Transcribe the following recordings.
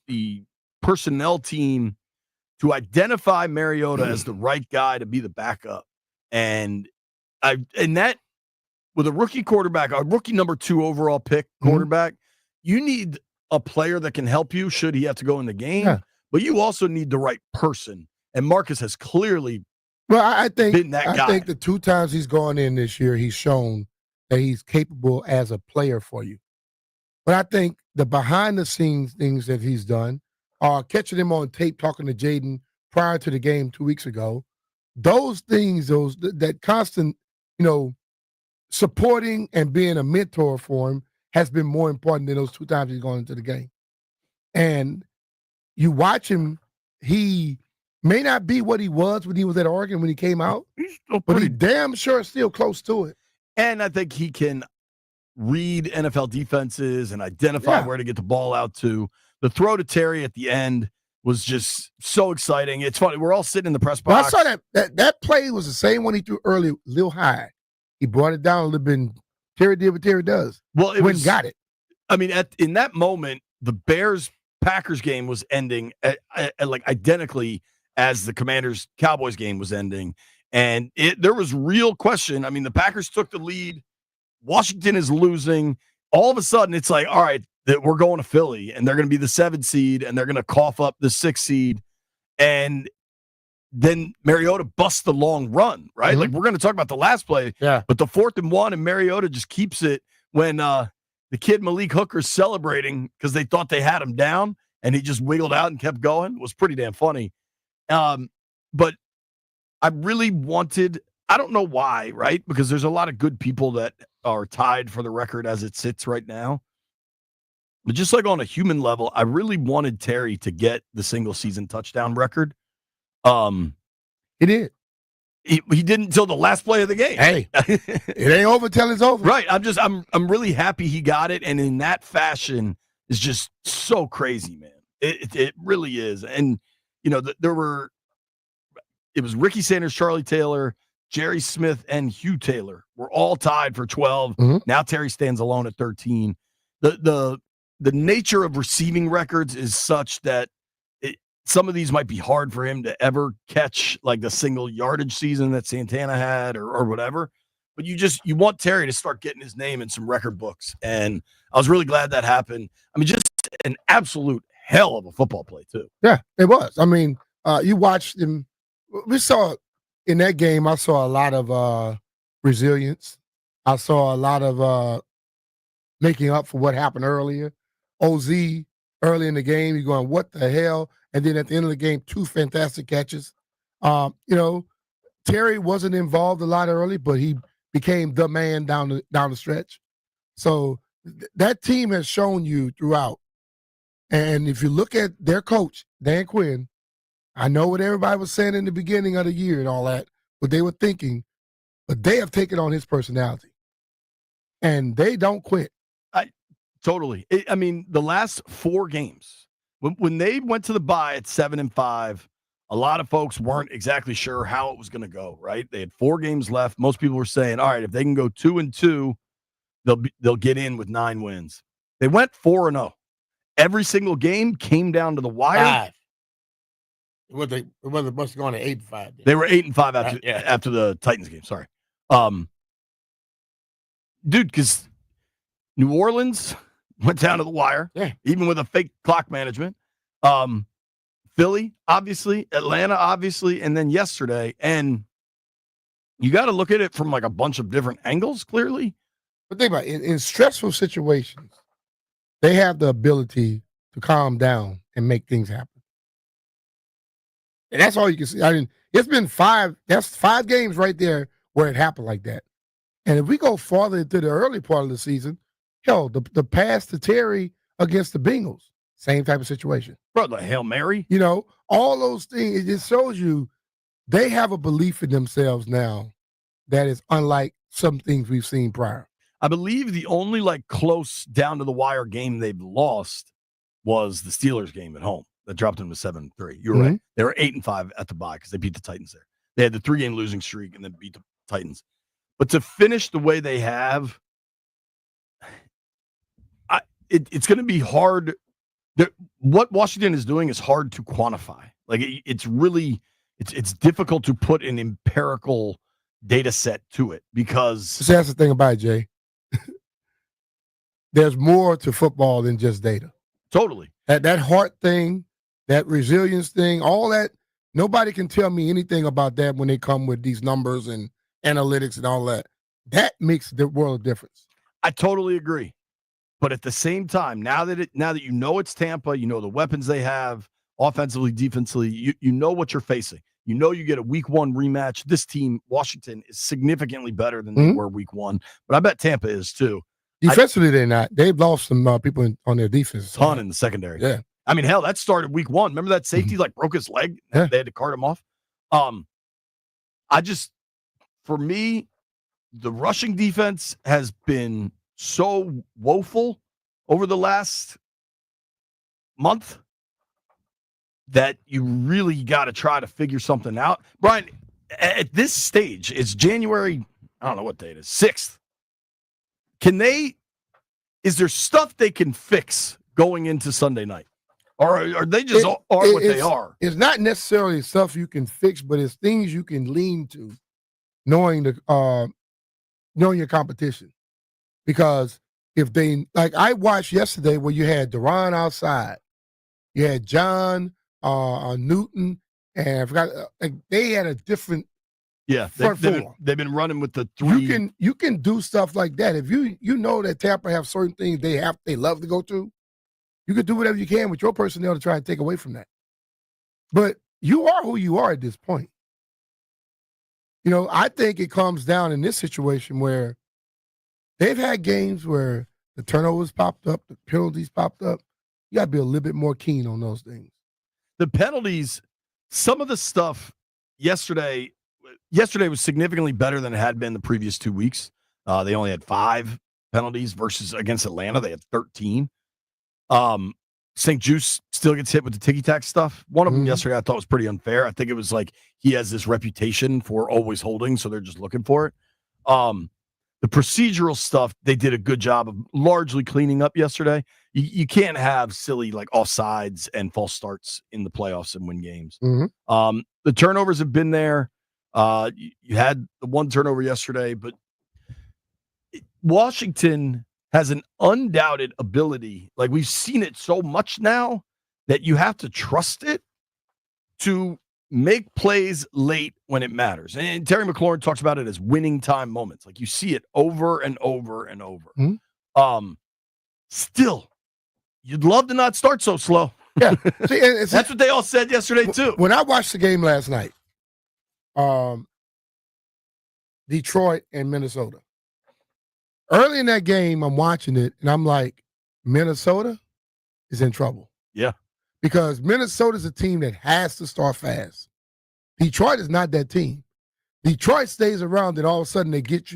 the personnel team to identify Mariota as the right guy to be the backup. And that with a rookie quarterback, a rookie number 2 overall pick quarterback, you need a player that can help you should he have to go in the game, but you also need the right person. And Marcus has clearly been that guy. I think the 2 times he's gone in this year, he's shown that he's capable as a player for you. But I think the behind-the-scenes things that he's done are catching him on tape talking to Jaden prior to the game 2 weeks ago. Those things, that constant, supporting and being a mentor for him has been more important than those 2 times he's gone into the game. And you watch him, he may not be what he was when he was at Oregon when he came out, but he damn sure is still close to it. And I think he can read NFL defenses and identify where to get the ball out to. The throw to Terry at the end was just so exciting. It's funny. We're all sitting in the press box. Well, I saw that play was the same one he threw early, a little high. He brought it down a little bit. Terry did what Terry does. Well, got it. I mean, in that moment, the Bears-Packers game was ending like identically as the Commanders-Cowboys game was ending. And there was real question. I mean, the Packers took the lead. Washington is losing. All of a sudden, it's like, all right, we're going to Philly, and they're going to be the 7th seed, and they're going to cough up the 6th seed. And then Mariota busts the long run, right? Mm-hmm. Like, we're going to talk about the last play, but the 4th and 1, and Mariota just keeps it when the kid Malik Hooker's celebrating because they thought they had him down, and he just wiggled out and kept going. It was pretty damn funny. But I really wanted – I don't know why, right? Because there's a lot of good people that are tied for the record as it sits right now. But just like on a human level, I really wanted Terry to get the single season touchdown record. He did. He didn't until the last play of the game. Hey, it ain't over till it's over. Right. I'm really happy he got it. And in that fashion is just so crazy, man. It really is. And, it was Ricky Sanders, Charlie Taylor, Jerry Smith, and Hugh Taylor were all tied for 12. Mm-hmm. Now Terry stands alone at 13. The nature of receiving records is such that some of these might be hard for him to ever catch, like the single yardage season that Santana had or whatever. But you want Terry to start getting his name in some record books. And I was really glad that happened. I mean, just an absolute hell of a football play, too. Yeah, it was. I mean, you watched him. We saw in that game, I saw a lot of resilience. I saw a lot of making up for what happened earlier. OZ, early in the game, you're going, what the hell? And then at the end of the game, 2 fantastic catches. Terry wasn't involved a lot early, but he became the man down the stretch. So that team has shown you throughout. And if you look at their coach, Dan Quinn, I know what everybody was saying in the beginning of the year and all that, what they were thinking, but they have taken on his personality. And they don't quit. Totally. I mean, the last 4 games, when they went to the bye at 7-5, a lot of folks weren't exactly sure how it was going to go, right? They had 4 games left. Most people were saying, all right, if they can go 2-2, they'll get in with 9 wins. They went 4-0. Every single game came down to the wire. 5. It must have gone to 8-5. They were 8-5 after the Titans game. Sorry. Dude, because New Orleans went down to the wire, even with a fake clock management. Philly, obviously, Atlanta, obviously, and then yesterday. And you got to look at it from like a bunch of different angles, clearly. But think about it. In stressful situations, they have the ability to calm down and make things happen. And that's all you can see. I mean, it's been 5. That's 5 games right there where it happened like that. And if we go farther into the early part of the season, the pass to Terry against the Bengals, same type of situation. Bro, the Hail Mary. All those things, it just shows you they have a belief in themselves now that is unlike some things we've seen prior. I believe the only close down to the wire game they've lost was the Steelers game at home that dropped them to 7-3. You're right. They were 8-5 at the bye because they beat the Titans there. They had the 3-game losing streak and then beat the Titans. But to finish the way they have, it's going to be hard What Washington is doing is hard to quantify. Like it's really it's difficult to put an empirical data set to it because See, that's the thing about it, Jay. There's more to football than just data. Totally. That heart thing, that resilience thing, all that, nobody can tell me anything about that when they come with these numbers and analytics and all that. That makes the world of difference. I totally agree. But at the same time, now that you know it's Tampa, you know the weapons they have, offensively, defensively, you know what you're facing. You know you get a week 1 rematch. This team, Washington, is significantly better than they were week 1. But I bet Tampa is too. Defensively, they're not. They've lost some people on their defense. Ton in the secondary. Yeah. I mean, hell, that started week 1. Remember that safety broke his leg? Yeah. They had to cart him off. For me, the rushing defense has been so woeful over the last month that you really got to try to figure something out. Brian, at this stage, it's January, I don't know what day it is, 6th. Is there stuff they can fix going into Sunday night? Or are they just what they are? It's not necessarily stuff you can fix, but it's things you can lean to, knowing your competition. Because if they, like I watched yesterday where you had Duran outside, you had John, Newton, and I forgot, they had a different they've been running with the 3. You can do stuff like that. If you know that Tampa have certain things they love to go to, you can do whatever you can with your personnel to try and take away from that. But you are who you are at this point. You know, I think it comes down in this situation where they've had games where the turnovers popped up, the penalties popped up. You got to be a little bit more keen on those things. The penalties, some of the stuff yesterday was significantly better than it had been the previous 2 weeks. They only had 5 penalties versus against Atlanta. They had 13. St. Juice still gets hit with the ticky-tack stuff. One of them yesterday I thought was pretty unfair. I think it was like he has this reputation for always holding, so they're just looking for it. The procedural stuff, they did a good job of largely cleaning up yesterday. You can't have silly like offsides and false starts in the playoffs and win games. The turnovers have been there. You had the 1 turnover yesterday, but Washington has an undoubted ability. Like we've seen it so much now that you have to trust it to make plays late when it matters. And Terry McLaurin talks about it as winning time moments. Like you see it over and over and over. Still, you'd love to not start so slow. Yeah. See, that's what they all said yesterday too. When I watched the game last night, Detroit and Minnesota. Early in that game, I'm watching it, and I'm like, Minnesota is in trouble. Yeah. Because Minnesota's a team that has to start fast. Detroit is not that team. Detroit stays around, and all of a sudden they get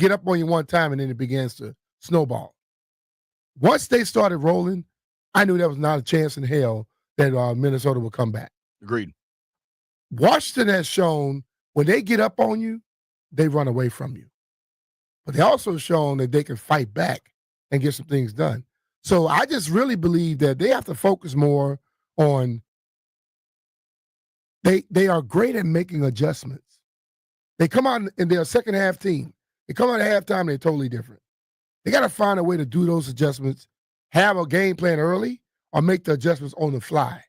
up on you one time, and then it begins to snowball. Once they started rolling, I knew there was not a chance in hell that Minnesota would come back. Agreed. Washington has shown when they get up on you, they run away from you. But they also shown that they can fight back and get some things done. So I just really believe that they have to focus more on they are great at making adjustments. They come out and they're a second half team. They come out at halftime, they're totally different. They got to find a way to do those adjustments, have a game plan early, or make the adjustments on the fly.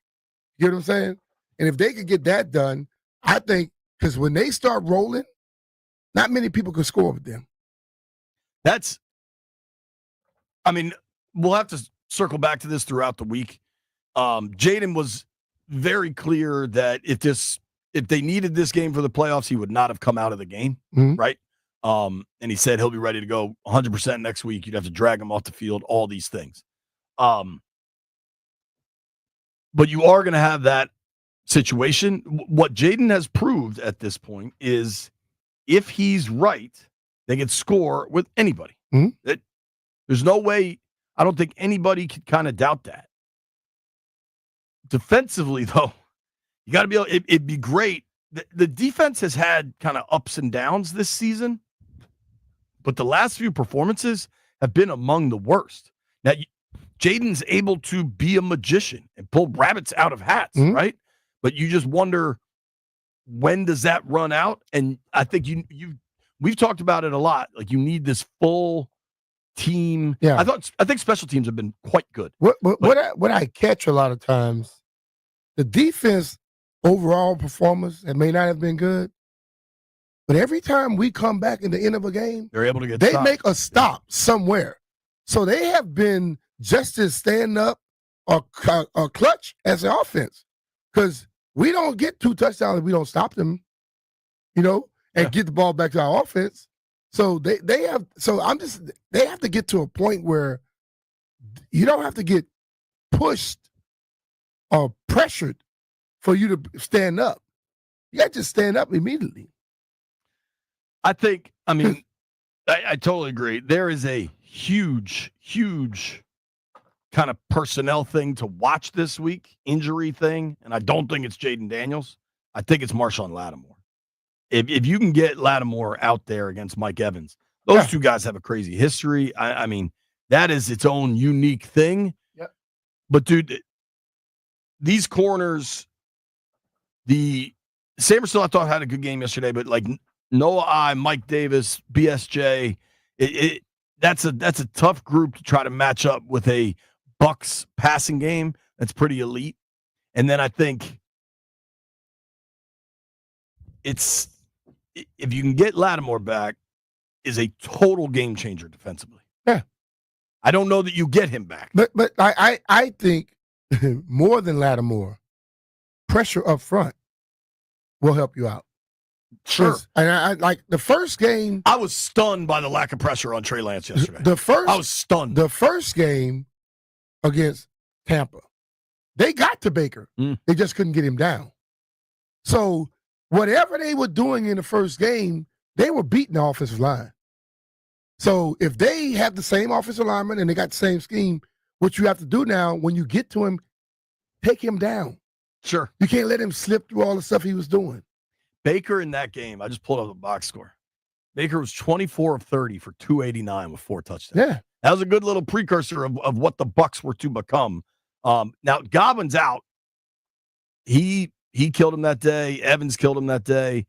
You know what I'm saying? And if they could get that done, I think, because when they start rolling, not many people can score with them. We'll have to circle back to this throughout the week. Jaden was very clear that if they needed this game for the playoffs, he would not have come out of the game, right? And he said he'll be ready to go 100% next week. You'd have to drag him off the field, all these things. But you are going to have that situation. What Jaden has proved at this point is if he's right, they can score with anybody. There's no way, I don't think anybody could kind of doubt that. Defensively, though, you got to be able, it'd be great. The defense has had kind of ups and downs this season, but the last few performances have been among the worst. Now, Jaden's able to be a magician and pull rabbits out of hats, right? But you just wonder, when does that run out? And I think we've talked about it a lot. Like, you need this full team. Yeah. I think special teams have been quite good. What I catch a lot of times, the defense overall performance, it may not have been good, but every time we come back in the end of a game, they're able to get. They make a stop somewhere. So they have been just as stand up or clutch as the offense, because we don't get 2 touchdowns if we don't stop them, and get the ball back to our offense. So they have to get to a point where you don't have to get pushed or pressured for you to stand up. You got to just stand up immediately. I totally agree. There is a huge, huge kind of personnel thing to watch this week, injury thing, and I don't think it's Jaden Daniels. I think it's Marshawn Lattimore. If you can get Lattimore out there against Mike Evans, those two guys have a crazy history. I mean, that is its own unique thing. Yep. But, dude, these corners, Samerson, I thought, had a good game yesterday, but like Noah Mike Davis, BSJ, that's a tough group to try to match up with a Bucs passing game that's pretty elite. And then I think if you can get Lattimore back, is a total game changer defensively. Yeah. I don't know that you get him back. But I think more than Lattimore, pressure up front will help you out. Sure. And I like the first game. I was stunned by the lack of pressure on Trey Lance yesterday. I was stunned. The first game against Tampa, they got to Baker. They just couldn't get him down. So whatever they were doing in the first game, they were beating the offensive line. So if they have the same offensive lineman and they got the same scheme, what you have to do now, when you get to him, take him down. Sure. You can't let him slip through all the stuff he was doing. Baker in that game, I just pulled up the box score. Baker was 24 of 30 for 289 with 4 touchdowns. Yeah. That was a good little precursor of what the Bucs were to become. Now, Godwin's out. He killed him that day. Evans killed him that day.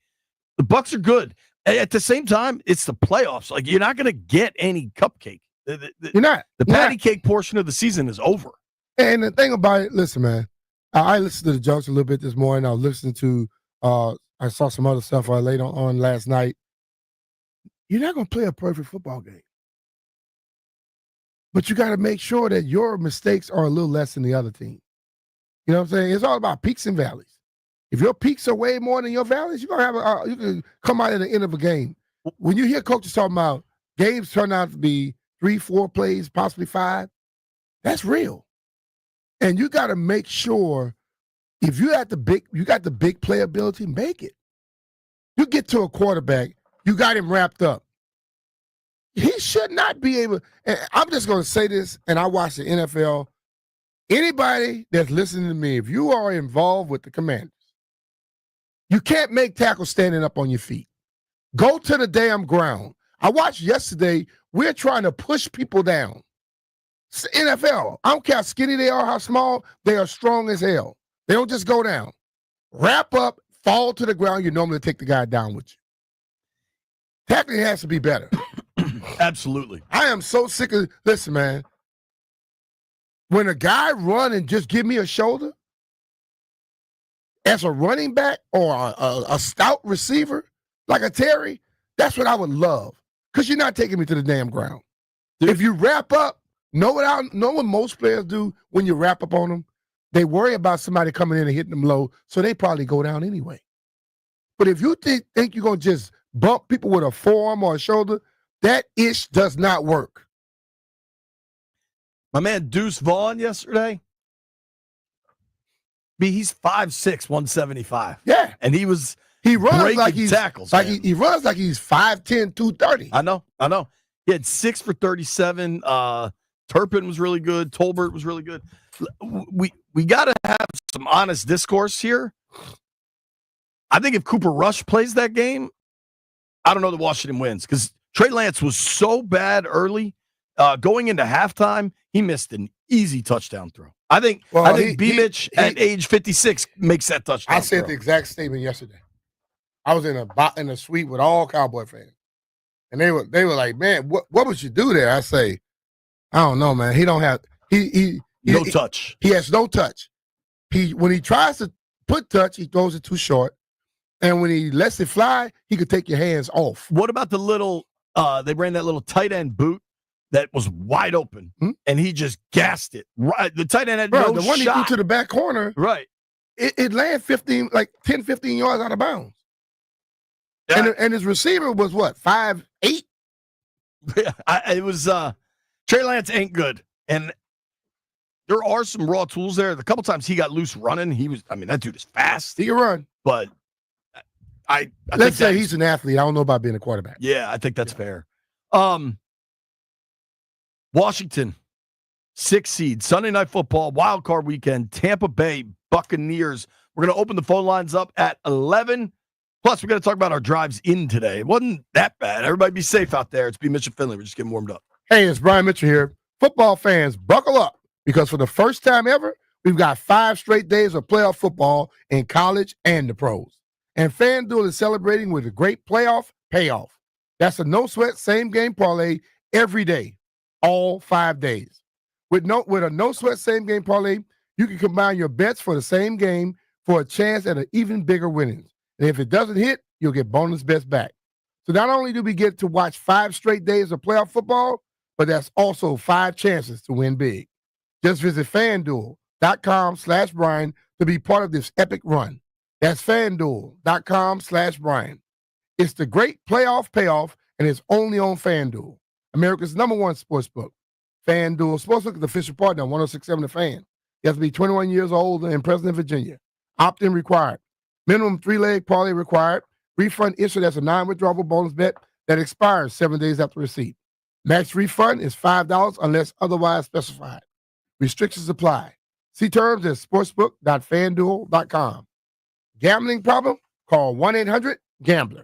The Bucs are good. At the same time, it's the playoffs. Like, you're not going to get any cupcake. You're not. The patty cake portion of the season is over. And the thing about it, listen, man, I listened to the jokes a little bit this morning. I was listening to, I saw some other stuff later on last night. You're not going to play a perfect football game. But you got to make sure that your mistakes are a little less than the other team. You know what I'm saying? It's all about peaks and valleys. If your peaks are way more than your valleys, you're gonna have you can come out at the end of a game. When you hear coaches talking about games turn out to be 3-4 plays, possibly 5, that's real. And you got to make sure if you got the big play ability, make it. You get to a quarterback, you got him wrapped up. He should not be able. And I'm just going to say this, and I watch the NFL. Anybody that's listening to me, if you are involved with the Commanders, you can't make tackles standing up on your feet. Go to the damn ground. I watched yesterday, we're trying to push people down. It's NFL. I don't care how skinny they are, how small, they are strong as hell. They don't just go down. Wrap up, fall to the ground, you normally take the guy down with you. Tackling has to be better. Absolutely. I am so sick of, listen, man. When a guy run and just give me a shoulder, as a running back or a stout receiver like a Terry, that's what I would love. Because you're not taking me to the damn ground. Dude. If you wrap up, know what most players do when you wrap up on them? They worry about somebody coming in and hitting them low, so they probably go down anyway. But if you think you're going to just bump people with a forearm or a shoulder, that ish does not work. My man Deuce Vaughn yesterday, he's 5'6", 175. Yeah. And he runs like he's tackles. Like he runs like he's 5'10", 230. I know. He had 6 for 37. Turpin was really good. Tolbert was really good. We got to have some honest discourse here. I think if Cooper Rush plays that game, I don't know that Washington wins because Trey Lance was so bad early. Going into halftime, he missed an Easy touchdown throw. I think B-Mitch at age 56 makes that touchdown. I said the exact statement yesterday. I was in a suite with all Cowboy fans, and they were like, "Man, what would you do there?" I say, "I don't know, man. He don't have no touch. He has no touch. When he tries to put touch, he throws it too short, and when he lets it fly, he could take your hands off." What about the little? They ran that little tight end boot that was wide open, and he just gassed it. Right, the tight end had no shot. The one he threw to the back corner, right? It landed 10, 15 yards out of bounds. Yeah. And his receiver was what, 5'8"? Yeah, it was Trey Lance ain't good, and there are some raw tools there. The couple times he got loose running, that dude is fast. He can run, but let's say he's an athlete. I don't know about being a quarterback. Yeah, I think that's fair. Washington, 6 seed, Sunday Night Football, wild card weekend, Tampa Bay Buccaneers. We're going to open the phone lines up at 11. Plus, we're going to talk about our drives in today. It wasn't that bad. Everybody be safe out there. It's B. Mitchell Finley. We're just getting warmed up. Hey, it's Brian Mitchell here. Football fans, buckle up, because for the first time ever, we've got 5 straight days of playoff football in college and the pros. And FanDuel is celebrating with a great playoff payoff. That's a no-sweat same-game parlay every day, all 5 days. With a no-sweat same-game parlay, you can combine your bets for the same game for a chance at an even bigger winnings. And if it doesn't hit, you'll get bonus bets back. So not only do we get to watch 5 straight days of playoff football, but that's also 5 chances to win big. Just visit FanDuel.com/Brian to be part of this epic run. That's FanDuel.com/Brian. It's the great playoff payoff, and it's only on FanDuel, America's #1 sportsbook. FanDuel Sportsbook is the official partner of 106.7 The Fan. You have to be 21 years old and present in Virginia. Opt-in required. Minimum 3-leg parlay required. Refund issued as a non-withdrawable bonus bet that expires 7 days after receipt. Max refund is $5 unless otherwise specified. Restrictions apply. See terms at sportsbook.fanduel.com. Gambling problem? Call 1-800-GAMBLER.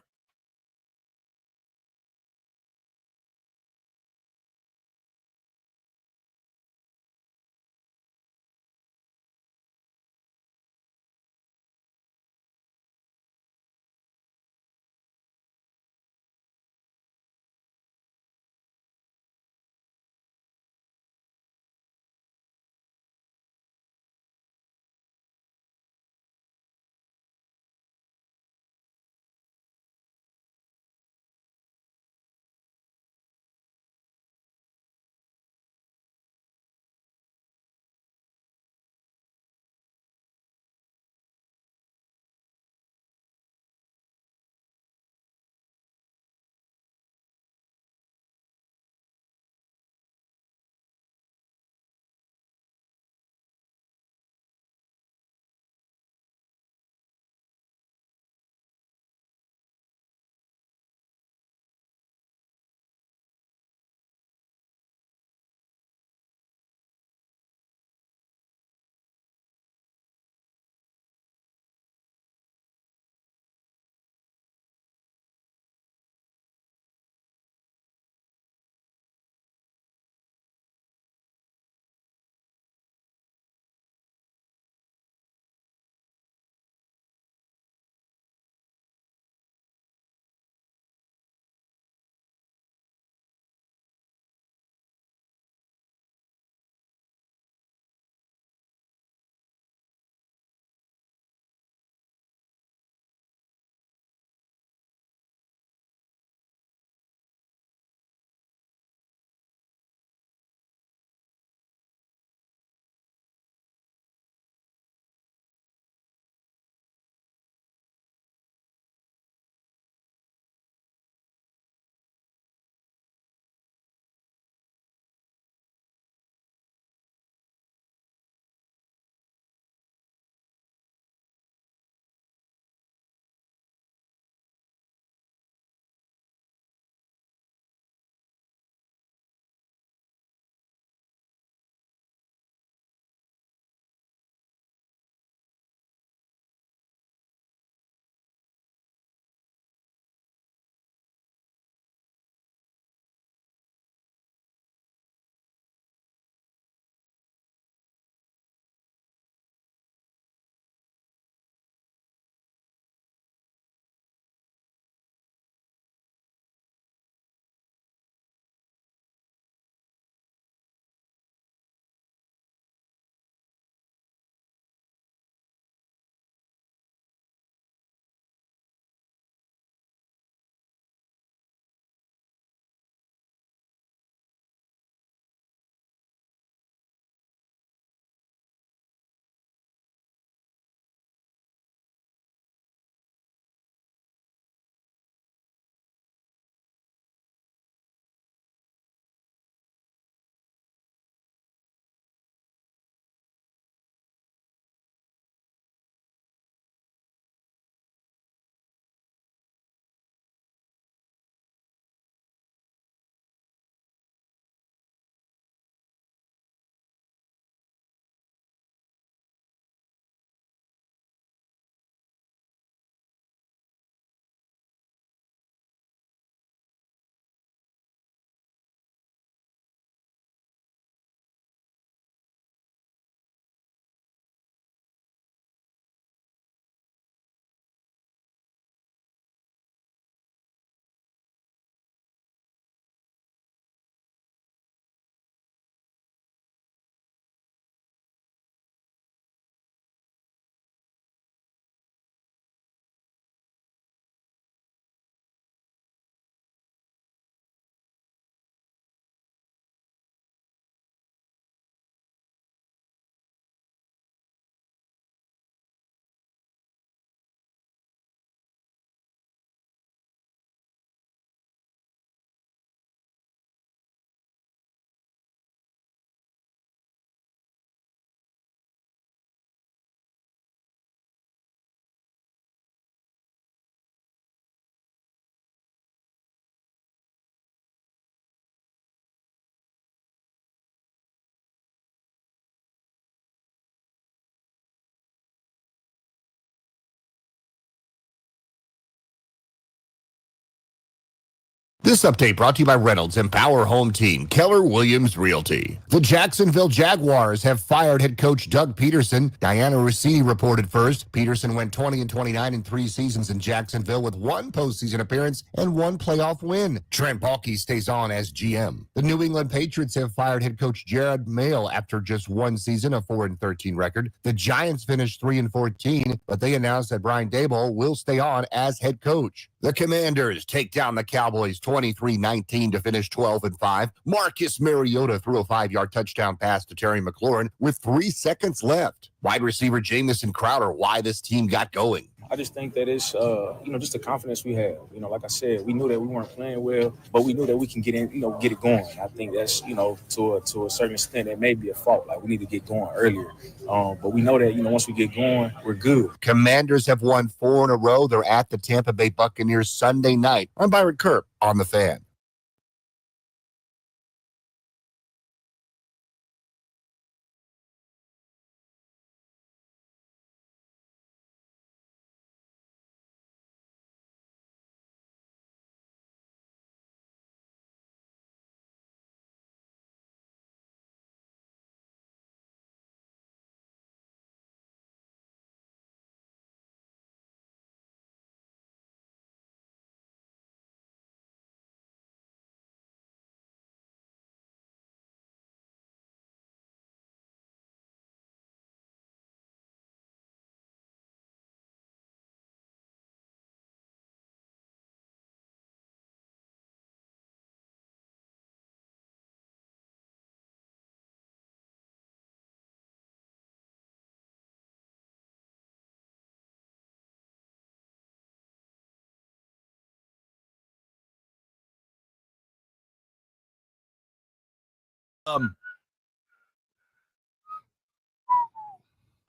This update brought to you by Reynolds Empower Home Team, Keller Williams Realty. The Jacksonville Jaguars have fired head coach Doug Peterson. Diana Rossini reported first. Peterson went 20-29 in 3 seasons in Jacksonville with 1 postseason appearance and 1 playoff win. Trent Baalke stays on as GM. The New England Patriots have fired head coach Jared Mayle after just 1 season, a 4-13 record. The Giants finished 3-14, but they announced that Brian Daboll will stay on as head coach. The Commanders take down the Cowboys 23-19 to finish 12-5. Marcus Mariota threw a 5-yard touchdown pass to Terry McLaurin with 3 seconds left. Wide receiver Jamison Crowder, why this team got going. I just think that it's, just the confidence we have. Like I said, we knew that we weren't playing well, but we knew that we can get in, get it going. I think that's, to a certain extent, it may be a fault. Like, we need to get going earlier. But we know that, once we get going, we're good. Commanders have won 4 in a row. They're at the Tampa Bay Buccaneers Sunday night. I'm Byron Kerp on The Fan.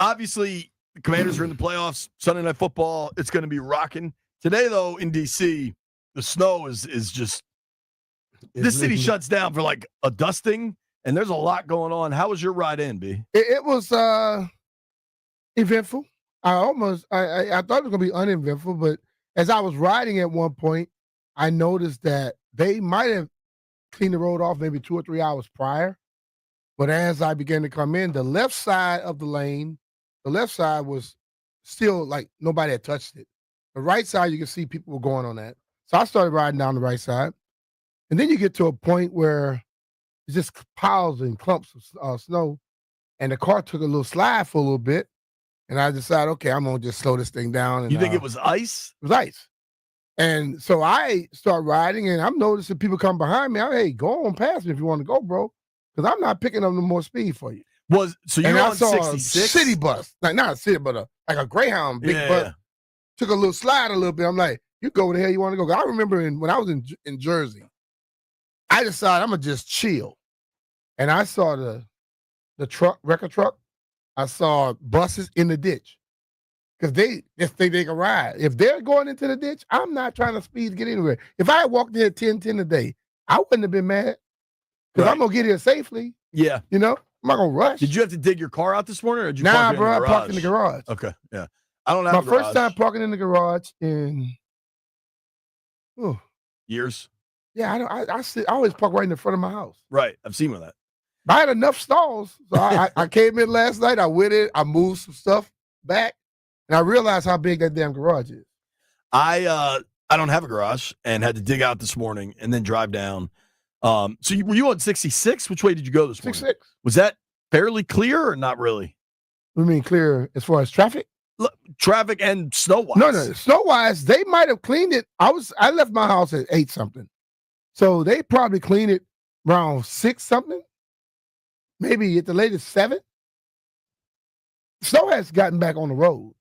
Obviously, the Commanders are in the playoffs. Sunday Night Football, it's going to be rocking. Today, though, in D.C., the snow is just – this city shuts down for like a dusting, and there's a lot going on. How was your ride in, B? It was eventful. I thought it was going to be uneventful, but as I was riding at one point, I noticed that they might have cleaned the road off maybe 2 or 3 hours prior. But as I began to come in, the left side of the lane, the left side was still like nobody had touched it. The right side, you can see people were going on that. So I started riding down the right side. And then you get to a point where it's just piles and clumps of snow. And the car took a little slide for a little bit. And I decided, okay, I'm going to just slow this thing down. And, you think it was ice? It was ice. And so I start riding, and I'm noticing people come behind me. Hey, go on past me if you want to go, bro. Because I'm not picking up no more speed for you. So you're on 66? A city bus. Like, not a city, but like a Greyhound big bus. Took a little slide a little bit. I'm like, you go where the hell you want to go. I remember when I was in Jersey, I decided I'm going to just chill. And I saw the record truck. I saw buses in the ditch. Because they just think they can ride. If they're going into the ditch, I'm not trying to speed to get anywhere. If I had walked in at 10:10 a day, I wouldn't have been mad. Because I'm going to get here safely. Yeah. I'm not going to rush. Did you have to dig your car out this morning, or did you park in the garage? I parked in the garage. Okay, yeah. I don't have my a garage. first time parking in the garage in years. Yeah, I always park right in the front of my house. Right, I've seen one of that. I had enough stalls, so I came in last night. I went in, I moved some stuff back, and I realized how big that damn garage is. I don't have a garage and had to dig out this morning and then drive down. So were you on 66? Which way did you go this morning? 66. Was that fairly clear or not really? What do you mean clear as far as traffic? Traffic and snow-wise. No, snow-wise, they might have cleaned it. I left my house at 8-something. So they probably cleaned it around 6-something. Maybe at the latest 7. Snow has gotten back on the road.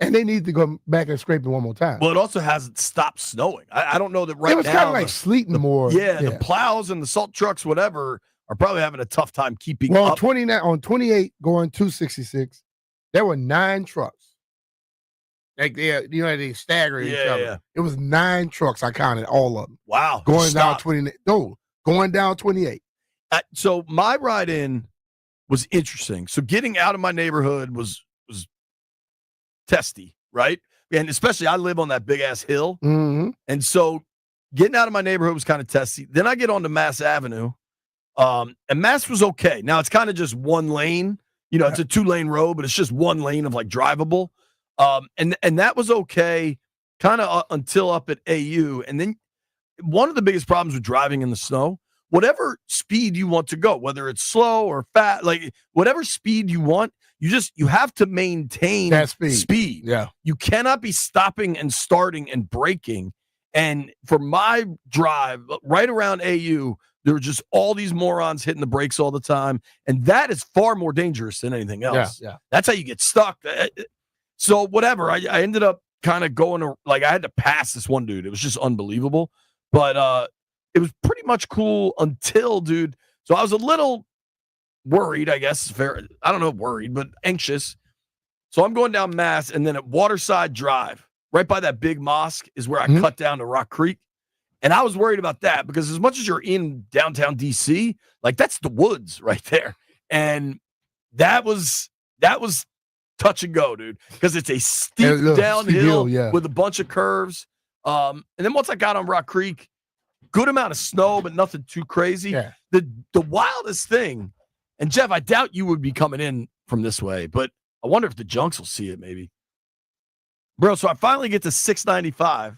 And they need to go back and scrape it one more time. Well, it also hasn't stopped snowing. I don't know that right now. It was kind of like sleeting more. Yeah, the plows and the salt trucks, whatever, are probably having a tough time keeping up. On 28 going to 66, there were 9 trucks. Like they stagger each other. Yeah. It was 9 trucks. I counted all of them. Wow. Going down 28. No, going down 28. So my ride in was interesting. So getting out of my neighborhood was testy, right? And especially I live on that big ass hill. Mm-hmm. And so getting out of my neighborhood was kind of testy. Then I get onto Mass Avenue, and Mass was okay. Now it's kind of just one lane. You know, it's a 2-lane road, but it's just one lane of like drivable. And that was okay kind of until up at AU. And then one of the biggest problems with driving in the snow, whatever speed you want to go, whether it's slow or fast, like whatever speed you want, you have to maintain that speed. Yeah. You cannot be stopping and starting and braking. And for my drive right around AU, there were just all these morons hitting the brakes all the time. And that is far more dangerous than anything else. Yeah. That's how you get stuck. So whatever, I ended up kind of going, like I had to pass this one dude. It was just unbelievable. But it was pretty much cool until, dude. So I was a little worried, I guess. Fair. I don't know, worried, but anxious. So I'm going down Mass, and then at Waterside Drive, right by that big mosque, is where I cut down to Rock Creek. And I was worried about that because as much as you're in downtown DC, like that's the woods right there. And that was touch and go, dude, because it's a steep downhill with a bunch of curves. And then once I got on Rock Creek, good amount of snow, but nothing too crazy. Yeah. The wildest thing, and Jeff, I doubt you would be coming in from this way, but I wonder if the Junks will see it maybe. Bro, so I finally get to 695,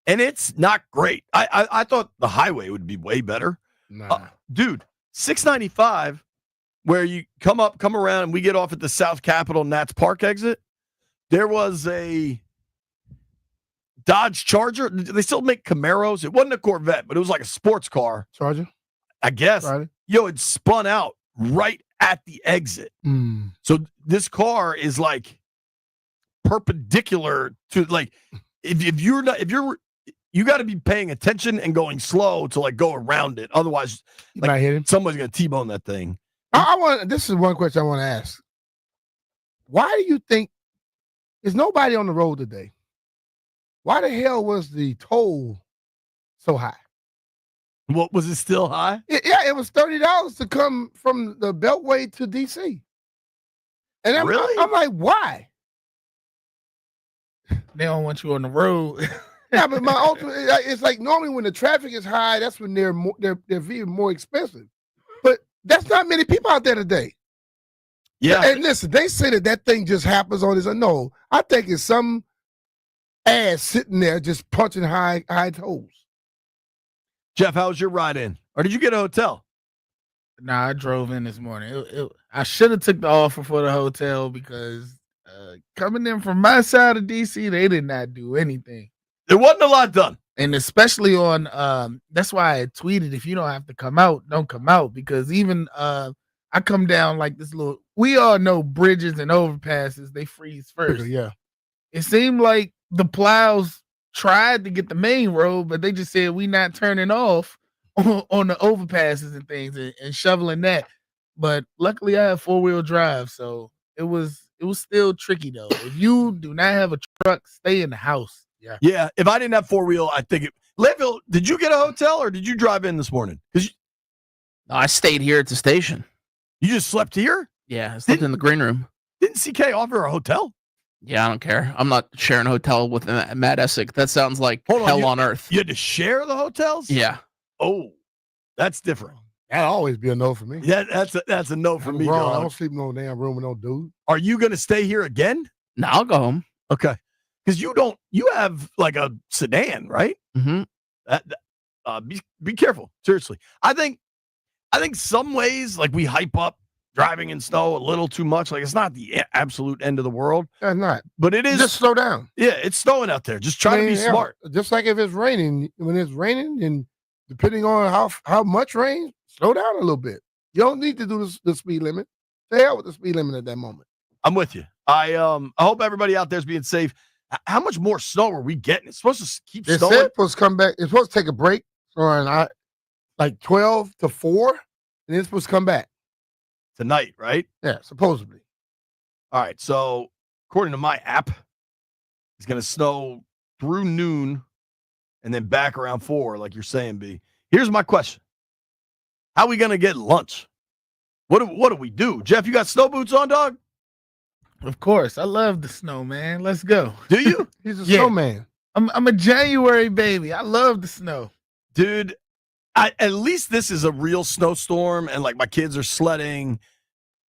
and it's not great. I thought the highway would be way better. Nah. Dude, 695, where you come around, and we get off at the South Capitol Nats Park exit. There was a Dodge Charger. They still make Camaros. It wasn't a Corvette, but it was like a sports car. Charger? I guess. Right. Yo, it spun out right at the exit. So this car is like perpendicular to like you got to be paying attention and going slow to like go around it. Otherwise, you might hit him. Somebody's gonna T-bone that thing. This is one question I want to ask. Why do you think there's nobody on the road today? Why the hell was the toll so high? What was it still high? It was $30 to come from the Beltway to DC. And I'm like, why? They don't want you on the road. Yeah, but my ultimate, it's like normally when the traffic is high, that's when they're more expensive. But that's not many people out there today. Yeah. And listen, they say that thing just happens on this. No, I think it's some ass sitting there just punching high toes. Jeff, how was your ride in? Or did you get a hotel? Nah, I drove in this morning. I should have took the offer for the hotel because coming in from my side of DC, they did not do anything. There wasn't a lot done. And especially on that's why I tweeted, if you don't have to come out, don't come out. Because even I come down like this little, we all know bridges and overpasses, they freeze first. Yeah. It seemed like the plows tried to get the main road, but they just said we not turning off on the overpasses and things and shoveling that. But luckily I have 4-wheel drive, so it was still tricky though. If you do not have a truck, stay in the house. Yeah. Yeah. If I didn't have 4-wheel, I think Leadville, did you get a hotel or did you drive in this morning? No, I stayed here at the station. You just slept here? Yeah, I slept in the green room. Didn't CK offer a hotel? Yeah, I don't care. I'm not sharing a hotel with Matt Essick. That sounds like hell on earth. You had to share the hotels? Yeah. Oh, that's different. That'd always be a no for me. Yeah, that's a no for me. I don't sleep in no damn room with no dude. Are you going to stay here again? No, I'll go home. Okay. Because you have like a sedan, right? Mm-hmm. Be careful. Seriously. I think some ways like we hype up driving in snow a little too much. Like it's not the absolute end of the world. That's not. But it is. Just slow down. Yeah, it's snowing out there. Just try to be smart. Just like if it's raining, when it's raining, and depending on how much rain, slow down a little bit. You don't need to do the speed limit. Stay out with the speed limit at that moment. I'm with you. I hope everybody out there is being safe. How much more snow are we getting? It's supposed to keep snowing. It's supposed to come back. It's supposed to take a break on like 12 to 4, and then it's supposed to come back tonight, right? Yeah, supposedly. All right. So according to my app, it's going to snow through noon and then back around 4, like you're saying, B. Here's my question. How are we going to get lunch? What do we do? Jeff, you got snow boots on, dog? Of course. I love the snow, man. Let's go. Do you? He's a snowman. I'm a January baby. I love the snow. Dude, at least this is a real snowstorm and like my kids are sledding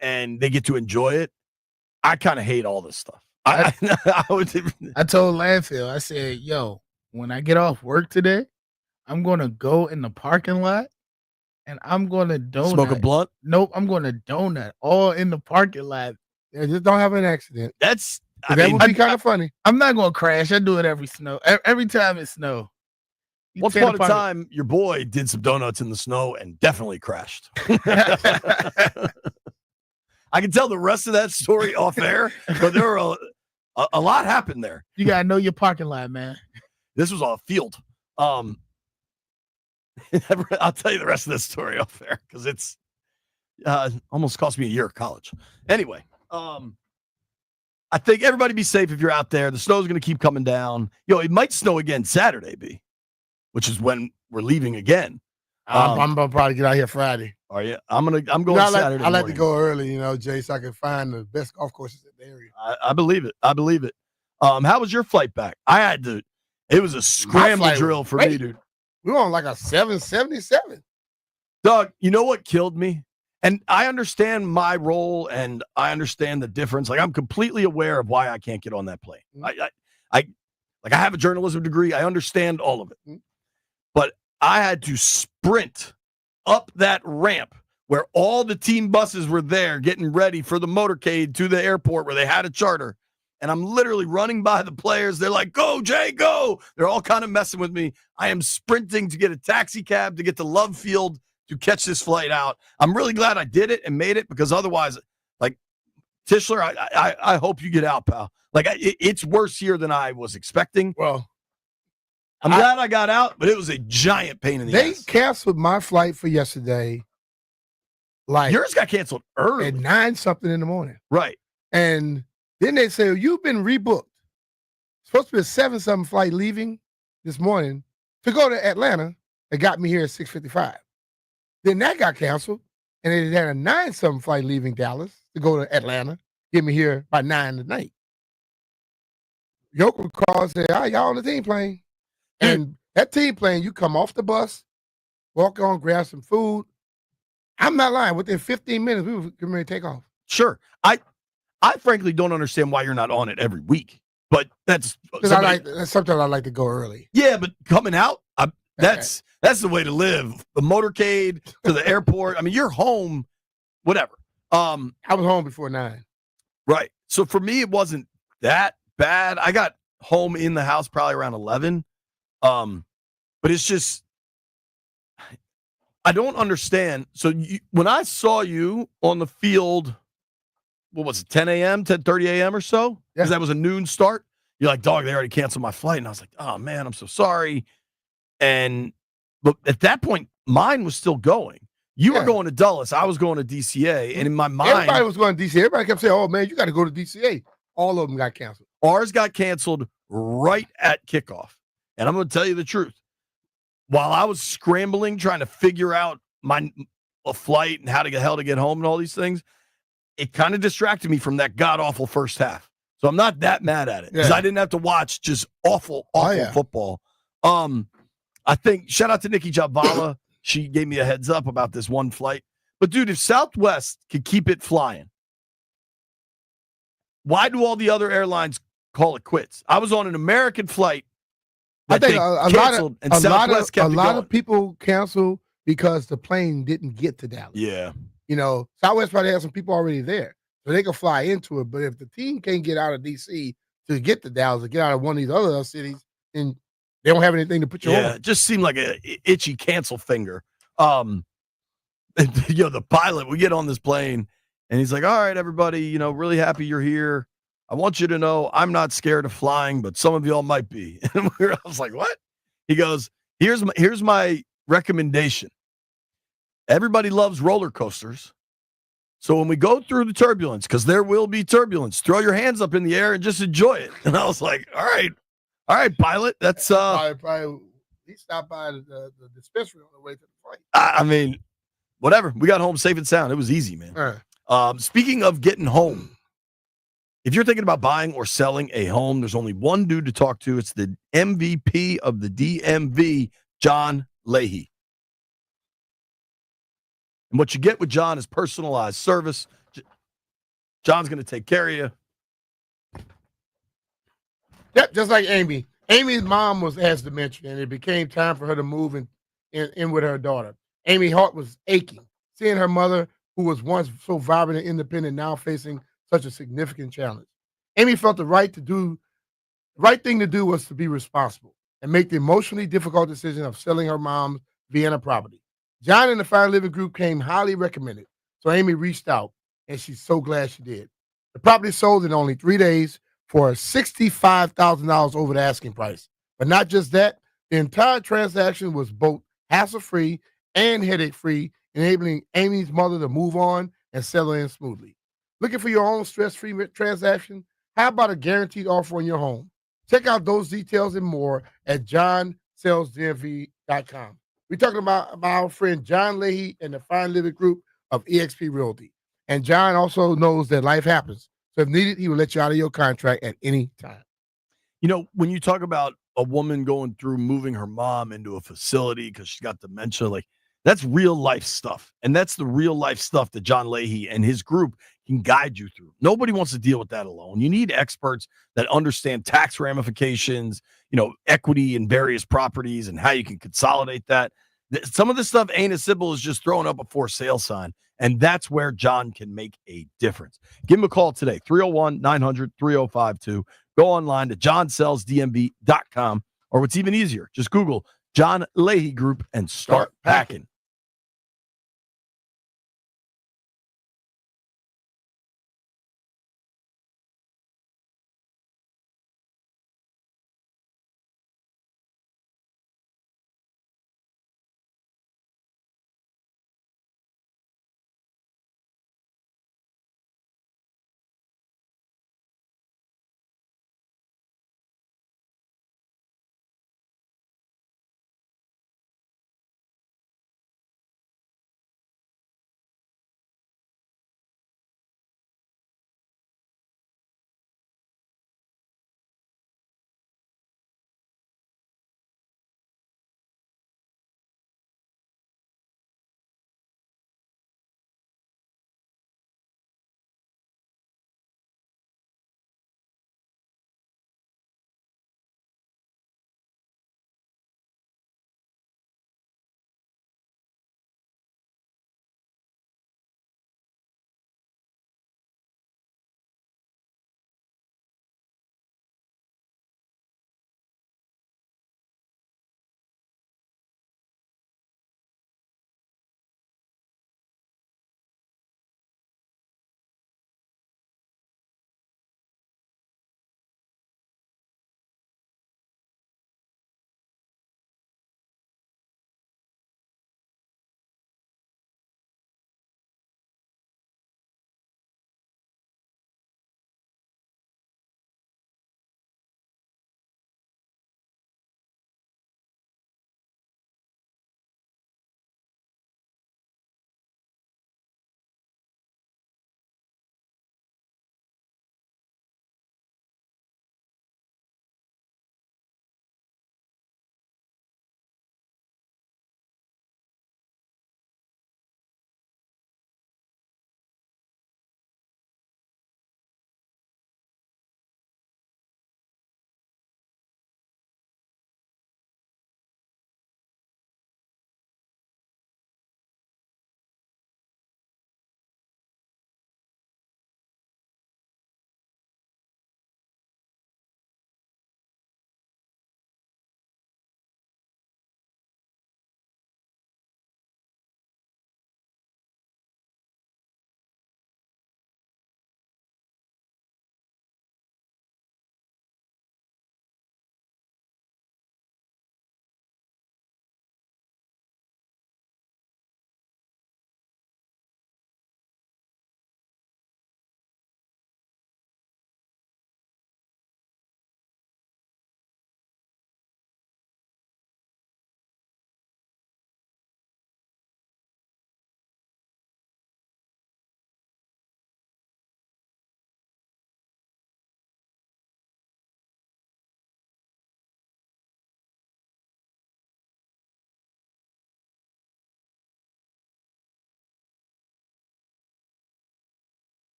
and they get to enjoy it. I kind of hate all this stuff. I told Landfill, I said, yo, when I get off work today, I'm going to go in the parking lot and I'm going to donut. Smoke a blunt? Nope, I'm going to donut all in the parking lot. Yeah, just don't have an accident. That would be kind of funny. I'm not going to crash. I do it every time it snows. Once upon a time, your boy did some donuts in the snow and definitely crashed. I can tell the rest of that story off air, but there were a lot happened there. You got to know your parking lot, man. This was a field. I'll tell you the rest of this story off air because it's almost cost me a year of college. Anyway, I think everybody be safe if you're out there. The snow's going to keep coming down. It might snow again Saturday, B, which is when we're leaving again. I'm gonna probably get out here Friday. Are you? I'm going Saturday. I like to go early, Jay, so I can find the best golf courses in the area. I believe it. How was your flight back? It was a scramble drill for me, dude. We were on like a 777. Doug, you know what killed me? And I understand my role and I understand the difference. Like, I'm completely aware of why I can't get on that plane. I have a journalism degree. I understand all of it. But I had to sprint up that ramp where all the team buses were there getting ready for the motorcade to the airport where they had a charter. And I'm literally running by the players. They're like, go, Jay, go. They're all kind of messing with me. I am sprinting to get a taxi cab to get to Love Field to catch this flight out. I'm really glad I did it and made it because otherwise, like, Tischler, I hope you get out, pal. Like, it's worse here than I was expecting. Well, I'm glad I got out, but it was a giant pain in the ass. They canceled my flight for yesterday. Like, yours got canceled early. At 9-something in the morning. Right. And then they say, you've been rebooked. Supposed to be a 7-something flight leaving this morning to go to Atlanta. It got me here at 6:55. Then that got canceled. And they had a 9-something flight leaving Dallas to go to Atlanta. Get me here by 9 tonight. Yokel calls and say, y'all on the team plane. And that team plane, you come off the bus, walk on, grab some food. I'm not lying. Within 15 minutes, we were getting ready to take off. Sure. I frankly don't understand why you're not on it every week. But that's sometimes I like to go early. Yeah, but coming out, that's the way to live. The motorcade to the airport. I mean, you're home, whatever. I was home before 9. Right. So for me, it wasn't that bad. I got home in the house probably around 11. But it's just, I don't understand. So when I saw you on the field, what was it, 10 a.m., 10:30 a.m. or so? Because that was a noon start. You're like, dog, they already canceled my flight. And I was like, oh, man, I'm so sorry. But at that point, mine was still going. You were going to Dulles. I was going to DCA. And in my mind, everybody was going to DCA. Everybody kept saying, oh, man, you got to go to DCA. All of them got canceled. Ours got canceled right at kickoff. And I'm going to tell you the truth. While I was scrambling, trying to figure out a flight and how to get home and all these things, it kind of distracted me from that god-awful first half. So I'm not that mad at it because I didn't have to watch just awful football. I think, shout out to Nikki Javala. She gave me a heads up about this one flight. But, dude, if Southwest could keep it flying, why do all the other airlines call it quits? I was on an American flight. I think a lot of people canceled because the plane didn't get to Dallas. Yeah. Southwest probably had some people already there, so they could fly into it. But if the team can't get out of D.C. to get to Dallas or get out of one of these other cities, then they don't have anything to put you on. Yeah, it just seemed like an itchy cancel finger. The pilot, we get on this plane, and he's like, all right, everybody, really happy you're here. I want you to know I'm not scared of flying, but some of y'all might be. And I was like, what? He goes, here's my recommendation. Everybody loves roller coasters. So when we go through the turbulence, because there will be turbulence, throw your hands up in the air and just enjoy it. And I was like, all right, pilot. That's probably he stopped by the dispensary on the way to the flight. I mean, whatever. We got home safe and sound. It was easy, man. Speaking of getting home, If you're thinking about buying or selling a home, there's only one dude to talk to. It's the MVP of the DMV, John Leahy. And what you get with John is personalized service. John's going to take care of you. Yep, just like Amy. Amy's mom has dementia, and it became time for her to move in with her daughter. Amy's heart was aching, seeing her mother, who was once so vibrant and independent, now facing such a significant challenge. Amy felt the right thing to do was to be responsible and make the emotionally difficult decision of selling her mom's Vienna property. John and the Fire Living Group came highly recommended, so Amy reached out, and she's so glad she did. The property sold in only 3 days for $65,000 over the asking price. But not just that, the entire transaction was both hassle-free and headache-free, enabling Amy's mother to move on and settle in smoothly. Looking for your own stress-free transaction? How about a guaranteed offer on your home? Check out those details and more at johnsellsdmv.com. We're talking about our friend John Leahy and the Fine Living Group of eXp Realty. And John also knows that life happens. So if needed, he will let you out of your contract at any time. You know, when you talk about a woman going through moving her mom into a facility because she's got dementia, like that's real life stuff. And that's the real life stuff that John Leahy and his group can guide you through. Nobody wants to deal with that alone. You need experts that understand tax ramifications, equity in various properties and how you can consolidate that. Some of this stuff ain't as simple as just throwing up a for sale sign. And that's where John can make a difference. Give him a call today, 301-900-3052. Go online to johnsellsdmv.com, or what's even easier, just Google John Leahy Group and start packing.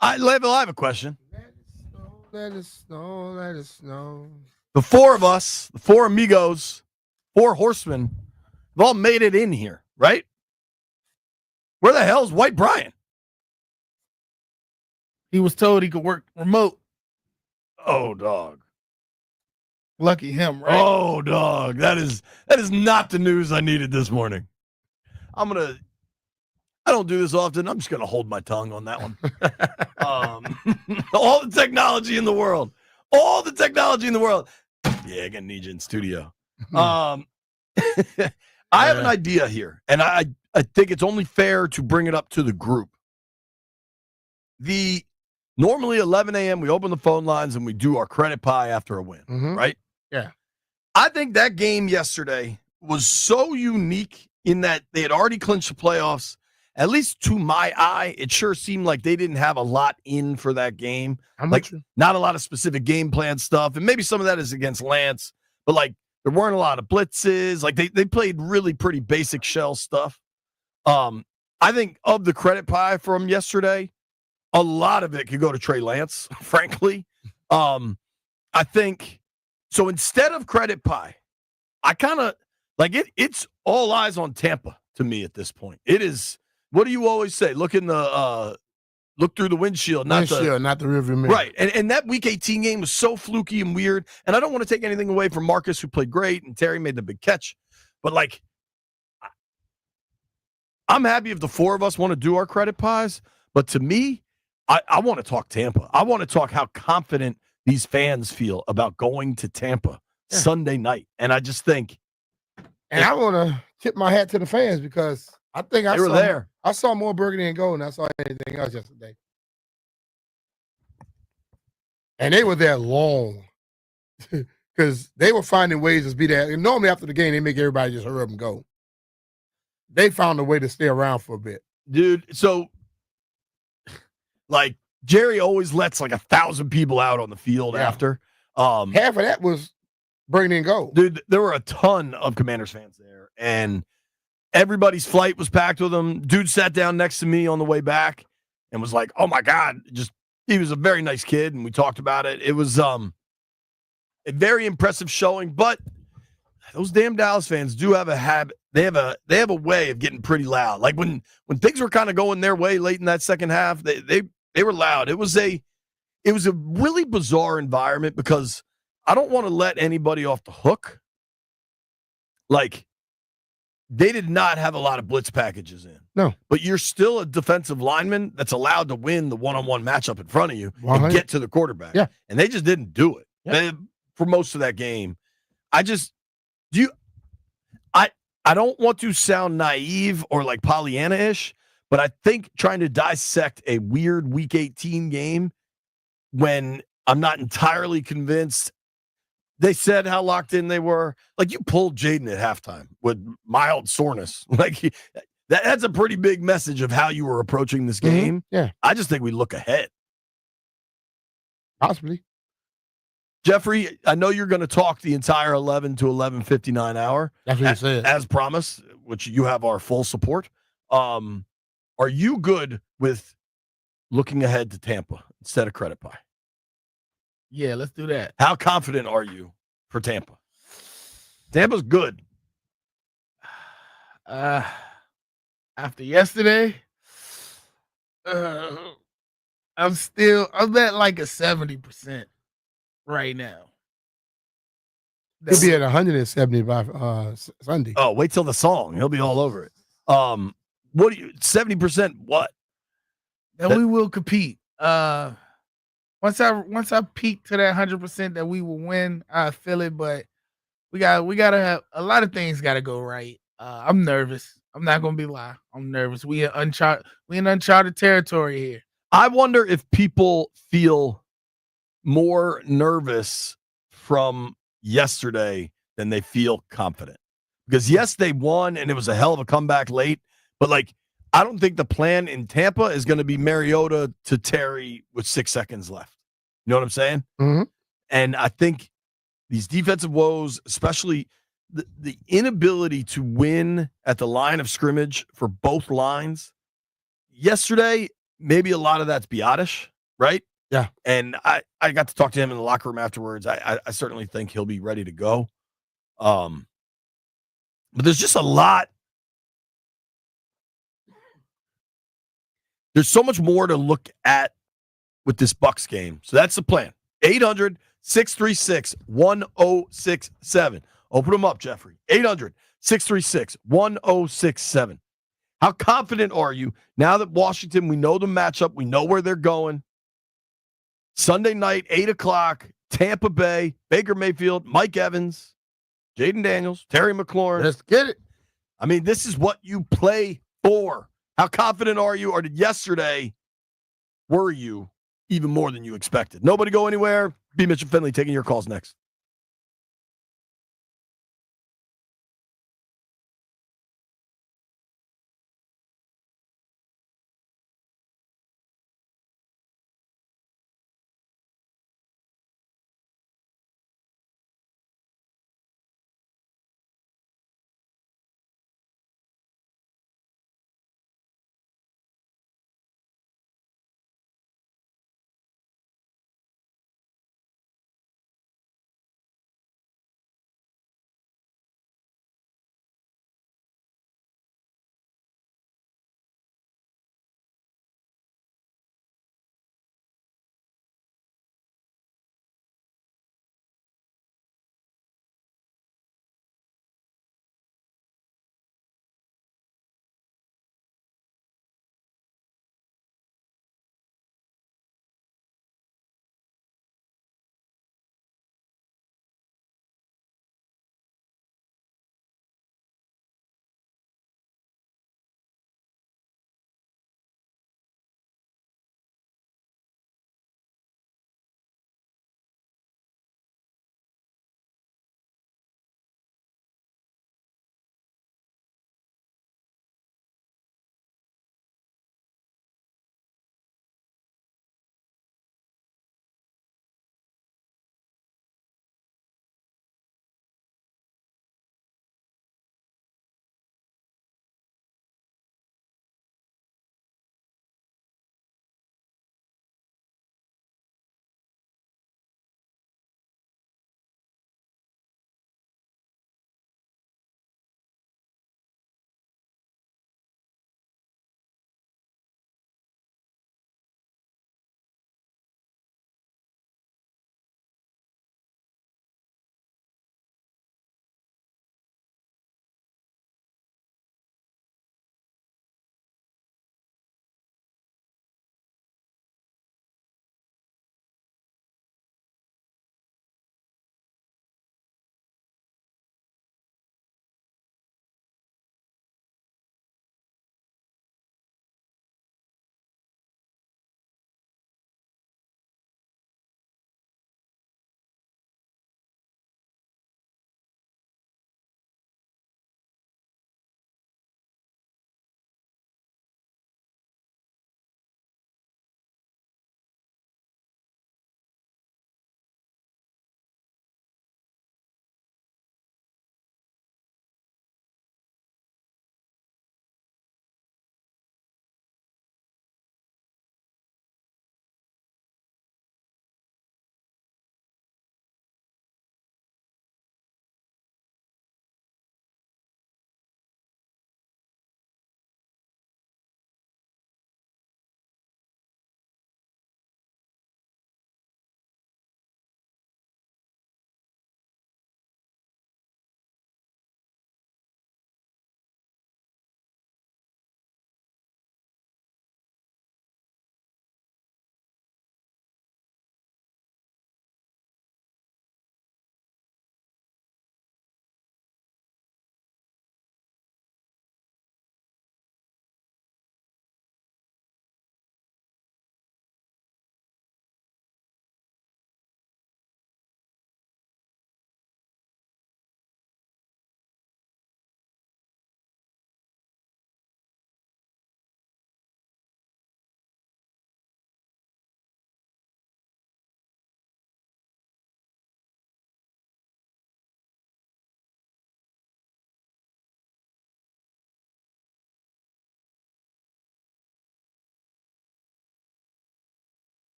I have a question. Let it snow, let it snow. The four of us, the four amigos, four horsemen, have all made it in here, right? Where the hell's White Brian? He was told he could work remote. Oh, dog. Lucky him, right? Oh, dog. That is not the news I needed this morning. I don't do this often. I'm just going to hold my tongue on that one. All the technology in the world. All the technology in the world. Yeah, I'm going to need you in studio. I have an idea here, and I think it's only fair to bring it up to the group. Normally 11 a.m., we open the phone lines and we do our credit pie after a win, right? Yeah. I think that game yesterday was so unique in that they had already clinched the playoffs. At least to my eye, it sure seemed like they didn't have a lot in for that game. Not a lot of specific game plan stuff. And maybe some of that is against Lance, but there weren't a lot of blitzes. They played really pretty basic shell stuff. I think of the credit pie from yesterday, a lot of it could go to Trey Lance, frankly. I think so. Instead of credit pie, I kind of it's all eyes on Tampa to me at this point. It is. What do you always say? Look through the windshield, not the rearview mirror. Right. And that Week 18 game was so fluky and weird. And I don't want to take anything away from Marcus, who played great, and Terry made the big catch. But I'm happy if the four of us want to do our credit pies. But to me, I want to talk Tampa. I want to talk how confident these fans feel about going to Tampa Sunday night. And I just think. And I want to tip my hat to the fans because I think they were there. I saw more burgundy and gold than I saw anything else yesterday. And they were there long because they were finding ways to be there. And normally after the game, they make everybody just hurry up and go. They found a way to stay around for a bit. Dude, so Jerry always lets 1,000 people out on the field after. Half of that was burgundy and gold. Dude, there were a ton of Commanders fans there. And everybody's flight was packed with them. Dude sat down next to me on the way back and was like, oh, my God. He was a very nice kid, and we talked about it. It was a very impressive showing, but those damn Dallas fans do have a habit. They have a way of getting pretty loud. When things were kind of going their way late in that second half, they were loud. It was a really bizarre environment because I don't want to let anybody off the hook. They did not have a lot of blitz packages in. No. But you're still a defensive lineman that's allowed to win the one-on-one matchup in front of you and get to the quarterback. Yeah. And they just didn't do it for most of that game. I don't want to sound naive or Pollyanna-ish, but I think trying to dissect a weird Week 18 game when I'm not entirely convinced. They said how locked in they were. You pulled Jaden at halftime with mild soreness. That's a pretty big message of how you were approaching this game. Yeah. I just think we look ahead. Possibly. Jeffrey, I know you're going to talk the entire 11 to 11:59 hour. That's what you said. As promised, which you have our full support. Are you good with looking ahead to Tampa instead of credit pie? Yeah, let's do that. How confident are you for Tampa? Tampa's good. After yesterday, I'm at 70% right now. He'll be at 170 by Sunday. Oh, wait till the song. He'll be all over it. 70% what? That we will compete. Once I peak to that 100% that we will win, I feel it. But we gotta have a lot of things gotta go right. I'm nervous. I'm not gonna be lying. I'm nervous. We in uncharted territory here. I wonder if people feel more nervous from yesterday than they feel confident. Because yes, they won and it was a hell of a comeback late, but I don't think the plan in Tampa is going to be Mariota to Terry with 6 seconds left. You know what I'm saying? Mm-hmm. And I think these defensive woes, especially the inability to win at the line of scrimmage for both lines yesterday, maybe a lot of that's Biotish, right? Yeah. And I got to talk to him in the locker room afterwards. I certainly think he'll be ready to go. But there's just a lot. There's so much more to look at with this Bucks game. So that's the plan. 800-636-1067. Open them up, Jeffrey. 800-636-1067. How confident are you now that Washington, we know the matchup, we know where they're going? Sunday night, 8 o'clock, Tampa Bay, Baker Mayfield, Mike Evans, Jaden Daniels, Terry McLaurin. Let's get it. I mean, this is what you play for. How confident are you? Or did yesterday worry you even more than you expected? Nobody go anywhere. B. Mitchell Finley taking your calls next.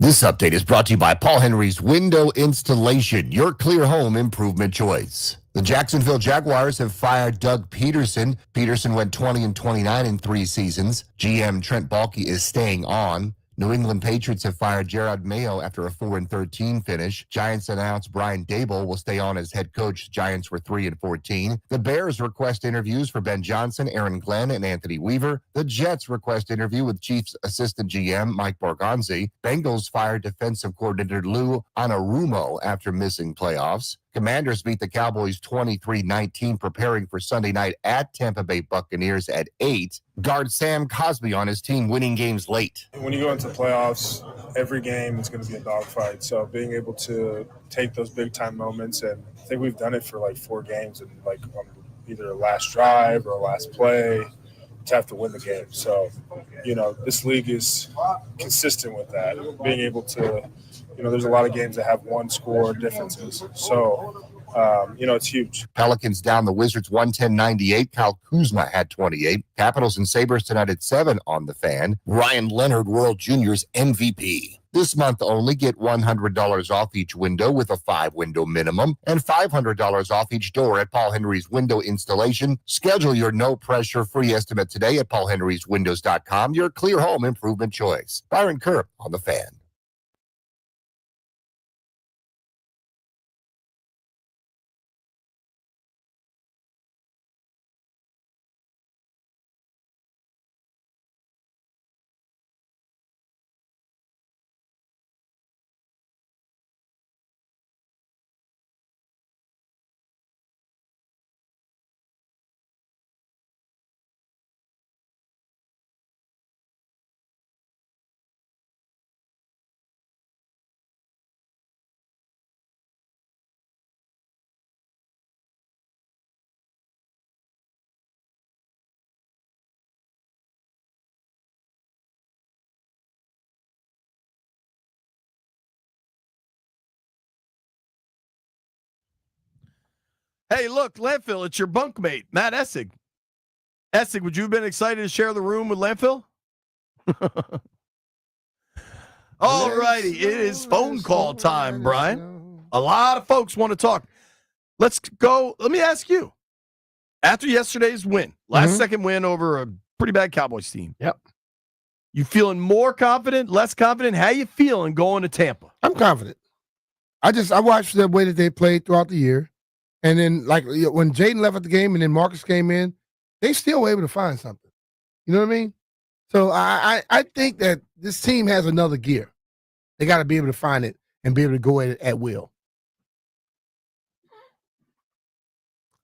This update is brought to you by Paul Henry's Window Installation, your clear home improvement choice. The Jacksonville Jaguars have fired Doug Peterson. Peterson went 20-29 in 3 seasons. GM Trent Baalke is staying on. New England Patriots have fired Gerard Mayo after a 4-13 finish. Giants announced Brian Daboll will stay on as head coach. Giants were 3-14. The Bears request interviews for Ben Johnson, Aaron Glenn, and Anthony Weaver. The Jets request interview with Chiefs assistant GM Mike Borgonzi. Bengals fired defensive coordinator Lou Anarumo after missing playoffs. Commanders beat the Cowboys 23-19, preparing for Sunday night at Tampa Bay Buccaneers at 8. Guard Sam Cosby on his team winning games late. When you go into playoffs, every game is going to be a dogfight. So being able to take those big time moments, and I think we've done it for like 4 games, and like on either a last drive or a last play, to have to win the game. So, this league is consistent with that. Being able to, there's a lot of games that have 1 score differences. So, it's huge. Pelicans down the Wizards 110-98. Kyle Kuzma had 28. Capitals and Sabres tonight at 7 on the Fan. Ryan Leonard, World Juniors MVP. This month only, get $100 off each window with a 5-window minimum and $500 off each door at Paul Henry's Window Installation. Schedule your no-pressure free estimate today at paulhenryswindows.com, your clear home improvement choice. Byron Kerr on the Fan. Hey, look, Landfill, it's your bunkmate, Matt Essig. Essig, would you have been excited to share the room with Landfill? All righty, it is phone call time, Brian. A lot of folks want to talk. Let's go. Let me ask you. After yesterday's win, last second win over a pretty bad Cowboys team. Yep. You feeling more confident, less confident? How you feeling going to Tampa? I'm confident. I watched the way that they played throughout the year. And then, when Jaden left at the game and then Marcus came in, they still were able to find something. You know what I mean? So I think that this team has another gear. They got to be able to find it and be able to go at will.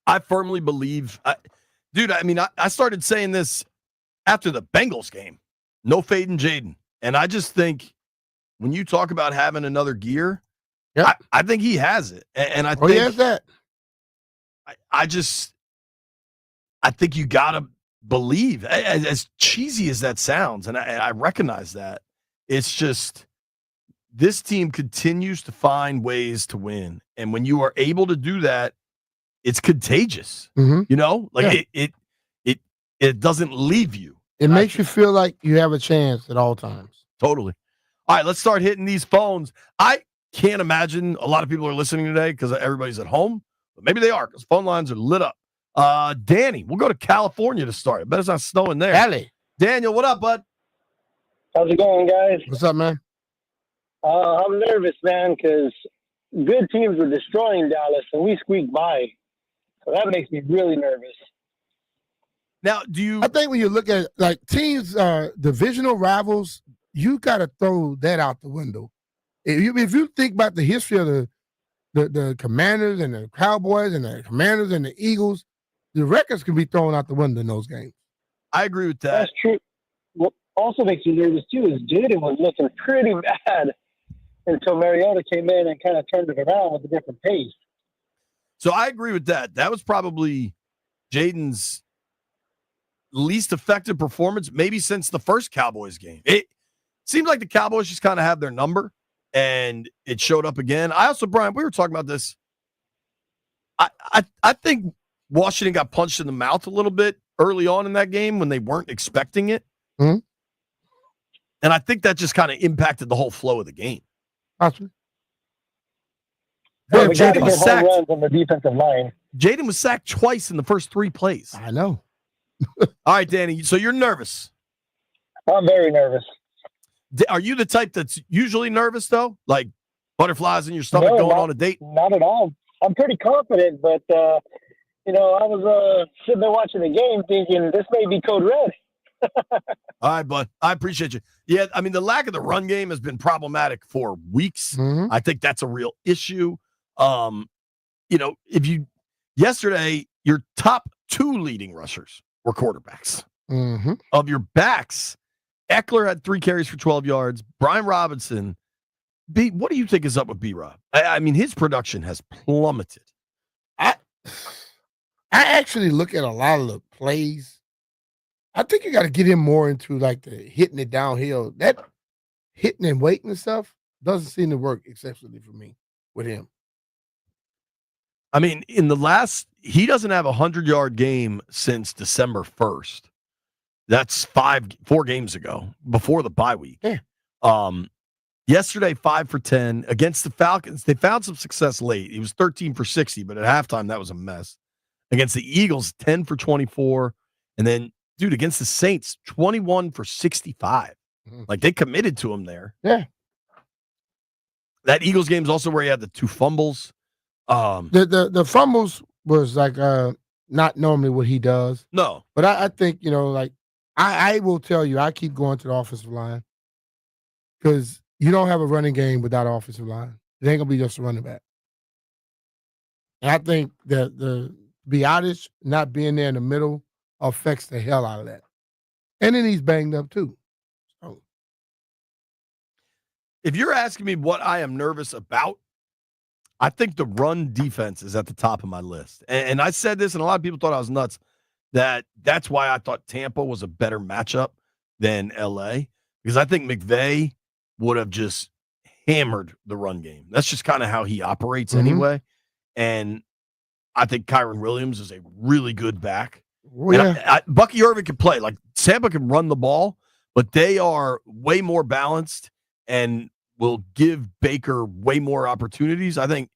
I firmly believe, I started saying this after the Bengals game. No fading Jaden. And I just think when you talk about having another gear, I think he has it. And I think he has that. I think you got to believe, as cheesy as that sounds, and I recognize that, it's just this team continues to find ways to win. And when you are able to do that, it's contagious. It doesn't leave you. It makes you feel like you have a chance at all times. Totally. All right, let's start hitting these phones. I can't imagine a lot of people are listening today because everybody's at home. But maybe they are because phone lines are lit up. Danny, we'll go to California to start. I bet it's not snowing there. Cali. Daniel, what up, bud? How's it going, guys? What's up, man? I'm nervous, man, because good teams were destroying Dallas, and we squeaked by. So that makes me really nervous. Now, I think when you look at teams, divisional rivals, you got to throw that out the window. If you think about the history of the Commanders and the Cowboys and the Commanders and the Eagles, the records can be thrown out the window in those games. I agree with that. That's true. What also makes me nervous, too, is Jaden was looking pretty bad until Mariota came in and kind of turned it around with a different pace. So I agree with that. That was probably Jaden's least effective performance, maybe since the first Cowboys game. It seems like the Cowboys just kind of have their number, and it showed up again. I also, Brian, we were talking about this. I think Washington got punched in the mouth a little bit early on in that game when they weren't expecting it. Mm-hmm. And I think that just kind of impacted the whole flow of the game. Possibly. Well, we got to Jaden get was home sacked. runs on the defensive line. Jaden was sacked twice in the first 3 plays. I know. All right, Danny. So you're nervous. I'm very nervous. Are you the type that's usually nervous, though? Like butterflies in your stomach going on a date? Not at all. I'm pretty confident, but, I was sitting there watching the game thinking this may be code red. All right, bud. I appreciate you. Yeah, I mean, the lack of the run game has been problematic for weeks. Mm-hmm. I think that's a real issue. Yesterday, your top 2 leading rushers were quarterbacks. Mm-hmm. Of your backs, Eckler had 3 carries for 12 yards. Brian Robinson, what do you think is up with B-Rob? I mean, his production has plummeted. I actually look at a lot of the plays. I think you got to get him more into like the hitting it downhill. That hitting and waiting and stuff doesn't seem to work exceptionally for me with him. I mean, he doesn't have a 100-yard game since December 1st. That's 4 games ago, before the bye week. Yeah. Yesterday, 5 for 10 against the Falcons. They found some success late. He was 13 for 60, but at halftime, that was a mess. Against the Eagles, 10 for 24. And then, dude, against the Saints, 21 for 65. Mm-hmm. Like, they committed to him there. Yeah. That Eagles game is also where he had the 2 fumbles. The fumbles was like not normally what he does. No. But I think, I will tell you, I keep going to the offensive line because you don't have a running game without an offensive line. It ain't going to be just a running back. And I think that the Biotis not being there in the middle affects the hell out of that. And then he's banged up too. So. If you're asking me what I am nervous about, I think the run defense is at the top of my list. And I said this, and a lot of people thought I was nuts, that's why I thought Tampa was a better matchup than LA, because I think McVay would have just hammered the run game. That's just kind of how he operates anyway. And I think Kyron Williams is a really good back. Oh, yeah. Bucky Irvin can play. Like, Tampa can run the ball, but they are way more balanced and will give Baker way more opportunities. I think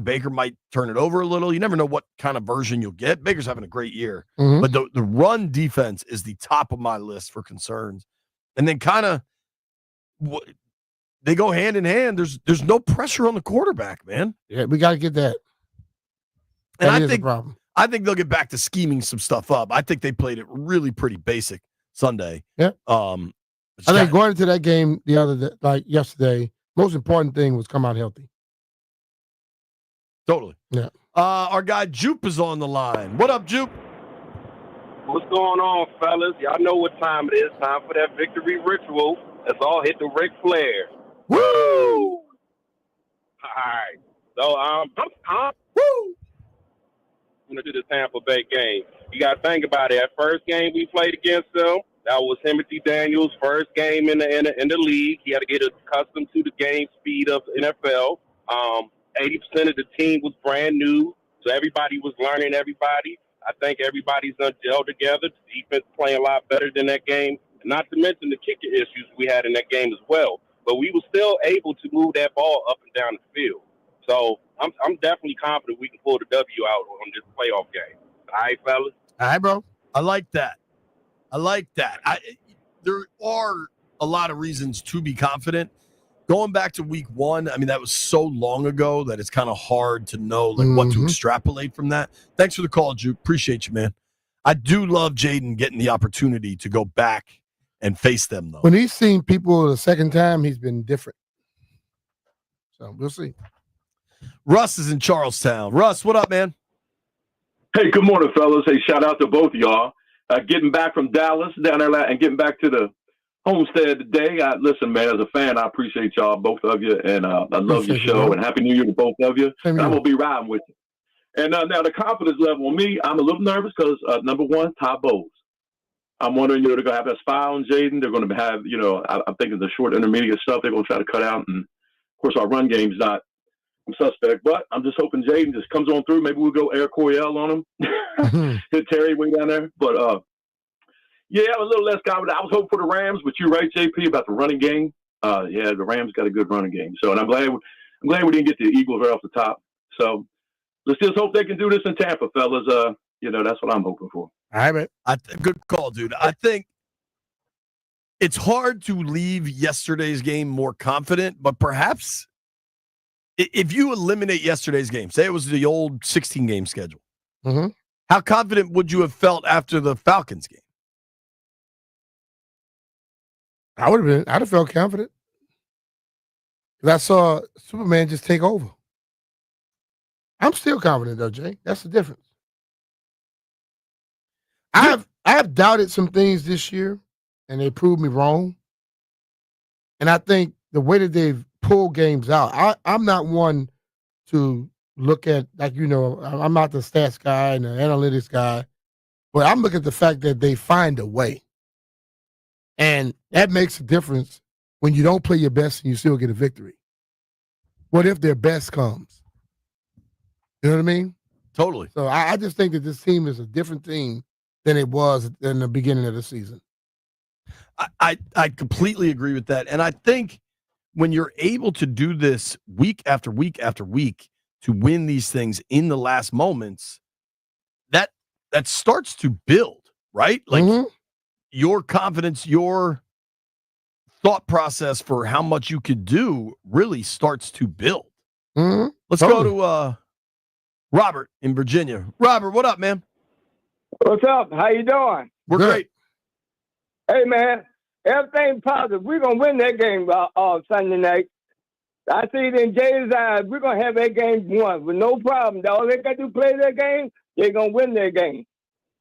Baker might turn it over a little. You never know what kind of version you'll get. Baker's having a great year. Mm-hmm. But the run defense is the top of my list for concerns. And then kind of they go hand in hand. There's no pressure on the quarterback, man. Yeah, we got to get that. And that is a problem. I think they'll get back to scheming some stuff up. I think they played it really pretty basic Sunday. Yeah. I think going into that game yesterday, most important thing was come out healthy. Totally. Yeah. Our guy Jupe is on the line. What up, Jupe? What's going on, fellas? Y'all know what time it is. Time for that victory ritual. Let's all hit the Ric Flair. Woo! All right. So, I'm going to do the Tampa Bay game. You got to think about it. That first game we played against them, that was Timothy Daniels' first game in the league. He had to get accustomed to the game speed of NFL. 80% of the team was brand new, so everybody was learning everybody. I think everybody's done gel together. The defense playing a lot better than that game, not to mention the kicker issues we had in that game as well. But we were still able to move that ball up and down the field. So I'm definitely confident we can pull the W out on this playoff game. All right, fellas? All right, bro. I like that. There are a lot of reasons to be confident. Going back to week 1, I mean, that was so long ago that it's kind of hard to know what to extrapolate from that. Thanks for the call, Juke. Appreciate you, man. I do love Jaden getting the opportunity to go back and face them, though. When he's seen people the second time, he's been different. So we'll see. Russ is in Charlestown. Russ, what up, man? Hey, good morning, fellas. Hey, shout out to both of y'all. Getting back from Dallas down there and getting back to the homestead today. Listen, man, as a fan, I appreciate y'all, both of you, and I love your show, and Happy New Year to both of you. I'm going to be riding with you. And now the confidence level on me, I'm a little nervous because, number one, Todd Bowles. I'm wondering, they're going to have that spy on Jaden. They're going to have, I'm thinking the short intermediate stuff they're going to try to cut out. And, of course, our run game's not suspect, but I'm just hoping Jaden just comes on through. Maybe we'll go Air Coryell on him, hit Terry way down there. But, Yeah, I'm a little less confident. I was hoping for the Rams, but you're right, JP, about the running game. Yeah, the Rams got a good running game. So, and I'm glad we didn't get the Eagles right off the top. So let's just hope they can do this in Tampa, fellas. That's what I'm hoping for. All right, man. Good call, dude. I think it's hard to leave yesterday's game more confident, but perhaps if you eliminate yesterday's game, say it was the old 16-game schedule, how confident would you have felt after the Falcons game? I'd have felt confident. Because I saw Superman just take over. I'm still confident though, Jay. That's the difference. I have doubted some things this year, and they proved me wrong. And I think the way that they've pulled games out, I'm not one to look at, I'm not the stats guy and the analytics guy, but I'm looking at the fact that they find a way. And that makes a difference when you don't play your best and you still get a victory. What if their best comes? You know what I mean? Totally. So I just think that this team is a different team than it was in the beginning of the season. I completely agree with that. And I think when you're able to do this week after week after week to win these things in the last moments, that starts to build, right? Like your confidence, your thought process for how much you could do really starts to build. Let's go to Robert in Virginia. Robert, what up, man? What's up? How you doing? We're great. Hey, man, everything positive. We're going to win that game Sunday night. I see it in Jay's eyes. We're going to have that game won with no problem. All they got to play that game, they're going to win that game.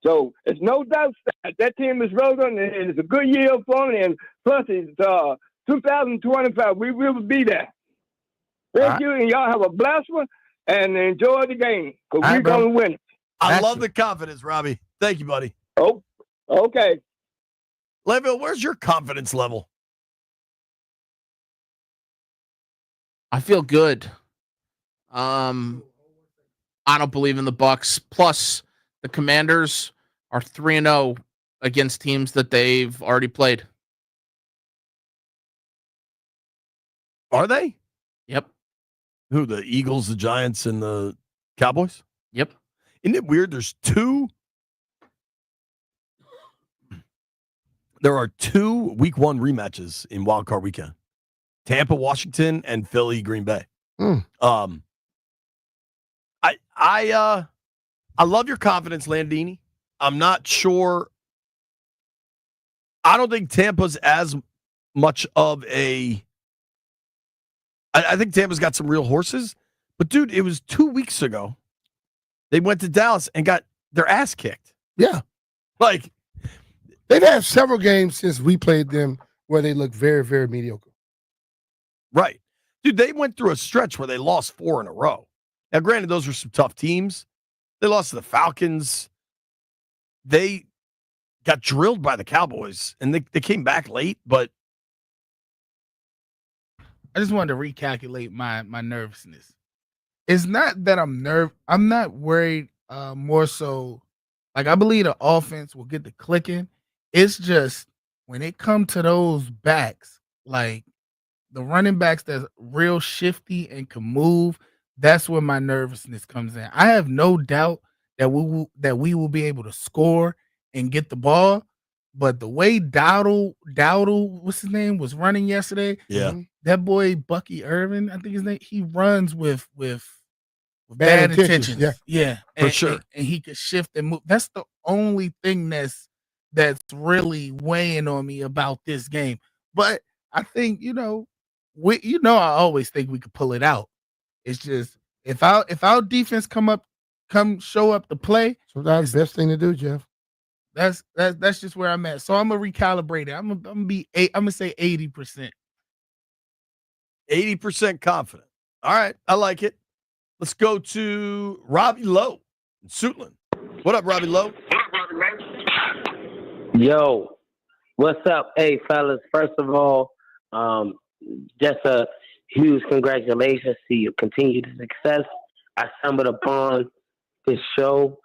So it's no doubt that team is rolling, and it's a good year for them. And plus, it's 2025. We will be there. Thank you, and y'all have a blessed one, and enjoy the game, because we're going to win it. I love the confidence, Robbie. Thank you, buddy. Oh, okay. Le'Veon, where's your confidence level? I feel good. I don't believe in the Bucs. Plus, the Commanders are 3-0 against teams that they've already played. Are they? Yep. Who, the Eagles, the Giants, and the Cowboys? Yep. Isn't it weird? There are two week one rematches in Wild Card Weekend. Tampa, Washington, and Philly, Green Bay. I love your confidence, Landini. I'm not sure. I don't think Tampa's as much of a. I think Tampa's got some real horses, but dude, it was 2 weeks ago. They went to Dallas and got their ass kicked. Yeah. Like, they've had several games since we played them where they look very, very mediocre. Right. Dude, they went through a stretch where they lost 4 in a row. Now, granted, those were some tough teams. They lost to the Falcons. They got drilled by the Cowboys, and they came back late, but I just wanted to recalculate my nervousness. It's not that I'm not worried, more so, like, I believe the offense will get the clicking. It's just when it comes to those backs, like the running backs that's real shifty and can move, that's where my nervousness comes in. I have no doubt that we will be able to score and get the ball, but the way Dowdle, what's his name, was running yesterday, that boy Bucky Irvin, I think his name, he runs with bad intentions. Yeah, for sure. And he could shift and move. That's the only thing that's really weighing on me about this game. But I think, I always think we could pull it out. It's just if our defense come show up to play. Sometimes the best thing to do, Jeff. That's just where I'm at. So I'm gonna recalibrate it. I'm gonna say 80%. 80% confident. All right, I like it. Let's go to Robbie Lowe in Suitland. What up, Robbie Lowe? Yo, what's up? Hey, fellas. First of all, just a huge congratulations to your continued success. I stumbled upon this show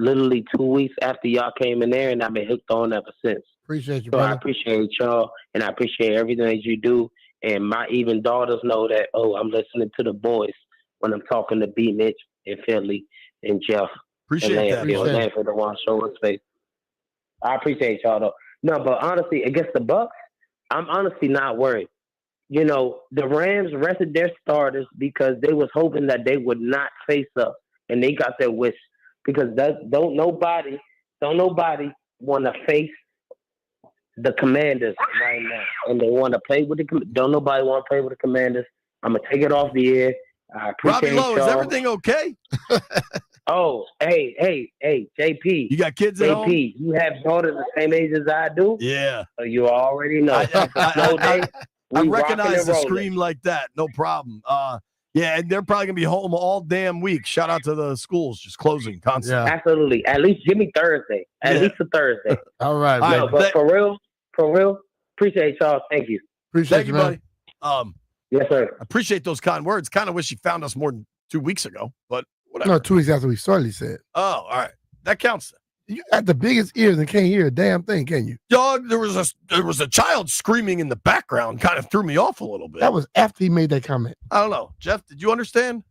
literally 2 weeks after y'all came in there, and I've been hooked on ever since. Appreciate you, So I brother. appreciate y'all, and I appreciate everything that you do. And my even daughters know that, I'm listening to the boys when I'm talking to B. Mitch and Philly and Jeff. Appreciate that. Lanfield, the one show us face. I appreciate y'all, though. No, but honestly, against the Bucks, I'm honestly not worried. You know, the Rams rested their starters because they was hoping that they would not face us, and they got their wish because don't nobody want to face the Commanders right now, and they want to play with don't nobody want to play with the Commanders. I'm gonna take it off the air. I appreciate Robbie Lowe, y'all. is everything okay? Oh, hey, JP. You got kids at home? JP, you have daughters the same age as I do? Yeah. So you already know. I We recognize the rocking and scream like that. No problem. Yeah, and they're probably going to be home all damn week. Shout out to the schools just closing constantly. Yeah. Absolutely. At least give me Thursday. At least a Thursday. All right, No, man. but for real, appreciate y'all. Thank you. Appreciate you, man. buddy. Yes, sir. I appreciate those kind words. Kind of wish you found us more than 2 weeks ago, but whatever. No, 2 weeks after we started, he said. Oh, all right. That counts. You got the biggest ears and can't hear a damn thing, can you? Dog, there was a child screaming in the background. Kind of threw me off a little bit. That was after he made that comment. I don't know. Jeff, did you understand?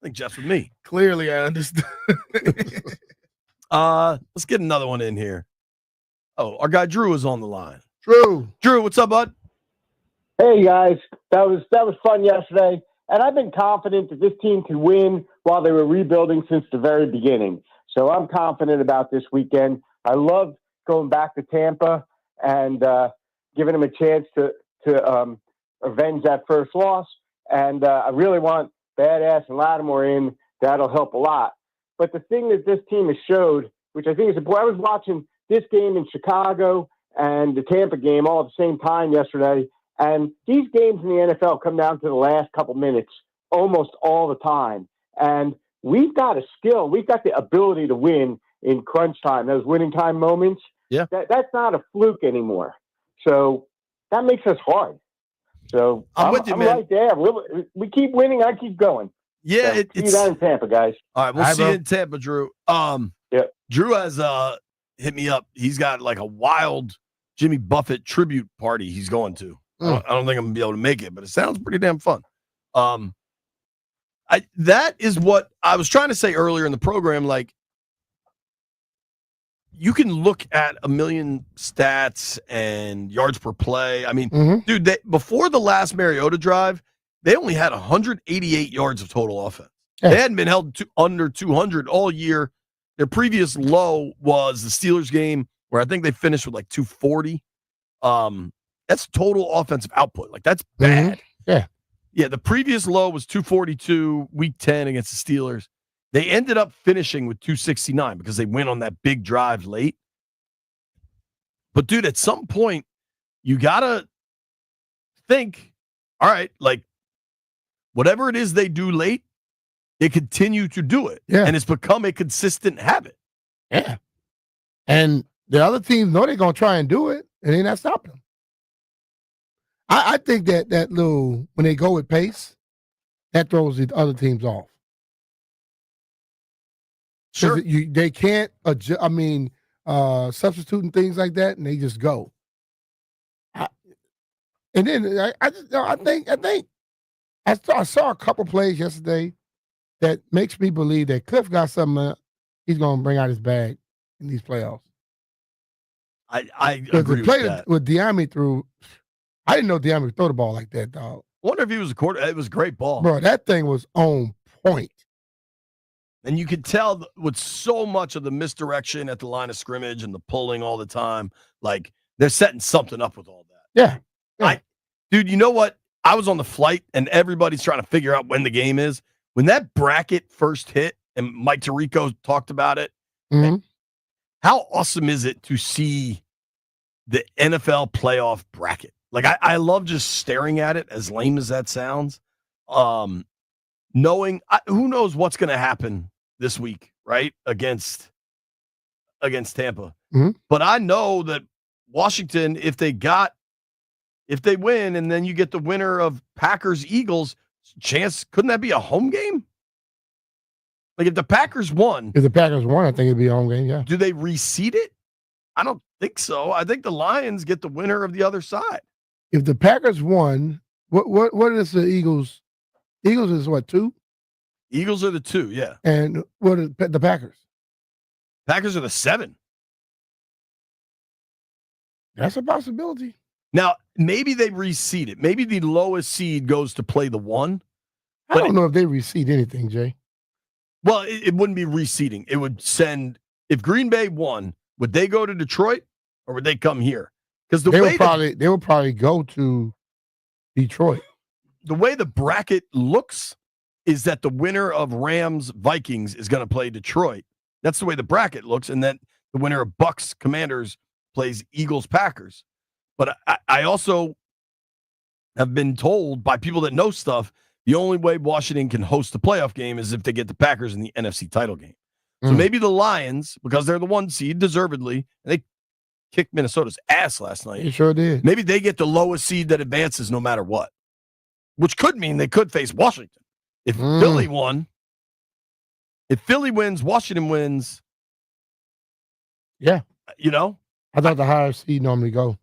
I think Jeff's with me. Clearly, I understood. Let's get another one in here. Oh, our guy Drew is on the line. Drew, what's up, bud? Hey guys, that was fun yesterday, and I've been confident that this team can win while they were rebuilding since the very beginning. So I'm confident about this weekend. I love going back to Tampa and giving them a chance to avenge that first loss. And I really want Badass and Lattimore in. That'll help a lot. But the thing that this team has showed, which I think is important, I was watching this game in Chicago and the Tampa game all at the same time yesterday. And these games in the NFL come down to the last couple minutes almost all the time. And we've got a skill. We've got the ability to win in crunch time, those winning time moments. Yeah. That's not a fluke anymore. So that makes us hard. So I'm with you, man. right there. We keep winning. I keep going. Yeah, so, see you down in Tampa, guys. All right, we'll see you in Tampa, Drew. Yeah. Drew has hit me up. He's got like a wild Jimmy Buffett tribute party he's going to. I don't think I'm gonna be able to make it, but it sounds pretty damn fun. That is what I was trying to say earlier in the program. Like, you can look at a million stats and yards per play. I mean, dude, before the last Mariota drive, they only had 188 yards of total offense. Yeah. They hadn't been held to under 200 all year. Their previous low was the Steelers game, where I think they finished with like 240. That's total offensive output. Like, that's bad. Yeah. Yeah, the previous low was 242, week 10 against the Steelers. They ended up finishing with 269 because they went on that big drive late. But, dude, at some point, you got to think, all right, like, whatever it is they do late, they continue to do it. Yeah. And it's become a consistent habit. Yeah. And the other teams know they're going to try and do it, and they're not stopping them. I think that little, when they go with pace, that throws the other teams off. Sure. They can't adjust, substituting things like that, and they just go. And then I think I saw a couple plays yesterday that makes me believe that Cliff got something he's going to bring out his bag in these playoffs. I agree the play with that. with Diami threw, I didn't know Diami would throw the ball like that, dog. I wonder if he was a quarter. It was a great ball. Bro, that thing was on point. And you could tell with so much of the misdirection at the line of scrimmage and the pulling all the time, like they're setting something up with all that. Yeah. Dude, you know what? I was on the flight and everybody's trying to figure out when the game is. When that bracket first hit and Mike Tirico talked about it, how awesome is it to see the NFL playoff bracket? Like, I love just staring at it, as lame as that sounds. Knowing who knows what's going to happen this week, right? Against Tampa. But I know that Washington, if they win and then you get the winner of Packers Eagles, couldn't that be a home game? Like if the Packers won, I think it'd be a home game. Yeah. Do they reseed it? I don't think so. I think the Lions get the winner of the other side. If the Packers won, what is the Eagles? Eagles is what, 2? Eagles are the 2, yeah. And what are the Packers? Packers are the 7. That's a possibility. Now, maybe they reseed it. Maybe the lowest seed goes to play the 1. I don't know if they reseed anything, Jay. Well, it wouldn't be reseeding. It would send, if Green Bay won, would they go to Detroit or would they come here? Because they would probably go to Detroit. The way the bracket looks is that the winner of Rams Vikings is going to play Detroit. That's the way the bracket looks, and then the winner of Bucks Commanders plays Eagles Packers. But I also have been told by people that know stuff, the only way Washington can host a playoff game is if they get the Packers in the NFC title game. So maybe the Lions, because they're the 1 seed, deservedly, and they kicked Minnesota's ass last night. They sure did. Maybe they get the lowest seed that advances no matter what, which could mean they could face Washington. If Philly won, if Philly wins, Washington wins. Yeah. I thought the higher seed normally go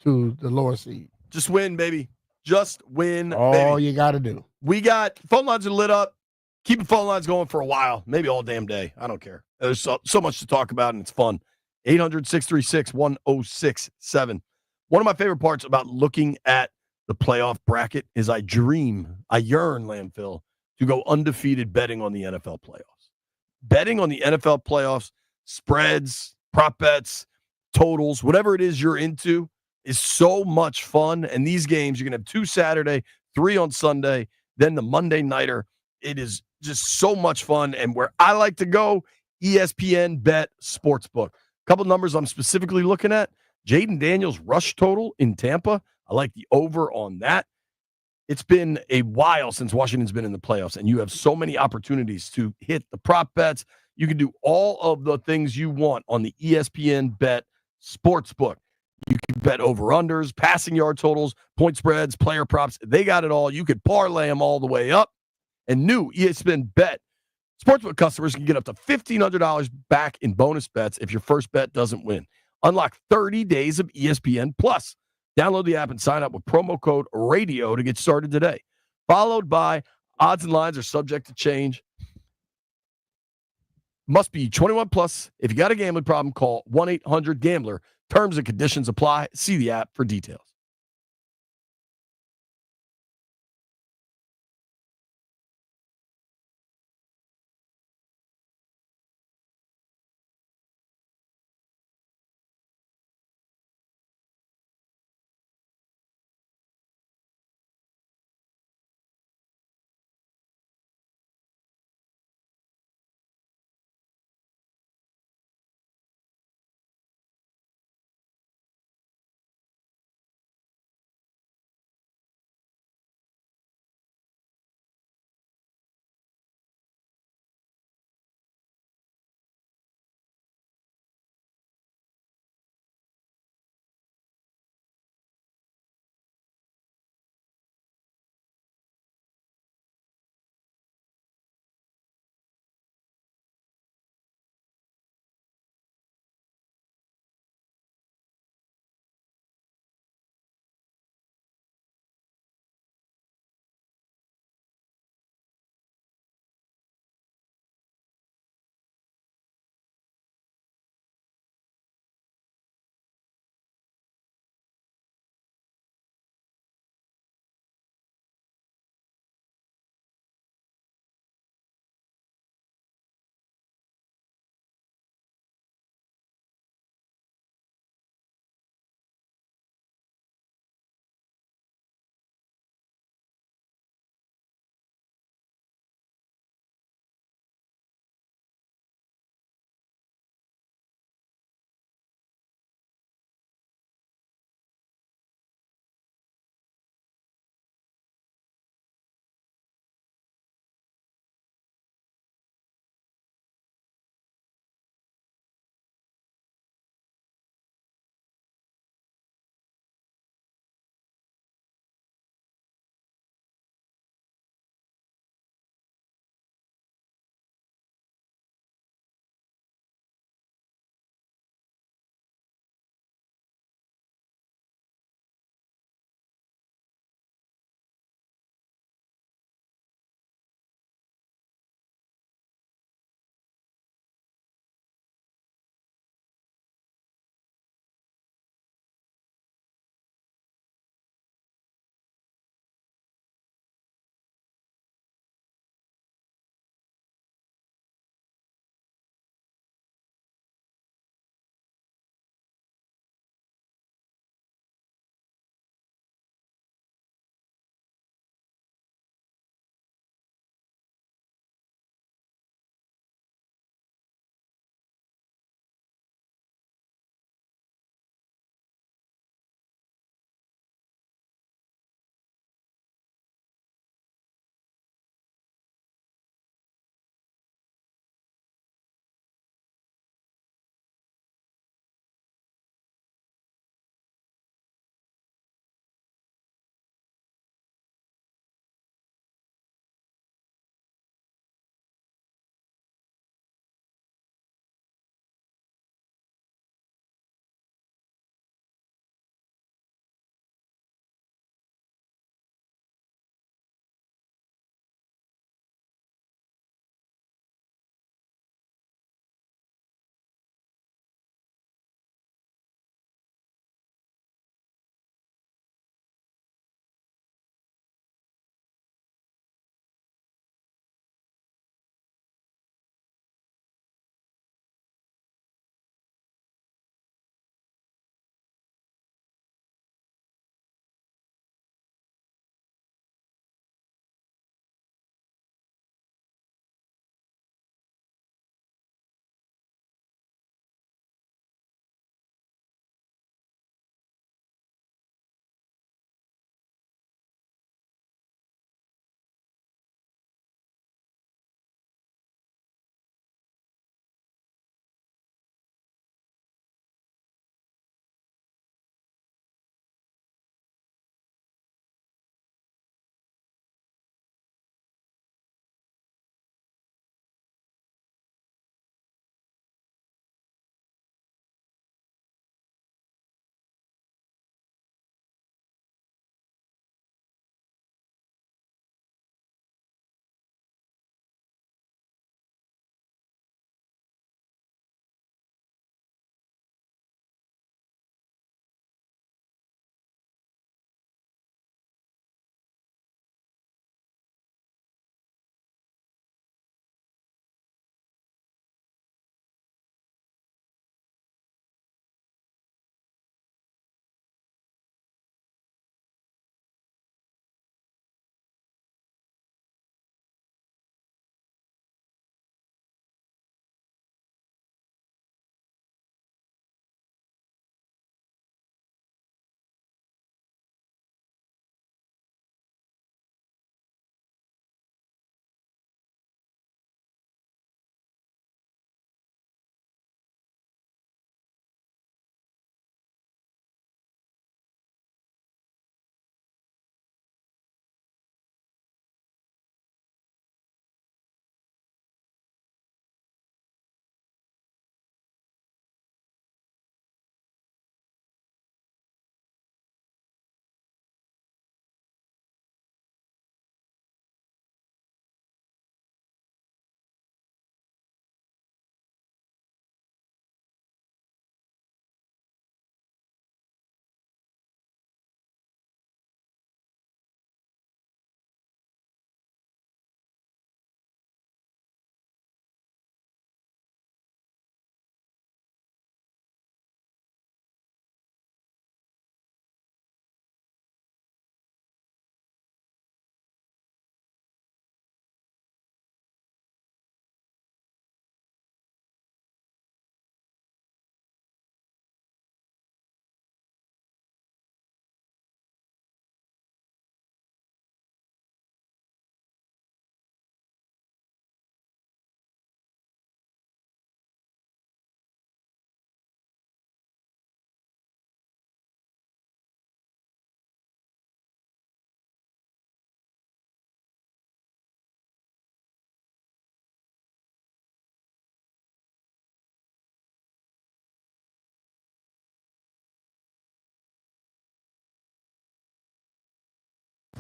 to the lower seed. Just win, baby. Just win, All baby. you got to do. We got phone lines are lit up. Keep the phone lines going for a while, maybe all damn day. I don't care. There's so much to talk about, and it's fun. 800-636-1067. One of my favorite parts about looking at the playoff bracket is I yearn, Landfill, to go undefeated betting on the NFL playoffs. Betting on the NFL playoffs, spreads, prop bets, totals, whatever it is you're into is so much fun. And these games, you're going to have 2 Saturday, 3 on Sunday, then the Monday nighter. It is just so much fun. And where I like to go, ESPN Bet Sportsbook. A couple numbers I'm specifically looking at. Jaden Daniels rush total in Tampa. I like the over on that. It's been a while since Washington's been in the playoffs, and you have so many opportunities to hit the prop bets. You can do all of the things you want on the ESPN Bet Sportsbook. You can bet over-unders, passing yard totals, point spreads, player props. They got it all. You could parlay them all the way up. And new ESPN Bet Sportsbook customers can get up to $1,500 back in bonus bets if your first bet doesn't win. Unlock 30 days of ESPN Plus. Download the app and sign up with promo code RADIO to get started today. Followed by odds and lines are subject to change. Must be 21 plus. If you got a gambling problem, call 1-800-GAMBLER. Terms and conditions apply. See the app for details.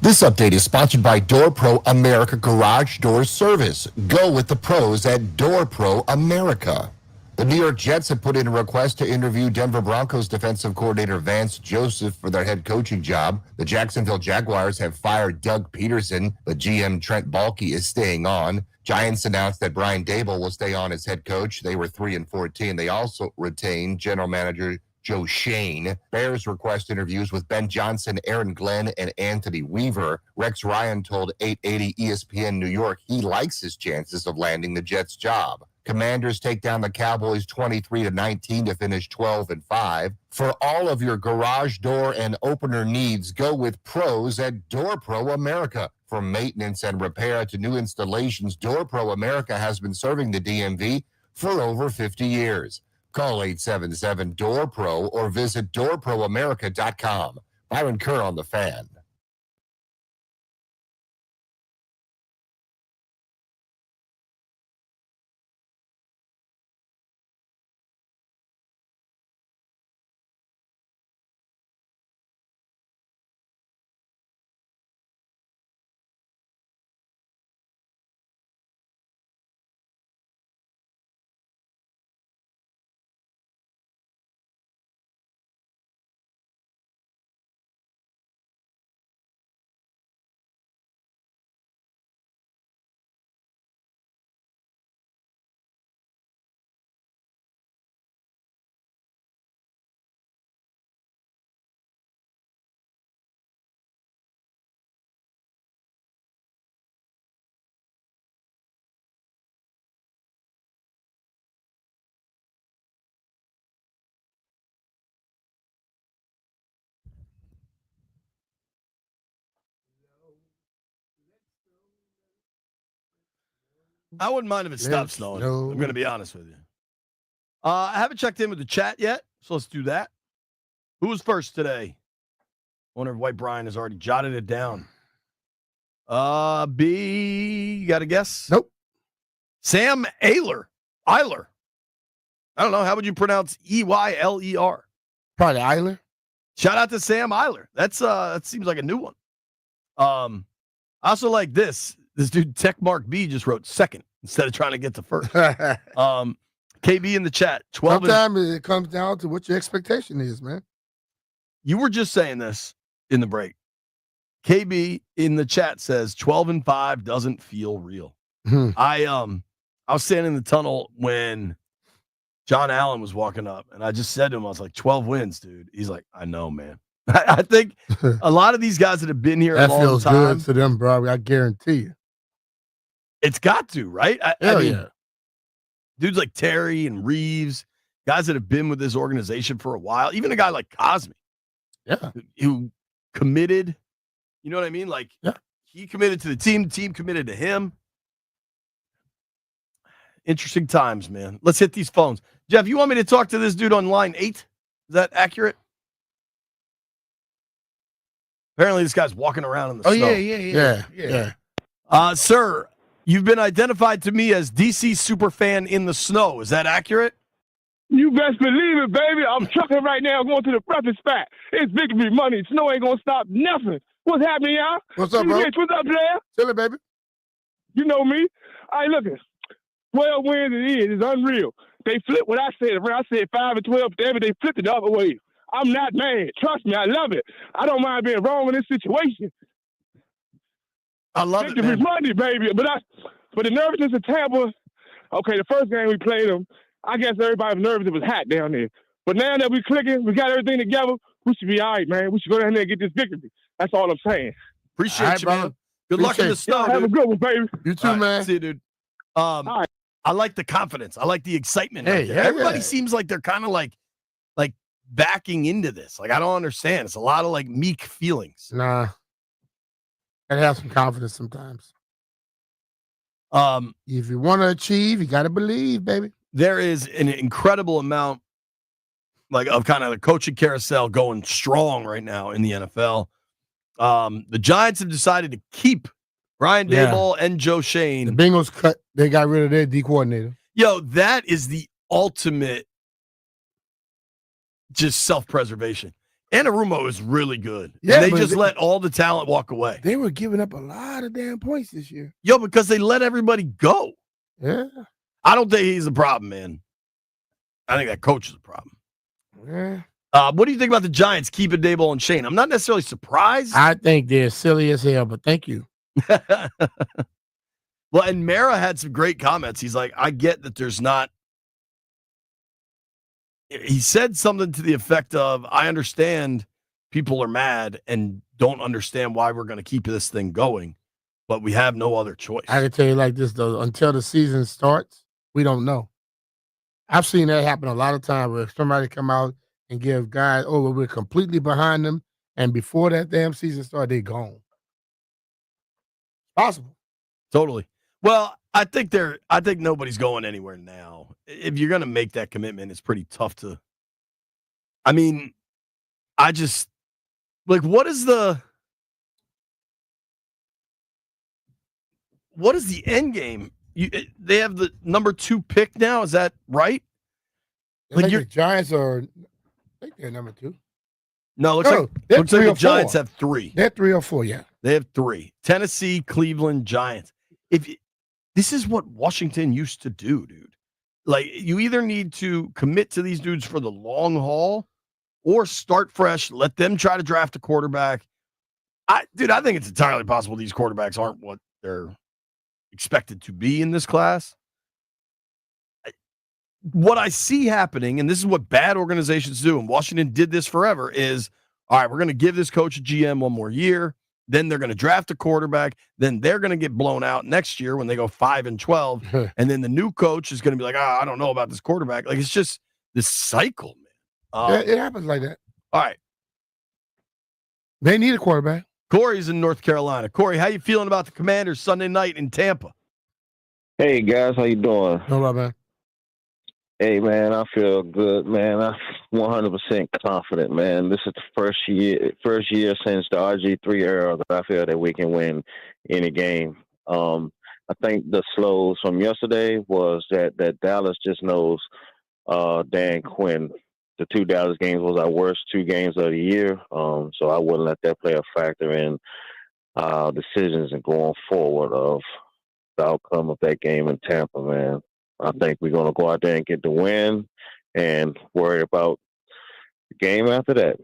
This update is sponsored by Door Pro America Garage Door Service. Go with the pros at Door Pro America. The New York Jets have put in a request to interview Denver Broncos defensive coordinator Vance Joseph for their head coaching job. The Jacksonville Jaguars have fired Doug Peterson, but GM Trent Baalke is staying on. Giants announced that Brian Daboll will stay on as head coach. They were 3-14. They also retained general manager Joe Shane. Bears request interviews with Ben Johnson, Aaron Glenn, and Anthony Weaver. Rex Ryan told 880 ESPN New York he likes his chances of landing the Jets job. Commanders take down the Cowboys 23-19 to finish 12-5. For all of your garage door and opener needs, go with pros at Door Pro America. From maintenance and repair to new installations, Door Pro America has been serving the DMV for over 50 years. Call 877-DOOR-PRO or visit doorproamerica.com. Byron Kerr on the Fan. I wouldn't mind if it stopped snowing. I'm going to be honest with you. I haven't checked in with the chat yet, so let's do that. Who was first today? Wonder if White Brian has already jotted it down. B, you got a guess? Nope. Sam Eiler. I don't know. How would you pronounce Eyler? Probably Eiler. Shout out to Sam Eiler. That seems like a new one. I also like this. This dude, Tech Mark B, just wrote second instead of trying to get to first. KB in the chat. 12. Sometimes it comes down to what your expectation is, man. You were just saying this in the break. KB in the chat says 12-5 doesn't feel real. I was standing in the tunnel when John Allen was walking up, and I just said to him, I was like, 12 wins, dude. He's like, I know, man. I think a lot of these guys that have been here a long feels time. good to them, bro. I guarantee you. It's got to, right? I mean, yeah. Dudes like Terry and Reeves, guys that have been with this organization for a while, even a guy like Cosme. Yeah. Who committed, you know what I mean? Like, he committed to the team committed to him. Interesting times, man. Let's hit these phones. Jeff, you want me to talk to this dude on line 8? Is that accurate? Apparently, this guy's walking around in the snow. Yeah. Sir, you've been identified to me as DC Superfan in the snow. Is that accurate? You best believe it, baby. I'm trucking right now, going to the breakfast spot. It's victory money. Snow ain't gonna stop nothing. What's happening, y'all? What's up, bro? What's up, player? Chilling, baby. You know me. All right, look it. 12 wins it is. It's unreal. They flipped what I said. I said 5-12, but they flipped it the other way. I'm not mad. Trust me, I love it. I don't mind being wrong in this situation. I love it, victory man. money, baby. But the nervousness of Tampa, okay, the first game we played them, I guess everybody was nervous. It was hot down there. But now that we clicking, we got everything together, we should be all right, man. We should go down there and get this victory. That's all I'm saying. Appreciate you, man. Good luck in the snow, Have a good one, baby. You too, man. See you, dude. I like the confidence. I like the excitement. Hey, right there. yeah, Everybody yeah. seems like they're kind of like backing into this. Like, I don't understand. It's a lot of like meek feelings. Nah. Gotta have some confidence sometimes. If you want to achieve, you gotta believe, baby. There is an incredible amount of kind of the coaching carousel going strong right now in the NFL. The Giants have decided to keep Brian Daboll and Joe Shane. The Bengals they got rid of their D coordinator. Yo, that is the ultimate just self-preservation. Anarumo is really good. Yeah, and they but just let all the talent walk away. They were giving up a lot of damn points this year. Yo, because they let everybody go. Yeah. I don't think he's the problem, man. I think that coach is the problem. Yeah. What do you think about the Giants keeping Daboll and Shane? I'm not necessarily surprised. I think they're silly as hell, but thank you. Well, and Mara had some great comments. He's like, I get that there's not. He said something to the effect of, I understand people are mad and don't understand why we're going to keep this thing going, but we have no other choice. I can tell you like this, though. Until the season starts, we don't know. I've seen that happen a lot of times where somebody come out and give guys, oh, we're completely behind them, and before that damn season starts, they gone. Possible. Totally. Well, I think nobody's going anywhere now. If you're going to make that commitment, it's pretty tough to. I mean, I just what is the end game? They have the number 2 pick now. Is that right? The Giants are. I think they're number 2. No, looks like the Giants 4. have 3. They're 3 or 4. Yeah, they have 3. Tennessee, Cleveland, Giants. This is what Washington used to do, dude. Like, you either need to commit to these dudes for the long haul or start fresh, let them try to draft a quarterback. I think it's entirely possible these quarterbacks aren't what they're expected to be in this class. What I see happening, and this is what bad organizations do, and Washington did this forever, is, all right, we're going to give this coach a GM one more year. Then they're going to draft a quarterback. Then they're going to get blown out next year when they go 5-12. And then the new coach is going to be like, I don't know about this quarterback. Like, it's just this cycle, man. it happens like that. All right. They need a quarterback. Corey's in North Carolina. Corey, how you feeling about the Commanders Sunday night in Tampa? Hey, guys. How you doing? No problem, man. Hey, man, I feel good, man. I'm 100% confident, man. This is the first year since the RG3 era that I feel that we can win any game. I think the slows from yesterday was that Dallas just knows Dan Quinn. The 2 Dallas games was our worst 2 games of the year, so I wouldn't let that play a factor in decisions and going forward of the outcome of that game in Tampa, man. I think we're going to go out there and get the win and worry about the game after that.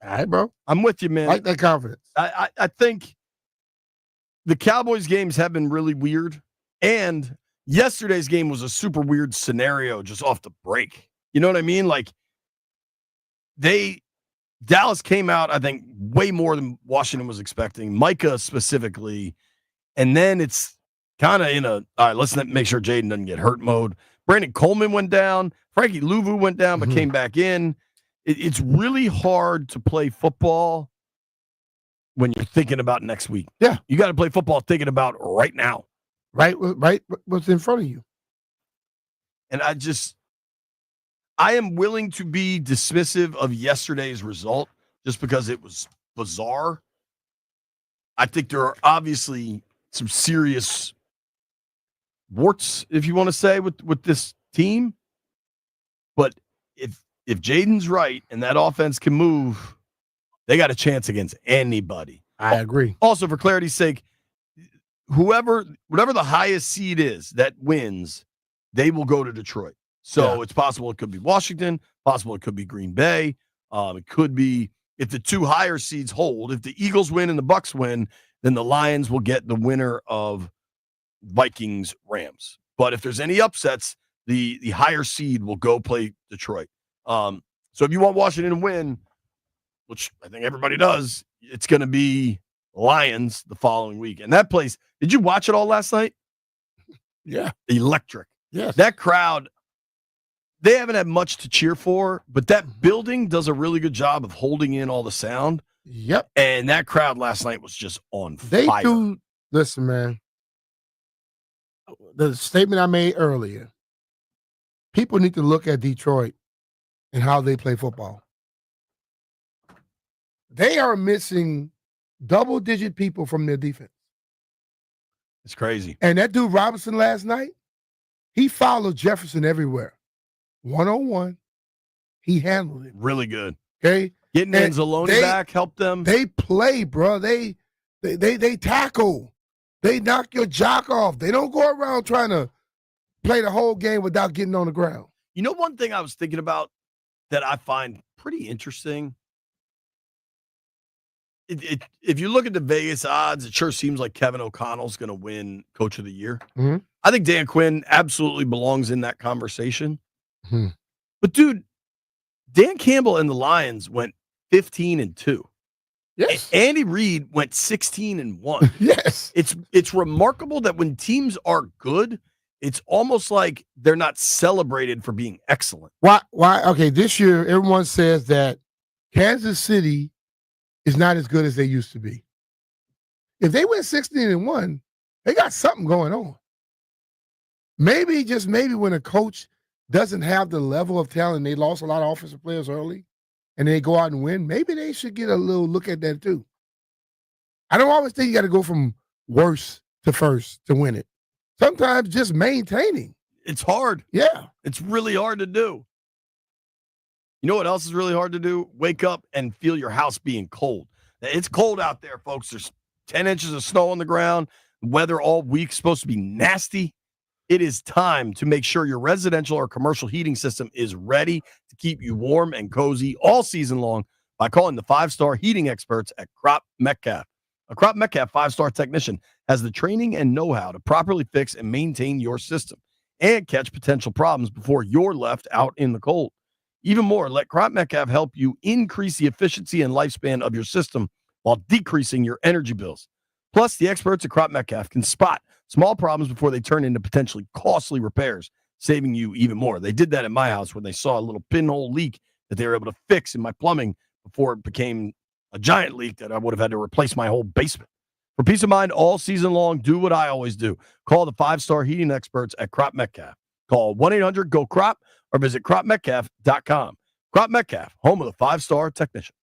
All right, bro. I'm with you, man. Like that confidence. I think the Cowboys games have been really weird. And yesterday's game was a super weird scenario just off the break. You know what I mean? Like, Dallas came out, I think, way more than Washington was expecting. Micah specifically. And then it's kind of in all right, let's make sure Jaden doesn't get hurt mode. Brandon Coleman went down. Frankie Louvu went down, but came back in. It's really hard to play football when you're thinking about next week. Yeah. You got to play football thinking about right now. Right what's in front of you. And I am willing to be dismissive of yesterday's result just because it was bizarre. I think there are obviously some serious warts, if you want to say, with this team. But if Jaden's right and that offense can move, they got a chance against anybody. I agree. Also, for clarity's sake, whatever the highest seed is that wins, they will go to Detroit. So it's possible it could be Washington, possible it could be Green Bay. It could be, if the 2 higher seeds hold, if the Eagles win and the Bucks win, then the Lions will get the winner of Vikings Rams. But if there's any upsets, the higher seed will go play Detroit. So if you want Washington to win, which I think everybody does, it's going to be Lions the following week. And that place, did you watch it all last night? Yeah. Electric. Yes. That crowd, they haven't had much to cheer for, but that building does a really good job of holding in all the sound. Yep. And that crowd last night was just on fire. Listen, man. The statement I made earlier, people need to look at Detroit and how they play football. They are missing double-digit people from their defense. It's crazy. And that dude Robinson last night, he followed Jefferson everywhere. 1-on-1, he handled it. Really good. Okay? Getting And Anzalone back helped them. They play, bro. They tackle. They knock your jock off. They don't go around trying to play the whole game without getting on the ground. You know, one thing I was thinking about that I find pretty interesting. If you look at the Vegas odds, it sure seems like Kevin O'Connell's going to win Coach of the Year. Mm-hmm. I think Dan Quinn absolutely belongs in that conversation. Mm-hmm. But dude, Dan Campbell and the Lions went 15-2. Yes. Andy Reid went 16-1. Yes. It's remarkable that when teams are good, it's almost like they're not celebrated for being excellent. Why? Okay, this year everyone says that Kansas City is not as good as they used to be. If they went 16-1, they got something going on. Maybe, just maybe, when a coach doesn't have the level of talent, they lost a lot of offensive players early, and they go out and win, maybe they should get a little look at that too. I don't always think you got to go from worst to first to win it. Sometimes just maintaining. It's hard. Yeah. It's really hard to do. You know what else is really hard to do? Wake up and feel your house being cold. It's cold out there, folks. There's 10 inches of snow on the ground. Weather all week supposed to be nasty. It is time to make sure your residential or commercial heating system is ready to keep you warm and cozy all season long by calling the 5-star heating experts at Crop Metcalf. A Crop Metcalf 5-star technician has the training and know-how to properly fix and maintain your system and catch potential problems before you're left out in the cold. Even more, let Crop Metcalf help you increase the efficiency and lifespan of your system while decreasing your energy bills. Plus, the experts at Crop Metcalf can spot small problems before they turn into potentially costly repairs, saving you even more. They did that at my house when they saw a little pinhole leak that they were able to fix in my plumbing before it became a giant leak that I would have had to replace my whole basement. For peace of mind all season long, do what I always do. Call the 5-star heating experts at Crop Metcalf. Call 1-800-GO-CROP or visit cropmetcalf.com. Crop Metcalf, home of the 5-star technician.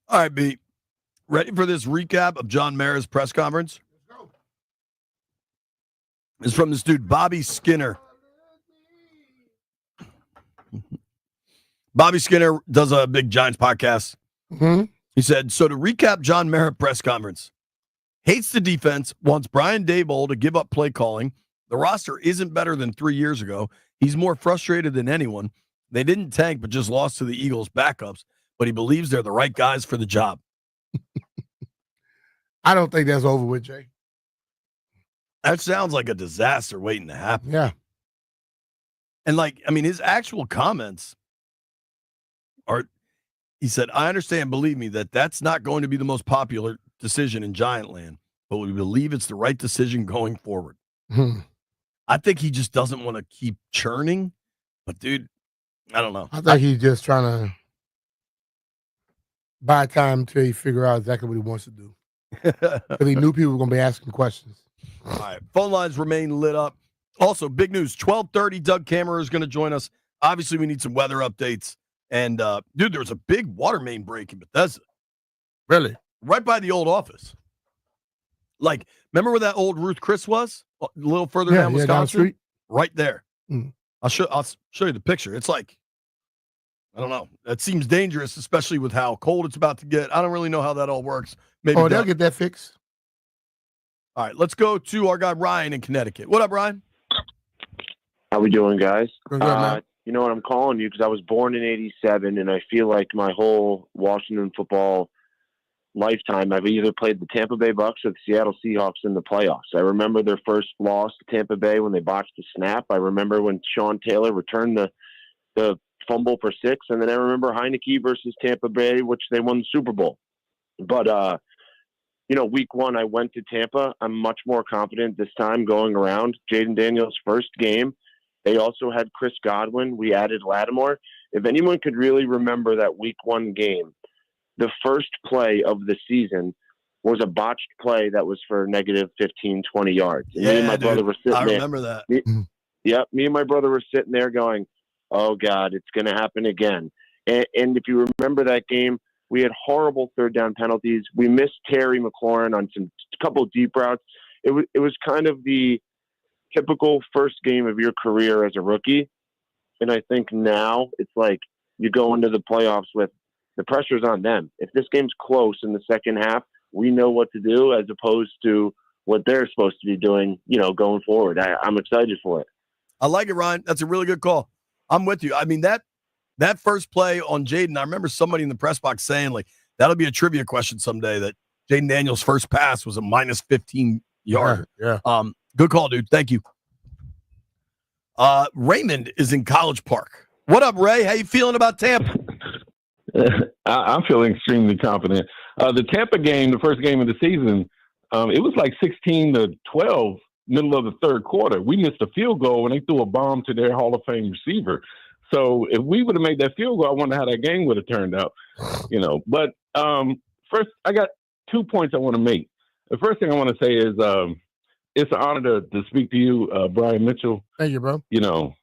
All right, B. Ready for this recap of John Mara's press conference? Let's go. It's from this dude, Bobby Skinner. Bobby Skinner does a big Giants podcast. Mm-hmm. He said, so to recap John Mara press conference, hates the defense, wants Brian Daboll to give up play calling. The roster isn't better than 3 years ago. He's more frustrated than anyone. They didn't tank, but just lost to the Eagles' backups. But he believes they're the right guys for the job. I don't think that's over with, Jay. That sounds like a disaster waiting to happen. Yeah. And his actual comments are, he said, I understand, believe me, that's not going to be the most popular decision in Giant Land, but we believe it's the right decision going forward. I think he just doesn't want to keep churning, but dude, I don't know. I think he's just trying to buy time until he figure out exactly what he wants to do. Because he knew people were going to be asking questions. All right. Phone lines remain lit up. Also, big news, 12:30, Doug Kammerer is going to join us. Obviously, we need some weather updates. And, dude, there was a big water main break in Bethesda. Really? Right by the old office. Remember where that old Ruth Chris was? A little further down Wisconsin? Down the street. Right there. Mm. I'll show you the picture. It's I don't know. That seems dangerous, especially with how cold it's about to get. I don't really know how that all works. Maybe they'll get that fixed. All right, let's go to our guy Ryan in Connecticut. What up, Ryan? How we doing, guys? Good, man. You know what, I'm calling you because I was born in '87, and I feel like my whole Washington football lifetime, I've either played the Tampa Bay Bucks or the Seattle Seahawks in the playoffs. I remember their first loss to Tampa Bay when they botched the snap. I remember when Sean Taylor returned the fumble for 6, and then I remember Heineke versus Tampa Bay, which they won the Super Bowl. But week 1, I went to Tampa. I'm much more confident this time going around. Jaden Daniels' first game. They also had Chris Godwin. We added Lattimore. If anyone could really remember that week 1 game, the first play of the season was a botched play that was for negative 15, 20 yards. And me and my brother were sitting there. I remember that. Me and my brother were sitting there going, oh, God, it's going to happen again. And if you remember that game, we had horrible third down penalties. We missed Terry McLaurin on a couple of deep routes. It was kind of the typical first game of your career as a rookie. And I think now it's like you go into the playoffs with the pressure's on them. If this game's close in the second half, we know what to do as opposed to what they're supposed to be doing, going forward. I'm excited for it. I like it, Ryan. That's a really good call. I'm with you. I mean, that first play on Jaden, I remember somebody in the press box saying, that'll be a trivia question someday, that Jaden Daniels' first pass was a minus 15 yard. Yeah. Good call, dude. Thank you. Raymond is in College Park. What up, Ray? How you feeling about Tampa? I'm feeling extremely confident. The Tampa game, the first game of the season, it was like 16-12, middle of the third quarter. We missed a field goal and they threw a bomb to their Hall of Fame receiver. So if we would have made that field goal, I wonder how that game would have turned out. But first, I got 2 points I want to make. The first thing I want to say is it's an honor to speak to you, Brian Mitchell. Thank you, bro. You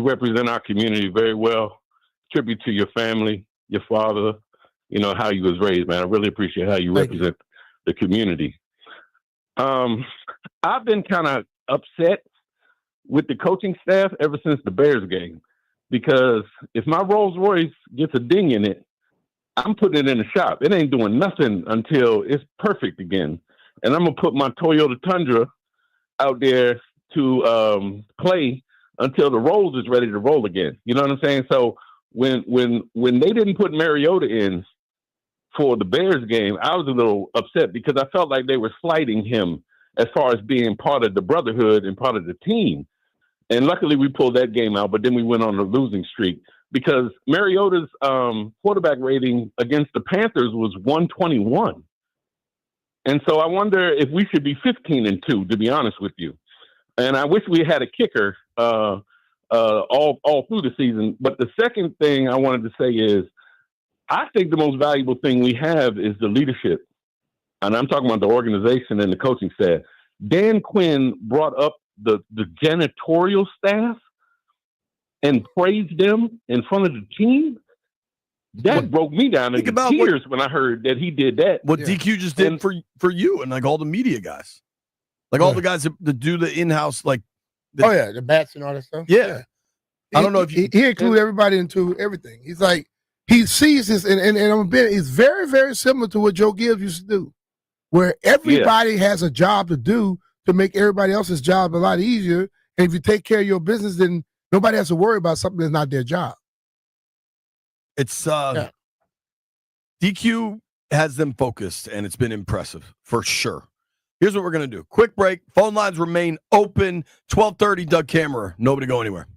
represent our community very well. Tribute to your family, your father, how you was raised, man. I really appreciate how you represent the community. I've been kind of upset with the coaching staff ever since the Bears game, because if my Rolls Royce gets a ding in it, I'm putting it in the shop. It ain't doing nothing until it's perfect again. And I'm going to put my Toyota Tundra out there to play until the Rolls is ready to roll again. You know what I'm saying? So when they didn't put Mariota in for the Bears game, I was a little upset because I felt like they were slighting him as far as being part of the brotherhood and part of the team. And luckily we pulled that game out, but then we went on a losing streak because Mariota's quarterback rating against the Panthers was 121. And so I wonder if we should be 15-2, to be honest with you. And I wish we had a kicker all through the season. But the second thing I wanted to say is I think the most valuable thing we have is the leadership. And I'm talking about the organization and the coaching staff. Dan Quinn brought up the janitorial staff and praised them in front of the team. That broke me down think into about tears when I heard that he did that. What DQ just did for you and like all the media guys, like all the guys that do the in-house like. The bats and all that stuff. Yeah. I don't know if he include everybody into everything. He's like he sees this, and I'm a bit. It's very very similar to what Joe Gibbs used to do, where everybody has a job to do to make everybody else's job a lot easier. And if you take care of your business, then nobody has to worry about something that's not their job. It's DQ has them focused, and it's been impressive for sure. Here's what we're gonna do: quick break. Phone lines remain open. 12:30. Doug Kammerer. Nobody go anywhere.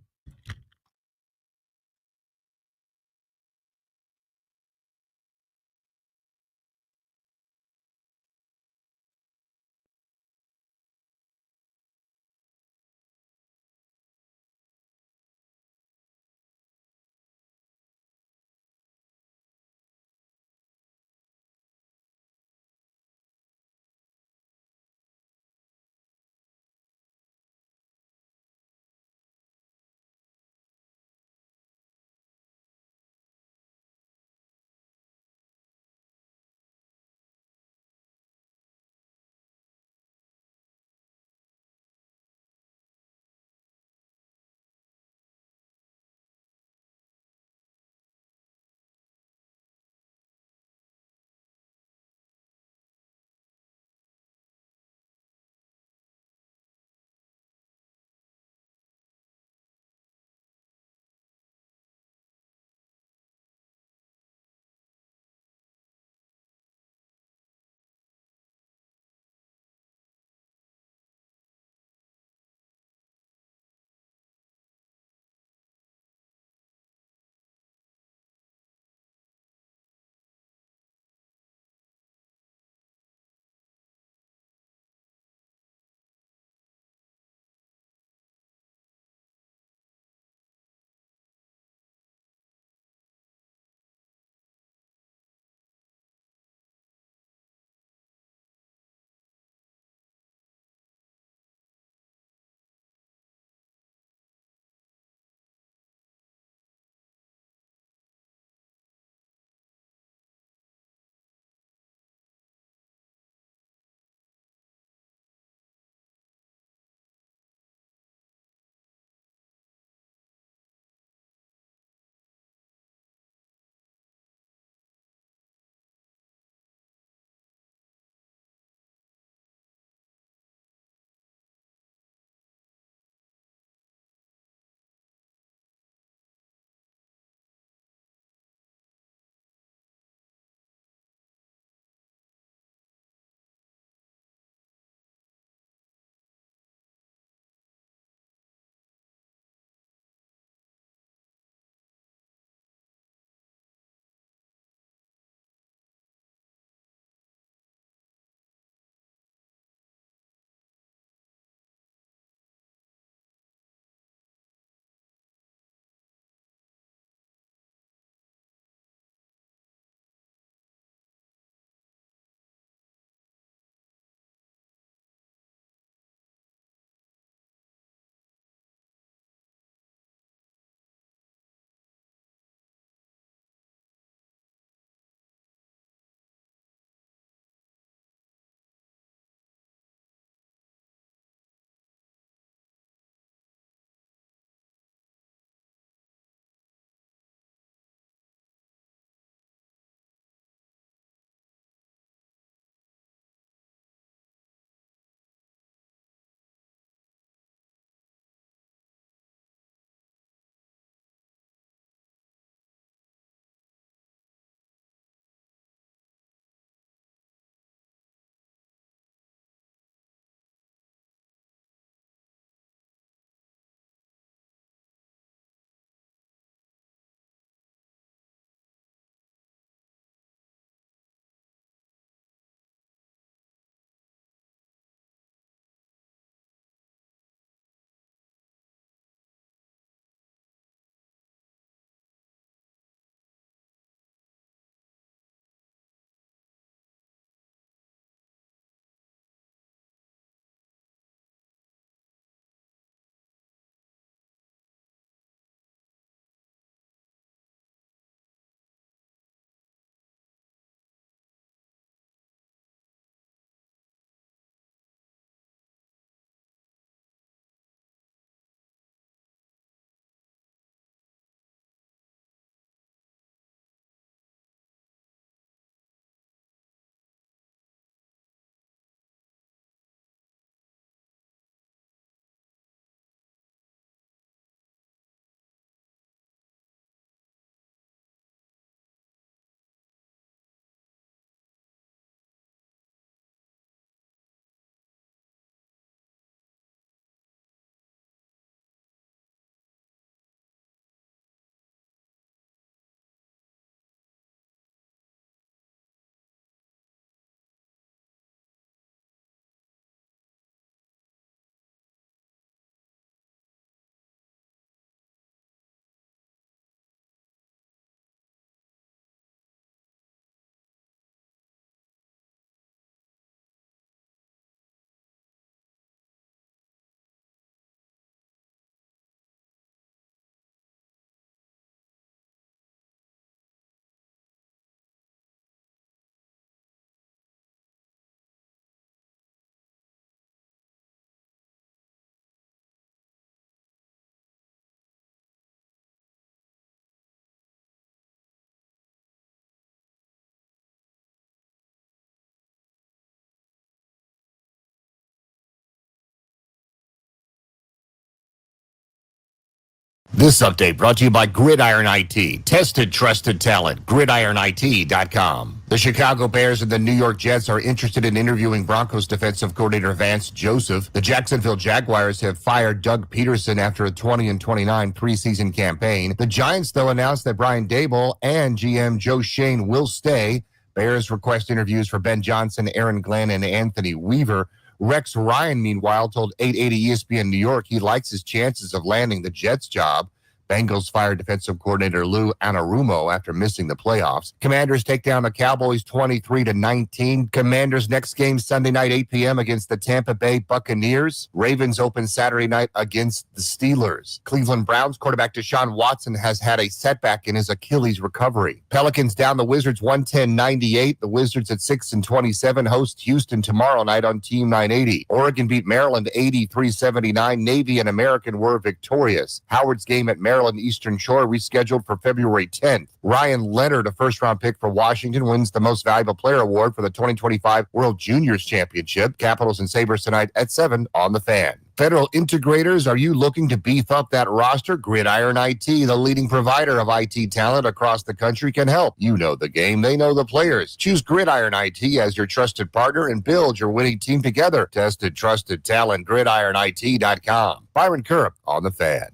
This update brought to you by Gridiron IT. Tested, trusted talent. GridironIT.com. The Chicago Bears and the New York Jets are interested in interviewing Broncos defensive coordinator Vance Joseph. The Jacksonville Jaguars have fired Doug Peterson after a 20-29 preseason campaign. The Giants, though, announced that Brian Daboll and GM Joe Shane will stay. Bears request interviews for Ben Johnson, Aaron Glenn, and Anthony Weaver. Rex Ryan, meanwhile, told 880 ESPN New York he likes his chances of landing the Jets job. Bengals fired defensive coordinator Lou Anarumo after missing the playoffs. Commanders take down the Cowboys 23-19. Commanders next game Sunday night, 8 p.m. against the Tampa Bay Buccaneers. Ravens open Saturday night against the Steelers. Cleveland Browns quarterback Deshaun Watson has had a setback in his Achilles recovery. Pelicans down the Wizards 110-98. The Wizards at 6-27 host Houston tomorrow night on Team 980. Oregon beat Maryland 83-79. Navy and American were victorious. Howard's game at Maryland Eastern Shore rescheduled for February 10th. Ryan Leonard, a first-round pick for Washington, wins the Most Valuable Player Award for the 2025 World Juniors Championship. Capitals and Sabres tonight at 7 on The Fan. Federal integrators, are you looking to beef up that roster? Gridiron IT, the leading provider of IT talent across the country, can help. You know the game. They know the players. Choose Gridiron IT as your trusted partner and build your winning team together. Tested, trusted talent. GridironIT.com. Byron Kurup on The Fan.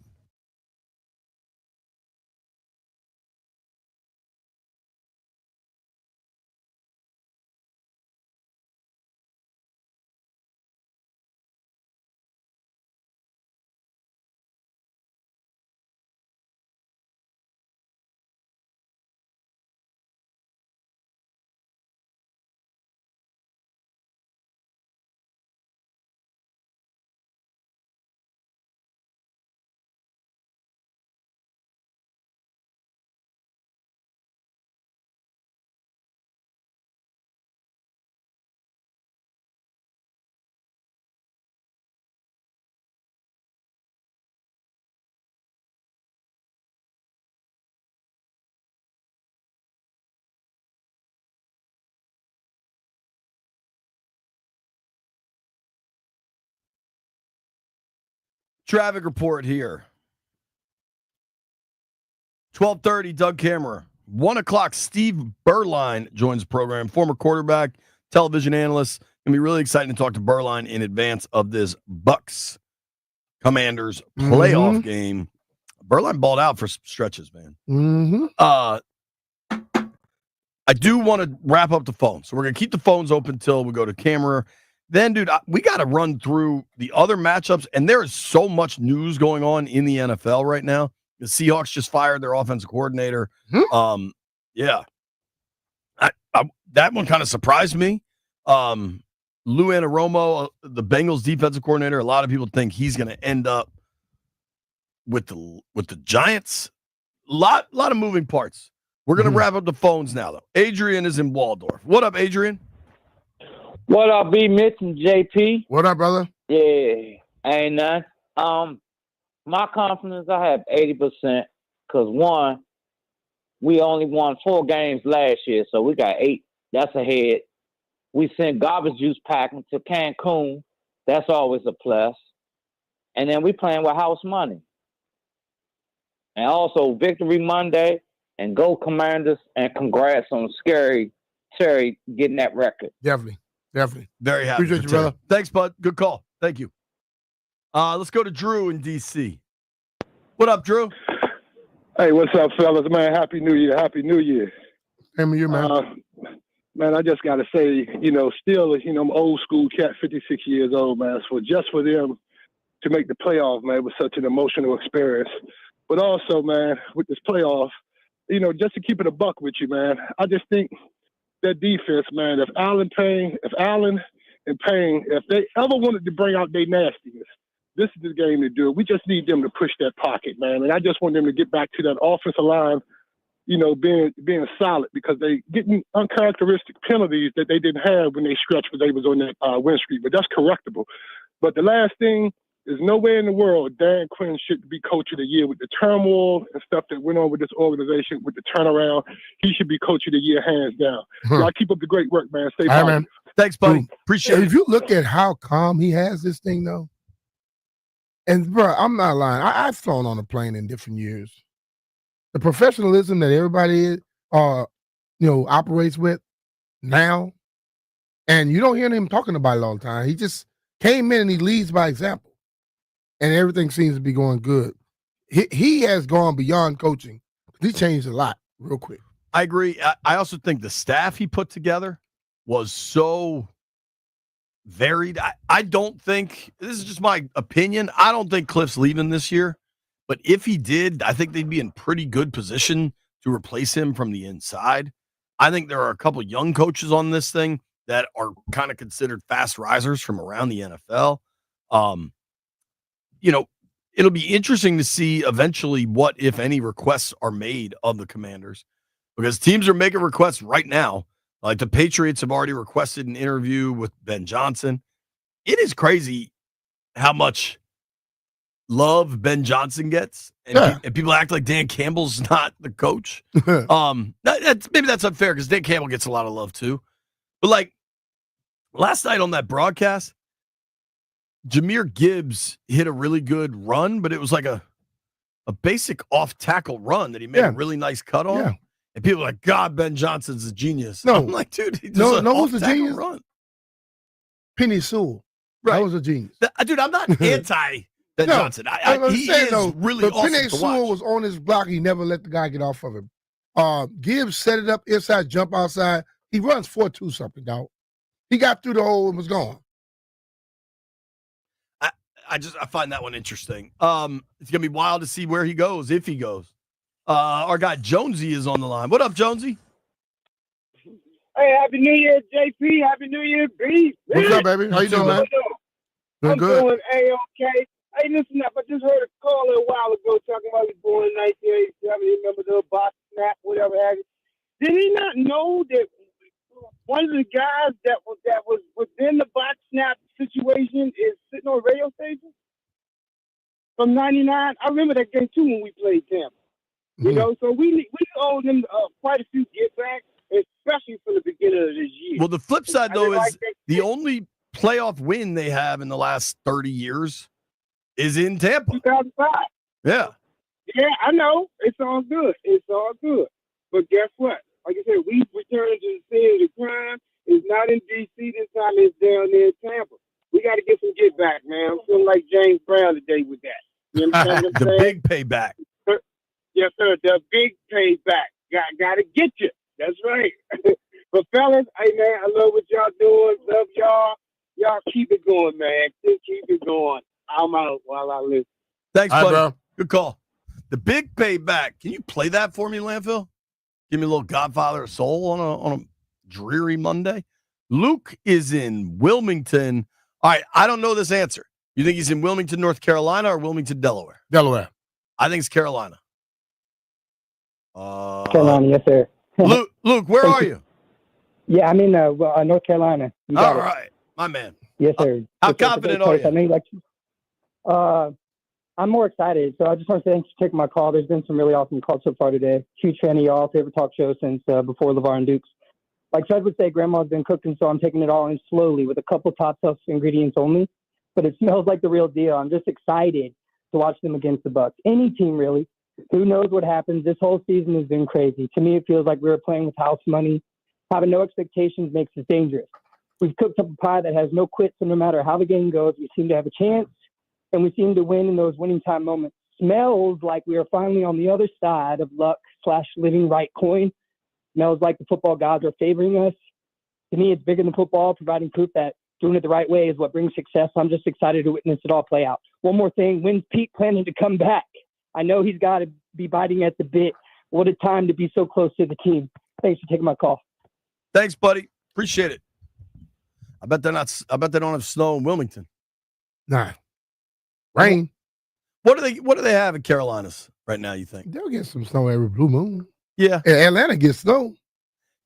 Traffic report here. 12:30, Doug Kammerer. 1 o'clock, Steve Berline joins the program. Former quarterback, television analyst. Going to be really exciting to talk to Berline in advance of this Bucks Commanders playoff game. Berline balled out for stretches, man. I do want to wrap up the phone. So we're going to keep the phones open until we go to Kammerer. Then, dude, we got to run through the other matchups, and there is so much news going on in the NFL right now. The Seahawks just fired their offensive coordinator. Yeah. That one kind of surprised me. Lou Anarumo, the Bengals defensive coordinator, a lot of people think he's going to end up with the Giants. A lot of moving parts. We're going to wrap up the phones now, though. Adrian is in Waldorf. What up, Adrian? What up, B. Mitch and JP? What up, brother? Yeah, ain't none. My confidence, I have 80%, because one, we only won 4 games last year, so we got 8. That's ahead. We sent garbage juice packing to Cancun. That's always a plus. And then we playing with house money. And also Victory Monday, and go Commanders, and congrats on Scary Terry getting that record. Definitely. Very happy. Appreciate you, brother. Thanks, bud. Good call. Thank you. Let's go to Drew in D.C. What up, Drew? Hey, what's up, fellas? Man, Happy New Year. Happy New Year. Same to you, man. Man, I just got to say, still, I'm old school cat, 56 years old, man. So just for them to make the playoff, man, was such an emotional experience. But also, man, with this playoff, just to keep it a buck with you, man, I just think that defense, man, if Allen and Payne, if they ever wanted to bring out their nastiness, this is the game to do it. We just need them to push that pocket, man. And I just want them to get back to that offensive line, being solid, because they getting uncharacteristic penalties that they didn't have when they stretched when they was on that win streak. But that's correctable. But the last thing is, nowhere in the world Dan Quinn should be coach of the year. With the turmoil and stuff that went on with this organization, with the turnaround, he should be coach of the year, hands down. So I keep up the great work, man. Stay positive. Man. Thanks, buddy. Appreciate it. If you look at how calm he has this thing, though, And bro, I'm not lying. I've flown on a plane in different years. The professionalism that everybody operates with now, and you don't hear him talking about it all the time. He just came in and he leads by example, and everything seems to be going good. He has gone beyond coaching. He changed a lot real quick. I agree. I also think the staff he put together was so varied. I don't think, this is just my opinion, I don't think Cliff's leaving this year. But if he did, I think they'd be in pretty good position to replace him from the inside. I think there are a couple young coaches on this thing that are kind of considered fast risers from around the NFL. It'll be interesting to see eventually what, if any, requests are made of the Commanders, because teams are making requests right now. Like the Patriots have already requested an interview with Ben Johnson. It is crazy how much love Ben Johnson gets, and people act like Dan Campbell's not the coach. Maybe that's unfair because Dan Campbell gets a lot of love too. But like last night on that broadcast, Jahmyr Gibbs hit a really good run, but it was like a basic off tackle run that he made a really nice cut on. Yeah. And people are like, God, Ben Johnson's a genius. No. I'm like, dude, he just who's a genius? Run. Penny Sewell. Right. That was a genius. Dude, I'm not anti Ben Johnson. He is really awesome Penny to Sewell watch. was on his block. He never let the guy get off of him. Gibbs set it up inside, jump outside. He runs 4.2 something, dog. He got through the hole and was gone. I find that one interesting. It's gonna be wild to see where he goes, if he goes. Our guy Jonesy is on the line. What up, Jonesy? Hey, Happy New Year, JP. Happy New Year, B. What's up, baby? How you doing, man? Doing I'm good. doing A-okay. Hey, listen up. I just heard a caller a while ago talking about he was born in 1987. You remember the box snap, whatever have you. Did he not know that one of the guys that was within the box snap situation is sitting on a radio station from 99? I remember that game too when we played Tampa. You know, so we owe them quite a few get back, especially from the beginning of this year. Well, the flip side though is the only playoff win they have in the last 30 years is in Tampa. 2005. Yeah. Yeah, I know. It's all good. It's all good. But guess what? Like I said, we returned to the scene of the crime. It's not in D.C. this time. It's down there in Tampa. We got to get some get back, man. I'm feeling like James Brown today with that. You understand what I'm The saying? big payback. Yes, sir. The big payback. Got to get you. That's right. But fellas, hey man, I love what y'all doing. Love y'all. Y'all keep it going, man. Just keep it going. I'm out while I listen. Thanks, All right, buddy. bro. Good call. The big payback. Can you play that for me, Landfill? Give me a little Godfather of Soul on a dreary Monday. Luke is in Wilmington. All right, I don't know this answer. You think he's in Wilmington, North Carolina, or Wilmington, Delaware? Delaware. I think it's Carolina. Carolina, yes, sir. Luke, where are you? Yeah, I'm in North Carolina. You got All it. right, my man. Yes, sir. How It's a confident great are place. I know you like. I'm more excited, so I just want to say thanks for taking my call. There's been some really awesome calls so far today. Huge fan of y'all, favorite talk show since before LeVar and Dukes. Like Fred would say, Grandma's been cooking, so I'm taking it all in slowly with a couple top shelf ingredients only. But it smells like the real deal. I'm just excited to watch them against the Bucs. Any team, really. Who knows what happens? This whole season has been crazy. To me, it feels like we were playing with house money. Having no expectations makes us dangerous. We've cooked up a pie that has no quits, so no matter how the game goes, we seem to have a chance, and we seem to win in those winning time moments. Smells like we are finally on the other side of luck/living right coin. Smells like the football gods are favoring us. To me, it's bigger than football, providing proof that doing it the right way is what brings success. I'm just excited to witness it all play out. One more thing, when's Pete planning to come back? I know he's got to be biting at the bit. What a time to be so close to the team. Thanks for taking my call. Thanks, buddy. Appreciate it. I bet they don't have snow in Wilmington. Nah. Rain. What do they have in Carolinas right now, you think? They'll get some snow every blue moon. Yeah. And Atlanta gets snow.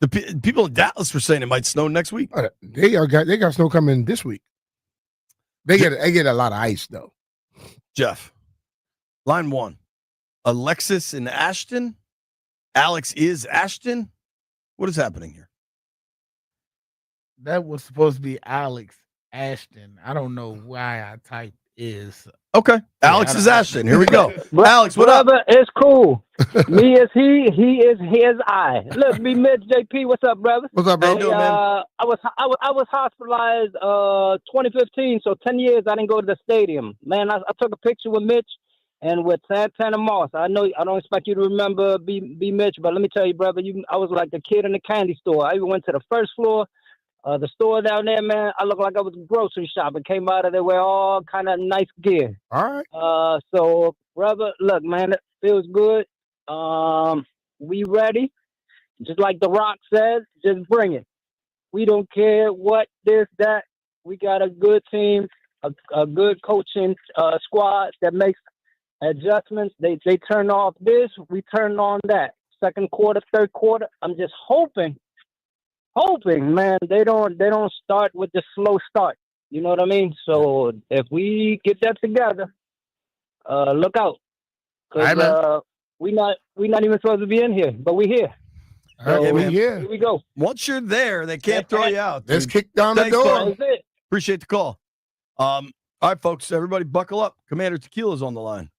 The people in Dallas were saying it might snow next week. They got snow coming this week. They get a lot of ice though. Jeff, line one, Alexis and Ashton. Alex is Ashton. What is happening here? That was supposed to be Alex Ashton. I don't know why I typed is. Okay. Alex is Ashton. Here we go. Alex, what up? Brother, it's cool. Me is he is I. Look, me Mitch JP, what's up, brother? What's up, bro? How you doing, man? I was hospitalized 2015, so 10 years I didn't go to the stadium. Man, I took a picture with Mitch and with Santana Moss. I know I don't expect you to remember B Mitch, but let me tell you, brother, I was like the kid in the candy store. I even went to the first floor. The store down there, man, I looked like I was grocery shopping. Came out of there with all kind of nice gear. All right. So, brother, look, man, it feels good. We ready. Just like The Rock says, just bring it. We don't care what, this, that. We got a good team, a good coaching squad that makes adjustments. They turn off this, we turn on that. Second quarter, third quarter. I'm just hoping, man, they don't start with the slow start. You know what I mean? So if we get that together, look out. Because we not even supposed to be in here, but we here. So here we go. Once you're there, they can't throw you out. Let's kick down the door. Paul. Appreciate the call. All right, folks, everybody buckle up. Commander Tequila's on the line.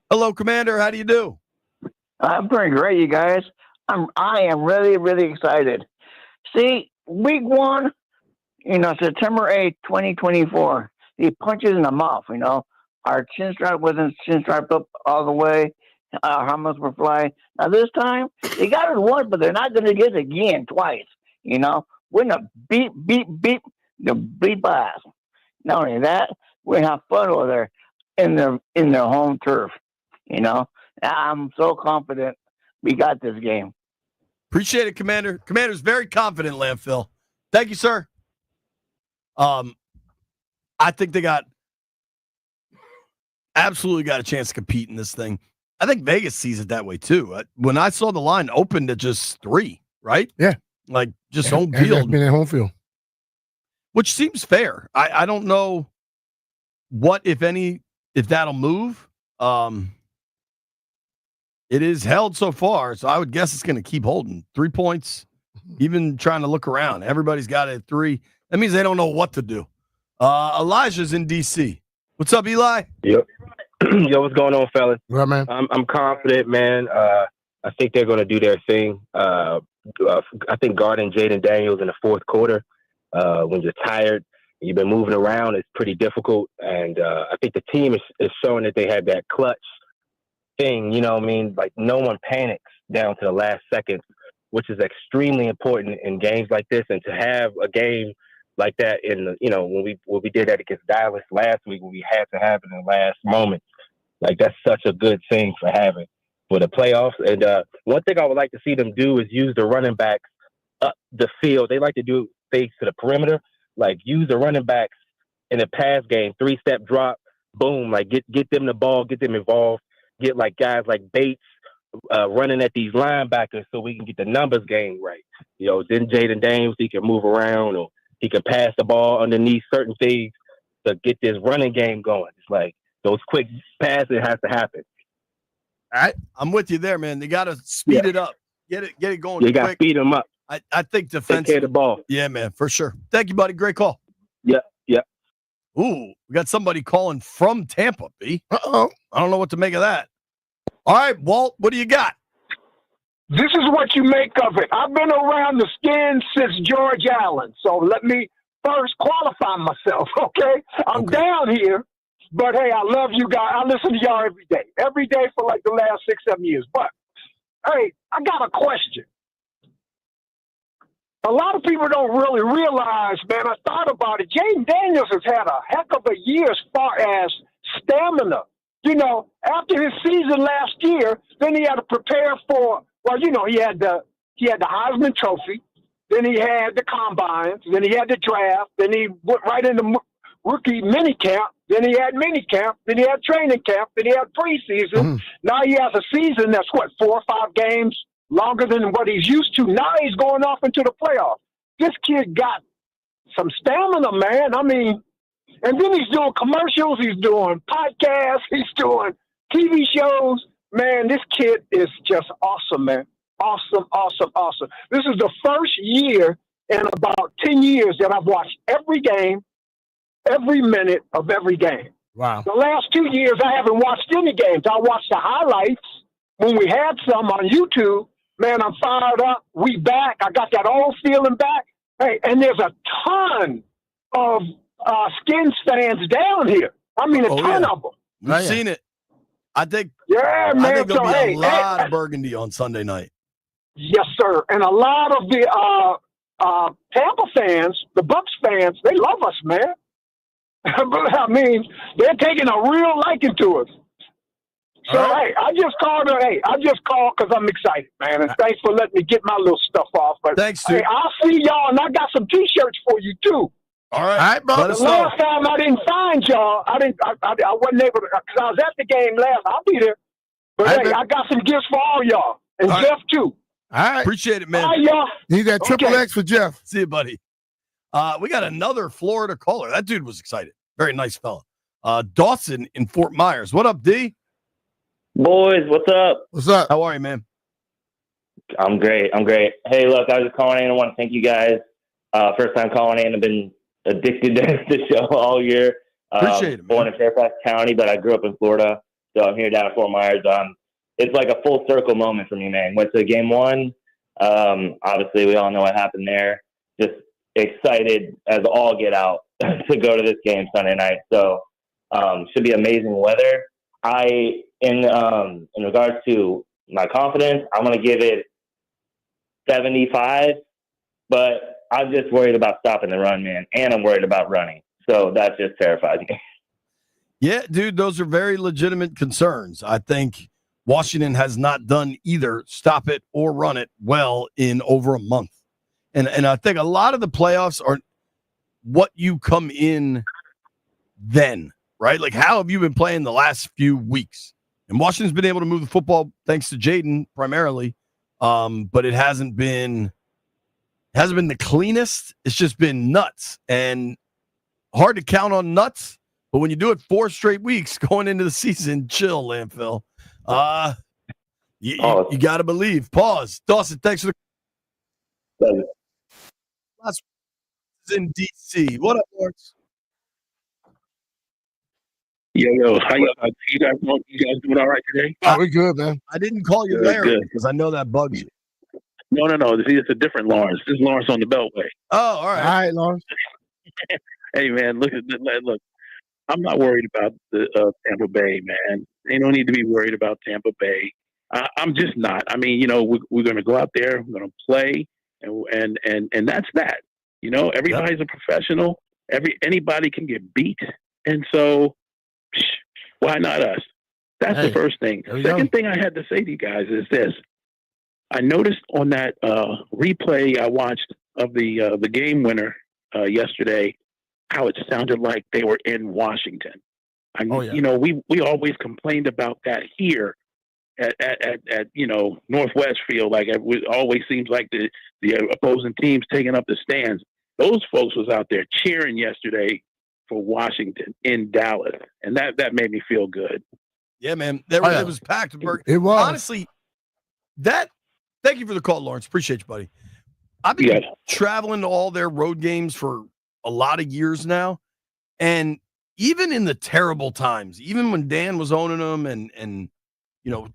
Hello, Commander. How do you do? I'm doing great, you guys. I am really, really excited. See, week 1, September 8th, 2024, he punches in the mouth, Our chin strap wasn't chin strapped up all the way. Our helmets were flying. Now, this time, they got it once, but they're not going to get it again twice, We're going to beat the beat ass. Not only that, we're going to have fun over there in their home turf, I'm so confident we got this game. Appreciate it, Commander. Commander's very confident, Landfill. Thank you, sir. I think they absolutely got a chance to compete in this thing. I think Vegas sees it that way, too. When I saw the line opened at just 3, right? Yeah. Like, just home field. Been at home field. Which seems fair. I don't know what, if that'll move. It is held so far, so I would guess it's going to keep holding. 3 points, even trying to look around. Everybody's got it at 3. That means they don't know what to do. Elijah's in D.C. What's up, Eli? Yep. Yo, what's going on, fellas? Right, man. I'm confident, man. I think they're going to do their thing. I think guarding Jaden Daniels in the fourth quarter, when you're tired, you've been moving around, it's pretty difficult. And I think the team is showing that they have that clutch thing, like no one panics down to the last second, which is extremely important in games like this. And to have a game like that when we did that against Dallas last week, when we had to have it in the last moment, like that's such a good thing for having for the playoffs. And one thing I would like to see them do is use the running backs up the field. They like to do things to the perimeter, like use the running backs in the pass game, 3-step drop, boom, like get them the ball, get them involved. Get like guys like Bates running at these linebackers so we can get the numbers game right. Then Jaden Daniels, he can move around or he can pass the ball underneath certain things to get this running game going. It's like those quick passes has to happen. All right. I'm with you there, man. They got to speed it up. Get it going. You got to speed them up. I think defense. Take care of the ball. Yeah, man, for sure. Thank you, buddy. Great call. Yeah. Ooh, we got somebody calling from Tampa, B. Uh-oh. I don't know what to make of that. All right, Walt, what do you got? This is what you make of it. I've been around the skin since George Allen, so let me first qualify myself, okay? I'm down here, but hey, I love you guys. I listen to y'all every day for like the last 6-7 years. But hey, I got a question. A lot of people don't really realize, man, I thought about it. Jaden Daniels has had a heck of a year as far as stamina. After his season last year, then he had to prepare for, he had the Heisman Trophy, then he had the combines, then he had the draft, then he went right into rookie mini camp, then he had mini camp, then he had training camp, then he had preseason. Now he has a season that's 4 or 5 games longer than what he's used to. Now he's going off into the playoffs. This kid got some stamina, man. I mean, and then he's doing commercials, he's doing podcasts, he's doing TV shows. Man, this kid is just awesome, man. Awesome. This is the first year in about 10 years that I've watched every game, every minute of every game. Wow. The last 2 years, I haven't watched any games. I watched the highlights when we had some on YouTube. Man, I'm fired up. We back. I got that old feeling back. Hey, and there's a ton of Skins fans down here. I mean, a ton of them. We've seen it. I think. Yeah, man. I think there'll So, be a lot of burgundy on Sunday night. Yes, sir. And a lot of the Tampa fans, the Bucks fans, they love us, man. I mean, they're taking a real liking to us. So, hey, I just called because I'm excited, man. And thanks for letting me get my little stuff off. But thanks, hey, I'll see y'all, and I got some T-shirts for you, too. All right, bro. The last time I didn't find y'all, I wasn't able to, because I was at the game last. I'll be there. But, hey, I got some gifts for all y'all. And Jeff, too. All right. Appreciate it, man. All right, y'all. Need that triple X for Jeff. See you, buddy. We got another Florida caller. That dude was excited. Very nice fella. Dawson in Fort Myers. What up, D? Boys, what's up? What's up? How are you, man? I'm great. Hey, look, I was just calling in. I want to thank you guys. First time calling in. I've been addicted to the show all year. Appreciate it, man. Born in Fairfax County, but I grew up in Florida, so I'm here down in Fort Myers. It's like a full circle moment for me, man. Went to game one. Obviously, we all know what happened there. Just excited as all get out to go to this game Sunday night. So should be amazing weather. In regards to my confidence, I'm going to give it 75, but I'm just worried about stopping the run, man, and I'm worried about running. So that just terrifies me. Yeah, dude, those are very legitimate concerns. I think Washington has not done either stop it or run it well in over a month. And I think a lot of the playoffs are what you come in then, right? Like, how have you been playing the last few weeks? And Washington's been able to move the football thanks to Jaden primarily, but it hasn't been the cleanest. It's just been nuts and hard to count on nuts. But when you do it 4 straight weeks going into the season, chill, Landfill. You got to believe. Pause. Dawson, thanks for the last in DC. What up, Lawrence? Yo, how you guys doing all right today? Oh, we good, man. I didn't call you Larry because I know that bugs you. No. See, it's a different Lawrence. This is Lawrence on the Beltway. Oh, all right. All right, Lawrence. Hey, man, look. I'm not worried about the Tampa Bay, man. They don't need to be worried about Tampa Bay. I'm just not. I mean, we're going to go out there, we're going to play, and that's that. Everybody's a professional. Anybody can get beat, and so why not us? That's the first thing. Second thing I had to say to you guys is this. I noticed on that replay I watched of the game winner yesterday how it sounded like they were in Washington. We always complained about that here at Northwest Field. Like, it always seems like the opposing team's taking up the stands. Those folks was out there cheering yesterday for Washington in Dallas, and that made me feel good. Yeah, man. It was packed. It was. Honestly, thank you for the call, Lawrence. Appreciate you, buddy. I've been traveling to all their road games for a lot of years now. And even in the terrible times, even when Dan was owning them and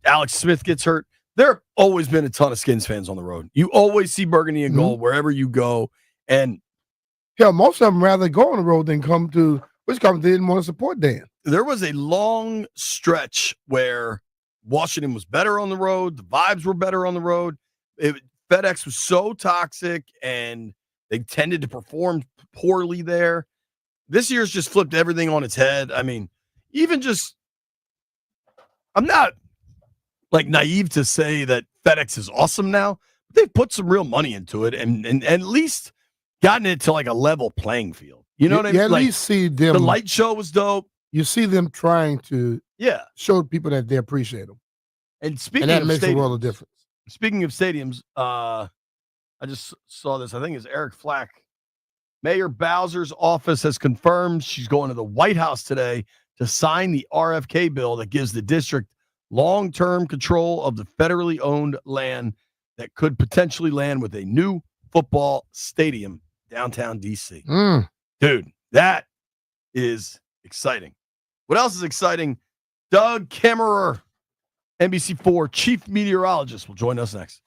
Alex Smith gets hurt, there have always been a ton of Skins fans on the road. You always see burgundy and gold wherever you go. And yeah, most of them rather go on the road than come to Wisconsin. They didn't want to support Dan. There was a long stretch where Washington was better on the road. The vibes were better on the road. FedEx was so toxic, and they tended to perform poorly there. This year's just flipped everything on its head. I mean, I'm not like naive to say that FedEx is awesome now. But they've put some real money into it and at least gotten it to like a level playing field. You know what I mean? At least see them. The light show was dope. You see them trying to show people that they appreciate them. And speaking that of makes stadiums, a world of difference. Speaking of stadiums, I just saw this. I think it's Eric Flack. Mayor Bowser's office has confirmed she's going to the White House today to sign the RFK bill that gives the district long-term control of the federally owned land that could potentially land with a new football stadium downtown D.C. Dude, that is exciting. What else is exciting? Doug Kammerer, NBC4 chief meteorologist, will join us next.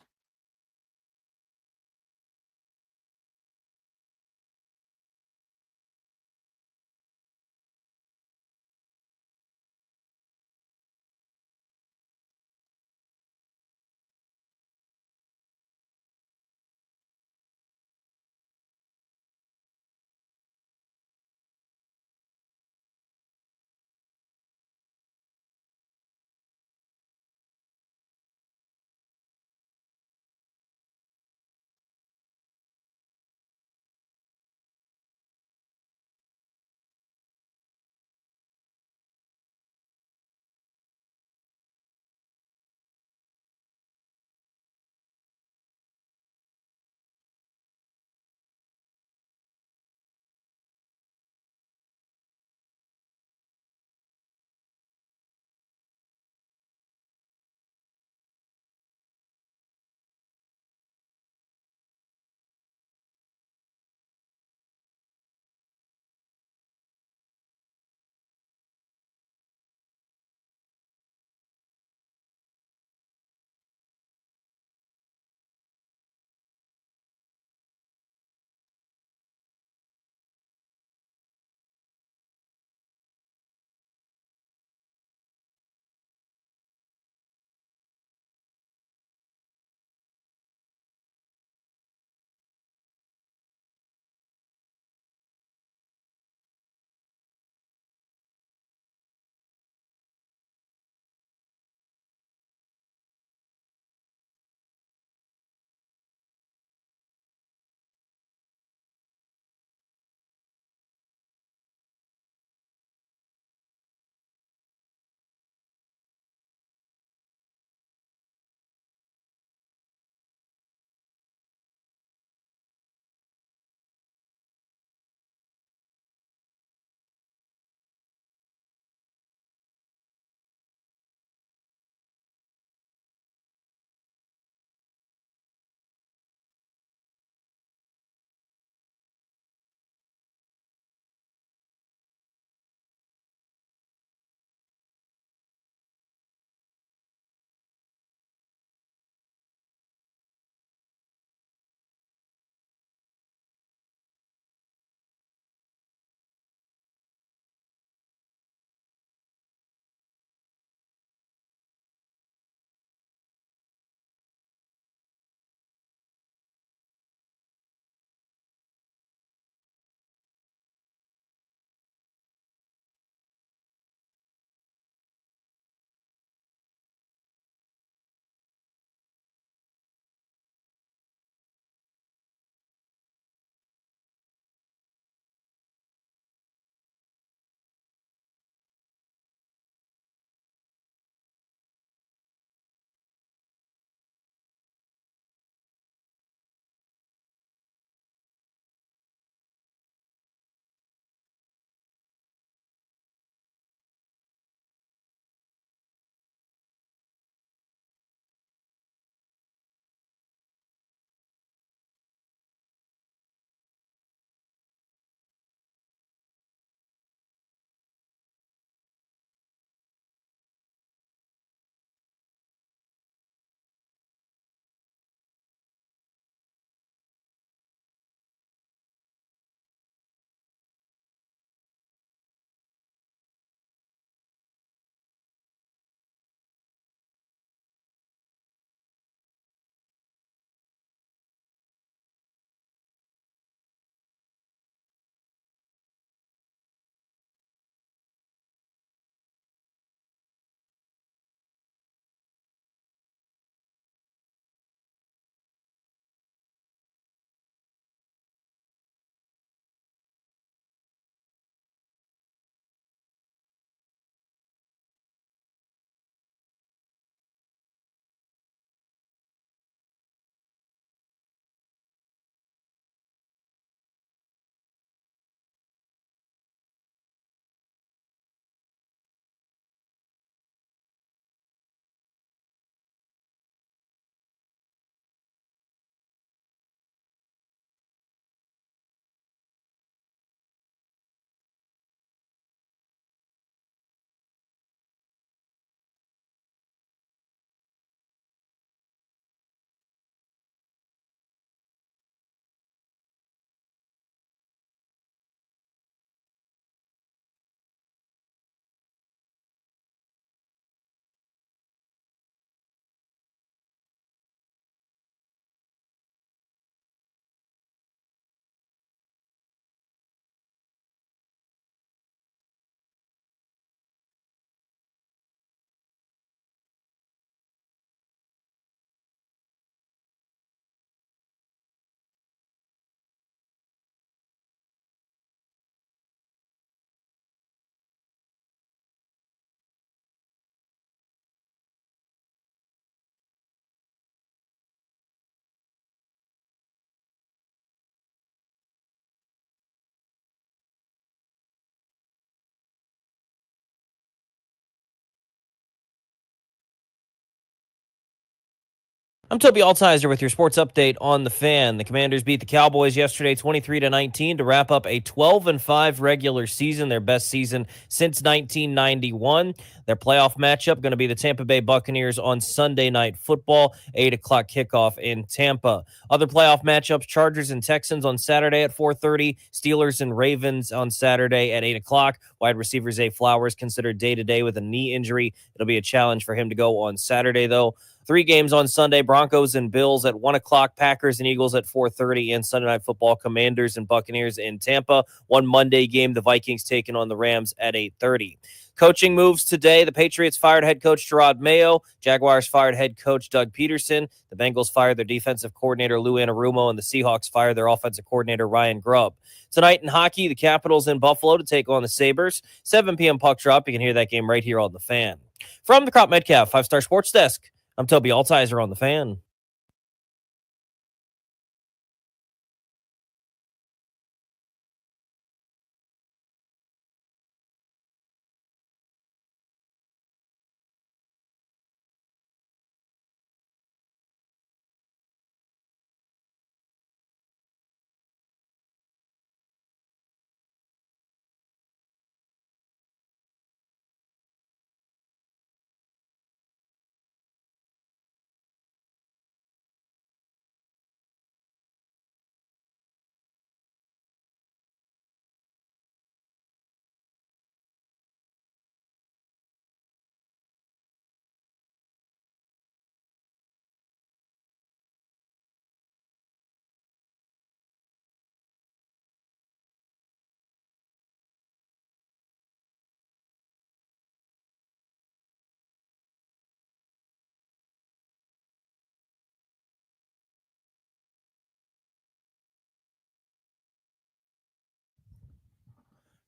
I'm Toby Altizer with your sports update on the Fan. The Commanders beat the Cowboys yesterday 23-19 to wrap up a 12-5 regular season, their best season since 1991. Their playoff matchup going to be the Tampa Bay Buccaneers on Sunday Night Football, 8 o'clock kickoff in Tampa. Other playoff matchups, Chargers and Texans on Saturday at 4:30, Steelers and Ravens on Saturday at 8 o'clock. Wide receiver Zay Flowers considered day-to-day with a knee injury. It'll be a challenge for him to go on Saturday, though. 3 games on Sunday, Broncos and Bills at 1 o'clock, Packers and Eagles at 4:30, and Sunday Night Football, Commanders and Buccaneers in Tampa. One Monday game, the Vikings taking on the Rams at 8:30. Coaching moves today. The Patriots fired head coach Gerard Mayo. Jaguars fired head coach Doug Peterson. The Bengals fired their defensive coordinator Lou Anarumo, and the Seahawks fired their offensive coordinator Ryan Grubb. Tonight in hockey, the Capitals in Buffalo to take on the Sabres. 7 p.m. puck drop. You can hear that game right here on the Fan. From the Crop Metcalf 5-Star Sports Desk, I'm Toby Altizer on the Fan.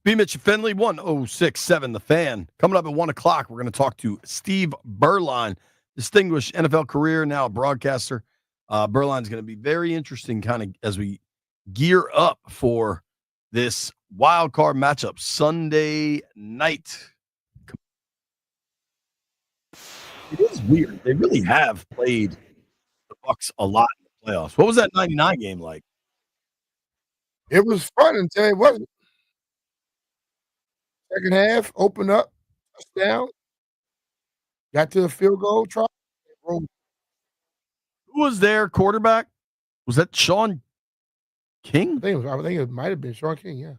B. Mitch Finley, 1067 The Fan. Coming up at 1 o'clock, we're going to talk to Steve Berline, distinguished NFL career, now a broadcaster. Berline's going to be very interesting kind of as we gear up for this wild card matchup Sunday night. It is weird. They really have played the Bucs a lot in the playoffs. What was that 99 game like? It was fun until it wasn't. Second half, open up, touchdown. Got to the field goal, try. Who was their quarterback? Was that Sean King? I think it might have been Sean King, yeah.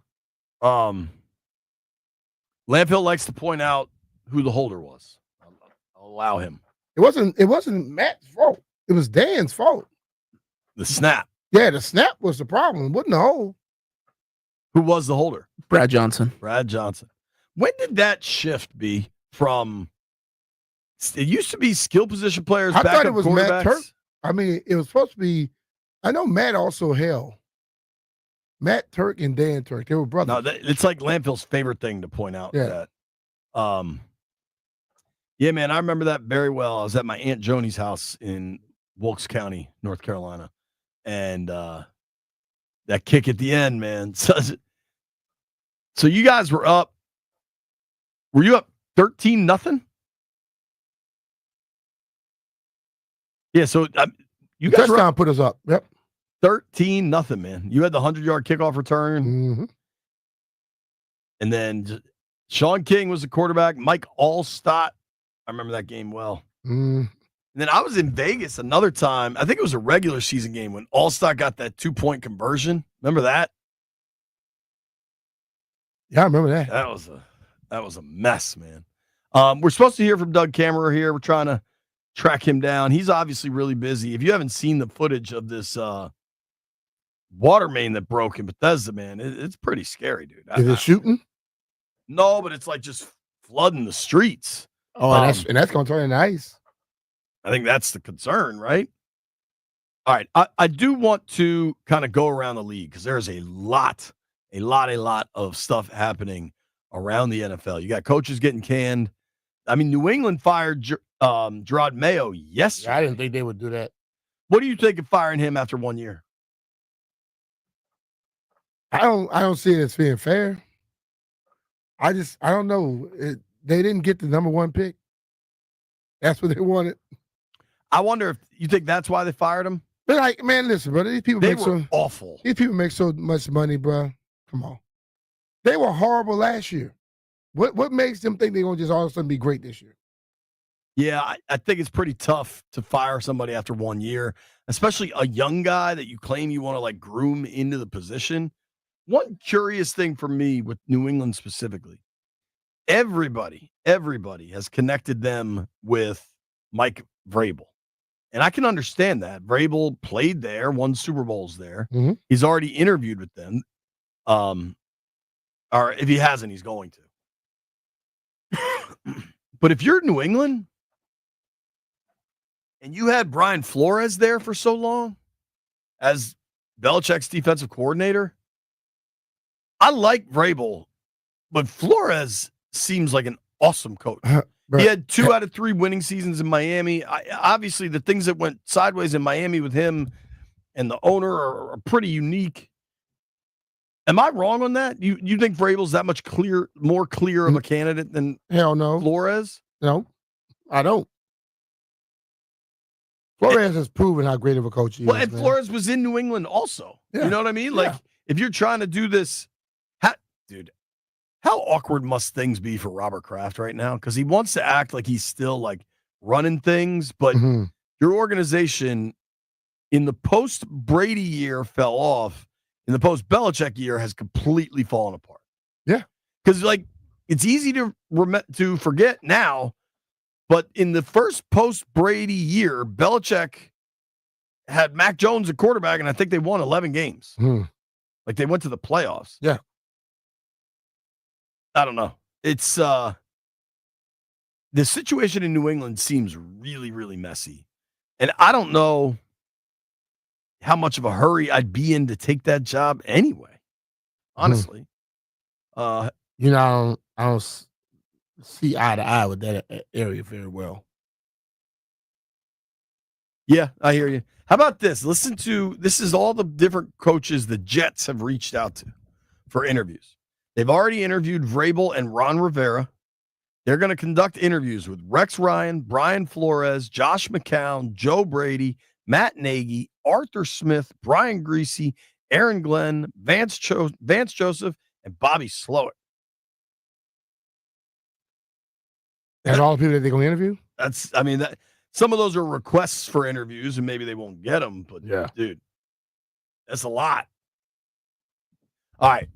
Landfill likes to point out who the holder was. I'll allow him. It wasn't Matt's fault. It was Dan's fault. The snap. Yeah, the snap was the problem. It wasn't the hole. Who was the holder? Brad Johnson. Brad Johnson. When did that shift be from? It used to be skill position players. I thought it was quarterbacks. Matt Turk. I mean, it was supposed to be. I know Matt also held. Matt Turk and Dan Turk. They were brothers. No, it's like Landfill's favorite thing to point out. Yeah. That. Yeah, man, I remember that very well. I was at my Aunt Joni's house in Wilkes County, North Carolina, and that kick at the end, man. So you guys were up. Were you up 13-0? Yeah, so you guys touchdown put us up. Yep. 13-0, man. You had the 100-yard kickoff return. Mm-hmm. And then Sean King was the quarterback. Mike Allstott. I remember that game well. Mm. And then I was in Vegas another time. I think it was a regular season game when Allstott got that 2-point conversion. Remember that? Yeah, I remember that. That was a mess, man. We're supposed to hear from Doug Kammerer here. We're trying to track him down. He's obviously really busy. If you haven't seen the footage of this water main that broke in Bethesda, man, it's pretty scary, dude. Is it shooting? No, but it's like just flooding the streets. Oh, and that's going to turn into ice. I think that's the concern, right? All right. I do want to kind of go around the league because there's a lot of stuff happening around the NFL. You got coaches getting canned. I mean, New England fired Gerard Mayo yesterday. Yeah, I didn't think they would do that. What do you think of firing him after 1 year? I don't see it as being fair. I don't know. They didn't get the number 1 pick. That's what they wanted. I wonder if you think that's why they fired him. They're like, man, listen, brother. These people They make were awful. These people make so much money, bro. Come on. They were horrible last year. What makes them think they're gonna just all of a sudden be great this year? Yeah, I think it's pretty tough to fire somebody after 1 year, especially a young guy that you claim you want to like groom into the position. One curious thing for me with New England specifically, everybody has connected them with Mike Vrabel. And I can understand that. Vrabel played there, won Super Bowls there. Mm-hmm. He's already interviewed with them. Or if he hasn't, he's going to. But if you're New England and you had Brian Flores there for so long as Belichick's defensive coordinator, I like Vrabel, but Flores seems like an awesome coach. He had 2 out of 3 winning seasons in Miami. Obviously, the things that went sideways in Miami with him and the owner are pretty unique. Am I wrong on that? You think Vrabel's that much more clear of a candidate than Hell no. Flores? No, I don't. Flores has proven how great of a coach he is. And Flores was in New England also. Yeah. You know what I mean? Like, if you're trying to do this, how awkward must things be for Robert Kraft right now? Because he wants to act like he's still like running things, but your organization in the post-Brady year fell off. In the post-Belichick year has completely fallen apart. Yeah. Because, like, it's easy to forget now, but in the first post-Brady year, Belichick had Mac Jones at quarterback, and I think they won 11 games. Like, they went to the playoffs. Yeah. I don't know. It's the situation in New England seems really, really messy. And I don't know how much of a hurry I'd be in to take that job anyway. Honestly. I don't see eye to eye with that area very well. Yeah, I hear you. How about this? This is all the different coaches the Jets have reached out to for interviews. They've already interviewed Vrabel and Ron Rivera. They're going to conduct interviews with Rex Ryan, Brian Flores, Josh McCown, Joe Brady, Matt Nagy, Arthur Smith, Brian Greasy, Aaron Glenn, Vance Joseph, and Bobby Slowick. That's all the people that they're going to interview? Some of those are requests for interviews, and maybe they won't get them. But, dude, that's a lot. All right.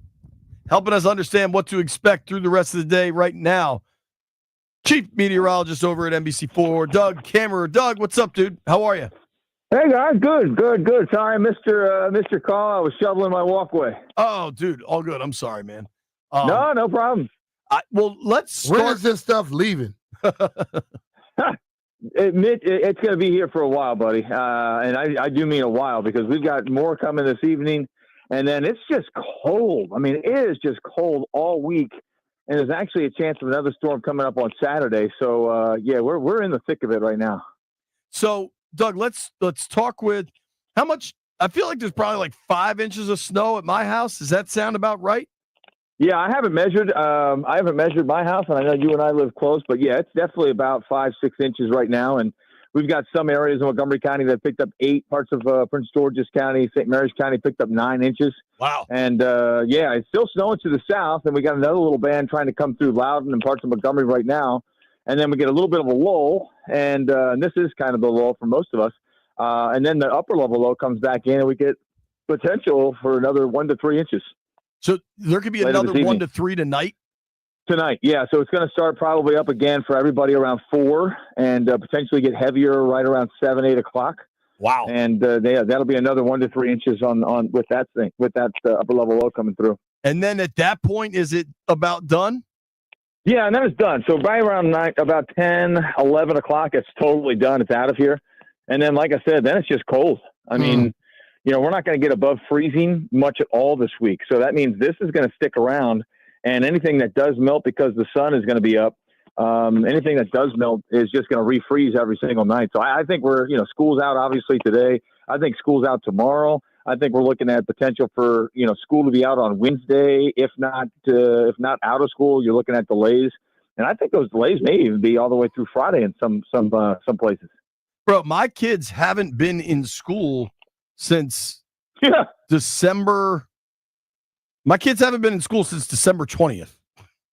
Helping us understand what to expect through the rest of the day right now, Chief Meteorologist over at NBC4, Doug Kammerer. Doug, what's up, dude? How are you? Hey, guys. Good. Sorry, Mr. Call. I was shoveling my walkway. Oh, dude. All good. I'm sorry, man. No problem. Let's start. When is this stuff leaving? It's going to be here for a while, buddy. And I do mean a while, because we've got more coming this evening. And then it's just cold. I mean, it is just cold all week. And there's actually a chance of another storm coming up on Saturday. So, we're in the thick of it right now. So, Doug, let's talk with how much. I feel like there's probably like 5 inches of snow at my house. Does that sound about right? Yeah, I haven't measured. I haven't measured my house, and I know you and I live close. But, yeah, it's definitely about 5-6 inches right now. And we've got some areas in Montgomery County that picked up 8. Parts of Prince George's County, St. Mary's County picked up 9 inches. Wow. And, it's still snowing to the south. And we got another little band trying to come through Loudon and parts of Montgomery right now. And then we get a little bit of a lull. And this is kind of the lull for most of us. And then the upper level low comes back in, and we get potential for another 1 to 3 inches. So there could be another 1 to 3 tonight? Tonight, yeah. So it's going to start probably up again for everybody around 4 and potentially get heavier right around 7, 8 o'clock. Wow. And that'll be another 1 to 3 inches on with that upper level low coming through. And then at that point, is it about done? Yeah, and then it's done. So right around about 10, 11 o'clock, it's totally done. It's out of here. And then, like I said, then it's just cold. I mean, we're not going to get above freezing much at all this week. So that means this is going to stick around. And anything that does melt, because the sun is going to be up, anything that does melt is just going to refreeze every single night. So I think we're, school's out obviously today. I think school's out tomorrow. I think we're looking at potential for, school to be out on Wednesday. If not out of school, you're looking at delays. And I think those delays may even be all the way through Friday in some places. Bro, my kids haven't been in school since December. My kids haven't been in school since December 20th.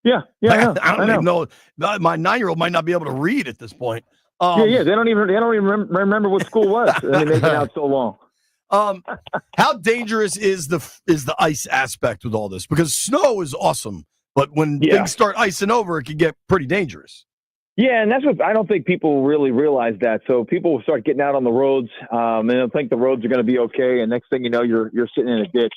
Yeah. I don't even know. My 9-year-old might not be able to read at this point. They don't even remember what school was. I mean, they've been out so long. How dangerous is the ice aspect with all this? Because snow is awesome, but when things start icing over, it can get pretty dangerous. Yeah, and that's what I don't think people really realize that. So people will start getting out on the roads, and they'll think the roads are going to be okay. And next thing you know, you're sitting in a ditch.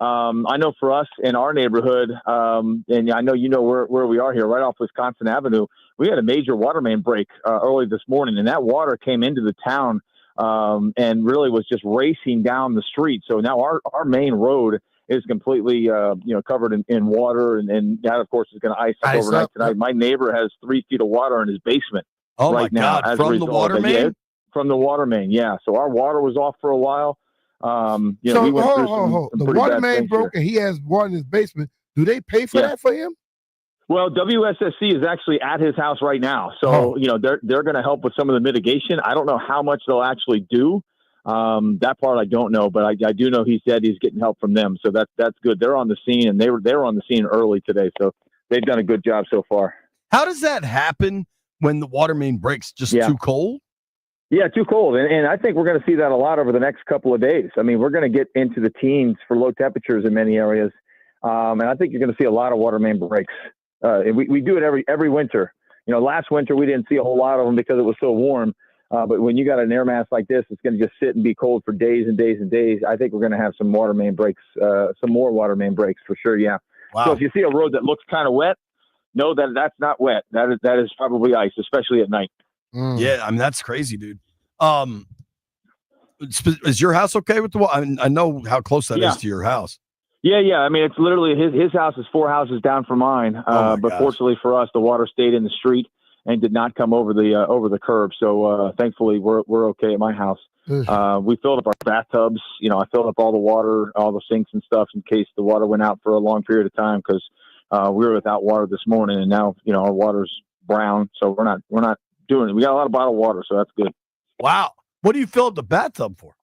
I know for us in our neighborhood, and I know you know where we are here, right off Wisconsin Avenue, we had a major water main break early this morning, and that water came into the town and really was just racing down the street. So now our main road is completely covered in water, and that, of course, is going to ice up overnight tonight. My neighbor has 3 feet of water in his basement right now. God, from the water main? Yeah, from the water main, yeah. So our water was off for a while. We went through some the pretty water bad main things broke here. and he has water in his basement. Do they pay for that for him? Well, WSSC is actually at his house right now. So, they're going to help with some of the mitigation. I don't know how much they'll actually do. That part I don't know, but I do know he said he's getting help from them. So that's good. They're on the scene, and they were on the scene early today. So they've done a good job so far. How does that happen when the water main breaks? Just too cold? Yeah, too cold. And I think we're going to see that a lot over the next couple of days. I mean, we're going to get into the teens for low temperatures in many areas. And I think you're going to see a lot of water main breaks. We do it every winter. Last winter we didn't see a whole lot of them because it was so warm. But when you got an air mass like this, it's going to just sit and be cold for days and days and days. I think we're going to have some water main breaks, some more water main breaks for sure. Yeah. Wow. So if you see a road that looks kind of wet, know that that's not wet. That is probably ice, especially at night. Yeah, I mean, that's crazy, dude. Is your house okay with the water? I know how close that is to your house. Yeah. I mean, it's literally his house is 4 houses down from mine. But fortunately for us, the water stayed in the street and did not come over the curb. So thankfully, we're okay at my house. We filled up our bathtubs. I filled up all the water, all the sinks and stuff in case the water went out for a long period of time because we were without water this morning, and now our water's brown. So we're not doing it. We got a lot of bottled water, so that's good. Wow. What do you fill up the bathtub for?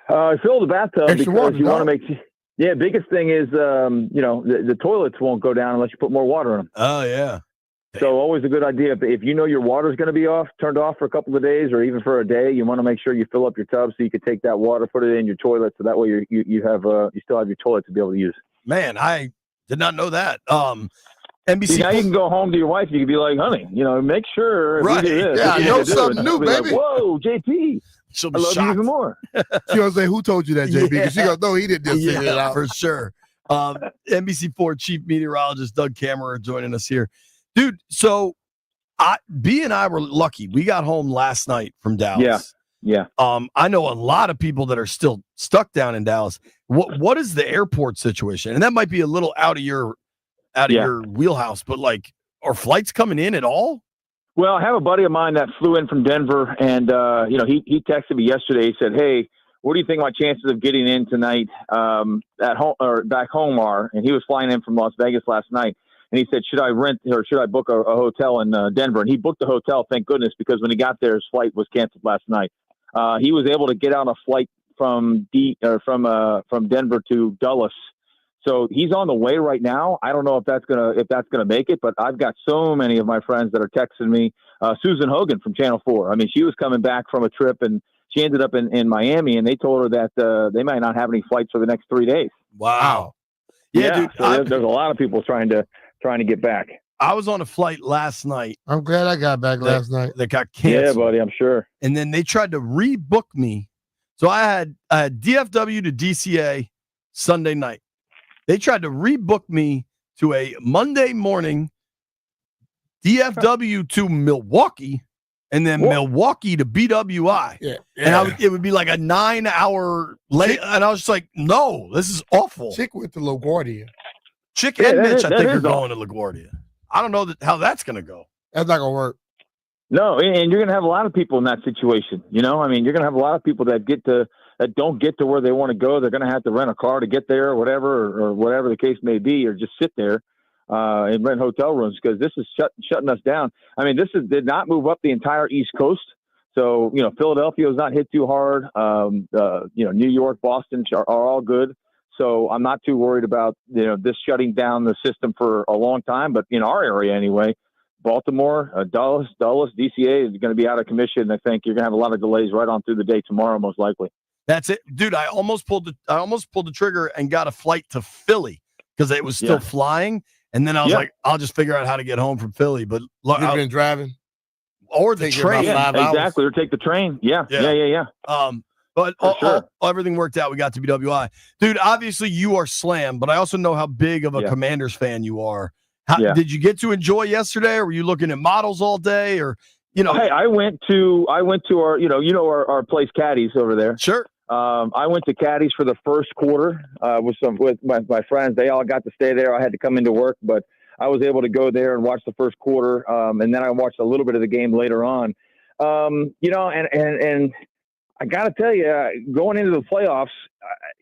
I fill the bathtub Extra because water, you want to make. Yeah, biggest thing is the toilets won't go down unless you put more water in them. Oh yeah. So always a good idea if your water's going to be turned off for a couple of days or even for a day, you want to make sure you fill up your tub so you can take that water, put it in your toilet, so that way you still have your toilet to be able to use. Man, I did not know that. NBC. See, now you can go home to your wife. You can be like, honey, make sure. Right. We do this, Yeah, I know something new, baby. Like, whoa, JP. She'll I be love shocked. you even more. She gonna say, "Who told you that, JB?" Because she goes, "No, he didn't just say it out." For sure. NBC4 chief meteorologist Doug Kammerer joining us here, dude. So, B and I were lucky. We got home last night from Dallas. Yeah. I know a lot of people that are still stuck down in Dallas. What is the airport situation? And that might be a little out of your wheelhouse, but are flights coming in at all? Well, I have a buddy of mine that flew in from Denver, and he texted me yesterday. He said, "Hey, what do you think my chances of getting in tonight at home or back home are?" And he was flying in from Las Vegas last night, and he said, "Should I rent or should I book a hotel in Denver?" And he booked a hotel, thank goodness, because when he got there, his flight was canceled last night. He was able to get on a flight from Denver to Dulles. So he's on the way right now. I don't know if that's gonna make it, but I've got so many of my friends that are texting me. Susan Hogan from Channel 4. I mean, she was coming back from a trip and she ended up in Miami, and they told her that they might not have any flights for the next 3 days. Wow. Yeah, dude. So there's a lot of people trying to get back. I was on a flight last night. I'm glad I got back last night. That got canceled. Yeah, buddy, I'm sure. And then they tried to rebook me. So I had DFW to DCA Sunday night. They tried to rebook me to a Monday morning DFW to Milwaukee, and then Milwaukee to BWI. Yeah. And it would be like a 9-hour late. And I was just like, no, this is awful. Chick went to LaGuardia. Chick and Mitch, I think, are going to LaGuardia. I don't know how that's going to go. That's not going to work. No, and you're going to have a lot of people in that situation. I mean, you're going to have a lot of people that don't get to where they want to go. They're going to have to rent a car to get there, or whatever the case may be, or just sit there and rent hotel rooms because this is shutting us down. I mean, did not move up the entire East Coast. So, Philadelphia was not hit too hard. New York, Boston are all good. So I'm not too worried about, this shutting down the system for a long time. But in our area anyway, Baltimore, Dulles, DCA is going to be out of commission. I think you're going to have a lot of delays right on through the day tomorrow, most likely. That's it, dude. I almost pulled the trigger and got a flight to Philly because it was still flying. And then I was like, I'll just figure out how to get home from Philly. But You've been driving. Or the train. Yeah, exactly. Or take the train. Yeah. But sure. Everything worked out. We got to BWI. Dude, obviously you are slammed, but I also know how big of a Commanders fan you are. Did you get to enjoy yesterday, or were you looking at models all day, or Hey, I went to our our place Caddies over there. Sure. I went to Caddies for the first quarter with my friends. They all got to stay there. I had to come into work, but I was able to go there and watch the first quarter, and then I watched a little bit of the game later on. And I got to tell you, going into the playoffs,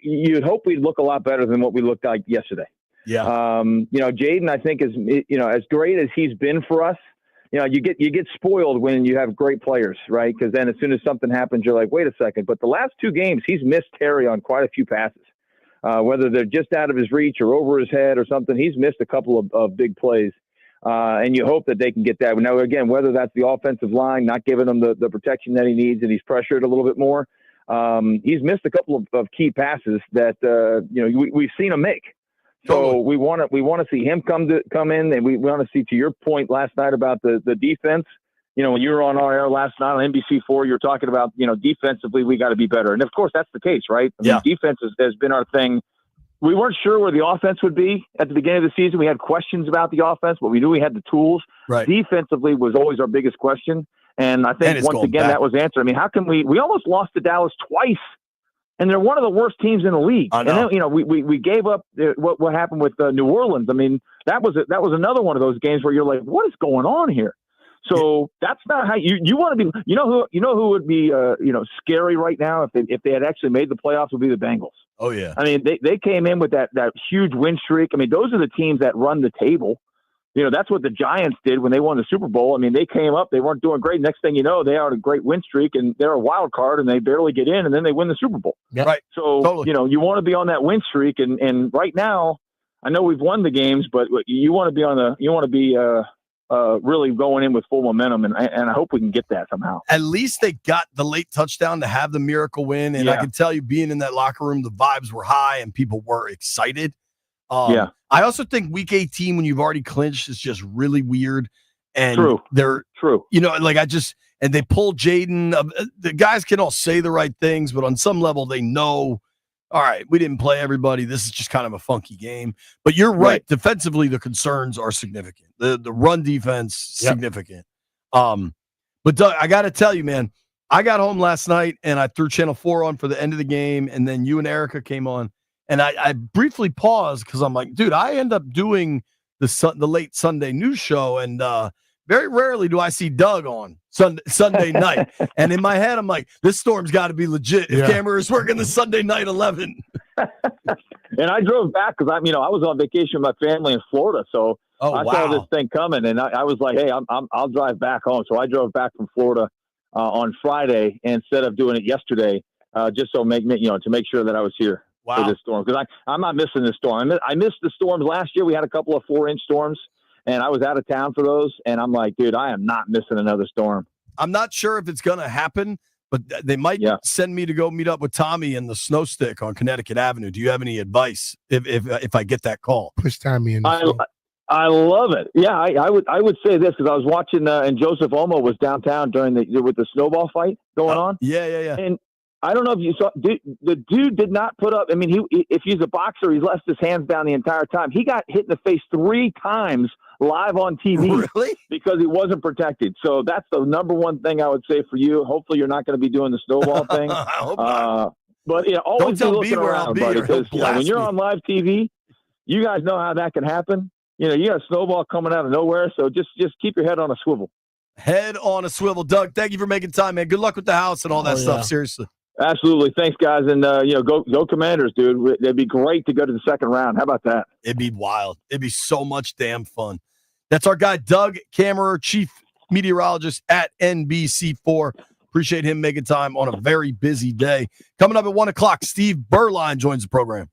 you'd hope we'd look a lot better than what we looked like yesterday. Yeah. Jaden, I think is as great as he's been for us. You get spoiled when you have great players, right? Because then as soon as something happens, you're like, wait a second. But the last two games, he's missed Terry on quite a few passes, whether they're just out of his reach or over his head or something. He's missed a couple of big plays, and you hope that they can get that. Now, again, whether that's the offensive line not giving him the protection that he needs and he's pressured a little bit more, he's missed a couple of key passes that we've seen him make. So we want to see him come in, and we want to see, to your point last night about the defense. When you were on our air last night on NBC4, you were talking about defensively we got to be better, and of course that's the case, right? I mean, defense has been our thing. We weren't sure where the offense would be at the beginning of the season. We had questions about the offense, but we knew we had the tools. Right. Defensively was always our biggest question, and I think once again that was answered. I mean, how can we almost lost to Dallas twice? And they're one of the worst teams in the league. I know. And then, we gave up what happened with New Orleans. I mean, that was another one of those games where you're like, what is going on here? So that's not how you want to be. Who would be scary right now if they had actually made the playoffs would be the Bengals. Oh yeah. I mean, they came in with that huge win streak. I mean, those are the teams that run the table. That's what the Giants did when they won the Super Bowl. I mean, they came up, they weren't doing great. Next thing you know, they are on a great win streak, and they're a wild card, and they barely get in, and then they win the Super Bowl. Yep. Right. So, totally. You want to be on that win streak, and right now, I know we've won the games, but you want to be really going in with full momentum, and I hope we can get that somehow. At least they got the late touchdown to have the miracle win, and I can tell you, being in that locker room, the vibes were high, and people were excited. I also think week 18, when you've already clinched, is just really weird. And they're true. And they pull Jaden. The guys can all say the right things, but on some level, they know, all right, we didn't play everybody. This is just kind of a funky game. But you're right. Defensively, the concerns are significant. The run defense, significant. But Doug, I got to tell you, man, I got home last night and I threw Channel 4 on for the end of the game. And then you and Erica came on. And I briefly paused because I'm like, dude, I end up doing the late Sunday news show, and very rarely do I see Doug on Sunday night. And in my head, I'm like, this storm's got to be legit. If camera is working the Sunday night 11. And I drove back because I was on vacation with my family in Florida, so I saw this thing coming, and I was like, hey, I'll drive back home. So I drove back from Florida on Friday instead of doing it yesterday, just to make sure that I was here. For this storm, because I'm not missing this storm. I missed the storms last year. We had a couple of 4-inch storms, and I was out of town for those. And I'm like, dude, I am not missing another storm. I'm not sure if it's going to happen, but they might send me to go meet up with Tommy in the snow stick on Connecticut Avenue. Do you have any advice if I get that call? Push Tommy in. I love it. Yeah, I would say this because I was watching, and Joseph Omo was downtown with the snowball fight going on. Yeah. And I don't know if you saw, the dude did not put up. I mean, if he's a boxer, he's left his hands down the entire time. He got hit in the face 3 times live on TV because he wasn't protected. So that's the number one thing I would say for you. Hopefully you're not going to be doing the snowball thing. I hope not. But always be looking around, buddy, because when you're on live TV, you guys know how that can happen. You got a snowball coming out of nowhere. So just keep your head on a swivel. Head on a swivel. Doug, thank you for making time, man. Good luck with the house and all that stuff. Seriously. Absolutely. Thanks, guys. And, go Commanders, dude. It'd be great to go to the second round. How about that? It'd be wild. It'd be so much damn fun. That's our guy, Doug Kammerer, chief meteorologist at NBC4. Appreciate him making time on a very busy day. Coming up at 1 o'clock, Steve Berline joins the program.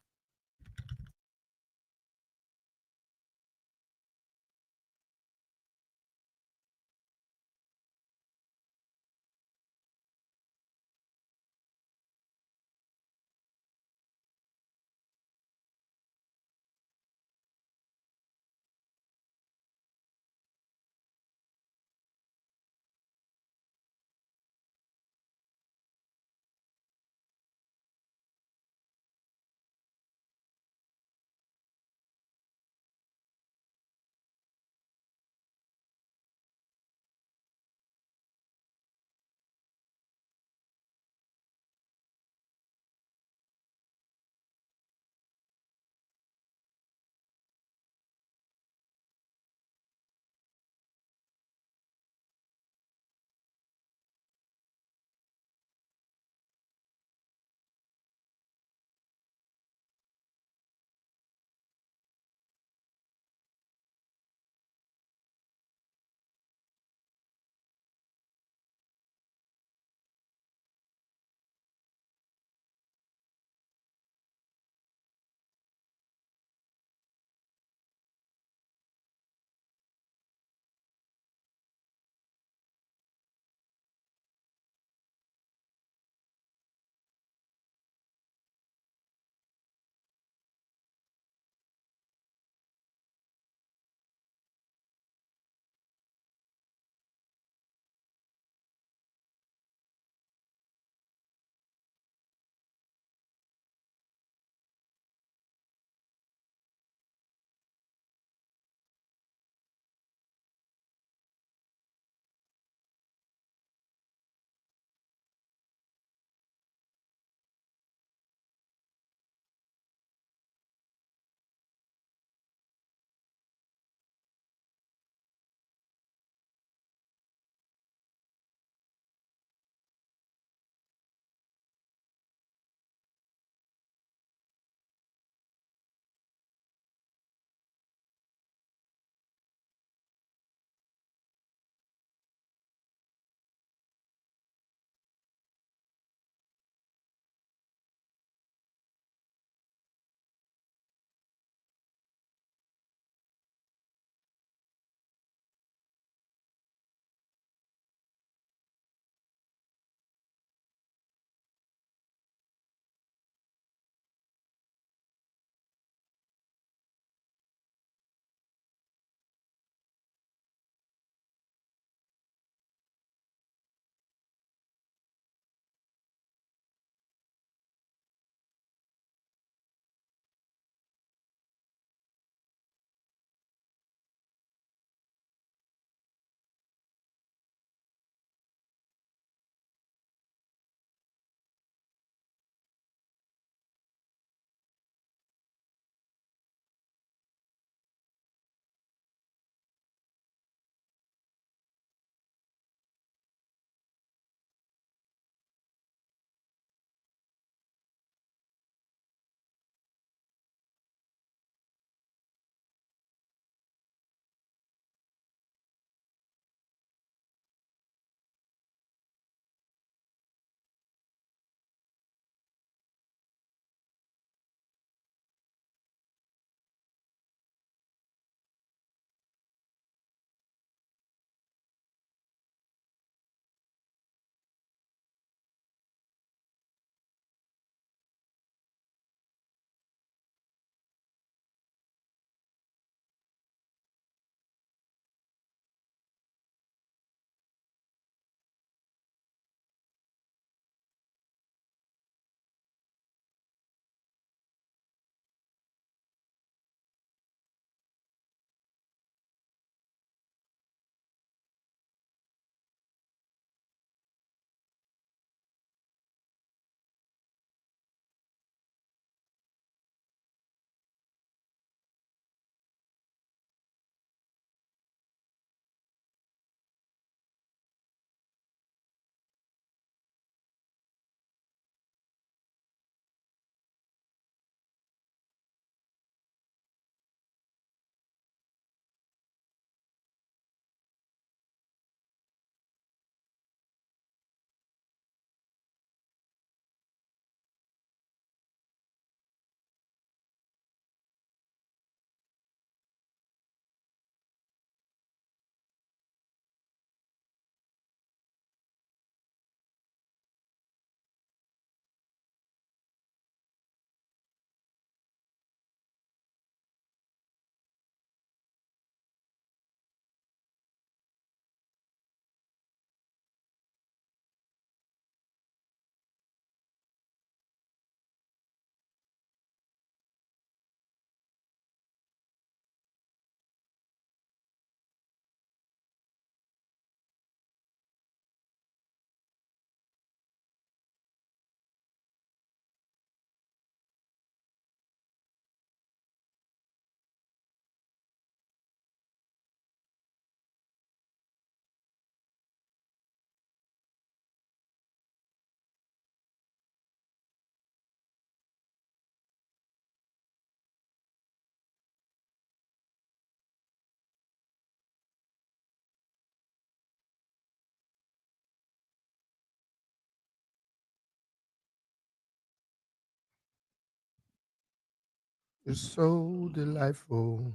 It's so delightful.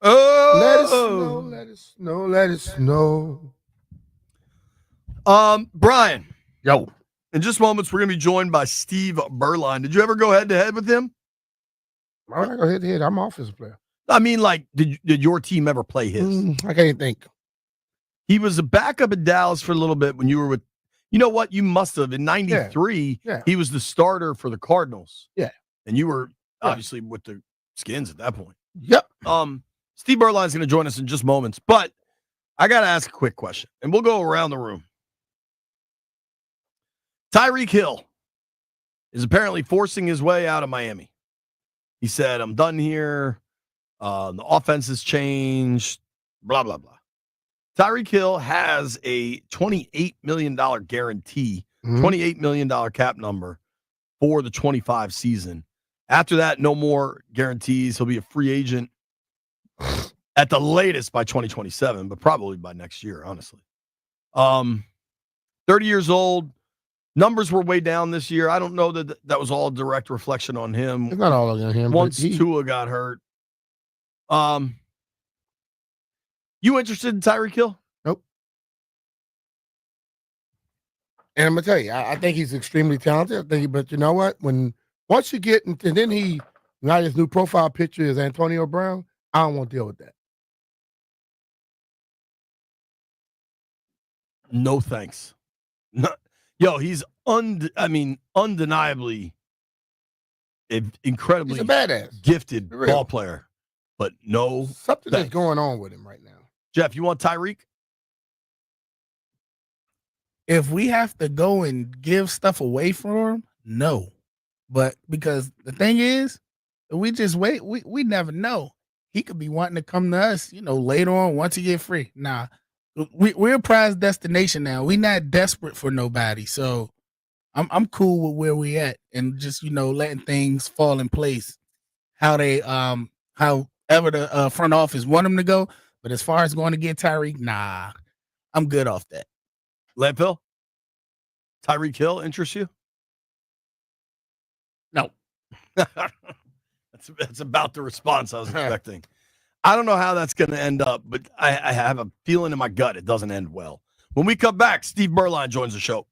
Oh, let it snow, let it snow, let it snow. Brian. Yo. In just moments, we're going to be joined by Steve Berline. Did you ever go head-to-head with him? Why would I go head-to-head? I'm an offensive player. I mean, like, did your team ever play his? I can't think. He was a backup in Dallas for a little bit when you were with, you know what? You must have. In 93, Yeah. he was the starter for the Cardinals. Yeah. And you were obviously with the Skins at that point. Yep. Steve Berline's going to join us in just moments, but I got to ask a quick question, and we'll go around the room. Tyreek Hill is apparently forcing his way out of Miami. He said, I'm done here. The offense has changed, blah, blah, blah. Tyreek Hill has a $28 million guarantee, $28 million cap number for the 25 season. After that, no more guarantees. He'll be a free agent at the latest by 2027, but probably by next year, honestly. 30 years old. Numbers were way down this year. I don't know that was all a direct reflection on him. It's not all on him. Once Tua got hurt. You interested in Tyreek Hill? Nope. And I'm gonna tell you, I think he's extremely talented. But you know what? Once you get and then now his new profile picture is Antonio Brown. I don't want to deal with that. No thanks. No, yo, he's undeniably an incredibly He's a badass, gifted ball player, but no something thanks. that's going on with him right now. Jeff, you want Tyreek? If we have to go and give stuff away for him, no. But because the thing is, we just wait. We never know. He could be wanting to come to us, later on once he get free. Nah, we're a prize destination now. We're not desperate for nobody. So I'm cool with where we at and just letting things fall in place. How they however the front office want him to go. But as far as going to get Tyreek, nah, I'm good off that. Landfill? Tyreek Hill interests you? No. That's about the response I was expecting. I don't know how that's going to end up, but I have a feeling in my gut it doesn't end well. When we come back, Steve Berline joins the show.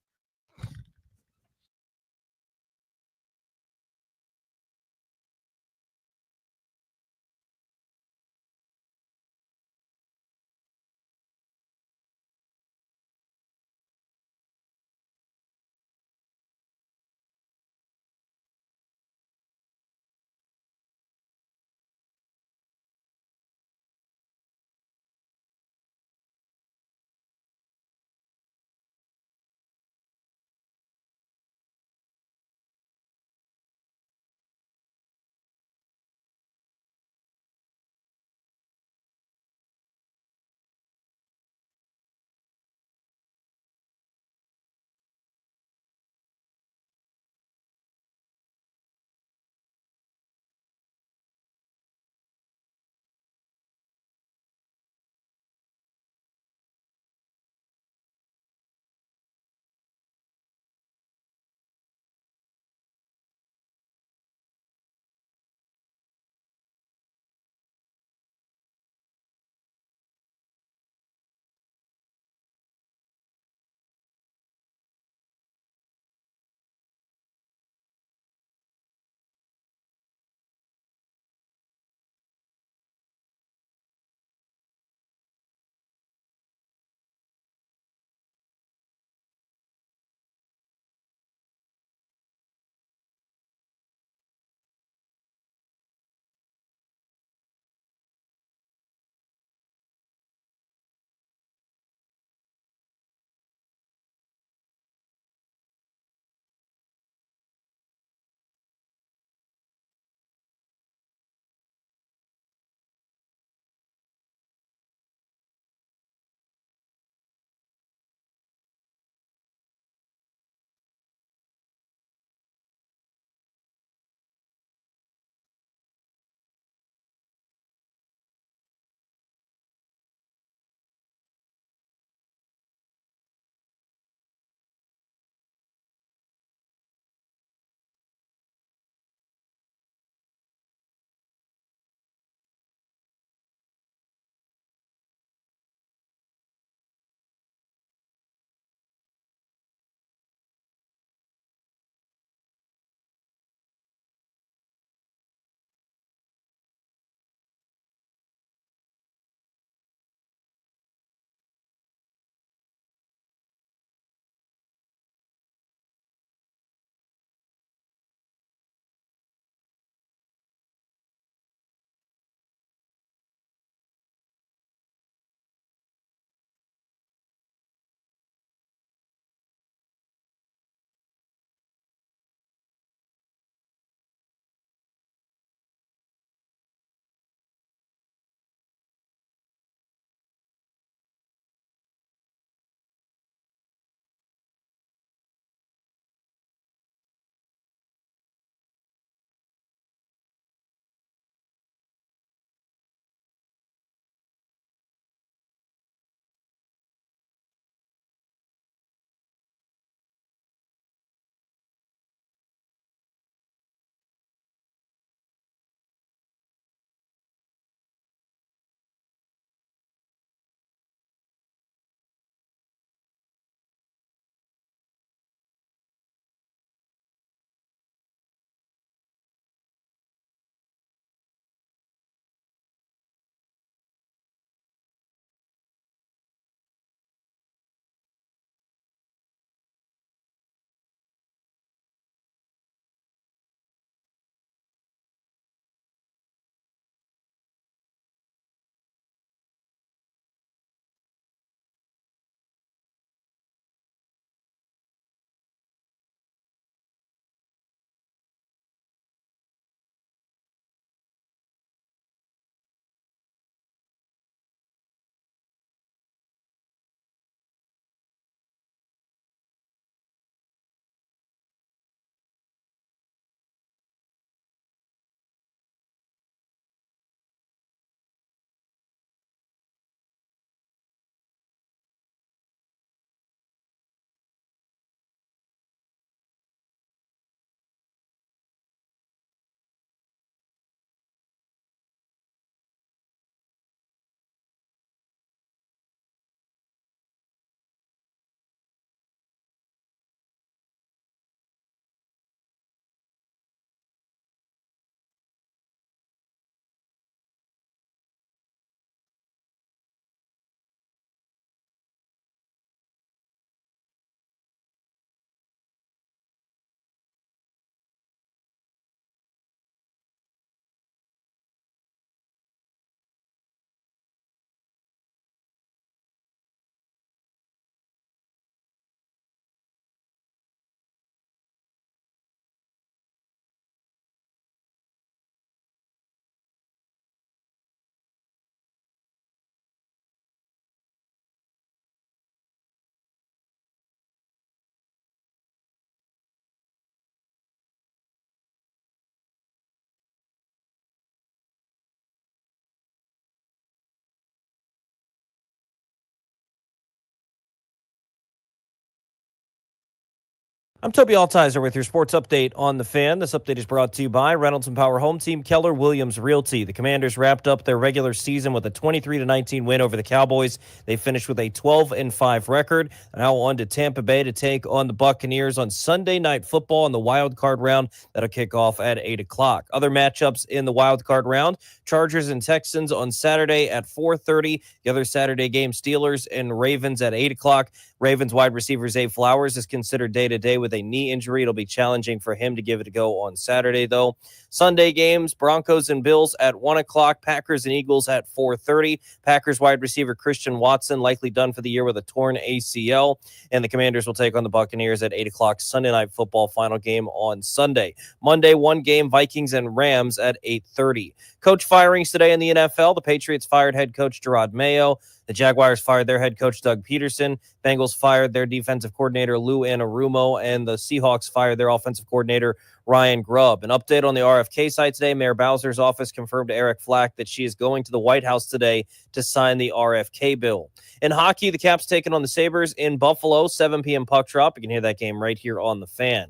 I'm Toby Altizer with your sports update on the Fan. This update is brought to you by Reynolds and Power Home Team, Keller Williams Realty. The Commanders wrapped up their regular season with a 23-19 win over the Cowboys. They finished with a 12-5 record. They're now on to Tampa Bay to take on the Buccaneers on Sunday Night Football in the wild card round. That'll kick off at 8 o'clock. Other matchups in the wild card round: Chargers and Texans on Saturday at 4:30. The other Saturday game, Steelers and Ravens at 8 o'clock. Ravens wide receiver Zay Flowers is considered day-to-day with a knee injury. It'll be challenging for him to give it a go on Saturday, though. Sunday games, Broncos and Bills at 1 o'clock, Packers and Eagles at 4:30. Packers wide receiver Christian Watson likely done for the year with a torn ACL, and the Commanders will take on the Buccaneers at 8 o'clock Sunday Night Football, final game on Sunday. Monday, one game, Vikings and Rams at 8:30. Coach firings today in the NFL. The Patriots fired head coach Gerard Mayo. The Jaguars fired their head coach Doug Peterson. Bengals fired their defensive coordinator Lou Anarumo, and the Seahawks fired their offensive coordinator Ryan Grubb. An update on the RFK site today: Mayor Bowser's office confirmed to Eric Flack that she is going to the White House today to sign the RFK bill. In hockey, the Caps taking on the Sabres in Buffalo, 7 p.m. puck drop. You can hear that game right here on the Fan.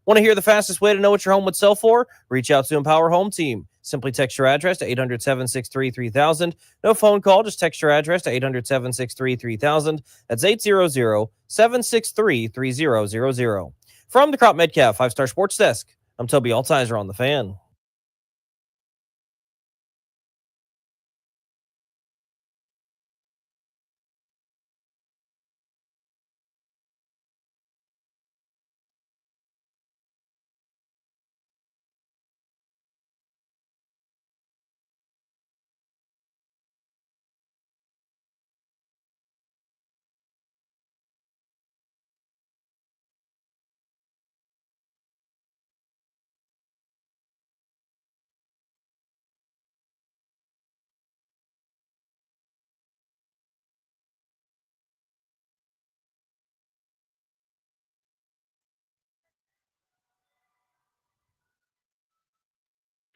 Want to hear the fastest way to know what your home would sell for? Reach out to Empower Home Team. Simply text your address to 800-763-3000. No phone call, just text your address to 800-763-3000. That's 800-763-3000. From the Crop Metcalf 5-Star Sports Desk, I'm Toby Altizer on the Fan.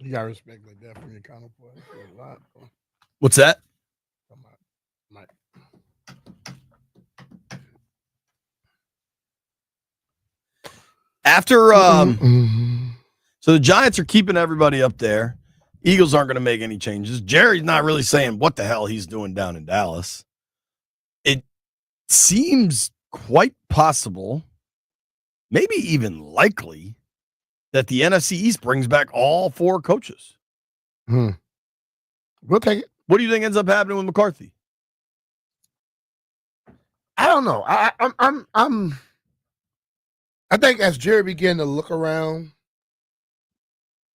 You got respect like that for your counterpart. A lot. What's that? After so the Giants are keeping everybody up there. Eagles aren't going to make any changes. Jerry's not really saying what the hell he's doing down in Dallas. It seems quite possible, maybe even likely, that the NFC East brings back all 4 coaches. We'll take it. What do you think ends up happening with McCarthy? I don't know. I think as Jerry began to look around,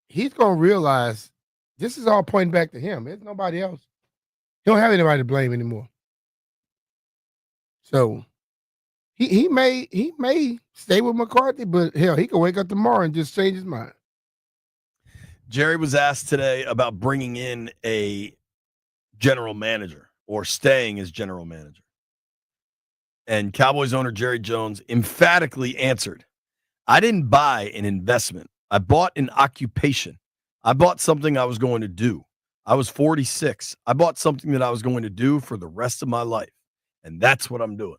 he's gonna realize this is all pointing back to him. There's nobody else. He don't have anybody to blame anymore. So he may stay with McCarthy, but hell, he could wake up tomorrow and just change his mind. Jerry was asked today about bringing in a general manager or staying as general manager. And Cowboys owner Jerry Jones emphatically answered, "I didn't buy an investment. I bought an occupation. I bought something I was going to do. I was 46. I bought something that I was going to do for the rest of my life. And that's what I'm doing."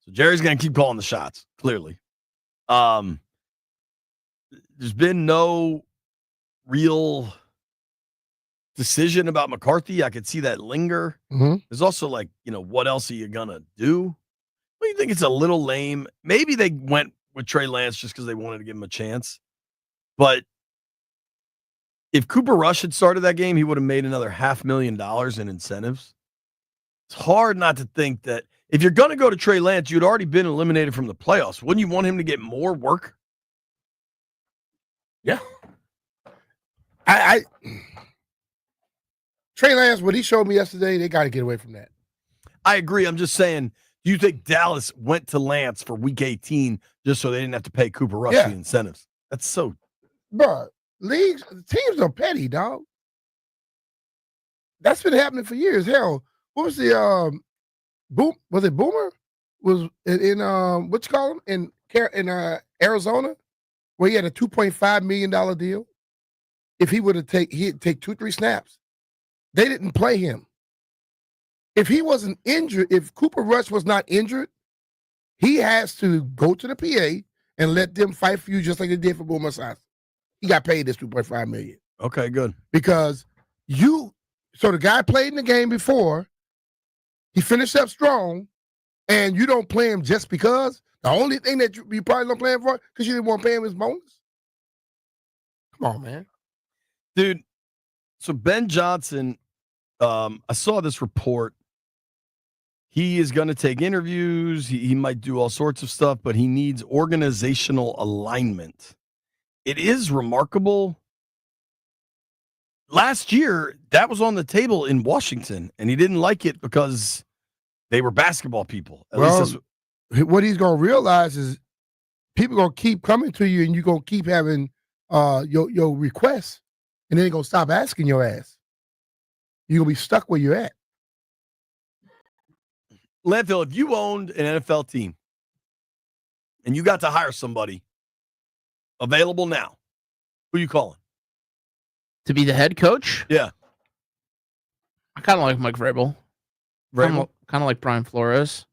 So Jerry's going to keep calling the shots, clearly. There's been no real decision about McCarthy. I could see that linger. There's also what else are you going to do? Well, you think it's a little lame. Maybe they went with Trey Lance just because they wanted to give him a chance. But if Cooper Rush had started that game, he would have made another $500,000 in incentives. It's hard not to think that if you're going to go to Trey Lance, you'd already been eliminated from the playoffs. Wouldn't you want him to get more work? Yeah. Trey Lance, what he showed me yesterday, they got to get away from that. I agree. I'm just saying, do you think Dallas went to Lance for week 18 just so they didn't have to pay Cooper Rush the incentives? That's so. Bro, teams are petty, dog. That's been happening for years. Hell, what was the was it Boomer? Was in what you call him in Arizona, where he had a $2.5 million deal. If he would have he'd take 2-3 snaps. They didn't play him. If he wasn't injured, if Cooper Rush was not injured, He has to go to the PA and let them fight for you just like they did for Boomer Esiason. He got paid this $2.5 million. Okay, good. Because so the guy played in the game before, he finished up strong, and you don't play him just because. The only thing that you probably don't play him for because you didn't want to pay him his bonus. Come on, man. Dude, so Ben Johnson, I saw this report. He is going to take interviews. He might do all sorts of stuff, but he needs organizational alignment. It is remarkable. Last year, that was on the table in Washington, and he didn't like it because they were basketball people. At least what he's going to realize is people going to keep coming to you, and you're going to keep having your requests, and then they're going to stop asking your ass. You're going to be stuck where you're at. Landfill, if you owned an NFL team and you got to hire somebody available now, who you calling? To be the head coach? Yeah. I kind of like Mike Vrabel. Vrabel? Kind of like Brian Flores.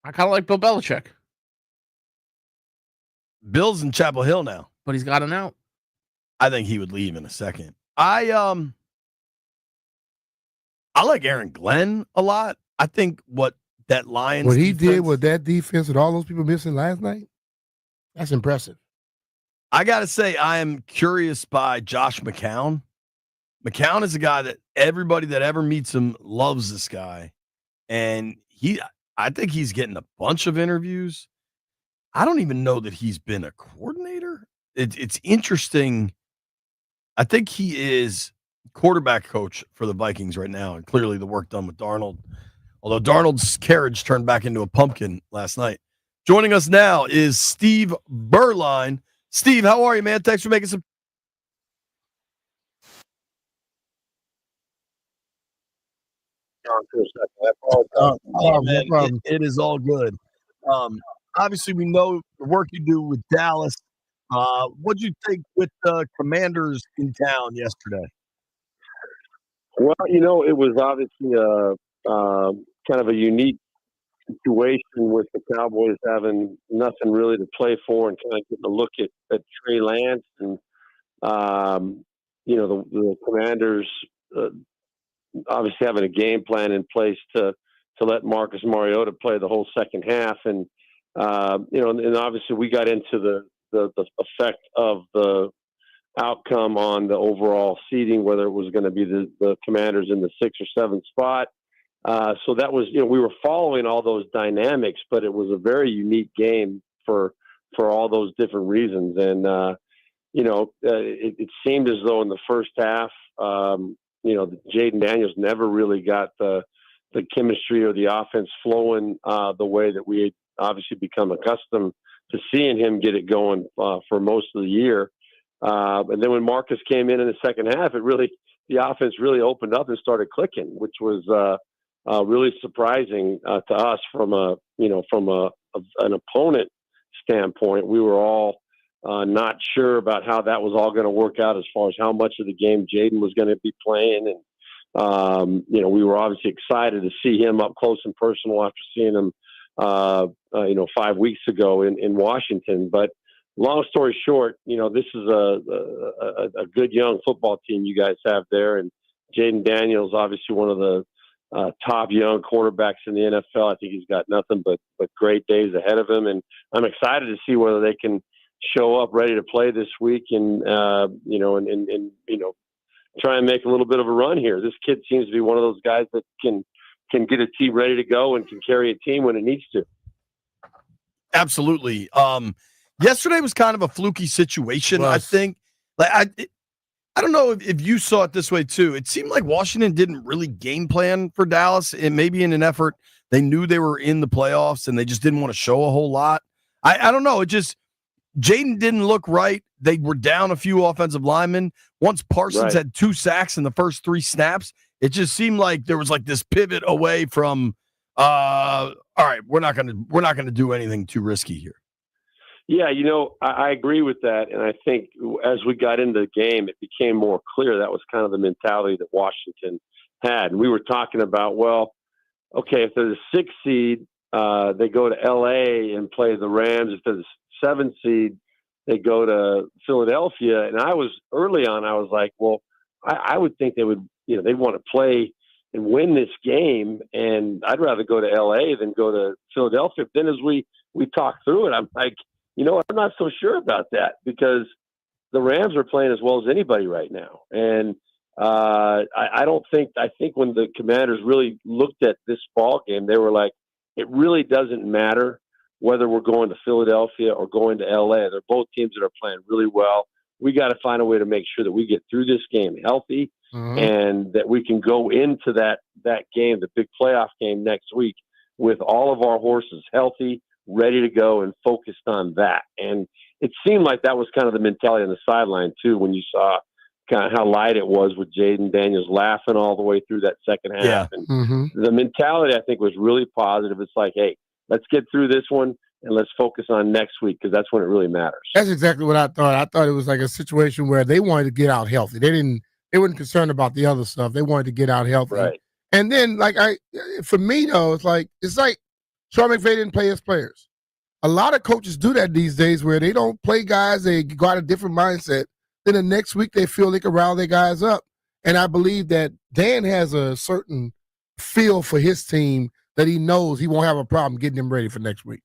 I kind of like Bill Belichick. Bill's in Chapel Hill now. But he's got an out. I think he would leave in a second. I like Aaron Glenn a lot. I think what that Lions what he did with that defense with all those people missing last night, that's impressive. I got to say, I am curious by Josh McCown. McCown is a guy that everybody that ever meets him loves this guy. And I think he's getting a bunch of interviews. I don't even know that he's been a coordinator. It's interesting. I think he is quarterback coach for the Vikings right now, and clearly the work done with Darnold. Although Darnold's carriage turned back into a pumpkin last night. Joining us now is Steve Berline. Steve, how are you, man? Thanks for making some. Man, it is all good. Obviously, we know the work you do with Dallas. What did you think with the Commanders in town yesterday? Well, it was obviously kind of a unique situation with the Cowboys having nothing really to play for and kind of getting a look at Trey Lance and, the Commanders obviously having a game plan in place to let Marcus Mariota play the whole second half. And, and obviously we got into the effect of the outcome on the overall seeding, whether it was going to be the Commanders in the 6th or 7th spot. So that was, we were following all those dynamics, but it was a very unique game for all those different reasons. And, it seemed as though in the first half, Jaden Daniels never really got the chemistry or the offense flowing the way that we had obviously become accustomed to seeing him get it going for most of the year. And then when Marcus came in the second half, the offense really opened up and started clicking, which was really surprising to us from an opponent standpoint. We were all not sure about how that was all going to work out as far as how much of the game Jaden was going to be playing. And, we were obviously excited to see him up close and personal after seeing him, 5 weeks ago in Washington. But long story short, this is a good young football team you guys have there. And Jaden Daniels, obviously one of the top young quarterbacks in the NFL. I think he's got nothing but great days ahead of him. And I'm excited to see whether they can show up ready to play this week and try and make a little bit of a run here. This kid seems to be one of those guys that can get a team ready to go and can carry a team when it needs to. Absolutely. Yesterday was kind of a fluky situation. I think I don't know if you saw it this way too. It seemed like Washington didn't really game plan for Dallas, and maybe in an effort, they knew they were in the playoffs and they just didn't want to show a whole lot. I don't know. Jaden didn't look right. They were down a few offensive linemen. Once Parsons had 2 sacks in the first 3 snaps, it just seemed like there was like this pivot away from, all right, we're not gonna do anything too risky here. Yeah, I agree with that. And I think as we got into the game, it became more clear that was kind of the mentality that Washington had. And we were talking about, well, okay, if they're the 6th seed, they go to L.A. and play the Rams. If they're the 7th seed, they go to Philadelphia. And I was like, well, I would think they would, they'd want to play and win this game. And I'd rather go to L.A. than go to Philadelphia. Then as we talked through it, I'm like, I'm not so sure about that because the Rams are playing as well as anybody right now. And I think when the Commanders really looked at this ball game, they were like, it really doesn't matter whether we're going to Philadelphia or going to LA. They're both teams that are playing really well. We got to find a way to make sure that we get through this game healthy and that we can go into that game, the big playoff game next week, with all of our horses healthy, ready to go, and focused on that. And it seemed like that was kind of the mentality on the sideline too, when you saw kind of how light it was with Jaden Daniels laughing all the way through that second half. Yeah. And the mentality, I think, was really positive. It's like, hey, let's get through this one and let's focus on next week because that's when it really matters. That's exactly what I thought. I thought it was like a situation where they wanted to get out healthy. They weren't concerned about the other stuff. They wanted to get out healthy. Right. And then, for me though, it's like Sean McVay didn't play his players. A lot of coaches do that these days where they don't play guys. They got a different mindset. Then the next week they feel they can rile their guys up. And I believe that Dan has a certain feel for his team that he knows he won't have a problem getting them ready for next week.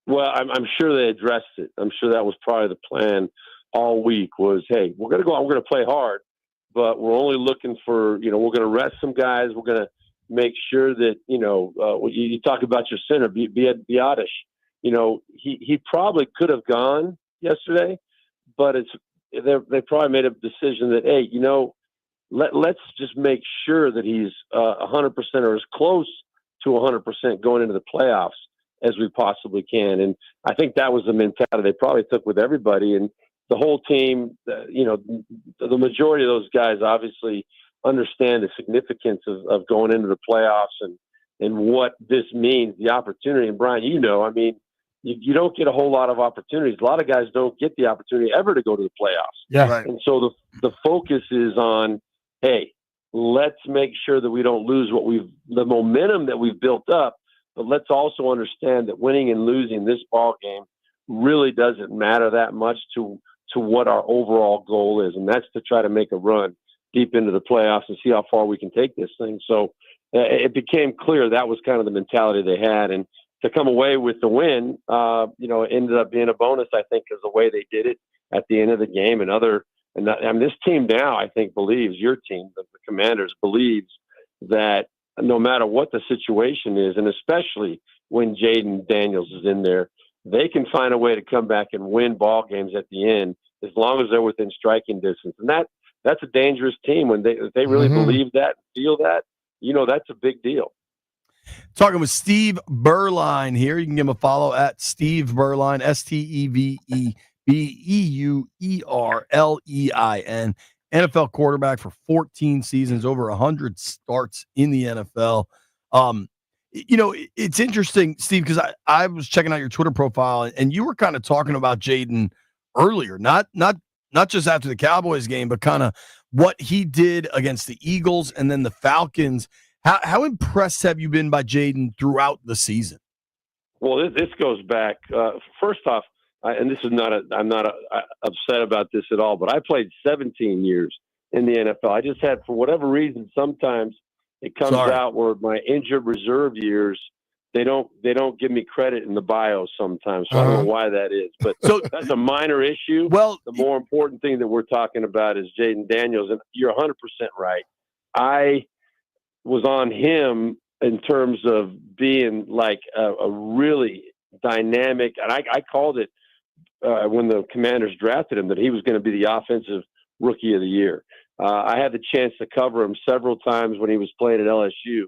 Well, I'm sure they addressed it. I'm sure that was probably the plan all week was, hey, we're going to go out, we're going to play hard, but we're only looking for, we're going to rest some guys. We're going to make sure that, you talk about your center, Biotish, he probably could have gone yesterday, but they probably made a decision that, hey, let's just make sure that he's 100% or as close to 100% going into the playoffs as we possibly can. And I think that was the mentality they probably took with everybody. And the whole team, the majority of those guys obviously understand the significance of going into the playoffs and what this means, the opportunity. And Brian, you don't get a whole lot of opportunities. A lot of guys don't get the opportunity ever to go to the playoffs. Yeah. Right. And so the focus is on, hey, let's make sure that we don't lose the momentum that we've built up, but let's also understand that winning and losing this ball game really doesn't matter that much to what our overall goal is. And that's to try to make a run deep into the playoffs and see how far we can take this thing. So it became clear that was kind of the mentality they had. And to come away with the win, it ended up being a bonus, I think, because the way they did it at the end of the game and this team now, I think, believes, your team, the Commanders, believes that no matter what the situation is, and especially when Jaden Daniels is in there, they can find a way to come back and win ball games at the end as long as they're within striking distance. And that's a dangerous team when they really believe that, feel that, that's a big deal. Talking with Steve Berline here. You can give him a follow at Steve Berline, SteveBeurlein, NFL quarterback for 14 seasons, over 100 starts in the NFL. It's interesting, Steve, because I was checking out your Twitter profile, and you were kind of talking about Jaden earlier, not just after the Cowboys game, but kind of what he did against the Eagles and then the Falcons. How impressed have you been by Jaden throughout the season? Well, this goes back. First off, and this is I'm not upset about this at all, but I played 17 years in the NFL. I just had, for whatever reason, sometimes it comes out where my injured reserve years, they don't give me credit in the bio sometimes. So I don't know why that is, but that's a minor issue. Well, the more important thing that we're talking about is Jaden Daniels, and you're 100% right. I was on him in terms of being like a really dynamic, and I called it when the Commanders drafted him that he was going to be the offensive rookie of the year. I had the chance to cover him several times when he was playing at LSU,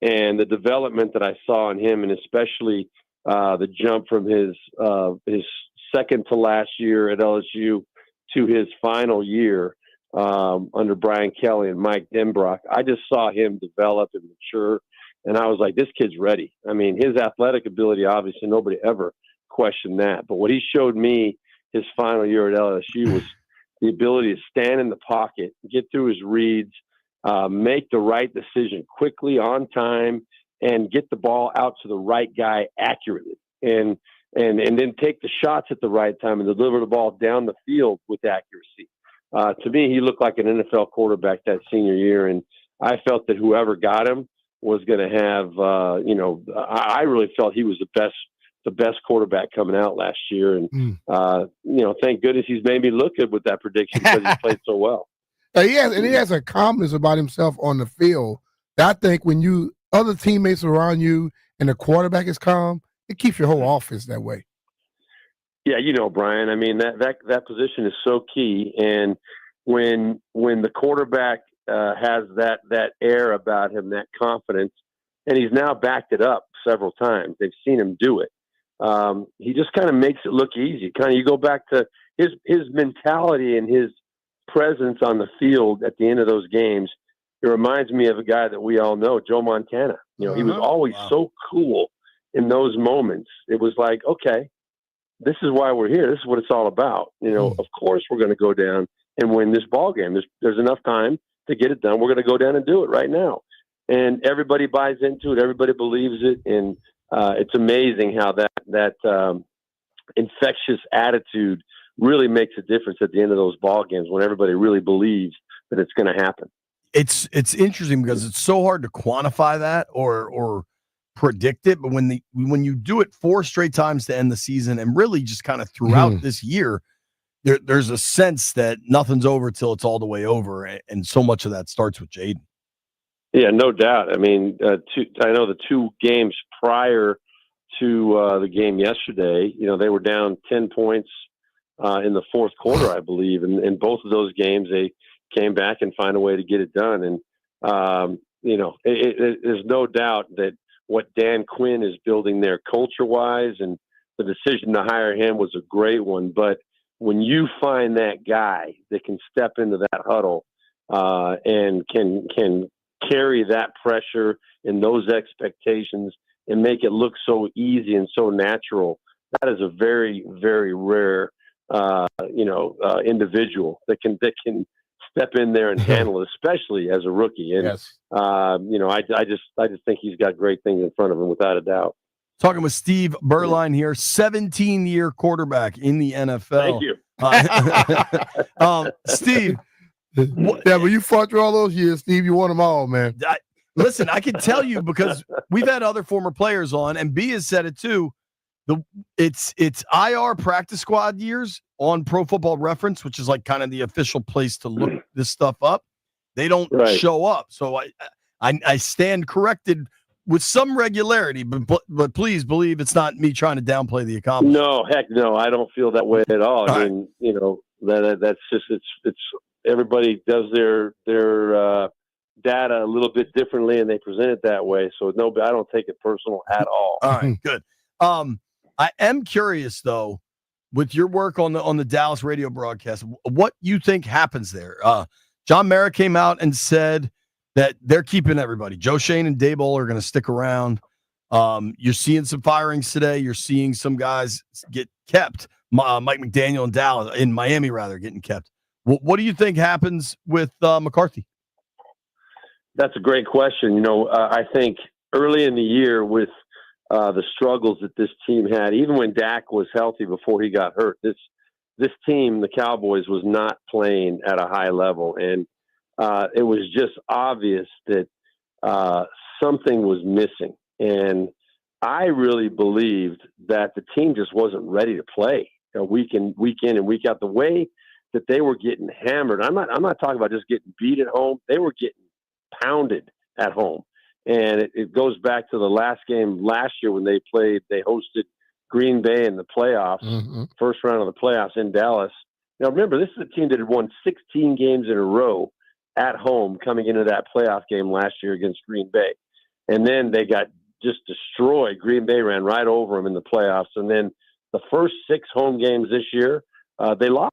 and the development that I saw in him, and especially the jump from his second to last year at LSU to his final year under Brian Kelly and Mike Denbrock, I just saw him develop and mature, and I was like, this kid's ready. I mean, his athletic ability, obviously, nobody ever questioned that. But what he showed me his final year at LSU was the ability to stand in the pocket, get through his reads, make the right decision quickly, on time, and get the ball out to the right guy accurately, and then take the shots at the right time and deliver the ball down the field with accuracy. To me, he looked like an NFL quarterback that senior year, and I felt that whoever got him was going to have, I really felt he was the best quarterback coming out last year. And, thank goodness he's made me look good with that prediction because he played so well. He has a calmness about himself on the field that I think when other teammates around you and the quarterback is calm, it keeps your whole offense that way. Yeah, Brian, I mean, that position is so key. And when the quarterback has that air about him, that confidence, and he's now backed it up several times. They've seen him do it. He just kind of makes it look easy. Kind of, you go back to his mentality and his presence on the field at the end of those games. It reminds me of a guy that we all know, Joe Montana. He was always so cool in those moments. It was like, okay, this is why we're here. This is what it's all about. Of course we're going to go down and win this ball game. There's enough time to get it done. We're going to go down and do it right now. And everybody buys into it. Everybody believes it. And it's amazing how that infectious attitude really makes a difference at the end of those ball games when everybody really believes that it's going to happen. It's interesting because it's so hard to quantify that or predict it, but when you do it 4 straight times to end the season and really just kind of throughout this year, there's a sense that nothing's over till it's all the way over, and so much of that starts with Jaden. Yeah, no doubt. I mean, I know the 2 games prior to the game yesterday, they were down 10 points in the fourth quarter, I believe, and in both of those games they came back and find a way to get it done. And there's no doubt that what Dan Quinn is building there culture-wise, and the decision to hire him was a great one. But when you find that guy that can step into that huddle and can carry that pressure and those expectations and make it look so easy and so natural, that is a very, very rare, individual that can step in there and handle it, especially as a rookie. And, I just think he's got great things in front of him without a doubt. Talking with Steve Berline here, 17-year quarterback in the NFL. Thank you. Steve. But you fought through all those years, Steve. You won them all, man. Listen, I can tell you because we've had other former players on, and B has said it too. It's IR practice squad years on Pro Football Reference, which is like kind of the official place to look this stuff up. They don't show up, so I stand corrected with some regularity, but please believe it's not me trying to downplay the accomplishment. No, heck no, I don't feel that way at all. I mean, that's just it's everybody does their data a little bit differently, and they present it that way. So no, I don't take it personal at all. All right, good. I am curious though, with your work on the Dallas radio broadcast, what you think happens there. John Mara came out and said that they're keeping everybody. Joe Shane and Daboll are going to stick around. You're seeing some firings today. You're seeing some guys get kept. Mike McDaniel in Miami, getting kept. What do you think happens with McCarthy? That's a great question. I think early in the year with the struggles that this team had, even when Dak was healthy before he got hurt, this team, the Cowboys, was not playing at a high level. And it was just obvious that something was missing. And I really believed that the team just wasn't ready to play week in and week out. The way that they were getting hammered, I'm not talking about just getting beat at home. They were getting pounded at home. And it goes back to the last game last year when they hosted Green Bay in the playoffs, first round of the playoffs in Dallas. Now, remember, this is a team that had won 16 games in a row at home coming into that playoff game last year against Green Bay. And then they got just destroyed. Green Bay ran right over them in the playoffs. And then the first 6 home games this year, they lost.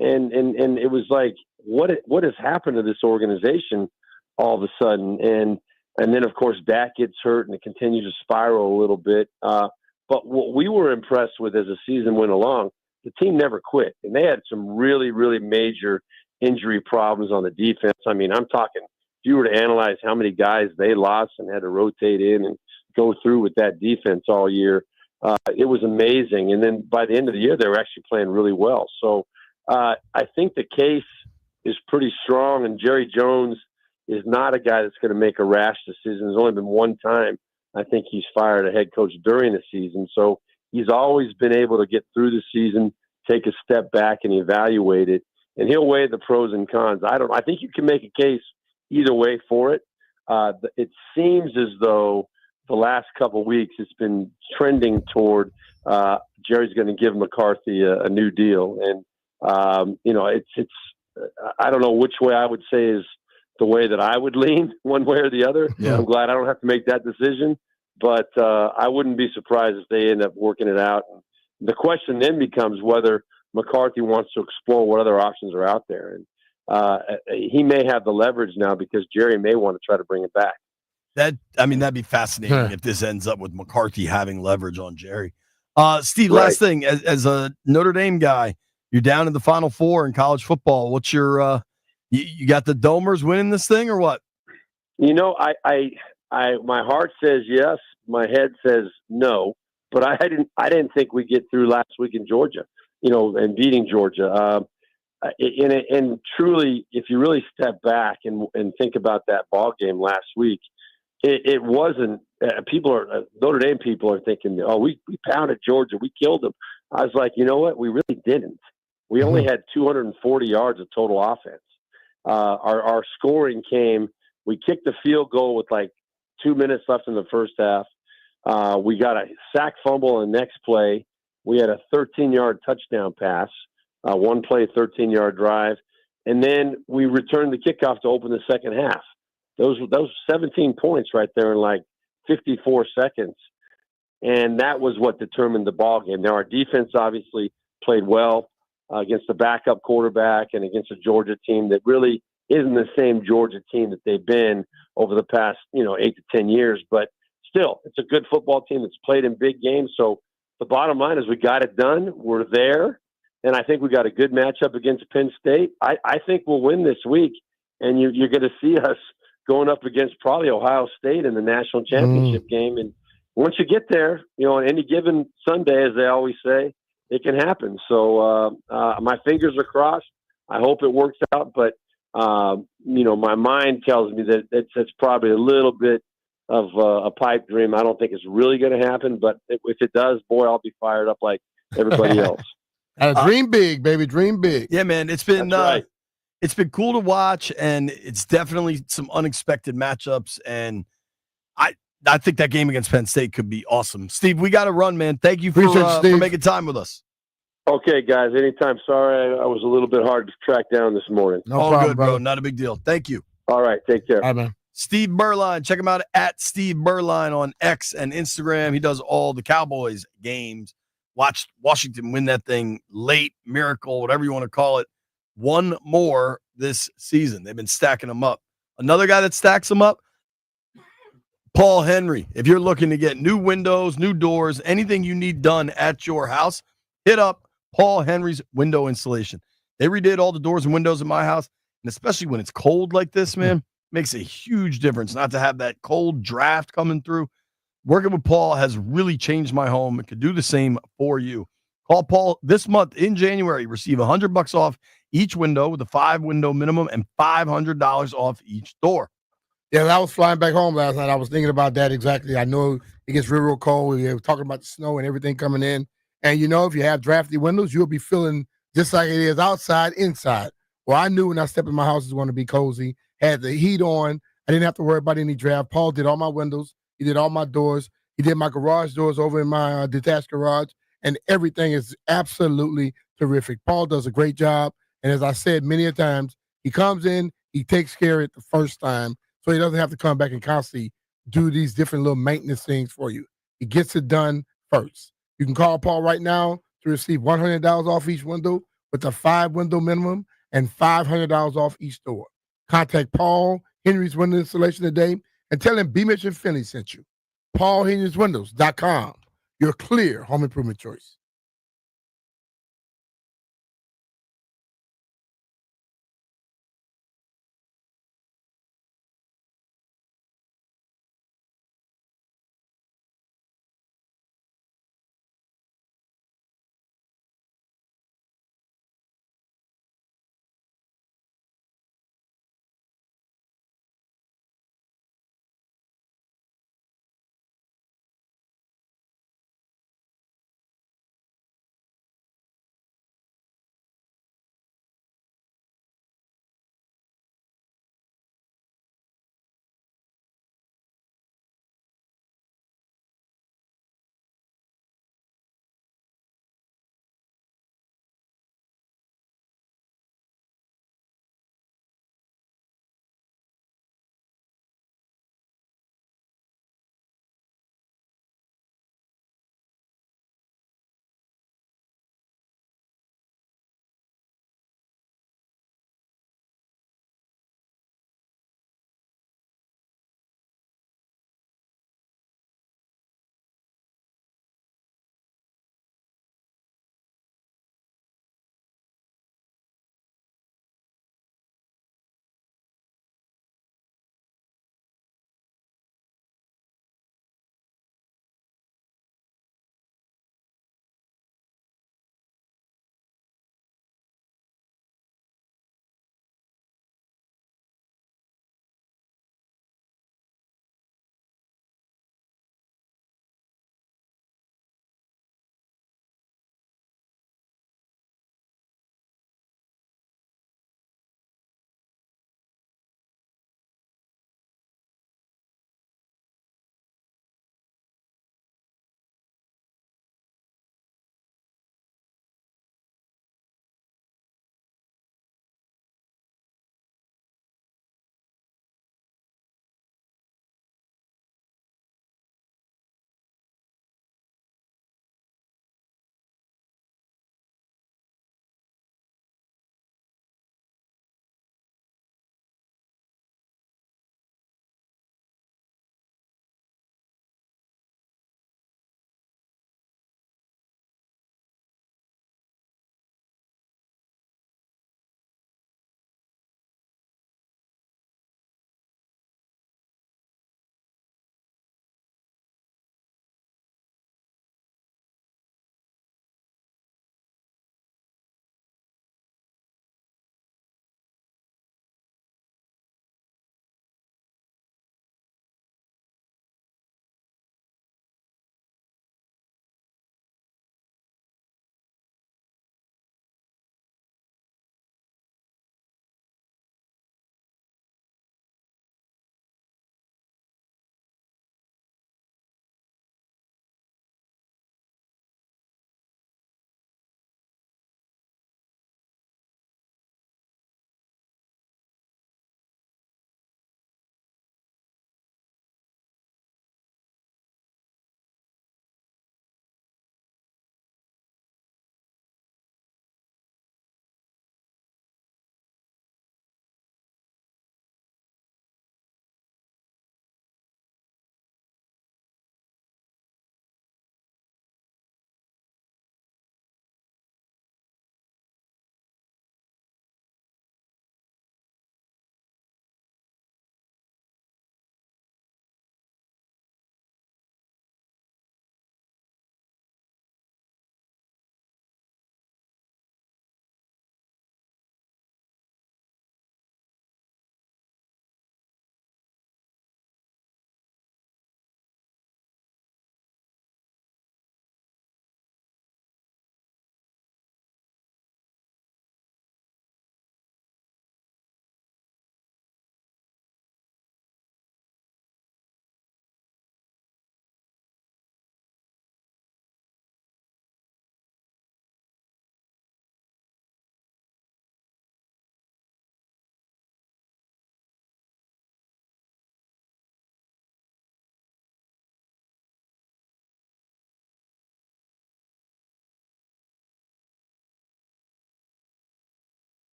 And it was like, what has happened to this organization all of a sudden? And then, of course, Dak gets hurt, and it continues to spiral a little bit. But what we were impressed with as the season went along, the team never quit. And they had some really, really major injury problems on the defense. I mean, I'm talking you were to analyze how many guys they lost and had to rotate in and go through with that defense all year, it was amazing. And then by the end of the year, they were actually playing really well. So I think the case is pretty strong, and Jerry Jones is not a guy that's going to make a rash decision. There's only been one time I think he's fired a head coach during the season. So he's always been able to get through the season, take a step back and evaluate it, and he'll weigh the pros and cons. I think you can make a case either way for it. It seems as though the last couple of weeks it's been trending toward Jerry's going to give McCarthy a new deal. And, it's I don't know which way I would say is the way that I would lean one way or the other. Yeah. I'm glad I don't have to make that decision, but I wouldn't be surprised if they end up working it out. The question then becomes whether McCarthy wants to explore what other options are out there. And he may have the leverage now because Jerry may want to try to bring it back. That'd be fascinating if this ends up with McCarthy having leverage on Jerry. Steve, Right. last thing, as a Notre Dame guy, you're down in the Final Four in college football. What's your you got the Domers winning this thing or what? I my heart says yes, my head says no, but I didn't think we'd get through last week in Georgia, and beating Georgia. And truly, if you really step back and think about that ball game last week, it wasn't. Notre Dame people are thinking, oh, we pounded Georgia, we killed them. I was like, you know what? We really didn't. We only had 240 yards of total offense. Our scoring came. We kicked the field goal with like 2 minutes left in the first half. We got a sack fumble in the next play. We had a 13-yard touchdown pass, one play, 13-yard drive, and then we returned the kickoff to open the second half. Those 17 points right there in like 54 seconds, and that was what determined the ball game. Now our defense obviously played well against the backup quarterback and against a Georgia team that really isn't the same Georgia team that they've been over the past 8 to 10 years. But still, it's a good football team that's played in big games. So the bottom line is we got it done. We're there. And I think we got a good matchup against Penn State. I think we'll win this week. And you're going to see us going up against probably Ohio State in the national championship game. And once you get there, on any given Sunday, as they always say, it can happen. So my fingers are crossed. I hope it works out. But, my mind tells me that it's probably a little bit of a pipe dream. I don't think it's really going to happen. But if it does, boy, I'll be fired up like everybody else. Dream big, baby. Dream big. Yeah, man. It's been That's right. It's been cool to watch, and it's definitely some unexpected matchups. And I think that game against Penn State could be awesome. Steve, we got to run, man. Thank you for making time with us. Okay, guys. Anytime. Sorry, I was a little bit hard to track down this morning. All problem, good, bro. Not a big deal. Thank you. All right. Take care. Bye, man. Steve Berline. Check him out at Steve Berline on X and Instagram. He does all the Cowboys games. Watched Washington win that thing late, miracle, whatever you want to call it. One more this season. They've been stacking them up. Another guy that stacks them up, Paul Henry. If you're looking to get new windows, new doors, anything you need done at your house, hit up Paul Henry's window installation. They redid all the doors and windows in my house, and especially when it's cold like this, man, makes a huge difference not to have that cold draft coming through. Working with Paul has really changed my home. It could do the same for you. Call Paul this month in January. Receive $100 off each window with a 5-window minimum and $500 off each door. Yeah, I was flying back home last night. I was thinking about that exactly. I know it gets real cold. We were talking about the snow and everything coming in. And, if you have drafty windows, you'll be feeling just like it is outside, inside. Well, I knew when I stepped in my house it was going to be cozy, had the heat on. I didn't have to worry about any draft. Paul did all my windows. He did all my doors. He did my garage doors over in my detached garage. And everything is absolutely terrific. Paul does a great job. And as I said many a times, he comes in, he takes care of it the first time, so he doesn't have to come back and constantly do these different little maintenance things for you. He gets it done first. You can call Paul right now to receive $100 off each window with a 5-window minimum and $500 off each door. Contact Paul Henry's Window Installation today and tell him B. Mitchell Finley sent you. PaulHenry'sWindows.com. Your clear home improvement choice.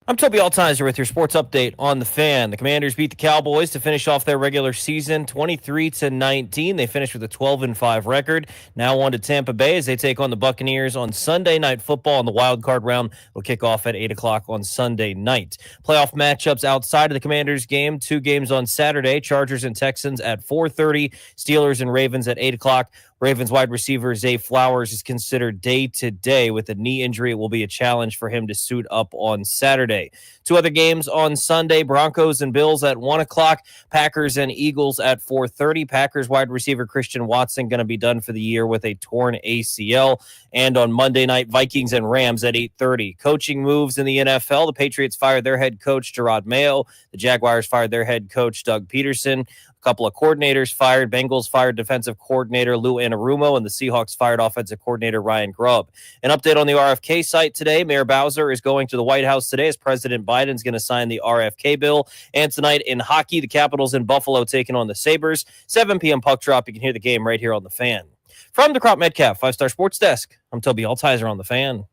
I'm Toby Altizer with your sports update on the Fan. The Commanders beat the Cowboys to finish off their regular season 23-19. They finished with a 12-5 record. Now on to Tampa Bay as they take on the Buccaneers on Sunday Night Football, and the wild card round will kick off at 8 o'clock on Sunday night. Playoff matchups outside of the Commanders game, 2 games on Saturday, Chargers and Texans at 4:30, Steelers and Ravens at 8 o'clock. Ravens wide receiver Zay Flowers is considered day-to-day with a knee injury. It will be a challenge for him to suit up on Saturday. 2 other games on Sunday, Broncos and Bills at 1 o'clock, Packers and Eagles at 4:30. Packers wide receiver Christian Watson going to be done for the year with a torn ACL. And on Monday night, Vikings and Rams at 8:30. Coaching moves in the NFL. The Patriots fired their head coach, Gerard Mayo. The Jaguars fired their head coach, Doug Peterson. Couple of coordinators fired. Bengals fired defensive coordinator Lou Anarumo, and the Seahawks fired offensive coordinator Ryan Grubb. An update on the RFK site today. Mayor Bowser is going to the White House today as President Biden's going to sign the RFK bill. And tonight in hockey, the Capitals in Buffalo taking on the Sabres. 7 p.m. puck drop. You can hear the game right here on the Fan. From the Crop Metcalf 5-Star Sports Desk, I'm Toby Altizer on the Fan.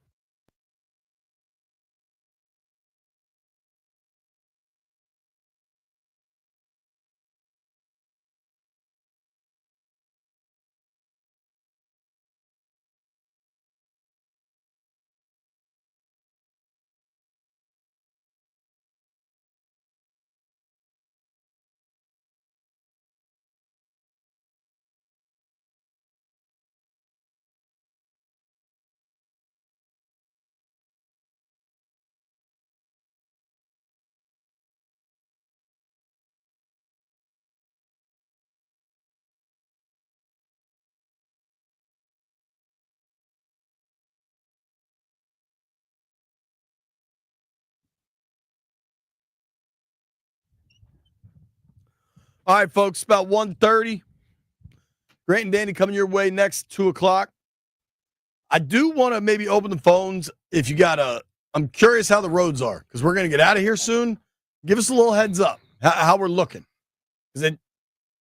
All right, folks, about 1:30. Grant and Danny coming your way next, 2 o'clock. I do want to maybe open the phones if you got I'm curious how the roads are because we're going to get out of here soon. Give us a little heads up how we're looking. Because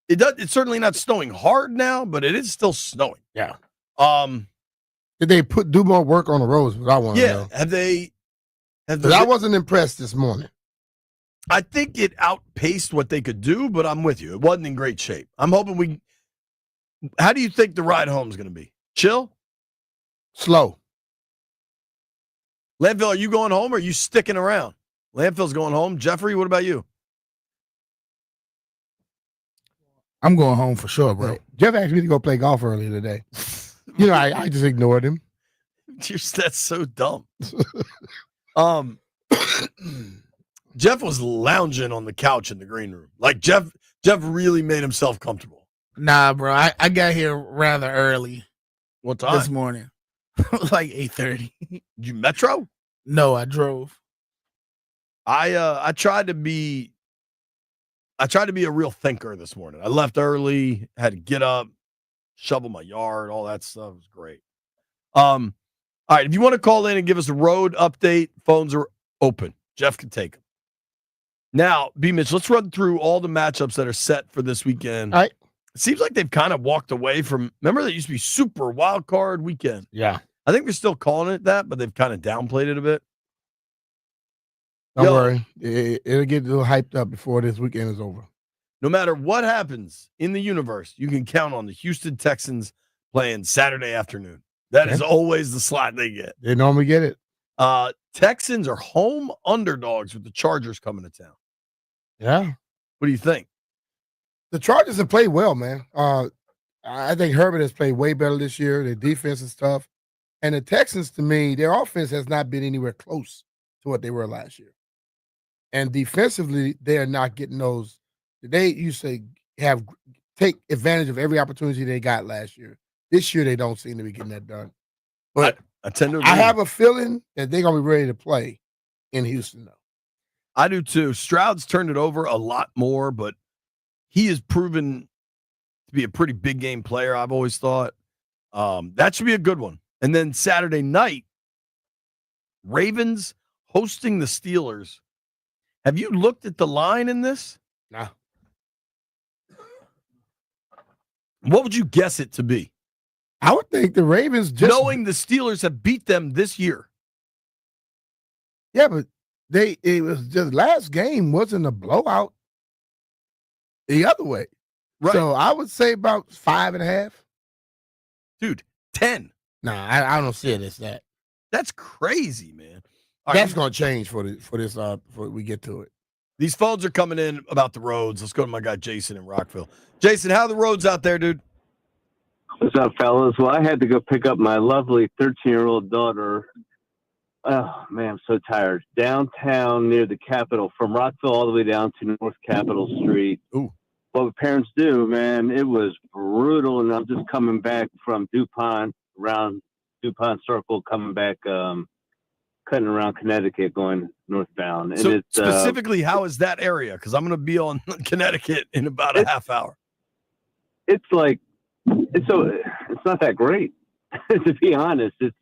it's certainly not snowing hard now, but it is still snowing. Yeah. Did they do more work on the roads? What I want to know. Have they? I wasn't impressed this morning. I think it outpaced what they could do, but I'm with you. It wasn't in great shape. I'm hoping how do you think the ride home is going to be? Chill? Slow. Landfill, are you going home or are you sticking around? Landfill's going home. Jeffrey, what about you? I'm going home for sure, bro. Jeff asked me to go play golf earlier today. I just ignored him. That's so dumb. Jeff was lounging on the couch in the green room. Like Jeff really made himself comfortable. Nah, bro. I got here rather early. What time? This morning. Like 8:30. You metro? No, I drove. I tried to be a real thinker this morning. I left early, had to get up, shovel my yard, all that stuff. It was great. All right, if you want to call in and give us a road update, phones are open. Jeff can take them. Now, B. Mitch, let's run through all the matchups that are set for this weekend. All right. It seems like they've kind of walked away from. Remember, that used to be super wild card weekend. Yeah, I think they're still calling it that, but they've kind of downplayed it a bit. Don't worry, it'll get a little hyped up before this weekend is over. No matter what happens in the universe, you can count on the Houston Texans playing Saturday afternoon. That is always the slot they get. They normally get it. Texans are home underdogs with the Chargers coming to town. Yeah. What do you think? The Chargers have played well, man. I think Herbert has played way better this year. Their defense is tough. And the Texans, to me, their offense has not been anywhere close to what they were last year. And defensively, they are not getting those. They used to take advantage of every opportunity they got last year. This year, they don't seem to be getting that done. But I tend to agree. I have a feeling that they're going to be ready to play in Houston, though. I do, too. Stroud's turned it over a lot more, but he has proven to be a pretty big game player, I've always thought. That should be a good one. And then Saturday night, Ravens hosting the Steelers. Have you looked at the line in this? No. What would you guess it to be? I would think the Ravens knowing the Steelers have beat them this year. Yeah, but it was just last game wasn't a blowout the other way. Right. So I would say about 5.5. Dude, 10. Nah, I don't see it as that. That's crazy, man. All That's right, gonna change for this before we get to it. these phones are coming in about the roads. Let's go to my guy Jason in Rockville. Jason, how are the roads out there, dude? What's up, fellas? Well, I had to go pick up my lovely 13-year-old daughter. Oh, man, I'm so tired. Downtown near the Capitol, from Rockville all the way down to North Capitol Street. Ooh. What parents do, man, it was brutal. And I'm just coming back from DuPont, around DuPont Circle, coming back, cutting around Connecticut, going northbound. And So it's specifically, how is that area? Because I'm going to be on Connecticut in about a half hour. it's like, it's not that great, to be honest. It's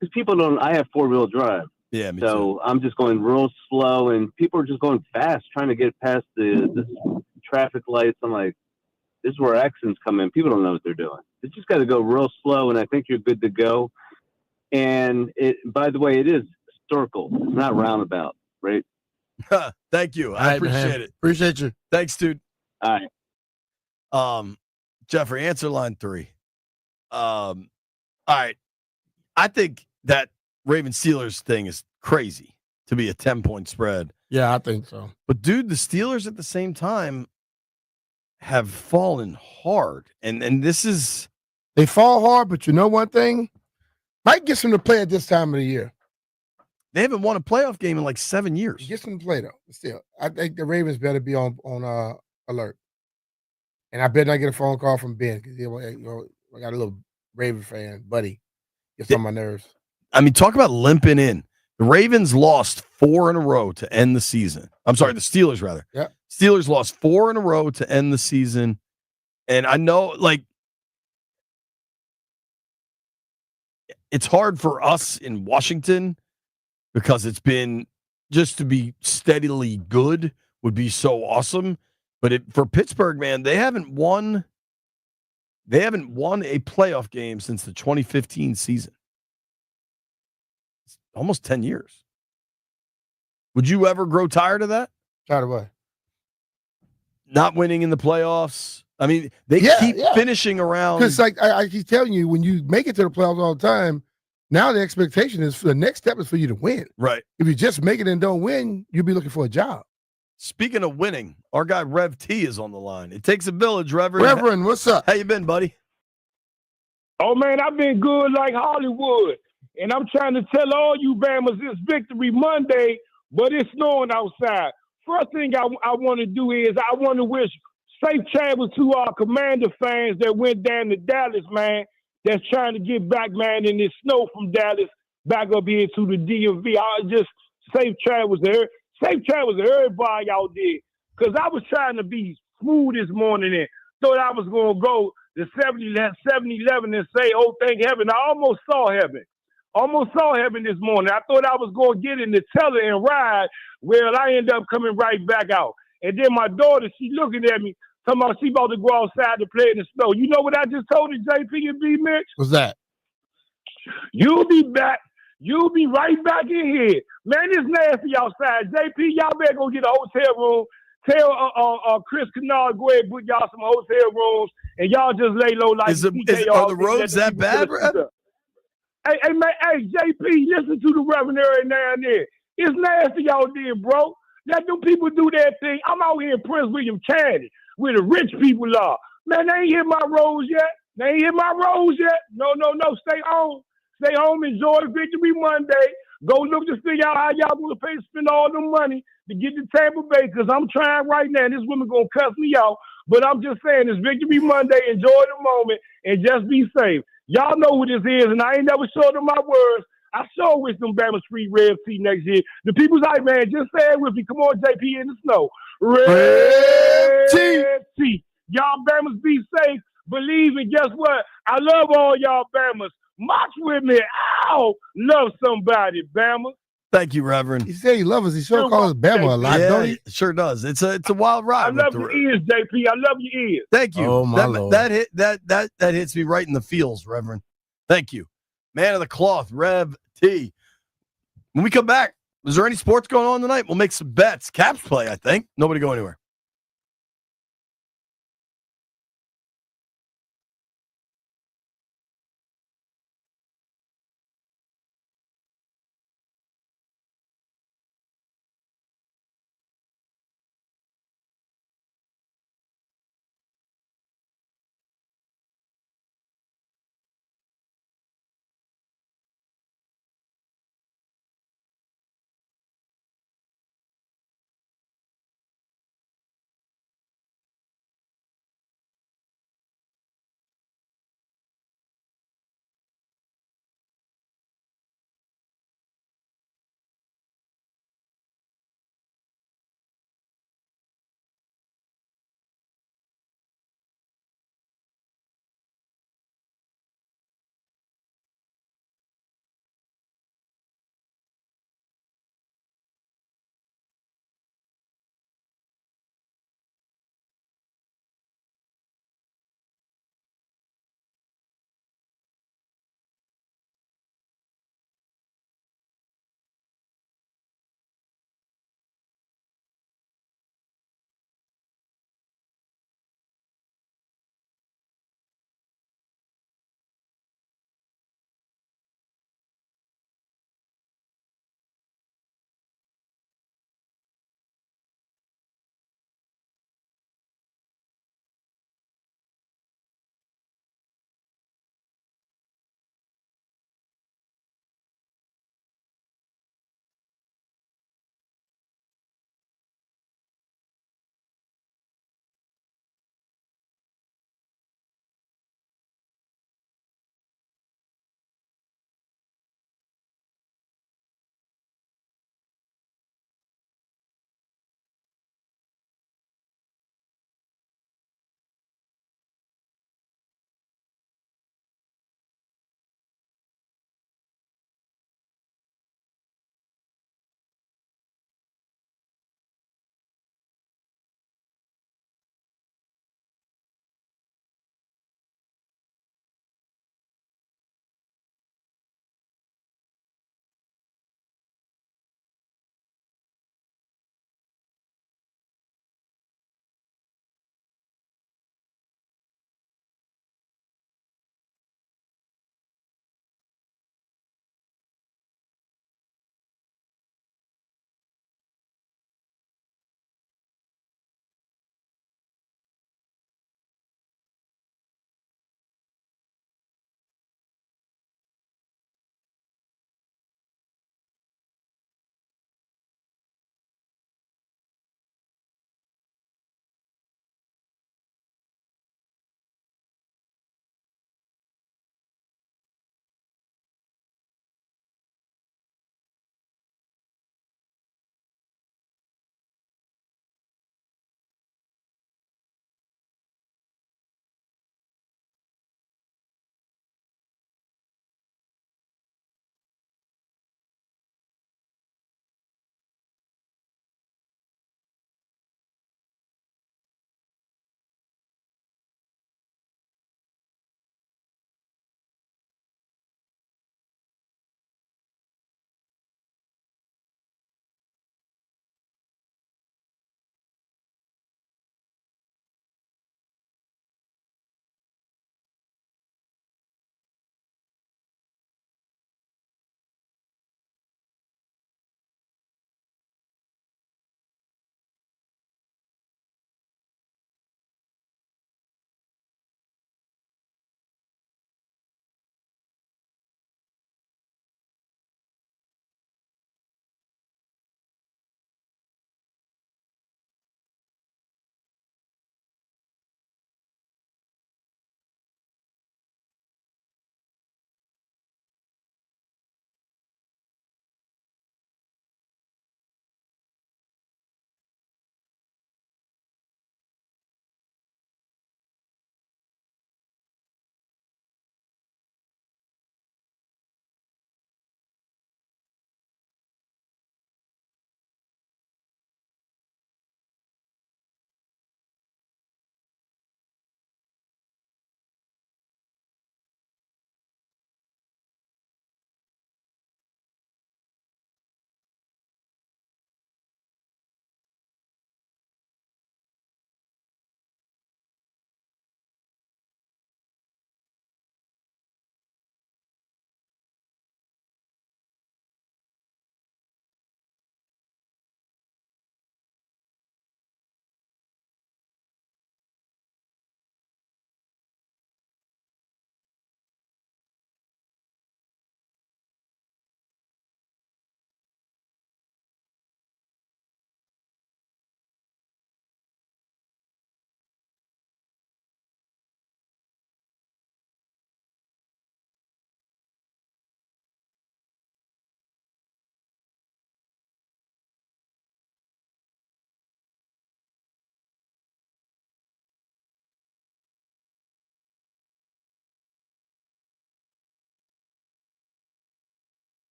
because people don't. I have 4-wheel drive. Yeah, me so I'm just going real slow, and people are just going fast, trying to get past the traffic lights. I'm like, this is where accidents come in. People don't know what they're doing. You just got to go real slow, and I think you're good to go. And by the way, it is circle, not roundabout, right? Thank you. I appreciate it. Appreciate you. Thanks, dude. All right. Jeffrey, answer line 3. All right. I think that Ravens Steelers thing is crazy to be a 10-point spread. Yeah, I think so. But dude, the Steelers at the same time have fallen hard. And this is they fall hard, but you know one thing? Mike gets them to play at this time of the year. They haven't won a playoff game in like 7 years. He gets them to play though. Still, I think the Ravens better be on alert. And I better not get a phone call from Ben because I got a little Raven fan, buddy. Gets on my nerves. I mean, talk about limping in. The Ravens lost 4 in a row to end the season. I'm sorry, the Steelers rather. Yeah. Steelers lost 4 in a row to end the season. And I know, like, it's hard for us in Washington because it's been just to be steadily good would be so awesome. But for Pittsburgh, man, they haven't won a playoff game since the 2015 season. It's almost 10 years. Would you ever grow tired of that? Tired of what? Not winning in the playoffs. I mean, they keep finishing around. Because like I keep telling you, when you make it to the playoffs all the time, now the expectation is for the next step is for you to win. Right. If you just make it and don't win, you'll be looking for a job. Speaking of winning, our guy Rev T is on the line. It takes a village, Reverend. Reverend, what's up? How you been, buddy? Oh, man, I've been good like Hollywood. And I'm trying to tell all you Bammers it's Victory Monday, but it's snowing outside. First thing I want to do is I want to wish safe travels to our Commander fans that went down to Dallas, man, that's trying to get back, man, in this snow from Dallas back up here to the DMV. I just safe travels there. Safe travels to everybody out there. Because I was trying to be smooth this morning and thought I was going to go to 7-Eleven and say, oh, thank heaven. I almost saw heaven. This morning. I thought I was going to get in the teller and ride. Well, I ended up coming right back out. And then my daughter, she looking at me, talking about she about to go outside to play in the snow. You know what I just told her, JP and B Mitch? What's that? You'll be back. You'll be right back in here. Man, it's nasty outside. JP, y'all better go get a hotel room. Tell Chris Kennard, go ahead and book y'all some hotel rooms, and y'all just lay low like are the roads that bad, Rev? Hey, man, hey, JP, listen to the Reverend every now and then. It's nasty out there, bro. Let them people do their thing. I'm out here in Prince William County where the rich people are. Man, they ain't hit my roads yet. No. Stay home. Stay home. Enjoy Victory Monday. Go look to figure out how y'all going to pay to spend all the money to get to Tampa Bay because I'm trying right now. This woman going to cuss me out. But I'm just saying, it's Victory Monday. Enjoy the moment and just be safe. Y'all know who this is, and I ain't never showed them my words. I sure wish them Bama Street Rev T next year. The people's like, man, just say it with me. Come on, JP in the snow. Rev T. Y'all Bamas be safe. Believe and guess what? I love all y'all Bamas. March with me. Ow! Love somebody, Bama. Thank you, Reverend. He said he loves us. He sure calls us Bama a lot, don't he? It sure does. It's a wild ride. I love your ears, JP. I love your ears. Thank you. Oh, my Lord. That hits me right in the feels, Reverend. Thank you. Man of the cloth, Rev T. When we come back, Is there any sports going on tonight? We'll make some bets. Caps play, I think. Nobody go anywhere.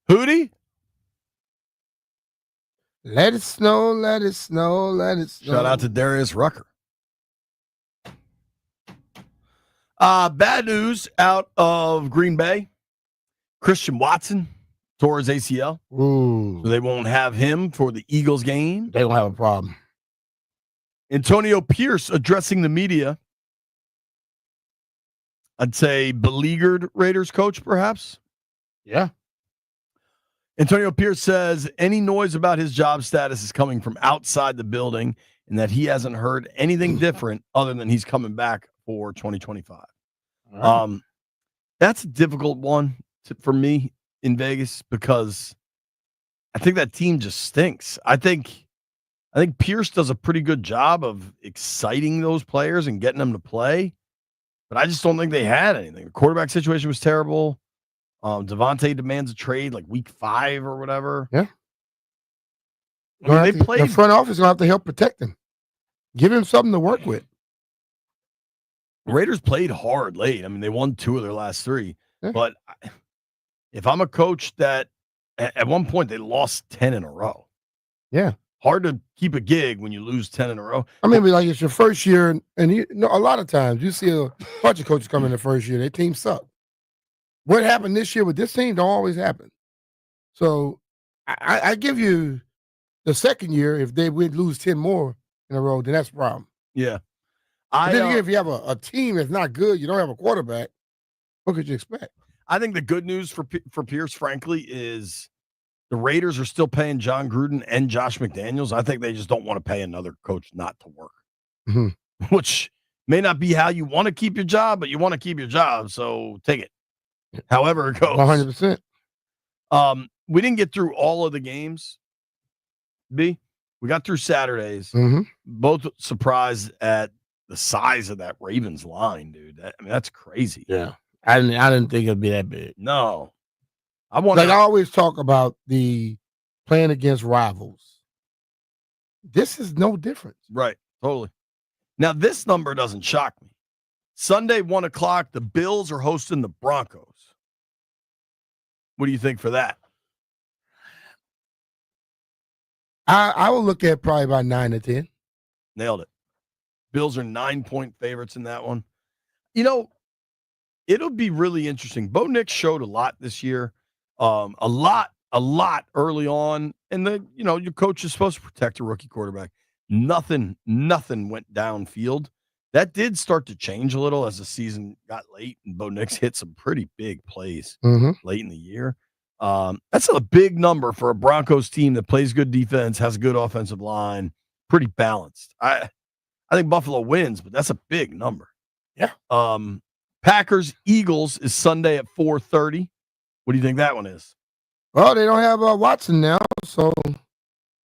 Hootie? Let it snow, let it snow, let it snow. Shout out to Darius Rucker. Bad news out of Green Bay. Christian Watson tore his ACL. Ooh. So they won't have him for the Eagles game. They don't have a problem. Antonio Pierce addressing the media. I'd say beleaguered Raiders coach, perhaps. Yeah. Antonio Pierce says any noise about his job status is coming from outside the building and that he hasn't heard anything different other than he's coming back for 2025. Right. That's a difficult one for me in Vegas because I think that team just stinks. I think Pierce does a pretty good job of exciting those players and getting them to play, but I just don't think they had anything. The quarterback situation was terrible. Devontae demands a trade like week 5 or whatever. Yeah. I mean, they played. The front office is going to have to help protect him. Give him something to work with. Raiders played hard late. I mean, they won 2 of their last 3. Yeah. But if I'm a coach that at one point they lost 10 in a row. Yeah. Hard to keep a gig when you lose 10 in a row. I mean, like it's your first year, and a lot of times you see a bunch of coaches come in the first year, their team suck. What happened this year with this team don't always happen. So I give you the second year, if they would lose 10 more in a row, then that's a problem. Yeah. Then again, if you have a team that's not good, you don't have a quarterback, what could you expect? I think the good news for Pierce, frankly, is the Raiders are still paying John Gruden and Josh McDaniels. I think they just don't want to pay another coach not to work, which may not be how you want to keep your job, but you want to keep your job, so take it. However it goes. 100%. We didn't get through all of the games, B. We got through Saturdays. Mm-hmm. Both surprised at the size of that Ravens line, dude. That's crazy. Yeah. I didn't think it'd be that big. No. I always talk about the playing against rivals. This is no different. Right. Totally. Now, this number doesn't shock me. Sunday, 1:00, the Bills are hosting the Broncos. What do you think for that? I will look at probably about 9 or 10. Nailed it. Bills are 9-point favorites in that one. You know, it'll be really interesting. Bo Nix showed a lot this year. A lot early on. And your coach is supposed to protect a rookie quarterback. Nothing went downfield. That did start to change a little as the season got late, and Bo Nix hit some pretty big plays late in the year. That's a big number for a Broncos team that plays good defense, has a good offensive line, pretty balanced. I think Buffalo wins, but that's a big number. Yeah. Packers Eagles is Sunday at 4:30. What do you think that one is? Well, they don't have Watson now, so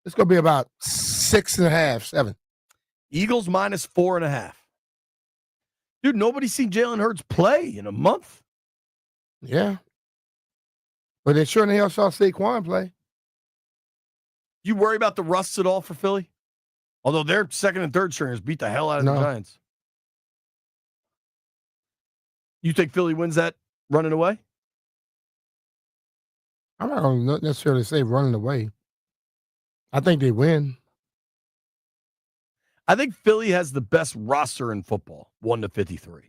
it's going to be about 6.5, 7. Eagles minus 4.5. Dude, nobody's seen Jalen Hurts play in a month. Yeah. But they sure in the hell saw Saquon play. You worry about the rusts at all for Philly? Although their second and third stringers beat the hell out of the Giants. You think Philly wins that running away? I'm not going to necessarily say running away. I think they win. I think Philly has the best roster in football, 1-53.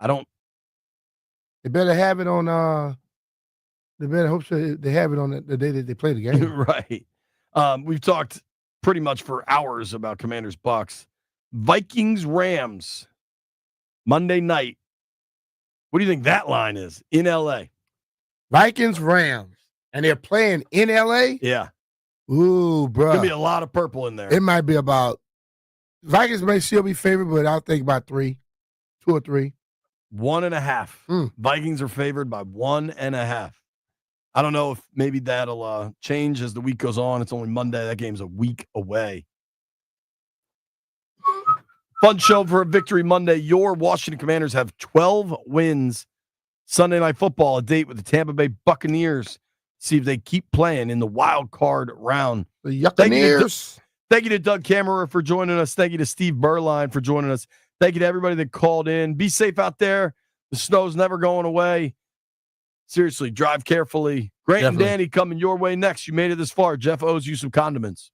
They better have it on. They better hope so they have it on the day that they play the game. Right. We've talked pretty much for hours about Commanders Bucks. Vikings Rams Monday night. What do you think that line is in LA? Vikings Rams, and they're playing in LA. Yeah. Ooh, bro. Gonna be a lot of purple in there. It might be about Vikings may still be favored, but I'll think about 2 or 3. 1.5. Vikings are favored by 1.5. I don't know if maybe that'll change as the week goes on. It's only Monday. That game's a week away. Fun show for a victory Monday. Your Washington Commanders have 12 wins. Sunday Night Football, a date with the Tampa Bay Buccaneers. See if they keep playing in the wild card round. The Buccaneers. Thank you to Doug Kammerer for joining us. Thank you to Steve Berline for joining us. Thank you to everybody that called in. Be safe out there. The snow's never going away. seriously, drive carefully. Grant Definitely. and Danny coming your way next. You made it this far. Jeff owes you some condiments.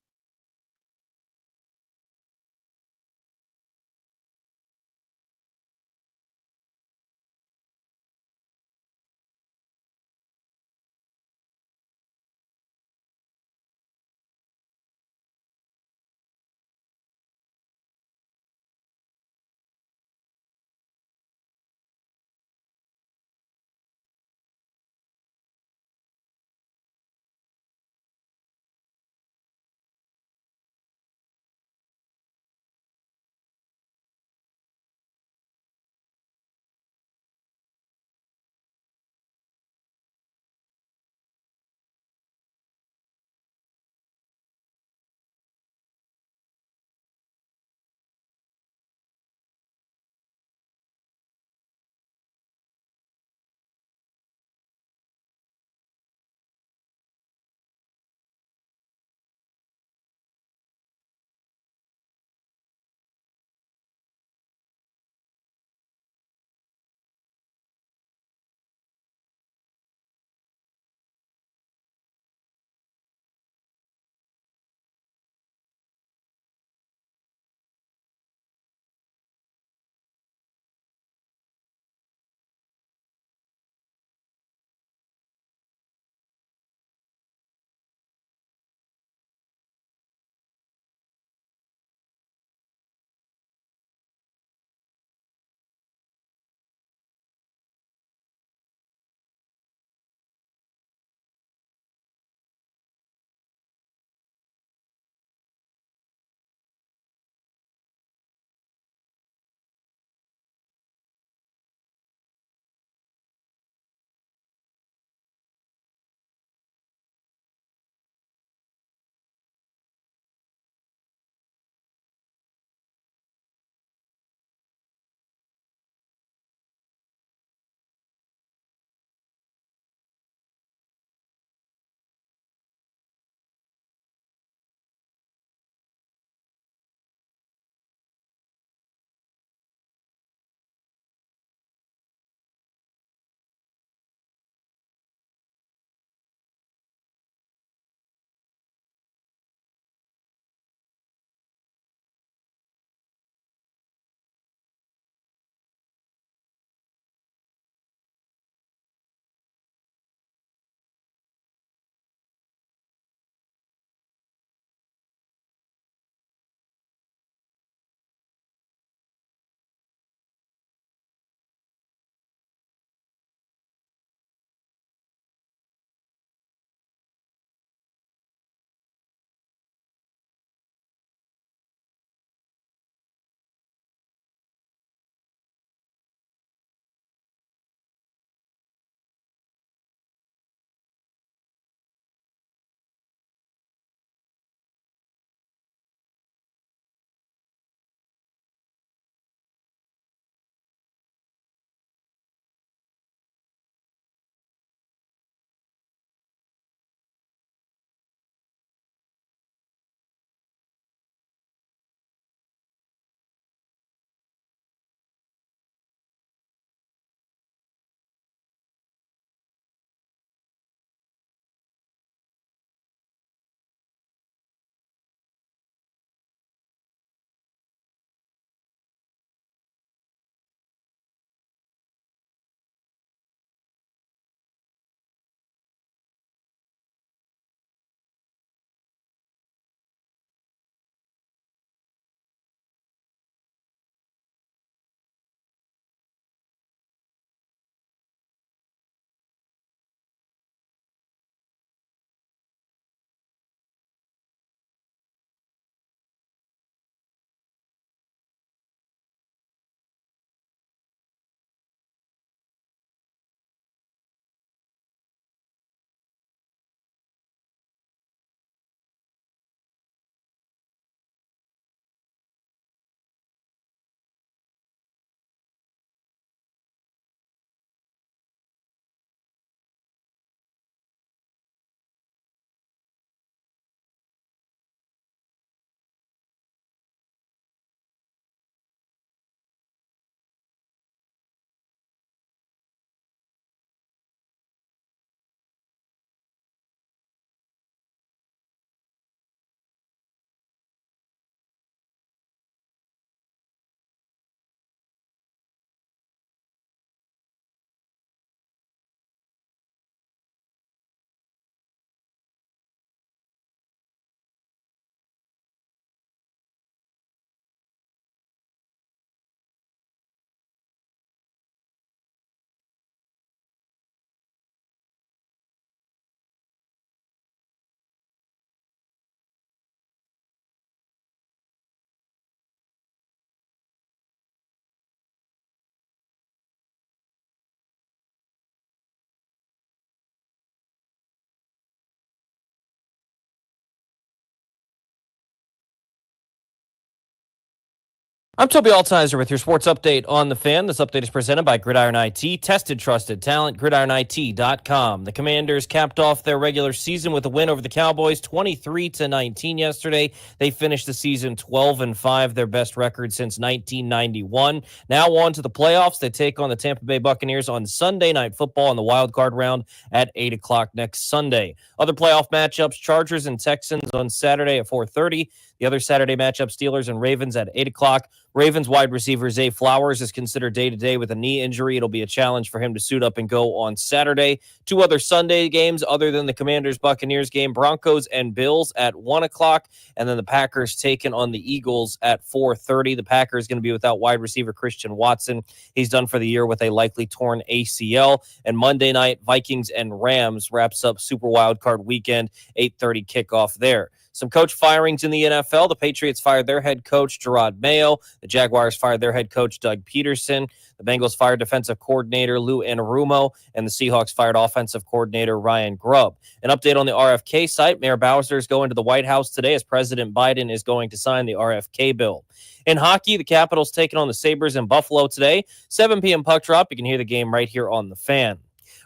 I'm Toby Altizer with your sports update on the Fan. This update is presented by Gridiron IT. Tested, trusted talent, gridironit.com. The Commanders capped off their regular season with a win over the Cowboys, 23-19 yesterday. They finished the season 12-5, their best record since 1991. Now on to the playoffs. They take on the Tampa Bay Buccaneers on Sunday Night Football in the wild card round at 8 o'clock next Sunday. Other playoff matchups, Chargers and Texans on Saturday at 4:30. The other Saturday matchup, Steelers and Ravens at 8 o'clock. Ravens wide receiver Zay Flowers is considered day-to-day with a knee injury. It'll be a challenge for him to suit up and go on Saturday. Two other Sunday games other than the Commanders-Buccaneers game, Broncos and Bills at 1 o'clock, and then the Packers taking on the Eagles at 4:30. The Packers going to be without wide receiver Christian Watson. He's done for the year with a likely torn ACL. And Monday night, Vikings and Rams wraps up Super Wild Card Weekend, 8:30 kickoff there. Some coach firings in the NFL. The Patriots fired their head coach, Gerard Mayo. The Jaguars fired their head coach, Doug Peterson. The Bengals fired defensive coordinator, Lou Anarumo. And the Seahawks fired offensive coordinator, Ryan Grubb. An update on the RFK site. Mayor Bowser is going to the White House today as President Biden is going to sign the RFK bill. In hockey, the Capitals taking on the Sabres in Buffalo today. 7 p.m. puck drop. You can hear the game right here on the Fan.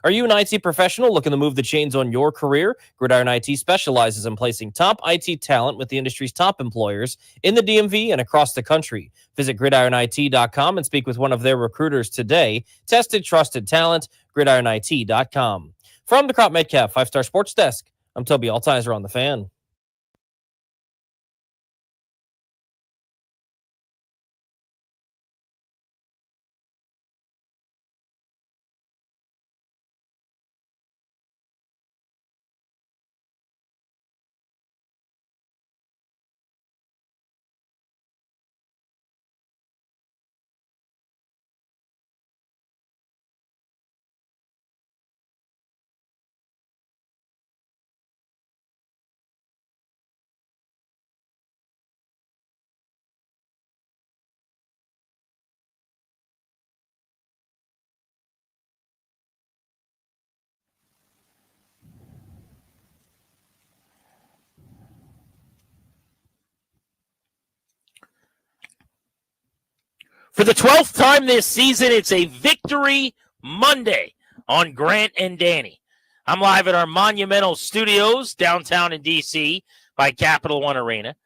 Are you an IT professional looking to move the chains on your career? Gridiron IT specializes in placing top IT talent with the industry's top employers in the DMV and across the country. Visit gridironit.com and speak with one of their recruiters today. Tested, trusted talent, gridironit.com. From the Crop Metcalf 5-Star Sports Desk, I'm Toby Altizer on the Fan. For the 12th time this season, it's a Victory Monday on Grant and Danny. I'm live at our Monumental Studios downtown in D.C. by Capital One Arena.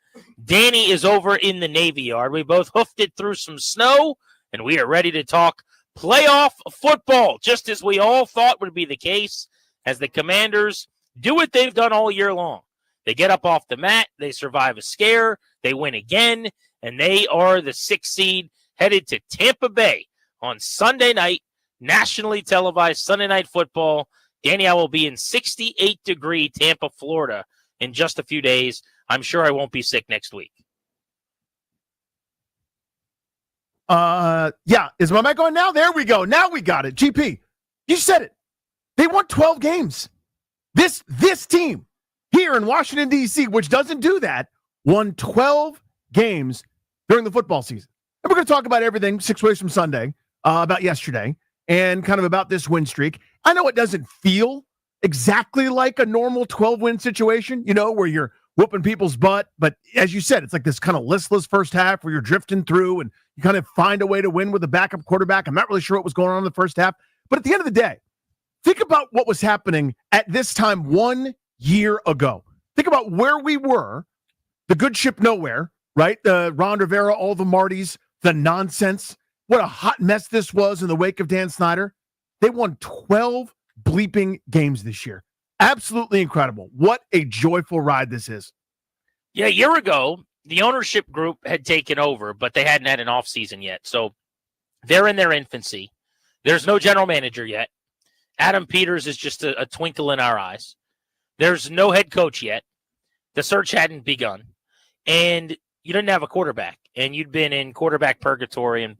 Danny is over in the Navy Yard. We both hoofed it through some snow, and we are ready to talk playoff football, just as we all thought would be the case, as the Commanders do what they've done all year long. They get up off the mat, they survive a scare, they win again, and they are the 6th seed headed to Tampa Bay on Sunday night, nationally televised Sunday Night Football. Danny, I will be in 68-degree Tampa, Florida in just a few days. I'm sure I won't be sick next week. Yeah. Is my mic on now? There we go. Now we got it. GP, you said it. They won 12 games. This team here in Washington, D.C., which doesn't do that, won 12 games during the football season. And we're going to talk about everything 6 ways from Sunday, about yesterday, and kind of about this win streak. I know it doesn't feel exactly like a normal 12-win situation, where you're whooping people's butt. But as you said, it's like this kind of listless first half where you're drifting through and you kind of find a way to win with a backup quarterback. I'm not really sure what was going on in the first half. But at the end of the day, think about what was happening at this time 1 year ago. Think about where we were, the good ship nowhere, right? The Ron Rivera, all the Martys, the nonsense. What a hot mess this was in the wake of Dan Snyder. They won 12 bleeping games this year. Absolutely incredible. What a joyful ride this is. Yeah, a year ago, the ownership group had taken over, but they hadn't had an offseason yet. So they're in their infancy. There's no general manager yet. Adam Peters is just a twinkle in our eyes. There's no head coach yet. The search hadn't begun. And you didn't have a quarterback. And you'd been in quarterback purgatory and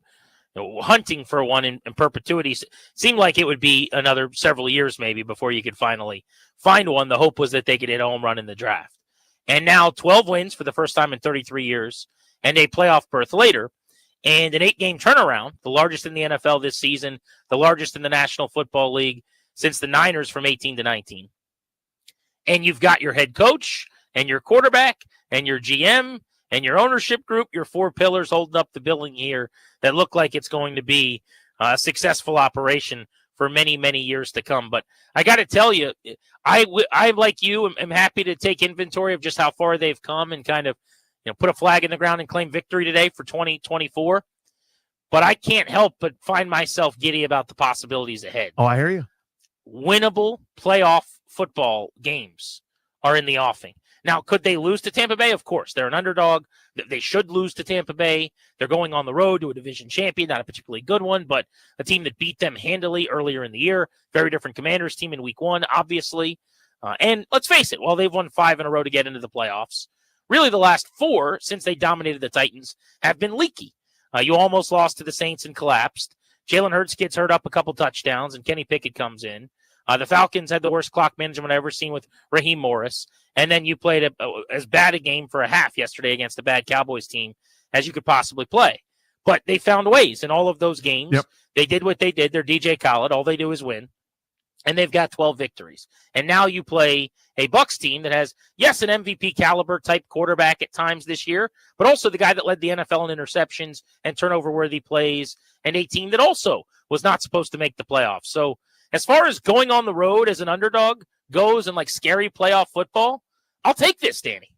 hunting for one in perpetuity. Seemed like it would be another several years maybe before you could finally find one. The hope was that they could hit a home run in the draft. And now 12 wins for the first time in 33 years and a playoff berth later and an 8-game turnaround, the largest in the NFL this season, the largest in the National Football League since the Niners from 18 to 19. And you've got your head coach and your quarterback and your GM and your ownership group, your four pillars holding up the building here that look like it's going to be a successful operation for many, many years to come. But I got to tell you, I like you, am happy to take inventory of just how far they've come and kind of, put a flag in the ground and claim victory today for 2024. But I can't help but find myself giddy about the possibilities ahead. Oh, I hear you. Winnable playoff football games are in the offing. Now, could they lose to Tampa Bay? Of course. They're an underdog. They should lose to Tampa Bay. They're going on the road to a division champion, not a particularly good one, but a team that beat them handily earlier in the year. Very different Commanders team in week one, obviously. And let's face it, while they've won 5 in a row to get into the playoffs, really the last 4 since they dominated the Titans have been leaky. You almost lost to the Saints and collapsed. Jalen Hurts gets hurt up a couple touchdowns, and Kenny Pickett comes in. The Falcons had the worst clock management I've ever seen with Raheem Morris. And then you played as bad a game for a half yesterday against a bad Cowboys team as you could possibly play. But they found ways in all of those games. Yep. They did what they did. They're DJ Khaled. All they do is win. And they've got 12 victories. And now you play a Bucs team that has, yes, an MVP caliber type quarterback at times this year, but also the guy that led the NFL in interceptions and turnover-worthy plays, and a team that also was not supposed to make the playoffs. So as far as going on the road as an underdog goes and like scary playoff football, I'll take this, Danny.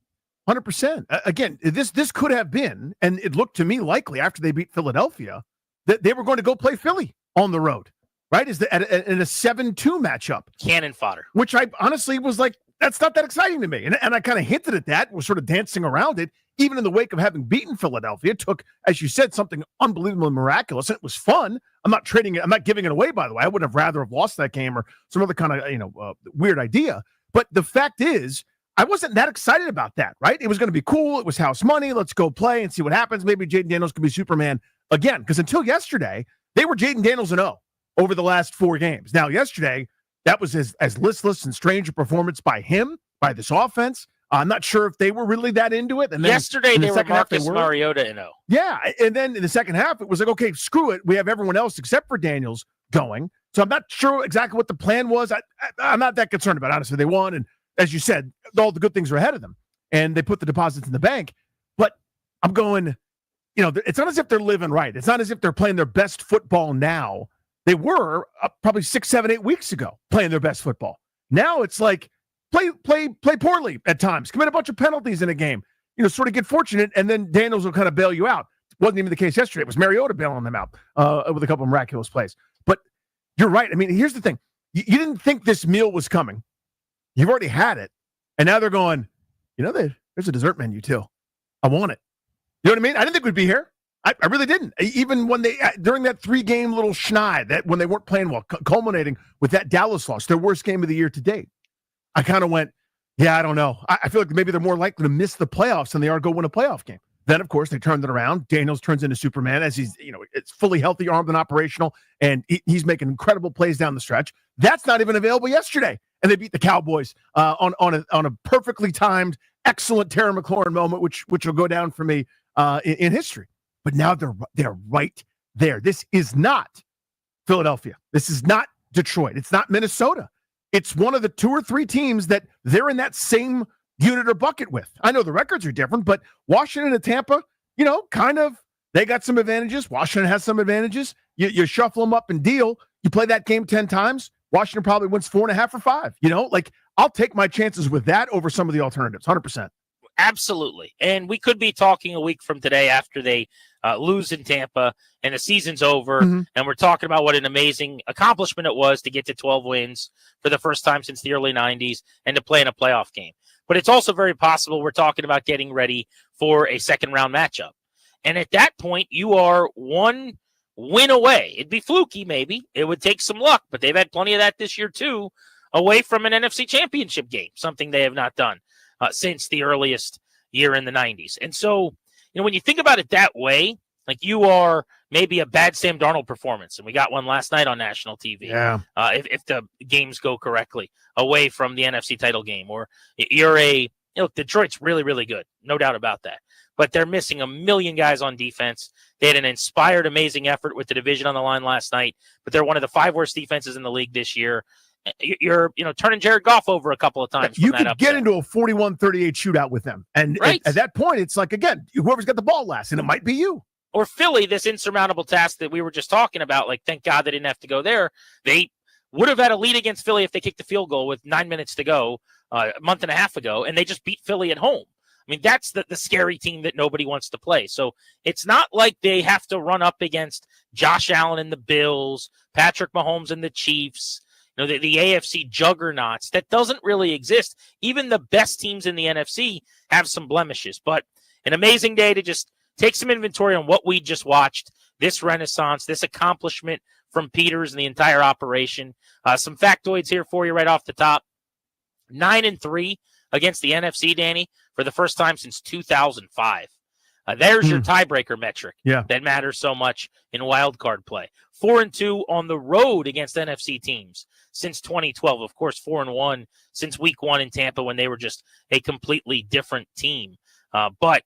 100%. Again, this could have been, and it looked to me likely after they beat Philadelphia, that they were going to go play Philly on the road, right? In a 7-2 matchup. Cannon fodder. Which I honestly was like, that's not that exciting to me. And I kind of hinted at that, was sort of dancing around it, even in the wake of having beaten Philadelphia. It took, as you said, something unbelievably miraculous, and it was fun. I'm not trading it. I'm not giving it away, by the way. I would have rather have lost that game or some other kind of, weird idea. But the fact is, I wasn't that excited about that, right? It was going to be cool. It was house money. Let's go play and see what happens. Maybe Jaden Daniels could be Superman again, because until yesterday, they were Jaden Daniels and 0 over the last 4 games. Now, yesterday, that was as listless and strange a performance by him, by this offense. I'm not sure if they were really that into it. And then yesterday, they were Marcus Mariota and 0. Yeah, and then in the second half, it was like, okay, screw it. We have everyone else except for Daniels going. So I'm not sure exactly what the plan was. I'm not that concerned about it. Honestly, they won, and as you said, all the good things are ahead of them, and they put the deposits in the bank. But I'm going, it's not as if they're living right. It's not as if they're playing their best football now. They were probably 6, 7, 8 weeks ago playing their best football. Now it's like play poorly at times, commit a bunch of penalties in a game, sort of get fortunate, and then Daniels will kind of bail you out. Wasn't even the case yesterday. It was Mariota bailing them out with a couple of miraculous plays. But you're right. I mean, here's the thing. You didn't think this meal was coming. You've already had it. And now they're going, there's a dessert menu too. I want it. You know what I mean? I didn't think we'd be here. I really didn't. Even when during that 3-game little schneid, that when they weren't playing well, culminating with that Dallas loss, their worst game of the year to date, I kind of went, yeah, I don't know. I feel like maybe they're more likely to miss the playoffs than they are go win a playoff game. Then, of course, they turned it around. Daniels turns into Superman as he's, it's fully healthy, armed, and operational, and he's making incredible plays down the stretch. That's not even available yesterday, and they beat the Cowboys on a perfectly timed, excellent Terry McLaurin moment, which will go down for me in history. But now they're right there. This is not Philadelphia. This is not Detroit. It's not Minnesota. It's one of the 2 or 3 teams that they're in that same unit or bucket with. I know the records are different, but Washington and Tampa, kind of, they got some advantages. Washington has some advantages. You shuffle them up and deal. You play that game 10 times. Washington probably wins 4.5 or 5. I'll take my chances with that over some of the alternatives, 100%. Absolutely. And we could be talking a week from today after they lose in Tampa and the season's over. Mm-hmm. And we're talking about what an amazing accomplishment it was to get to 12 wins for the first time since the early 90s and to play in a playoff game. But it's also very possible we're talking about getting ready for a second-round matchup. And at that point, you are 1 win away. It'd be fluky, maybe. It would take some luck, but they've had plenty of that this year, too, away from an NFC championship game, something they have not done since the earliest year in the 90s. And so, when you think about it that way, like you are maybe a bad Sam Darnold performance, and we got one last night on national TV. Yeah. If the games go correctly away from the NFC title game, or you're Detroit's really, really good, no doubt about that. But they're missing a million guys on defense. They had an inspired, amazing effort with the division on the line last night, but they're one of the 5 worst defenses in the league this year. you're turning Jared Goff over a couple of times. You could get into a 41-38 shootout with them. And at that point, it's like, again, whoever's got the ball last, and it might be you. Or Philly, this insurmountable task that we were just talking about. Like, thank God they didn't have to go there. They would have had a lead against Philly if they kicked the field goal with 9 minutes to go a month and a half ago, and they just beat Philly at home. I mean, that's the scary team that nobody wants to play. So it's not like they have to run up against Josh Allen and the Bills, Patrick Mahomes and the Chiefs, the AFC juggernauts. That doesn't really exist. Even the best teams in the NFC have some blemishes. But an amazing day to just take some inventory on what we just watched, this renaissance, this accomplishment from Peters and the entire operation. Some factoids here for you right off the top. 9-3 against the NFC, Danny, for the first time since 2005. There's your tiebreaker metric that matters so much in wild card play. 4-2 on the road against NFC teams since 2012. Of course, 4-1 since week 1 in Tampa when they were just a completely different team. But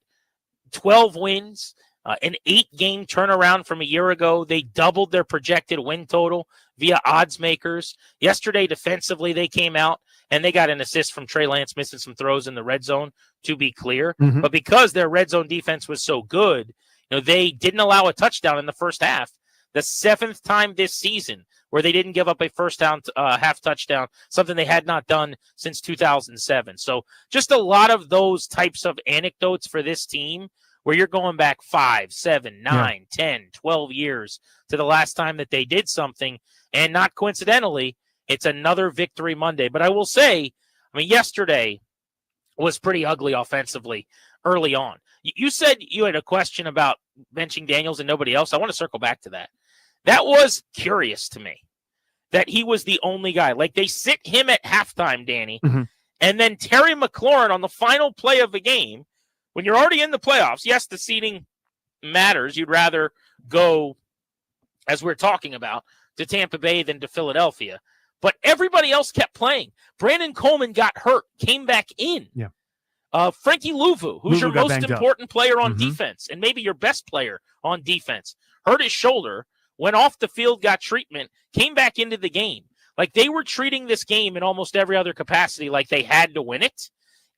12 wins, an 8-game turnaround from a year ago. They doubled their projected win total via odds makers. Yesterday, defensively, they came out and they got an assist from Trey Lance missing some throws in the red zone, to be clear. But because their red zone defense was so good, they didn't allow a touchdown in the first half. The 7th time this season where they didn't give up a first down half touchdown, something they had not done since 2007. So just a lot of those types of anecdotes for this team where you're going back 5, 7, 9, 10, 12 years to the last time that they did something. And not coincidentally, it's another victory Monday. But I will say, yesterday was pretty ugly offensively early on. You said you had a question about benching Daniels and nobody else. I want to circle back to that. That was curious to me that he was the only guy. Like, they sit him at halftime, Danny, and then Terry McLaurin on the final play of the game, when you're already in the playoffs. Yes, the seeding matters. You'd rather go, as we're talking about, to Tampa Bay than to Philadelphia. But everybody else kept playing. Brandon Coleman got hurt, came back in. Frankie Louvu, who's your most important player on defense and maybe your best player on defense, hurt his shoulder, went off the field, got treatment, came back into the game. Like, they were treating this game in almost every other capacity like they had to win it.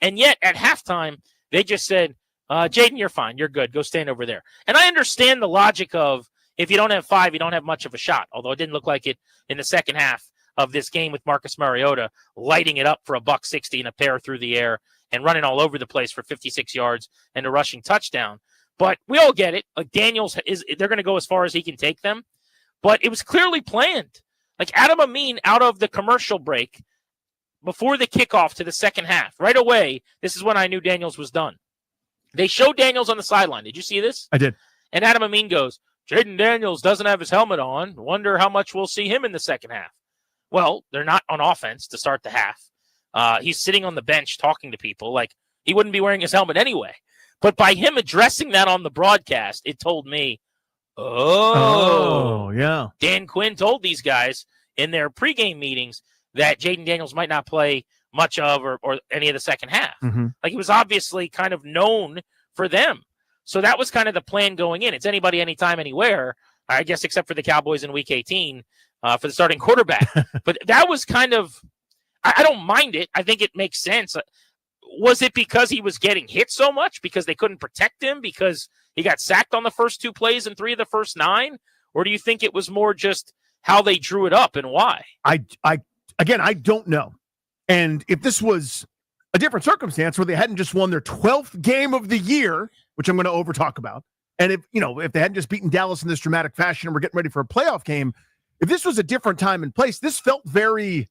And yet at halftime, they just said, Jaden, you're fine. You're good. Go stand over there. And I understand the logic of, if you don't have 5, you don't have much of a shot, although it didn't look like it in the second half of this game with Marcus Mariota lighting it up for $160 and a pair through the air and running all over the place for 56 yards and a rushing touchdown. But we all get it. Like, Daniels, they're going to go as far as he can take them. But it was clearly planned. Like, Adam Amin out of the commercial break before the kickoff to the second half, right away, this is when I knew Daniels was done. They showed Daniels on the sideline. Did you see this? I did. And Adam Amin goes, Jaden Daniels doesn't have his helmet on. Wonder how much we'll see him in the second half. Well, they're not on offense to start the half. He's sitting on the bench talking to people. Like, he wouldn't be wearing his helmet anyway. But by him addressing that on the broadcast, it told me, Dan Quinn told these guys in their pregame meetings that Jaden Daniels might not play much of or any of the second half. Like, he was obviously kind of known for them. So that was kind of the plan going in. It's anybody, anytime, anywhere, I guess, except for the Cowboys in Week 18 for the starting quarterback. But that was kind of, I don't mind it. I think it makes sense. Was it because he was getting hit so much? Because they couldn't protect him? Because he got sacked on the first 2 plays and 3 of the first 9? Or do you think it was more just how they drew it up and why? I don't know. And if this was a different circumstance where they hadn't just won their 12th game of the year, which I'm going to over talk about, and if they hadn't just beaten Dallas in this dramatic fashion and we're getting ready for a playoff game, if this was a different time and place, this felt very,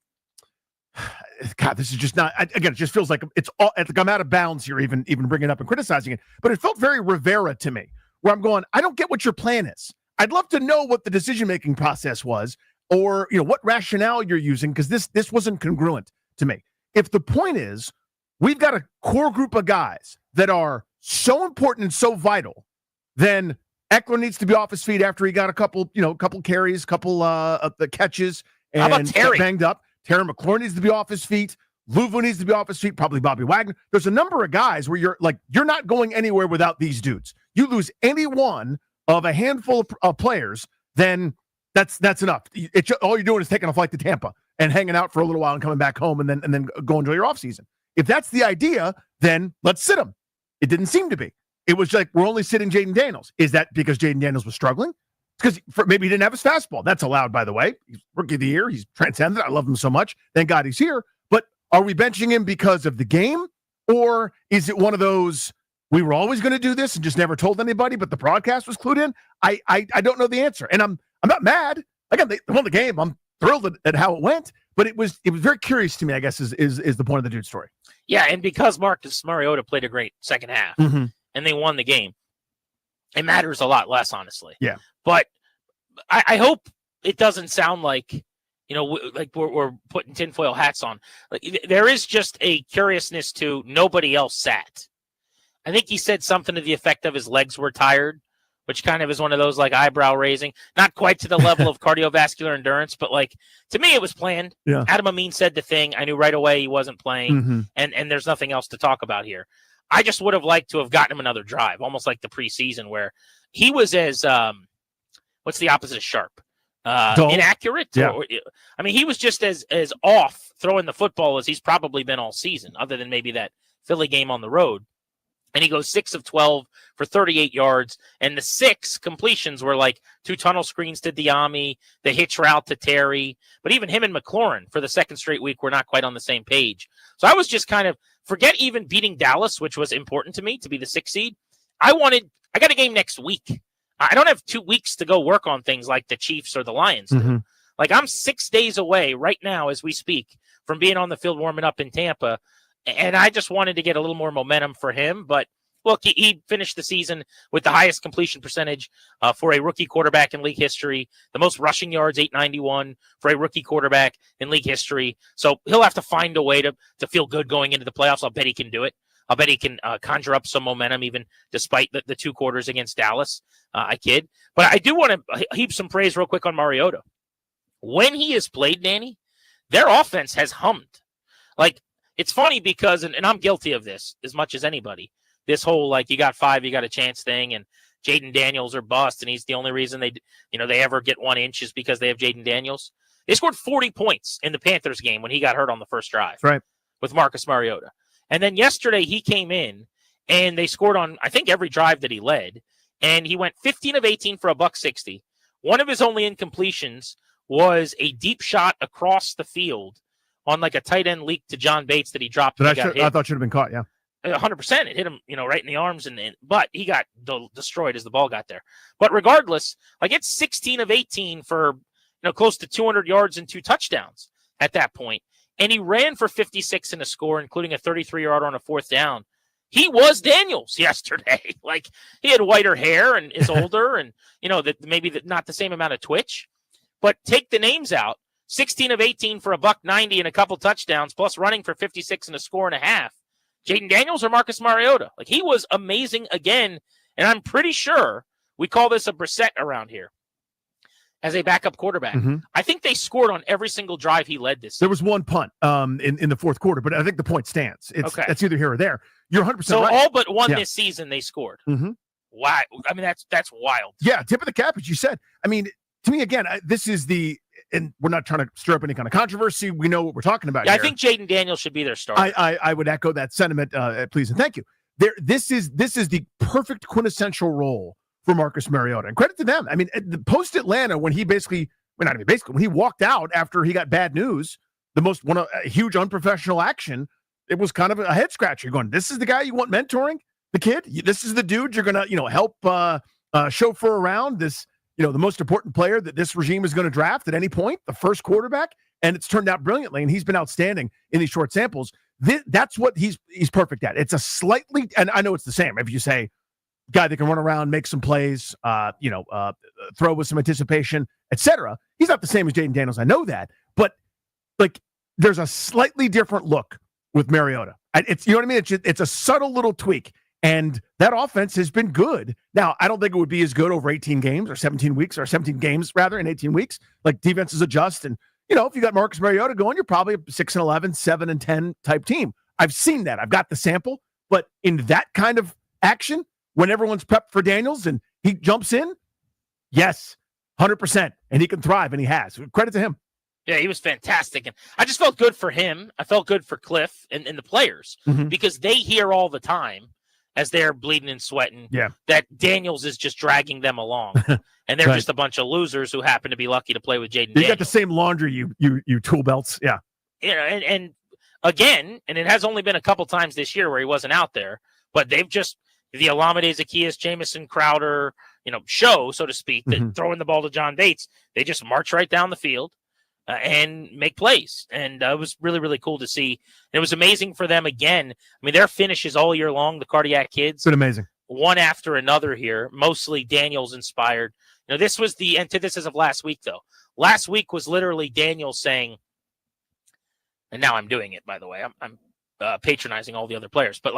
God, this is just not, again, it just feels like it's all, like I'm out of bounds here, even bringing it up and criticizing it, but it felt very Rivera to me, where I'm going, I don't get what your plan is. I'd love to know what the decision-making process was, or what rationale you're using, because this wasn't congruent to me. If the point is, we've got a core group of guys that are so important and so vital, then Eckler needs to be off his feet after he got a couple carries, the catches, and how about Terry? Banged up. Terry McLaurin needs to be off his feet. Louvu needs to be off his feet. Probably Bobby Wagner. There's a number of guys where you're not going anywhere without these dudes. You lose any one of a handful of players, then that's enough. All you're doing is taking a flight to Tampa and hanging out for a little while and coming back home and then go enjoy your offseason. If that's the idea, then let's sit him. It didn't seem to be. It was like, we're only sitting Jaden Daniels. Is that because Jaden Daniels was struggling? Because maybe he didn't have his fastball. That's allowed, by the way. He's rookie of the year. He's transcendent. I love him so much. Thank God he's here. But are we benching him because of the game? Or is it one of those, we were always going to do this and just never told anybody, but the broadcast was clued in? I don't know the answer. And I'm not mad. Again, they won the game. I'm thrilled at how it went. But it was very curious to me, I guess, is the point of the dude's story. Yeah, and because Marcus Mariota played a great second half and they won the game, it matters a lot less, honestly. Yeah. But I hope it doesn't sound like, like we're putting tinfoil hats on. Like, there is just a curiousness to nobody else sat. I think he said something to the effect of his legs were tired, which kind of is one of those like eyebrow raising, not quite to the level of cardiovascular endurance, but like to me, it was planned. Yeah. Adam Amin said the thing. I knew right away he wasn't playing and there's nothing else to talk about here. I just would have liked to have gotten him another drive, almost like the preseason where he was as, what's the opposite of sharp? Inaccurate. Yeah. I mean, he was just as off throwing the football as he's probably been all season, other than maybe that Philly game on the road. And he goes 6 of 12 for 38 yards. And the 6 completions were like 2 tunnel screens to Diami, the hitch route to Terry. But even him and McLaurin for the second straight week were not quite on the same page. So I was just kind of, forget even beating Dallas, which was important to me to be the 6th seed. I got a game next week. I don't have 2 weeks to go work on things like the Chiefs or the Lions do. Like, I'm 6 days away right now as we speak from being on the field warming up in Tampa. And I just wanted to get a little more momentum for him. But look, he finished the season with the highest completion percentage for a rookie quarterback in league history, the most rushing yards, 891 for a rookie quarterback in league history. So he'll have to find a way to feel good going into the playoffs. I'll bet he can do it. I'll bet he can conjure up some momentum even despite the 2 quarters against Dallas. I kid. But I do want to heap some praise real quick on Mariota. When he has played, Danny, their offense has hummed. Like, it's funny because, and I'm guilty of this as much as anybody, this whole, like, you got 5, you got a chance thing, and Jaden Daniels are bust, and he's the only reason they ever get 1 inch is because they have Jaden Daniels. They scored 40 points in the Panthers game when he got hurt on the first drive. Right. With Marcus Mariota. And then yesterday he came in, and they scored on, I think, every drive that he led, and he went 15 of 18 for $160. One of his only incompletions was a deep shot across the field on like a tight end leak to John Bates that he dropped. I thought should have been caught. Yeah. 100%. It hit him, right in the arms, but he got destroyed as the ball got there. But regardless, like, it's 16 of 18 for, close to 200 yards and 2 touchdowns at that point. And he ran for 56 in a score, including a 33-yarder on a 4th down. He was Daniels yesterday. Like, he had whiter hair and is older and, maybe not the same amount of twitch. But take the names out. 16 of 18 for $190 and a couple touchdowns, plus running for 56 and a score and a half. Jaden Daniels or Marcus Mariota? Like, he was amazing again, and I'm pretty sure we call this a Brissett around here as a backup quarterback. I think they scored on every single drive he led this season. There was 1 punt in the 4th quarter, but I think the point stands. It's either here or there. You're 100% so right. all but one this season they scored. Wow. I mean, that's wild. Yeah, tip of the cap, as you said. I mean, to me, again, this is and we're not trying to stir up any kind of controversy. We know what we're talking about here. I think Jaden Daniels should be their starter. I would echo that sentiment, please and thank you. This is the perfect quintessential role for Marcus Mariota, and credit to them. I mean, the post Atlanta, when he when he walked out after he got bad news, a huge unprofessional action. It was kind of a head scratcher. You're going, this is the guy you want mentoring the kid. This is the dude you're gonna help chauffeur around this. The most important player that this regime is going to draft at any point, the first quarterback, and it's turned out brilliantly, and he's been outstanding in these short samples. That's what he's perfect at. It's a slightly, and I know it's the same. If you say, guy that can run around, make some plays, throw with some anticipation, etc. He's not the same as Jaden Daniels. I know that, but like, there's a slightly different look with Mariota. It's, you know what I mean? It's a subtle little tweak. And that offense has been good. Now, I don't think it would be as good over 18 games or 17 weeks or 17 games rather in 18 weeks. Like, defenses adjust. And, if you got Marcus Mariota going, you're probably a 6-11, 7-10 type team. I've seen that. I've got the sample. But in that kind of action, when everyone's prepped for Daniels and he jumps in, yes, 100%. And he can thrive, and he has. Credit to him. Yeah, he was fantastic. And I just felt good for him. I felt good for Cliff and the players because they hear all the time as they're bleeding and sweating that Daniels is just dragging them along. And they're just a bunch of losers who happen to be lucky to play with Jaden Daniels. You got the same laundry, you tool belts. Yeah. You know, and again, and it has only been a couple times this year where he wasn't out there, but they've just the Alameda, Zacchaeus, Jamison, Crowder, show, so to speak, that throwing the ball to John Bates, they just march right down the field and make plays. And it was really, really cool to see. And it was amazing for them again. I mean, their finishes all year long, the Cardiac kids. It's been amazing. One after another here, mostly Daniels inspired. This was the antithesis of last week, though. Last week was literally Daniels saying, and now I'm doing it, by the way. I'm patronizing all the other players. But,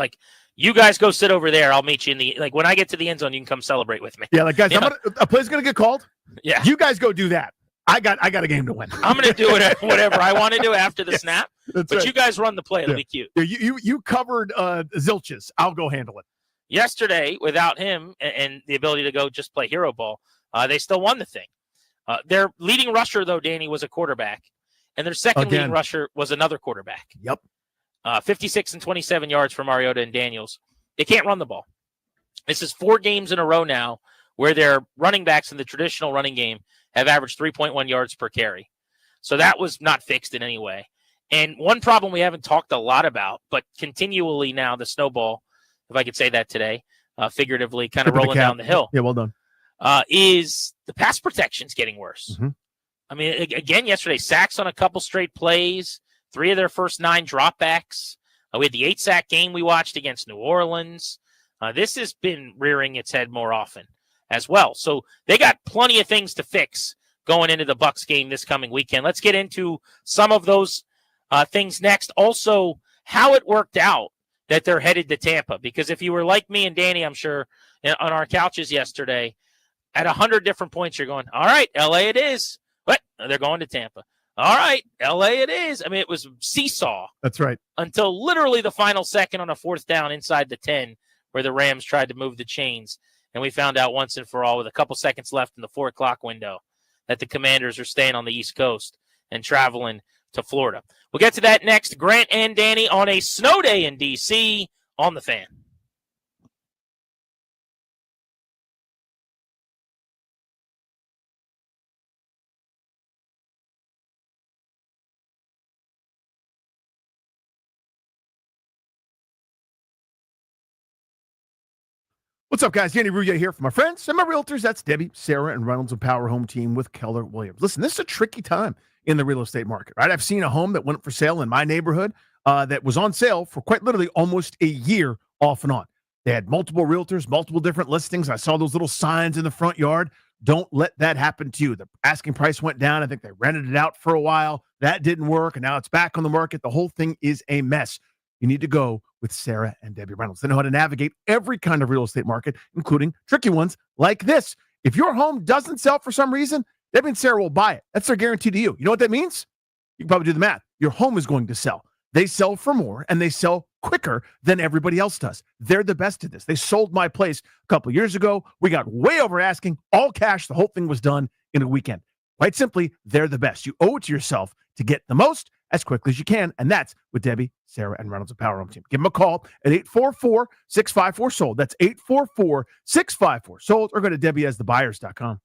you guys go sit over there. I'll meet you in when I get to the end zone, you can come celebrate with me. Yeah, guys, a play's going to get called. Yeah. You guys go do that. I got a game to win. I'm going to do whatever I want to do after the snap. But right. You guys run the play. It'll be cute. Yeah, you covered Zilches. I'll go handle it. Yesterday, without him and the ability to go just play hero ball, they still won the thing. Their leading rusher, though, Danny, was a quarterback. And their second leading rusher was another quarterback. Yep. 56 and 27 yards for Mariota and Daniels. They can't run the ball. This is 4 games in a row now where their running backs in the traditional running game have averaged 3.1 yards per carry. So that was not fixed in any way. And one problem we haven't talked a lot about, but continually now the snowball, if I could say that today, figuratively kind of rolling down the hill. Yeah, well done. Is the pass protection's getting worse. I mean, again, yesterday, sacks on a couple straight plays, 3 of their first 9 dropbacks. We had the 8-sack game we watched against New Orleans. This has been rearing its head more often as well. So they got plenty of things to fix going into the Bucs game this coming weekend. Let's get into some of those things next. Also, how it worked out that they're headed to Tampa. Because if you were like me and Danny, I'm sure, on our couches yesterday, at 100 different points, you're going, all right, L.A. it is. But they're going to Tampa. All right, L.A. it is. I mean, it was seesaw. That's right. Until literally the final second on a 4th down inside the 10 where the Rams tried to move the chains. And we found out once and for all with a couple seconds left in the 4 o'clock window that the Commanders are staying on the East Coast and traveling to Florida. We'll get to that next. Grant and Danny on a snow day in D.C. on the Fan. What's up, guys? Danny Rouillet here for my friends and my realtors. That's Debbie, Sarah, and Reynolds of Power Home Team with Keller Williams. Listen, this is a tricky time in the real estate market, right? I've seen a home that went up for sale in my neighborhood that was on sale for quite literally almost a year off and on. They had multiple realtors, multiple different listings. I saw those little signs in the front yard. Don't let that happen to you. The asking price went down. I think they rented it out for a while. That didn't work, and now it's back on the market. The whole thing is a mess. You need to go with Sarah and Debbie Reynolds. They know how to navigate every kind of real estate market, including tricky ones like this. If your home doesn't sell for some reason, Debbie and Sarah will buy it. That's their guarantee to you. You know what that means? You can probably do the math. Your home is going to sell. They sell for more, and they sell quicker than everybody else does. They're the best at this. They sold my place a couple of years ago. We got way over asking, all cash. The whole thing was done in a weekend. Quite simply, they're the best. You owe it to yourself to get the most as quickly as you can, and that's with Debbie, Sarah, and Reynolds of Power Home Team. Give them a call at 844-654-SOLD. That's 844-654-SOLD, or go to DebbieAsTheBuyers.com.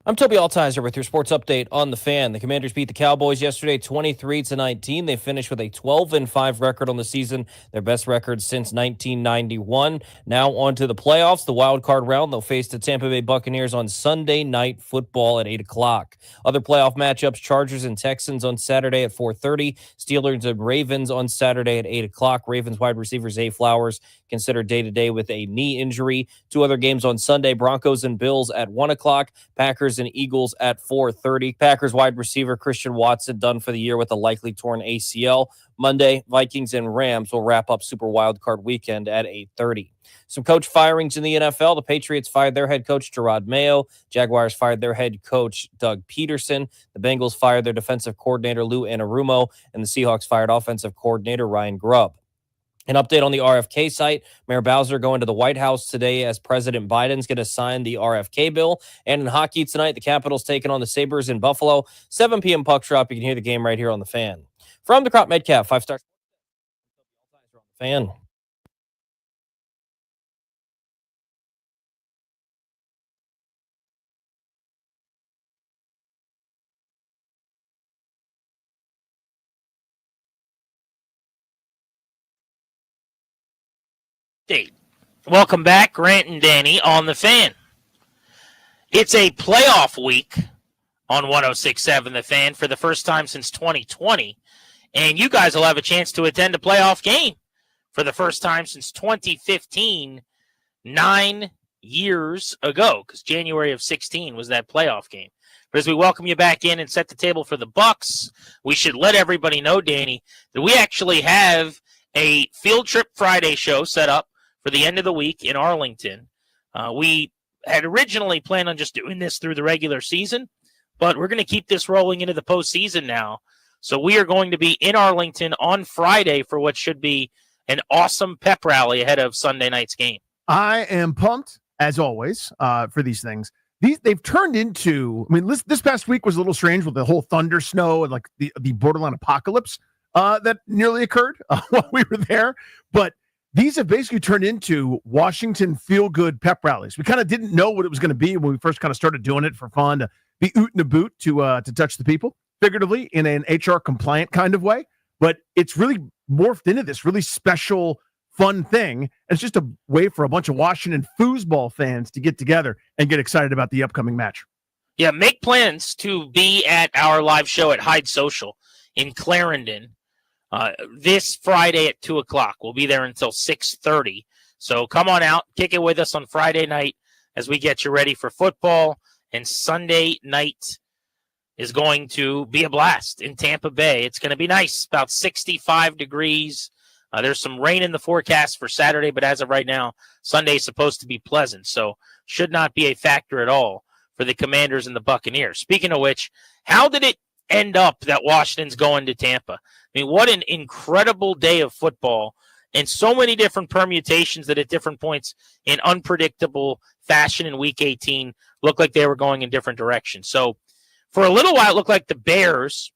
I'm Toby Altizer with your sports update on the Fan. The Commanders beat the Cowboys yesterday 23-19. They finished with a 12-5 record on the season, their best record since 1991. Now on to the playoffs, the wild card round. They'll face the Tampa Bay Buccaneers on Sunday Night Football at 8 o'clock. Other playoff matchups, Chargers and Texans on Saturday at 4:30. Steelers and Ravens on Saturday at 8 o'clock. Ravens wide receiver Zay Flowers considered day-to-day with a knee injury. Two other games on Sunday, Broncos and Bills at 1 o'clock. Packers and Eagles at 4:30. Packers wide receiver Christian Watson done for the year with a likely torn ACL. Monday, Vikings and Rams will wrap up Super Wildcard Weekend at 8:30. Some coach firings in the NFL. The Patriots fired their head coach, Gerard Mayo. Jaguars fired their head coach, Doug Peterson. The Bengals fired their defensive coordinator, Lou Anarumo. And the Seahawks fired offensive coordinator, Ryan Grubb. An update on the RFK site. Mayor Bowser going to the White House today as President Biden's going to sign the RFK bill. And in hockey tonight, the Capitals taking on the Sabres in Buffalo. 7 p.m. puck drop. You can hear the game right here on the Fan. From the Crop Medcalf, 5-star Fan. Welcome back, Grant and Danny on the Fan. It's a playoff week on 106.7 The Fan for the first time since 2020, and you guys will have a chance to attend a playoff game for the first time since 2015, 9 years ago, because January of 16 was that playoff game. But as we welcome you back in and set the table for the Bucks, we should let everybody know, Danny, that we actually have a Field Trip Friday show set up for the end of the week in Arlington. We had originally planned on just doing this through the regular season, but we're going to keep this rolling into the postseason now. So we are going to be in Arlington on Friday for what should be an awesome pep rally ahead of Sunday night's game. I am pumped, as always, for these things. They've turned into, I mean, this past week was a little strange with the whole thunder, snow, and like the borderline apocalypse that nearly occurred while we were there. But these have basically turned into Washington feel-good pep rallies. We kind of didn't know what it was going to be when we first kind of started doing it for fun, to be oot and a boot, to touch the people, figuratively, in an HR-compliant kind of way. But it's really morphed into this really special, fun thing. And it's just a way for a bunch of Washington foosball fans to get together and get excited about the upcoming match. Yeah, make plans to be at our live show at Hyde Social in Clarendon. This Friday at 2 o'clock. We'll be there until 6:30. So come on out, kick it with us on Friday night as we get you ready for football. And Sunday night is going to be a blast in Tampa Bay. It's going to be nice, about 65 degrees. There's some rain in the forecast for Saturday, but as of right now, Sunday is supposed to be pleasant. So should not be a factor at all for the Commanders and the Buccaneers. Speaking of which, how did it end up that Washington's going to Tampa? I mean, what an incredible day of football, and so many different permutations that at different points in unpredictable fashion in Week 18 looked like they were going in different directions. So for a little while, it looked like the Bears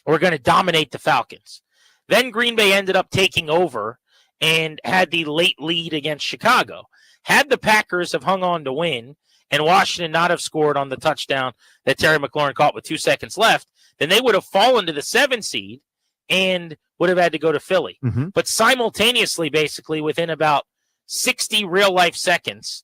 were going to dominate the Falcons. Then Green Bay ended up taking over and had the late lead against Chicago. Had the Packers have hung on to win and Washington not have scored on the touchdown that Terry McLaurin caught with 2 seconds left, then they would have fallen to the 7 seed and would have had to go to Philly. Mm-hmm. But simultaneously, basically, within about 60 real-life seconds,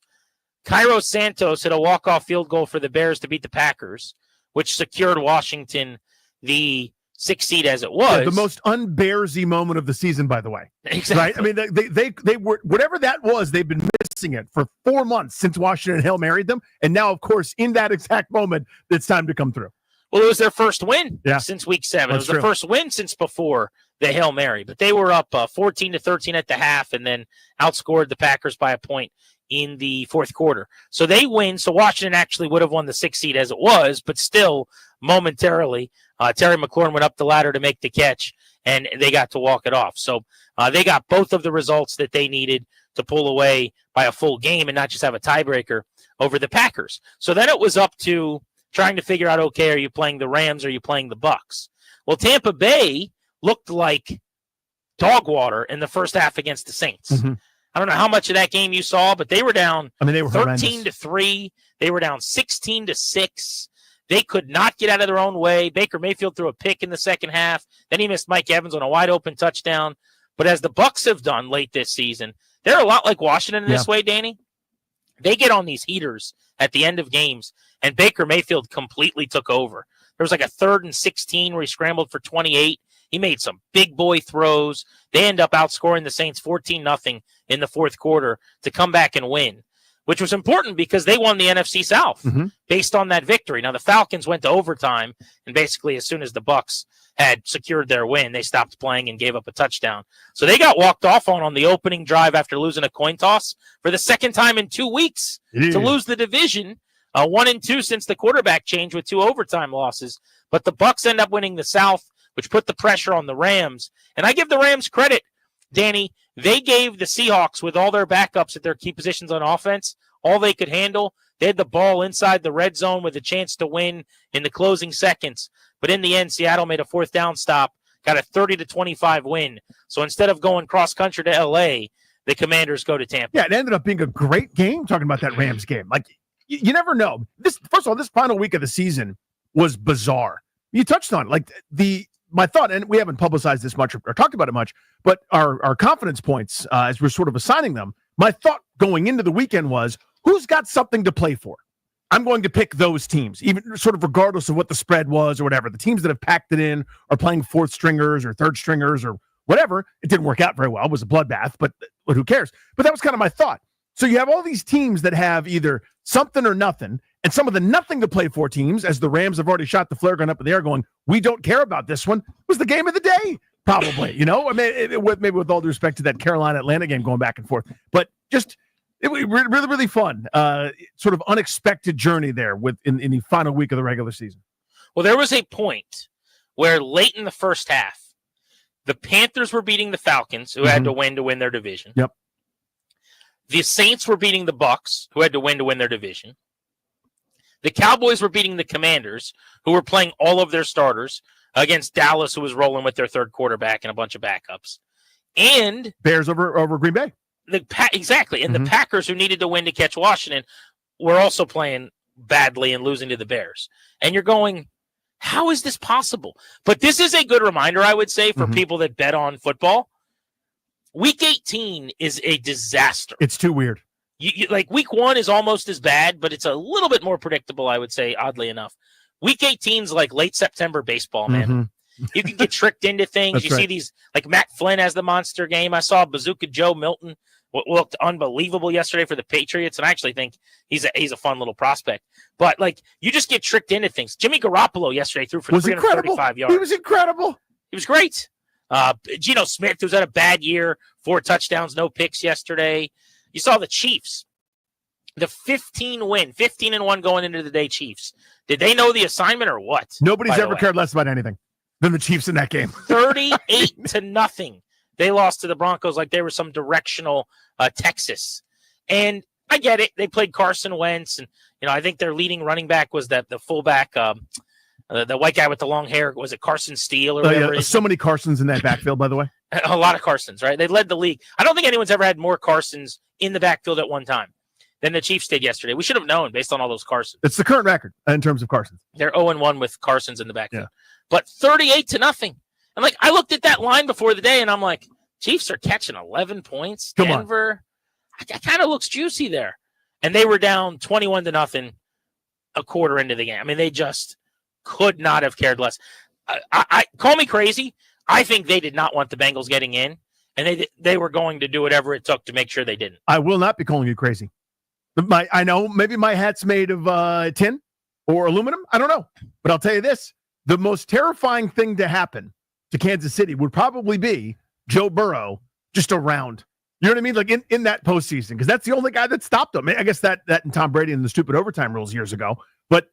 Cairo Santos hit a walk-off field goal for the Bears to beat the Packers, which secured Washington the 6th seed as it was. Yeah, the most un-Bearsy moment of the season, by the way. Exactly. Right? I mean, they were, whatever that was, they've been missing it for 4 months since Washington Hail Married them. And now, of course, in that exact moment, it's time to come through. Well, it was their first win since Week 7. It was the first win since before the Hail Mary. But they were up 14-13 at the half and then outscored the Packers by a point in the fourth quarter. So they win. So Washington actually would have won the 6th seed as it was, but still momentarily, Terry McLaurin went up the ladder to make the catch, and they got to walk it off. So they got both of the results that they needed to pull away by a full game and not just have a tiebreaker over the Packers. So then it was up to trying to figure out, okay, are you playing the Rams or are you playing the Bucks? Well, Tampa Bay looked like dog water in the first half against the Saints. Mm-hmm. I don't know how much of that game you saw, but they were down they were 13-3. They were down 16-6. They could not get out of their own way. Baker Mayfield threw a pick in the second half. Then he missed Mike Evans on a wide open touchdown. But as the Bucs have done late this season, they're a lot like Washington in this way, Danny. They get on these heaters at the end of games, and Baker Mayfield completely took over. There was like a 3rd and 16 where he scrambled for 28. He made some big boy throws. They end up outscoring the Saints 14-0 in the fourth quarter to come back and win, which was important because they won the NFC South based on that victory. Now, the Falcons went to overtime, and basically as soon as the Bucs had secured their win, they stopped playing and gave up a touchdown. So they got walked off on the opening drive after losing a coin toss for the second time in 2 weeks to lose the division, 1-2 since the quarterback change with 2 overtime losses. But the Bucs end up winning the South, which put the pressure on the Rams. And I give the Rams credit, Danny. They gave the Seahawks, with all their backups at their key positions on offense, all they could handle. They had the ball inside the red zone with a chance to win in the closing seconds. But in the end, Seattle made a 4th down stop, got a 30-25 win. So instead of going cross-country to L.A., the Commanders go to Tampa. Yeah, it ended up being a great game talking about that Rams game. Like, you never know. First of all, this final week of the season was bizarre. You touched on it. Like, my thought, and we haven't publicized this much or talked about it much, but our confidence points, as we're sort of assigning them, my thought going into the weekend was, who's got something to play for? I'm going to pick those teams, even sort of regardless of what the spread was or whatever. The teams that have packed it in are playing 4th stringers or 3rd stringers or whatever. It didn't work out very well. It was a bloodbath, but who cares? But that was kind of my thought. So you have all these teams that have either something or nothing, and some of the nothing to play for teams, as the Rams have already shot the flare gun up in the air going, we don't care about this one, was the game of the day, probably. You know, I mean, maybe with all due respect to that Carolina-Atlanta game going back and forth. But just it was really, really fun. Sort of unexpected journey there in the final week of the regular season. Well, there was a point where late in the first half, the Panthers were beating the Falcons, who had to win their division. Yep. The Saints were beating the Bucs, who had to win their division. The Cowboys were beating the Commanders, who were playing all of their starters, against Dallas, who was rolling with their 3rd quarterback and a bunch of backups. And Bears over Green Bay. Exactly. And the Packers, who needed to win to catch Washington, were also playing badly and losing to the Bears. And you're going, how is this possible? But this is a good reminder, I would say, for people that bet on football. Week 18 is a disaster. It's too weird. Like week 1 is almost as bad, but it's a little bit more predictable, I would say, oddly enough. Week 18 is like late September baseball, man. You can get tricked into things. That's you see these, like Matt Flynn has the monster game. I saw Bazooka Joe Milton looked unbelievable yesterday for the Patriots, and I actually think he's a fun little prospect. But like, you just get tricked into things. Jimmy Garoppolo yesterday threw for 335 yards. He was incredible. He was great. Geno Smith, who's had a bad year, 4 touchdowns, no picks yesterday. You saw the Chiefs, the 15-1 going into the day Chiefs. Did they know the assignment or what? Nobody's ever cared less about anything than the Chiefs in that game. 38-0. They lost to the Broncos like they were some directional Texas. And I get it. They played Carson Wentz, and I think their leading running back was the fullback, the white guy with the long hair. Was it Carson Steele or whatever? Yeah, so many Carsons in that backfield, by the way. A lot of Carsons, right? They led the league. I don't think anyone's ever had more Carsons in the backfield at one time than the Chiefs did yesterday. We should have known based on all those Carsons. It's the current record in terms of Carsons. They're 0-1 with Carsons in the backfield. Yeah. But 38-0. And like, I looked at that line before the day, and I'm like, Chiefs are catching 11 points. Denver, that kind of looks juicy there. And they were down 21-0 a quarter into the game. I mean, they just could not have cared less. I call me crazy. I think they did not want the Bengals getting in, and they were going to do whatever it took to make sure they didn't. I will not be calling you crazy. I know maybe my hat's made of tin or aluminum. I don't know. But I'll tell you this. The most terrifying thing to happen to Kansas City would probably be Joe Burrow just around. You know what I mean? Like in that postseason, because that's the only guy that stopped them. I guess that and Tom Brady and the stupid overtime rules years ago. But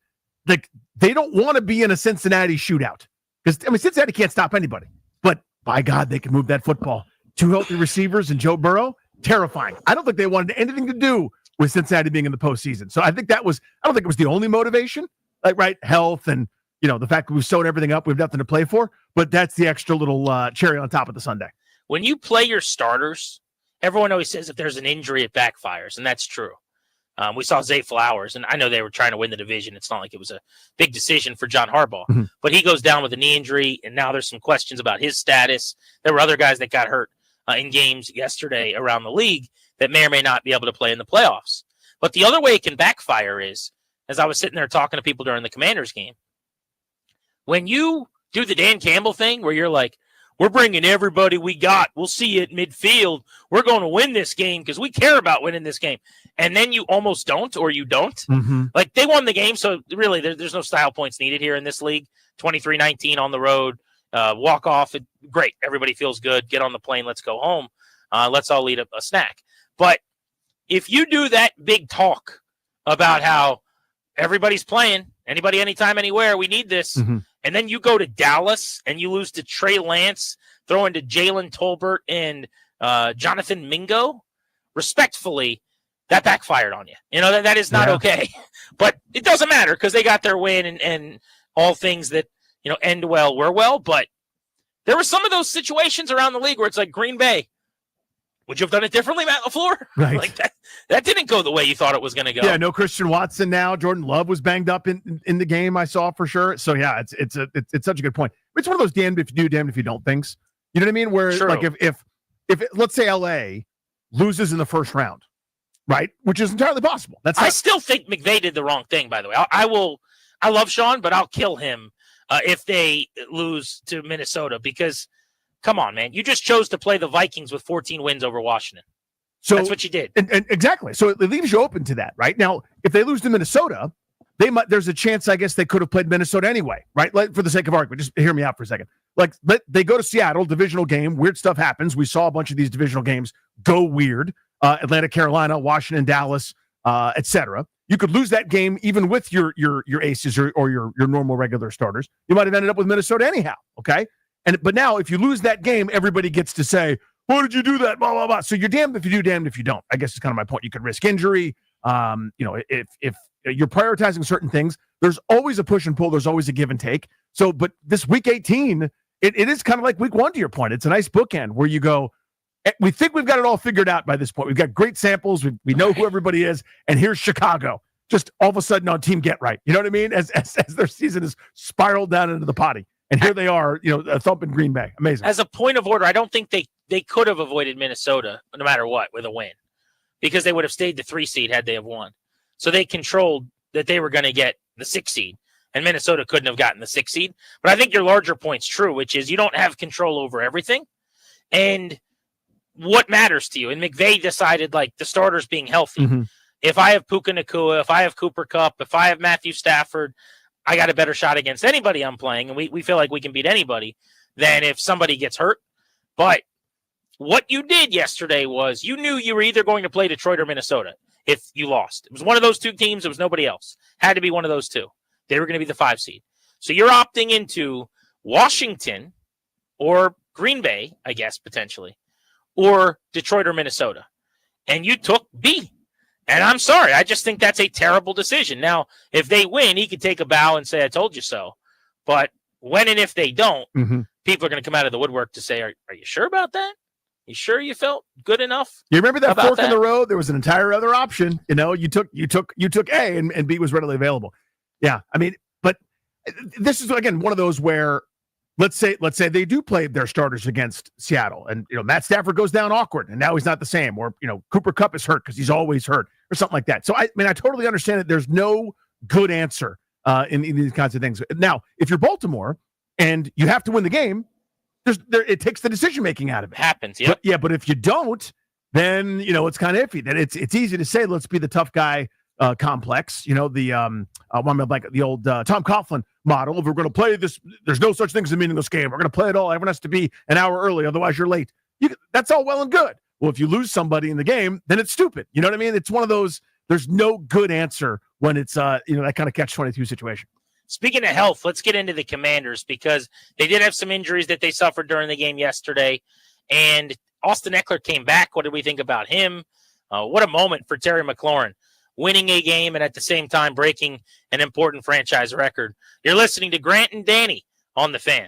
like, they don't want to be in a Cincinnati shootout. Because, Cincinnati can't stop anybody. But by God, they can move that football. 2 healthy receivers and Joe Burrow, terrifying. I don't think they wanted anything to do with Cincinnati being in the postseason. So I think I don't think it was the only motivation. Like, right, health and, the fact that we've sewn everything up, we have nothing to play for. But that's the extra little cherry on top of the sundae. When you play your starters, everyone always says if there's an injury, it backfires, and that's true. We saw Zay Flowers, and I know they were trying to win the division. It's not like it was a big decision for John Harbaugh, but he goes down with a knee injury, and now there's some questions about his status. There were other guys that got hurt in games yesterday around the league that may or may not be able to play in the playoffs. But the other way it can backfire is, as I was sitting there talking to people during the Commanders game, when you do the Dan Campbell thing where you're like, we're bringing everybody we got. We'll see you at midfield. We're going to win this game because we care about winning this game. And then you almost don't, or you don't. Like, they won the game, so really there's no style points needed here in this league. 23-19 on the road. Walk off. Great. Everybody feels good. Get on the plane. Let's go home. Let's all eat a snack. But if you do that big talk about how everybody's playing, anybody, anytime, anywhere, we need this, and then you go to Dallas and you lose to Trey Lance, throwing to Jalen Tolbert and Jonathan Mingo, respectfully, that backfired on you. You know, that is not okay. But it doesn't matter because they got their win and all things that, you know, end well were well. But there were some of those situations around the league where it's like Green Bay. Would you have done it differently, Matt LaFleur? Right. Like that didn't go the way you thought it was going to go. Yeah, no Christian Watson now. Jordan Love was banged up in the game, I saw for sure. So yeah, it's such a good point. It's one of those damned if you do, damned if you don't things. You know what I mean? Where like if let's say LA loses in the first round, right? Which is entirely possible. I still think McVay did the wrong thing, by the way. I love Sean, but I'll kill him if they lose to Minnesota because come on, man. You just chose to play the Vikings with 14 wins over Washington. So that's what you did. And exactly. So it leaves you open to that, right? Now, if they lose to Minnesota, there's a chance, I guess, they could have played Minnesota anyway, right? Like, for the sake of argument, just hear me out for a second. Like, they go to Seattle, divisional game, weird stuff happens. We saw a bunch of these divisional games go weird. Atlanta, Carolina, Washington, Dallas, etc. You could lose that game even with your aces or your normal regular starters. You might have ended up with Minnesota anyhow, okay? But now, if you lose that game, everybody gets to say, "Why did you do that?" Blah blah blah. So you're damned if you do, damned if you don't. I guess is kind of my point. You could risk injury. You know, if you're prioritizing certain things, there's always a push and pull. There's always a give and take. So, but this week 18, it is kind of like week 1. To your point, it's a nice bookend where you go. We think we've got it all figured out by this point. We've got great samples. We know who everybody is, and here's Chicago. Just all of a sudden on Team Get Right. You know what I mean? As their season is spiraled down into the potty. And here they are, you know, thumping Green Bay. Amazing. As a point of order, I don't think they could have avoided Minnesota no matter what with a win because they would have stayed the 3 seed had they have won. So they controlled that they were going to get the 6 seed, and Minnesota couldn't have gotten the 6 seed. But I think your larger point's true, which is you don't have control over everything. And what matters to you? And McVay decided, like, the starters being healthy. If I have Puka Nacua, if I have Cooper Kupp, if I have Matthew Stafford, I got a better shot against anybody I'm playing, and we feel like we can beat anybody than if somebody gets hurt. But what you did yesterday was you knew you were either going to play Detroit or Minnesota if you lost. It was one of those 2 teams. It was nobody else. Had to be one of those 2. They were going to be the 5 seed. So you're opting into Washington or Green Bay, I guess, potentially, or Detroit or Minnesota. And you took B. And I'm sorry. I just think that's a terrible decision. Now, if they win, he could take a bow and say, I told you so. But when and if they don't, people are going to come out of the woodwork to say, are you sure about that? You sure you felt good enough? You remember that fork in the road? There was an entire other option. You know, you took A and B was readily available. Yeah. I mean, but this is, again, one of those where let's say they do play their starters against Seattle and, you know, Matt Stafford goes down awkward and now he's not the same, or, you know, Cooper Kupp is hurt because he's always hurt or something like that. So I mean, I totally understand that there's no good answer in these kinds of things. Now, if you're Baltimore and you have to win the game, it takes the decision-making out of it. Happens. Yeah. But if you don't, then, you know, it's kind of iffy. Then it's easy to say, let's be the tough guy complex, you know, the old Tom Coughlin model. If we're going to play this, there's no such thing as a meaningless game. We're going to play it all. Everyone has to be an hour early, otherwise you're late. That's all well and good. Well, if you lose somebody in the game, then it's stupid. You know what I mean? It's one of those. There's no good answer when it's that kind of catch-22 situation. Speaking of health, let's get into the Commanders because they did have some injuries that they suffered during the game yesterday, and Austin Eckler came back. What did we think about him? What a moment for Terry McLaurin, winning a game and at the same time breaking an important franchise record. You're listening to Grant and Danny on The Fan.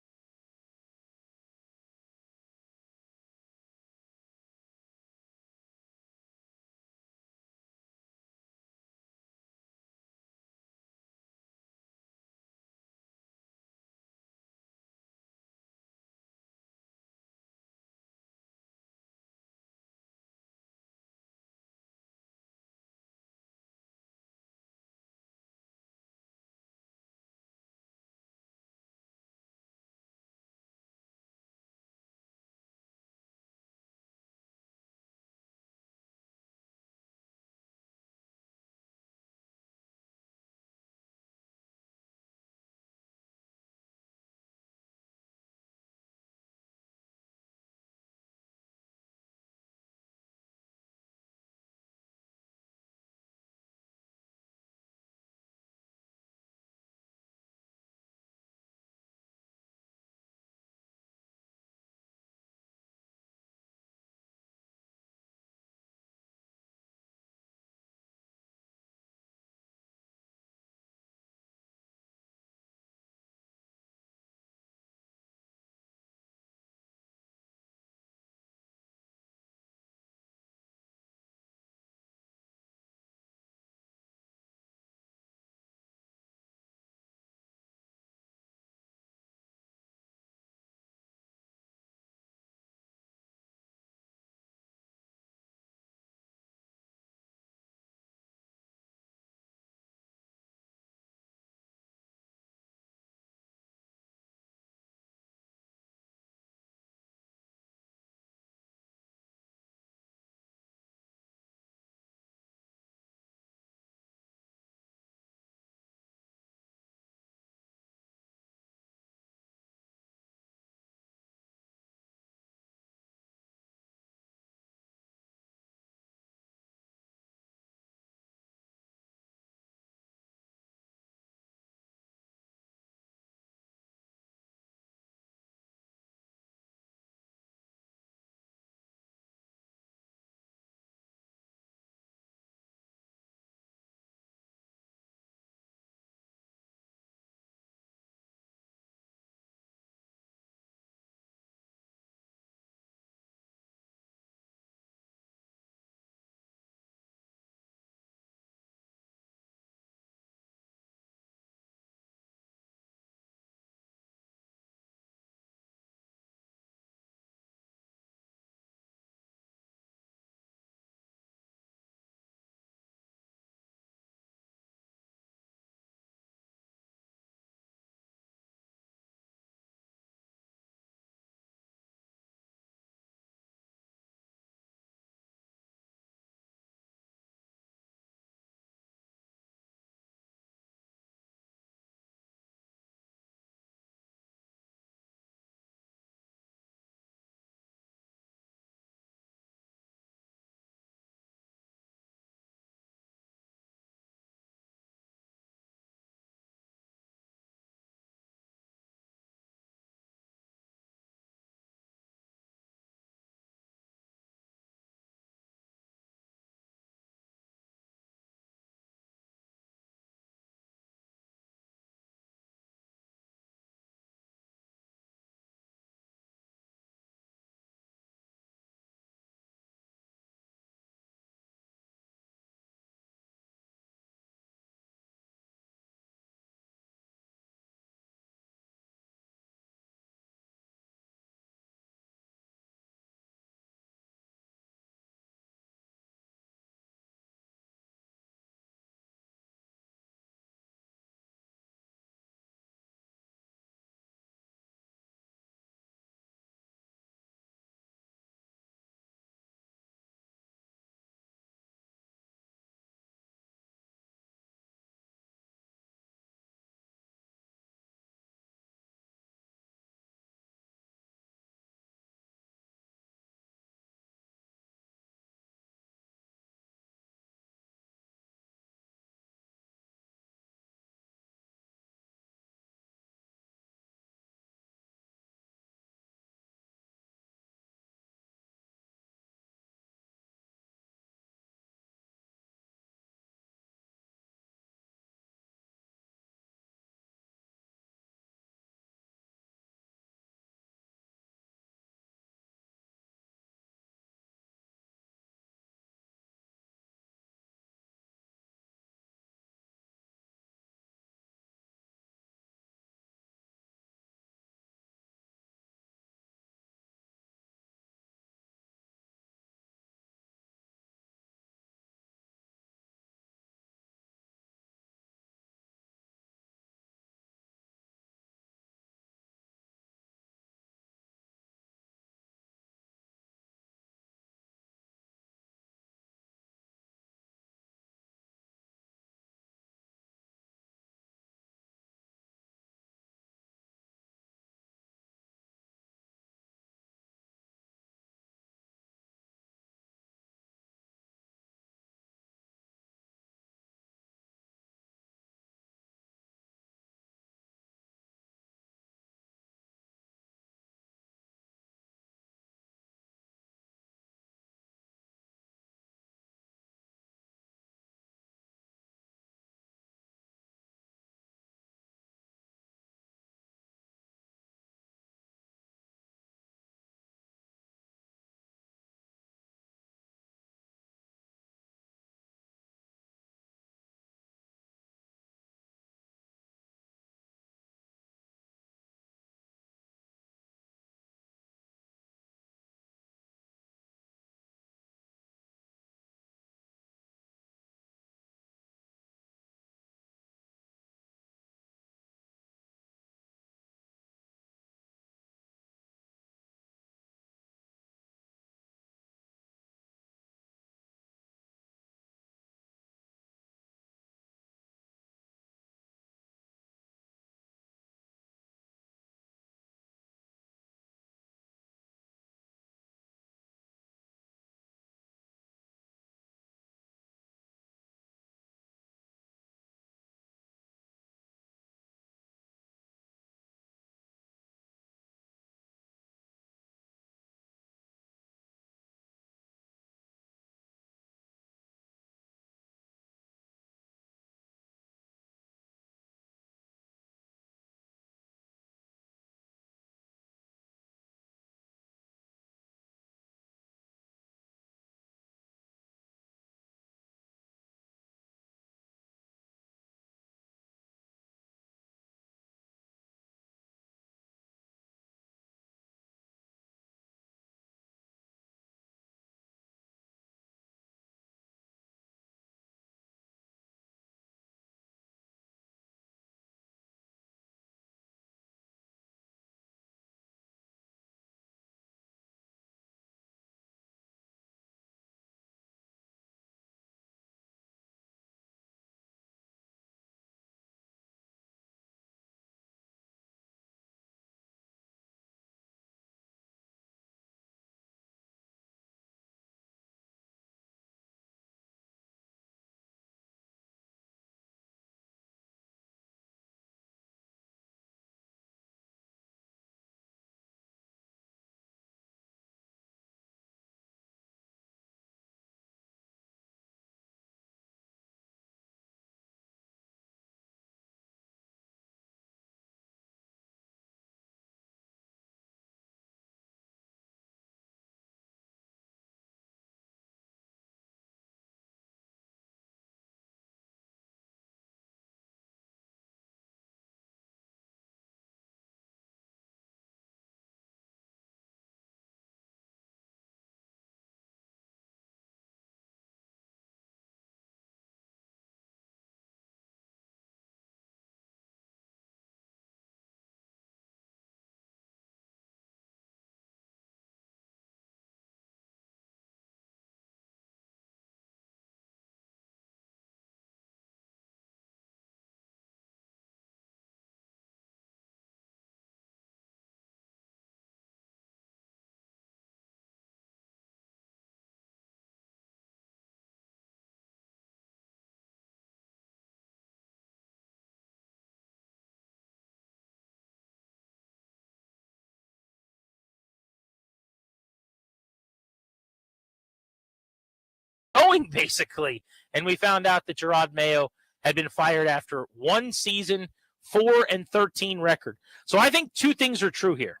going, basically. And we found out that Gerard Mayo had been fired after one season, 4-13 record. So I think two things are true here.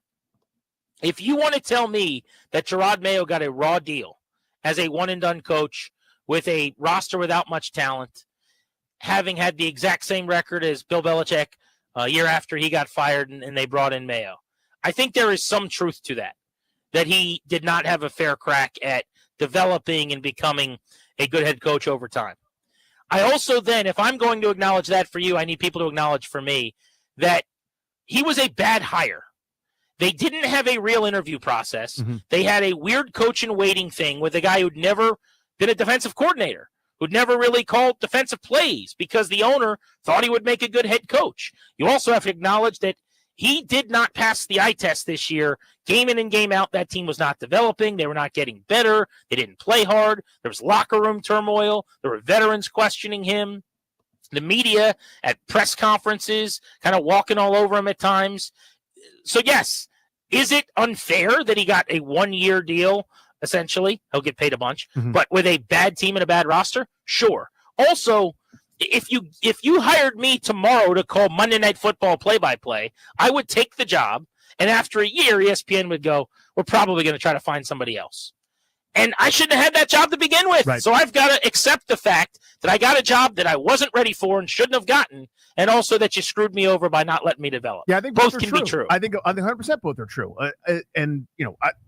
If you want to tell me that Gerard Mayo got a raw deal as a one-and-done coach with a roster without much talent, having had the exact same record as Bill Belichick a year after he got fired and they brought in Mayo, I think there is some truth to that he did not have a fair crack at developing and becoming a good head coach over time. I also then, if I'm going to acknowledge that for you, I need people to acknowledge for me that he was a bad hire. They didn't have a real interview process. Mm-hmm. They had a weird coach in waiting thing with a guy who'd never been a defensive coordinator, who'd never really called defensive plays because the owner thought he would make a good head coach. You also have to acknowledge that he did not pass the eye test this year. Game in and game out, that team was not developing. They were not getting better. They didn't play hard. There was locker room turmoil. There were veterans questioning him. The media at press conferences kind of walking all over him at times. So, yes, is it unfair that he got a one-year deal, essentially? He'll get paid a bunch. Mm-hmm. But with a bad team and a bad roster? Sure. Also, if you hired me tomorrow to call Monday Night Football play-by-play, I would take the job, and after a year, ESPN would go, we're probably going to try to find somebody else. And I shouldn't have had that job to begin with. Right. So I've got to accept the fact that I got a job that I wasn't ready for and shouldn't have gotten, and also that you screwed me over by not letting me develop. Yeah, I think both can be true. I think 100% both are true. And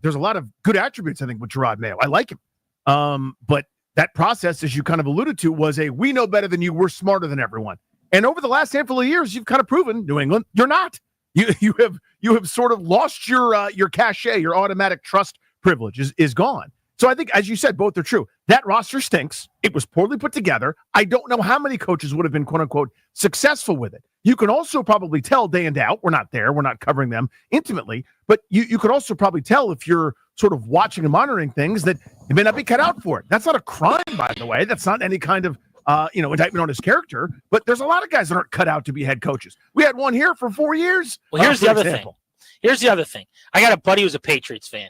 there's a lot of good attributes, I think, with Gerard Mayo. I like him. But that process, as you kind of alluded to, was we know better than you, we're smarter than everyone. And over the last handful of years, you've kind of proven, New England, you're not. You have sort of lost your cachet, your automatic trust privilege is gone. So I think, as you said, both are true. That roster stinks. It was poorly put together. I don't know how many coaches would have been, quote unquote, successful with it. You can also probably tell day in, day out. We're not there. We're not covering them intimately. But you could also probably tell if you're sort of watching and monitoring things that you may not be cut out for it. That's not a crime, by the way. That's not any kind of indictment on his character. But there's a lot of guys that aren't cut out to be head coaches. We had one here for 4 years. Well, here's the other thing. Here's the other thing. I got a buddy who's a Patriots fan.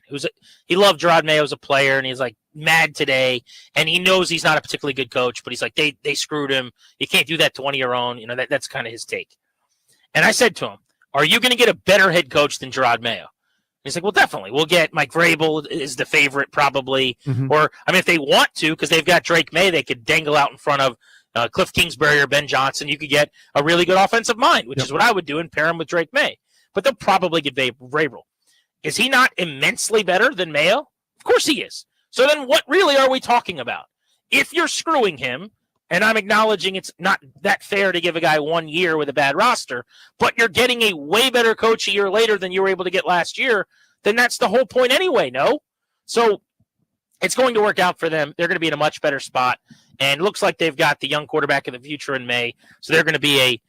He loved Gerard Mayo as a player, and he's like mad today. And he knows he's not a particularly good coach, but he's like, they screwed him. You can't do that to one of your own. That's kind of his take. And I said to him, are you going to get a better head coach than Gerard Mayo? He's like, well, definitely. We'll get Mike Vrabel is the favorite probably. Mm-hmm. Or, if they want to, because they've got Drake May, they could dangle out in front of Cliff Kingsbury or Ben Johnson. You could get a really good offensive mind, which is what I would do and pair him with Drake May. But they'll probably get Vrabel. Is he not immensely better than Mayo? Of course he is. So then what really are we talking about? If you're screwing him, and I'm acknowledging it's not that fair to give a guy 1 year with a bad roster, but you're getting a way better coach a year later than you were able to get last year, then that's the whole point anyway, no? So it's going to work out for them. They're going to be in a much better spot. And it looks like they've got the young quarterback of the future in May. So they're going to be a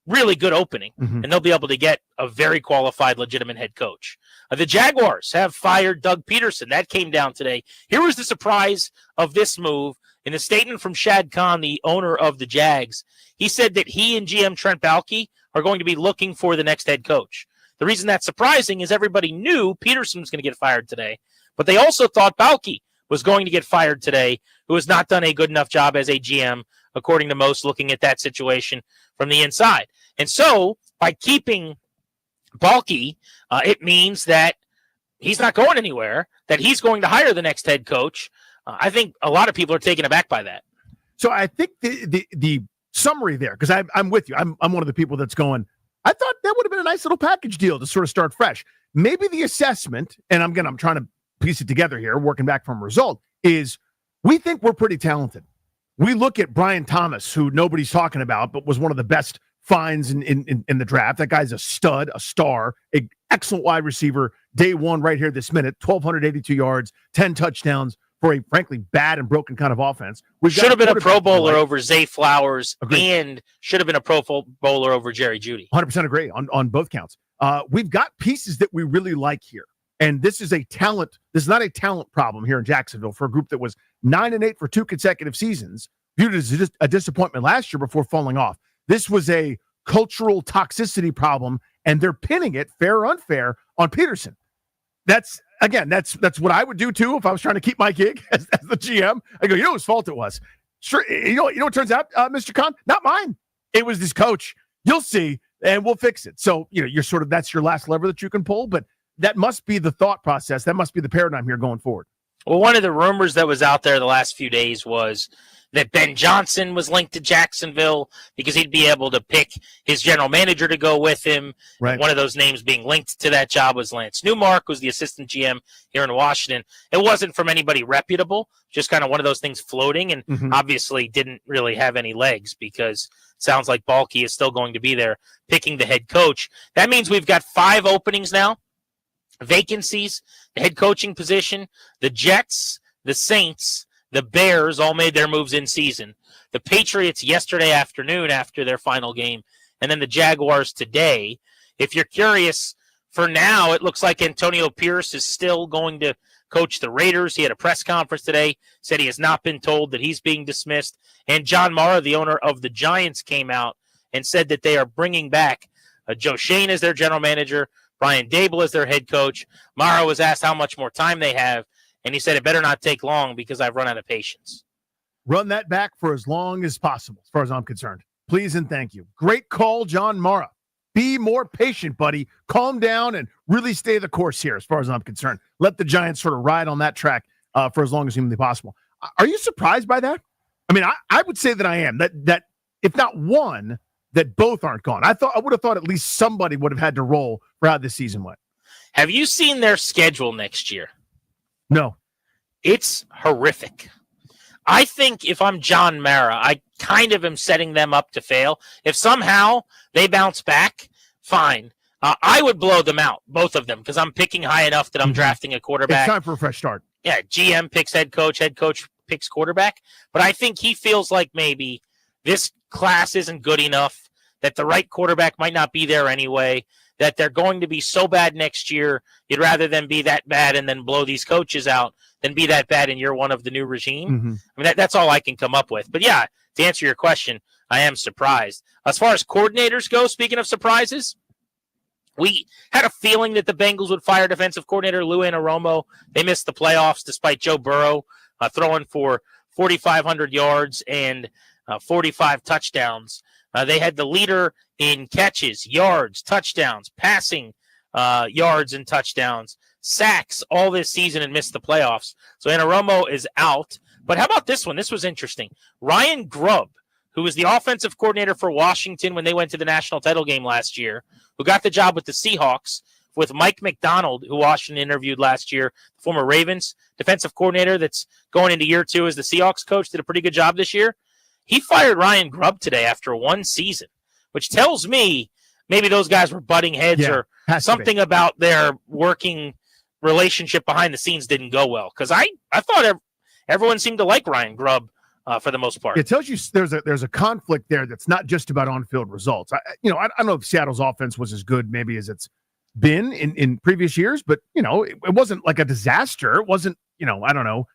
really good opening, and they'll be able to get a very qualified, legitimate head coach. The Jaguars have fired Doug Peterson. That came down today. Here was the surprise of this move. In a statement from Shad Khan, the owner of the Jags, he said that he and GM Trent Baalke are going to be looking for the next head coach. The reason that's surprising is everybody knew Peterson was going to get fired today, but they also thought Baalke was going to get fired today, who has not done a good enough job as a GM, according to most, looking at that situation from the inside. And so, by keeping Baalke, it means that he's not going anywhere, that he's going to hire the next head coach. I think a lot of people are taken aback by that. So I think the summary there, because I'm with you. I'm one of the people that's going, I thought that would have been a nice little package deal to sort of start fresh. Maybe the assessment, and I'm trying to piece it together here, working back from a result, is we think we're pretty talented. We look at Brian Thomas, who nobody's talking about, but was one of the best finds in the draft. That guy's a stud, a star, an excellent wide receiver. Day one right here this minute, 1,282 yards, 10 touchdowns for a, frankly, bad and broken kind of offense. Should have been a Pro Bowler over Zay Flowers. Agreed. And should have been a Pro Bowler over Jerry Jeudy. 100% agree on both counts. We've got pieces that we really like here. And this is not a talent problem here in Jacksonville for a group that was 9-8 for 2 consecutive seasons, viewed as a disappointment last year before falling off. This was a cultural toxicity problem, and they're pinning it, fair or unfair, on Peterson. that's what I would do too if I was trying to keep my gig as the GM. I go, whose fault it was? Sure, you know what turns out, Mr. Khan? Not mine. It was this coach. You'll see, and we'll fix it. So, you're sort of, that's your last lever that you can pull, but that must be the thought process. That must be the paradigm here going forward. Well, one of the rumors that was out there the last few days was that Ben Johnson was linked to Jacksonville because he'd be able to pick his general manager to go with him. Right. And one of those names being linked to that job was Lance Newmark, who's the assistant GM here in Washington. It wasn't from anybody reputable, just kind of one of those things floating, and obviously didn't really have any legs because it sounds like Balky is still going to be there picking the head coach. That means we've got 5 openings now. Vacancies, the head coaching position, the Jets, the Saints, the Bears all made their moves in season. The Patriots yesterday afternoon after their final game, and then the Jaguars today. If you're curious, for now, it looks like Antonio Pierce is still going to coach the Raiders. He had a press conference today, said he has not been told that he's being dismissed. And John Mara, the owner of the Giants, came out and said that they are bringing back Joe Schoen as their general manager, Brian Dable is their head coach. Mara was asked how much more time they have, and he said it better not take long because I've run out of patience. Run that back for as long as possible, as far as I'm concerned. Please and thank you. Great call, John Mara. Be more patient, buddy. Calm down and really stay the course here, as far as I'm concerned. Let the Giants sort of ride on that track for as long as humanly possible. Are you surprised by that? I mean, I would say that I am. That if not one, that both aren't gone. I would have thought at least somebody would have had to roll for how this season went. Have you seen their schedule next year? No. It's horrific. I think if I'm John Mara, I kind of am setting them up to fail. If somehow they bounce back, fine. I would blow them out, both of them, because I'm picking high enough that I'm drafting a quarterback. It's time for a fresh start. Yeah, GM picks head coach picks quarterback. But I think he feels like maybe this class isn't good enough, that the right quarterback might not be there anyway, that they're going to be so bad next year, you'd rather than be that bad and then blow these coaches out than be that bad in year one of the new regime. I mean, that's all I can come up with. But yeah, to answer your question, I am surprised. As far as coordinators go, speaking of surprises, we had a feeling that the Bengals would fire defensive coordinator Lou Anarumo. They missed the playoffs despite Joe Burrow throwing for 4,500 yards and 45 touchdowns. They had the leader in catches, yards, touchdowns, passing yards and touchdowns, sacks all this season and missed the playoffs. So Anarumo is out. But how about this one? This was interesting. Ryan Grubb, who was the offensive coordinator for Washington when they went to the national title game last year, who got the job with the Seahawks, with Mike McDonald, who Washington interviewed last year, the former Ravens defensive coordinator that's going into year 2 as the Seahawks coach, did a pretty good job this year. He fired Ryan Grubb today after one season, which tells me maybe those guys were butting heads or something about their working relationship behind the scenes didn't go well. Because I thought everyone seemed to like Ryan Grubb for the most part. It tells you there's a conflict there that's not just about on-field results. I don't know if Seattle's offense was as good maybe as it's been in previous years, but it wasn't like a disaster. It wasn't I don't know.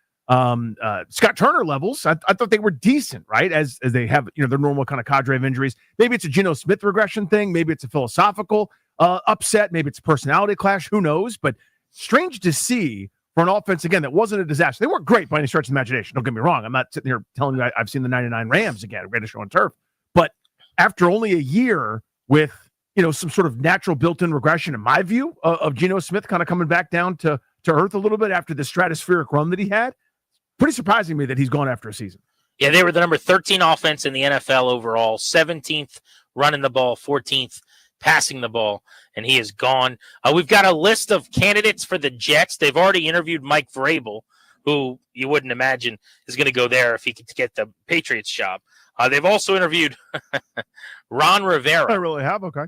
Scott Turner levels, I thought they were decent, right? As they have, their normal kind of cadre of injuries. Maybe it's a Geno Smith regression thing. Maybe it's a philosophical upset. Maybe it's a personality clash. Who knows? But strange to see for an offense, again, that wasn't a disaster. They weren't great by any stretch of the imagination. Don't get me wrong. I'm not sitting here telling you I've seen the 99 Rams again, greatest show on turf. But after only a year with, some sort of natural built-in regression, in my view, of Geno Smith kind of coming back down to earth a little bit after the stratospheric run that he had, pretty surprising me that he's gone after a season. Yeah, they were the number 13 offense in the NFL overall, 17th running the ball, 14th passing the ball, and he is gone. We've got a list of candidates for the Jets. They've already interviewed Mike Vrabel, who you wouldn't imagine is going to go there if he could get the Patriots job. They've also interviewed Ron Rivera. I really have, okay.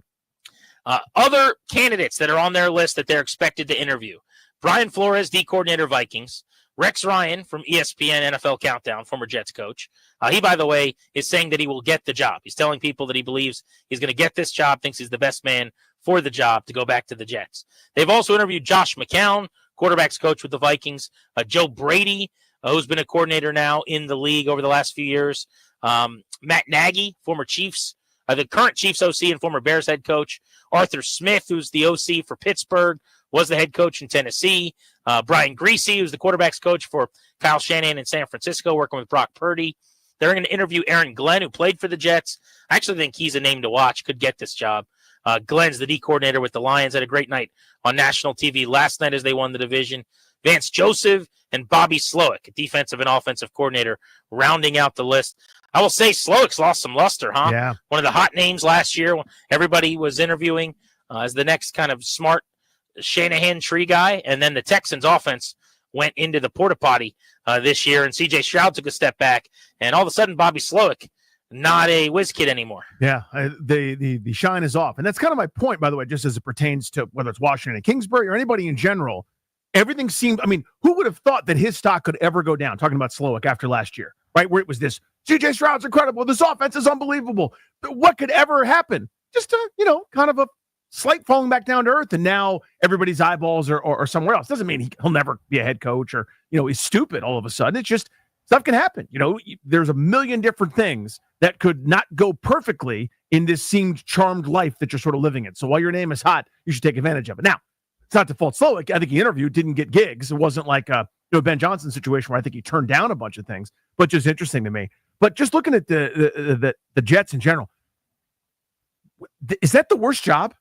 Other candidates that are on their list that they're expected to interview: Brian Flores, D coordinator, Vikings. Rex Ryan from ESPN NFL Countdown, former Jets coach. He, by the way, is saying that he will get the job. He's telling people that he believes he's going to get this job, thinks he's the best man for the job to go back to the Jets. They've also interviewed Josh McCown, quarterbacks coach with the Vikings. Joe Brady, who's been a coordinator now in the league over the last few years. Matt Nagy, former Chiefs, the current Chiefs OC and former Bears head coach. Arthur Smith, who's the OC for Pittsburgh, was the head coach in Tennessee. Brian Greasy, who's the quarterback's coach for Kyle Shanahan in San Francisco, working with Brock Purdy. They're going to interview Aaron Glenn, who played for the Jets. I actually think he's a name to watch, could get this job. Glenn's the D coordinator with the Lions, had a great night on national TV last night as they won the division. Vance Joseph and Bobby Slowick, defensive and offensive coordinator, rounding out the list. I will say Slowick's lost some luster, huh? Yeah. One of the hot names last year. Everybody was interviewing as the next kind of smart Shanahan tree guy. And then the Texans offense went into the porta potty this year, and C.J. Stroud took a step back. And all of a sudden, Bobby Slowick, not a whiz kid anymore. Yeah, the shine is off. And that's kind of my point, by the way, just as it pertains to whether it's Washington and Kingsbury or anybody in general. Everything seemed, I mean, who would have thought that his stock could ever go down, talking about Slowick after last year, right? Where it was this, C.J. Stroud's incredible. This offense is unbelievable. But what could ever happen? Just kind of a slight falling back down to earth. And now everybody's eyeballs are somewhere else. Doesn't mean he'll never be a head coach or, he's stupid all of a sudden. It's just stuff can happen. There's a million different things that could not go perfectly in this seemed charmed life that you're sort of living in. So while your name is hot, you should take advantage of it. Now, it's not to fault Slowick. I think he interviewed, didn't get gigs. It wasn't like a Ben Johnson situation where I think he turned down a bunch of things, but just interesting to me. But just looking at the Jets in general, is that the worst job?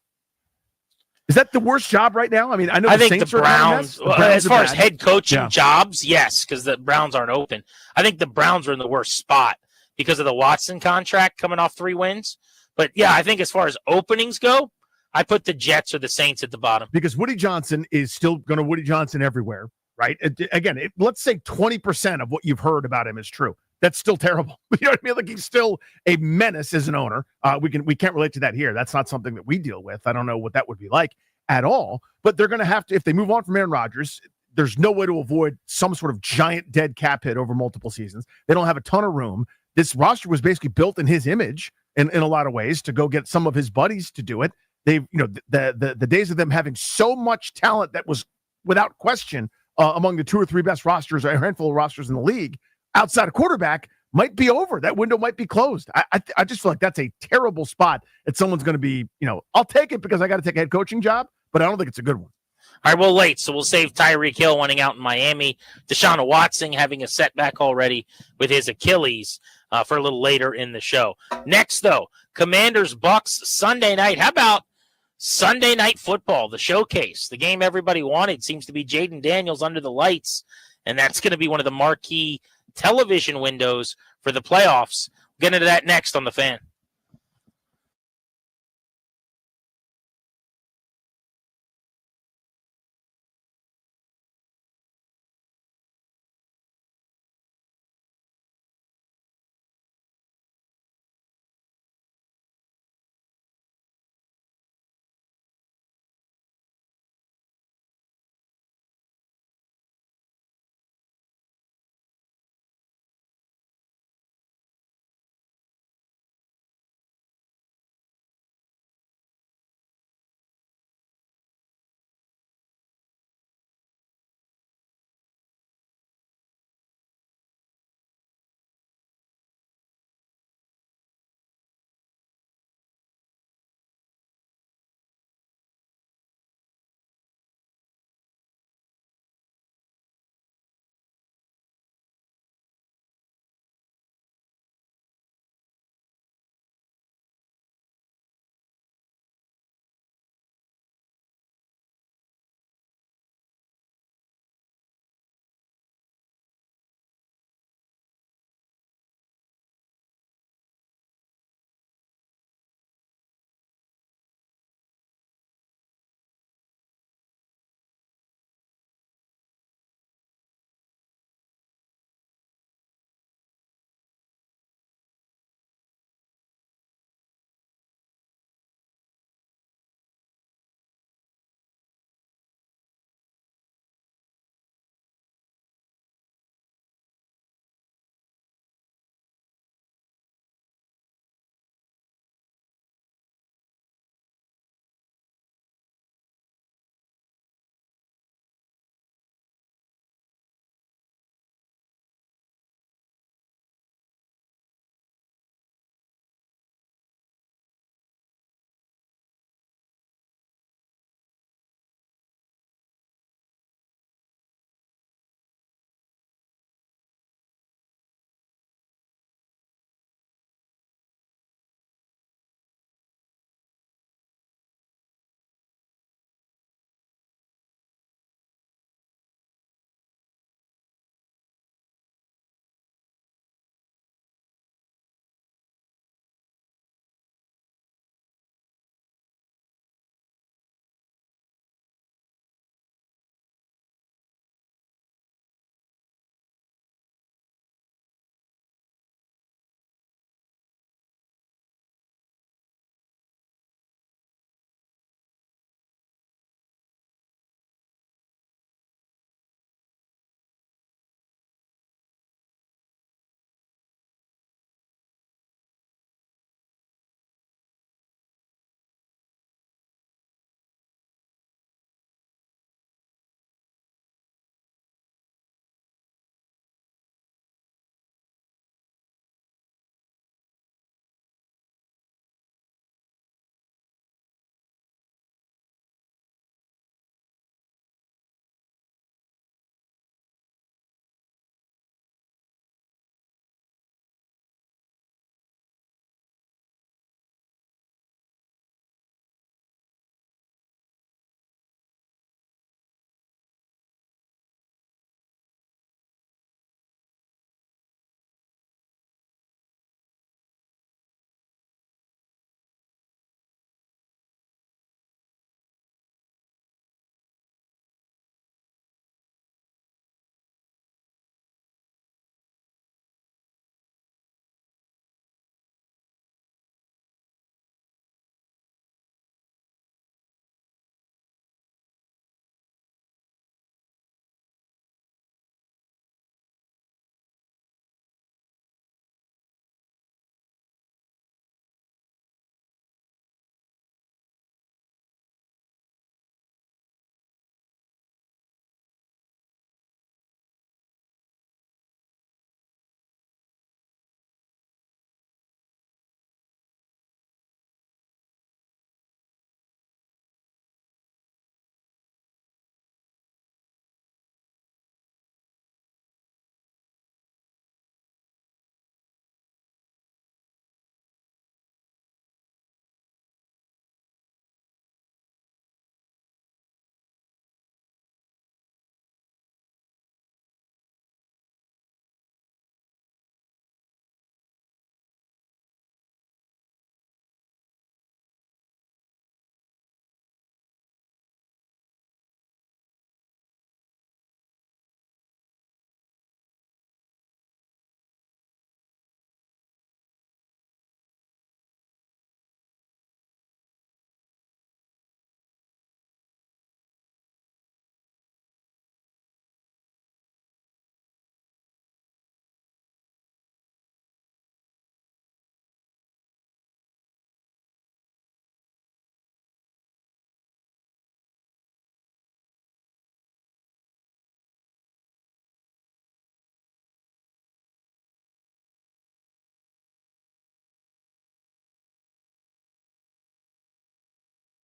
Is that the worst job right now? I mean, I think the Browns, as far as head coaching jobs, yes, because the Browns aren't open. I think the Browns are in the worst spot because of the Watson contract coming off 3 wins. But yeah, I think as far as openings go, I put the Jets or the Saints at the bottom. Because Woody Johnson is still going to Woody Johnson everywhere, right? Again, let's say 20% of what you've heard about him is true. That's still terrible. You know what I mean? Like, he's still a menace as an owner. We can't relate to that here. That's not something that we deal with. I don't know what that would be like at all. But they're going to have to, if they move on from Aaron Rodgers, there's no way to avoid some sort of giant dead cap hit over multiple seasons. They don't have a ton of room. This roster was basically built in his image in a lot of ways to go get some of his buddies to do it. They've, the days of them having so much talent that was without question among the 2 or 3 best rosters, or a handful of rosters in the league outside of quarterback, might be over. That window might be closed. I just feel like that's a terrible spot that someone's going to be, I'll take it because I got to take a head coaching job, but I don't think it's a good one. All right, well, late, so we'll save Tyreek Hill winning out in Miami. Deshaun Watson having a setback already with his Achilles for a little later in the show. Next, though, Commanders-Bucks Sunday night. How about Sunday Night Football, the showcase? The game everybody wanted seems to be Jaden Daniels under the lights, and that's going to be one of the marquee television windows for the playoffs. We'll get into that next on The Fan.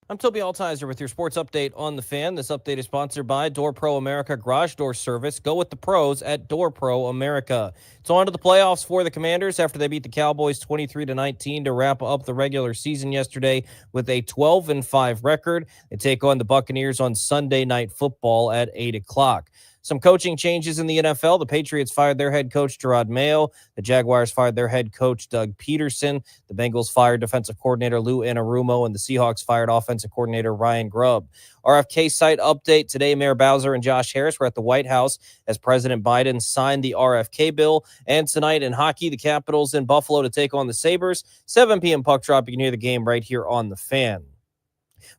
I'm Toby Altizer with your sports update on the Fan. This update is sponsored by Door Pro America Garage Door Service. Go with the pros at Door Pro America. It's on to the playoffs for the Commanders after they beat the Cowboys 23-19 to wrap up the regular season yesterday with a 12-5 record. They take on the Buccaneers on Sunday Night Football at 8 o'clock. Some coaching changes in the NFL. The Patriots fired their head coach, Gerard Mayo. The Jaguars fired their head coach, Doug Peterson. The Bengals fired defensive coordinator Lou Anarumo, and the Seahawks fired offensive coordinator Ryan Grubb. RFK site update. Today, Mayor Bowser and Josh Harris were at the White House as President Biden signed the RFK bill. And tonight in hockey, the Capitals in Buffalo to take on the Sabres. 7 p.m. puck drop. You can hear the game right here on the Fan.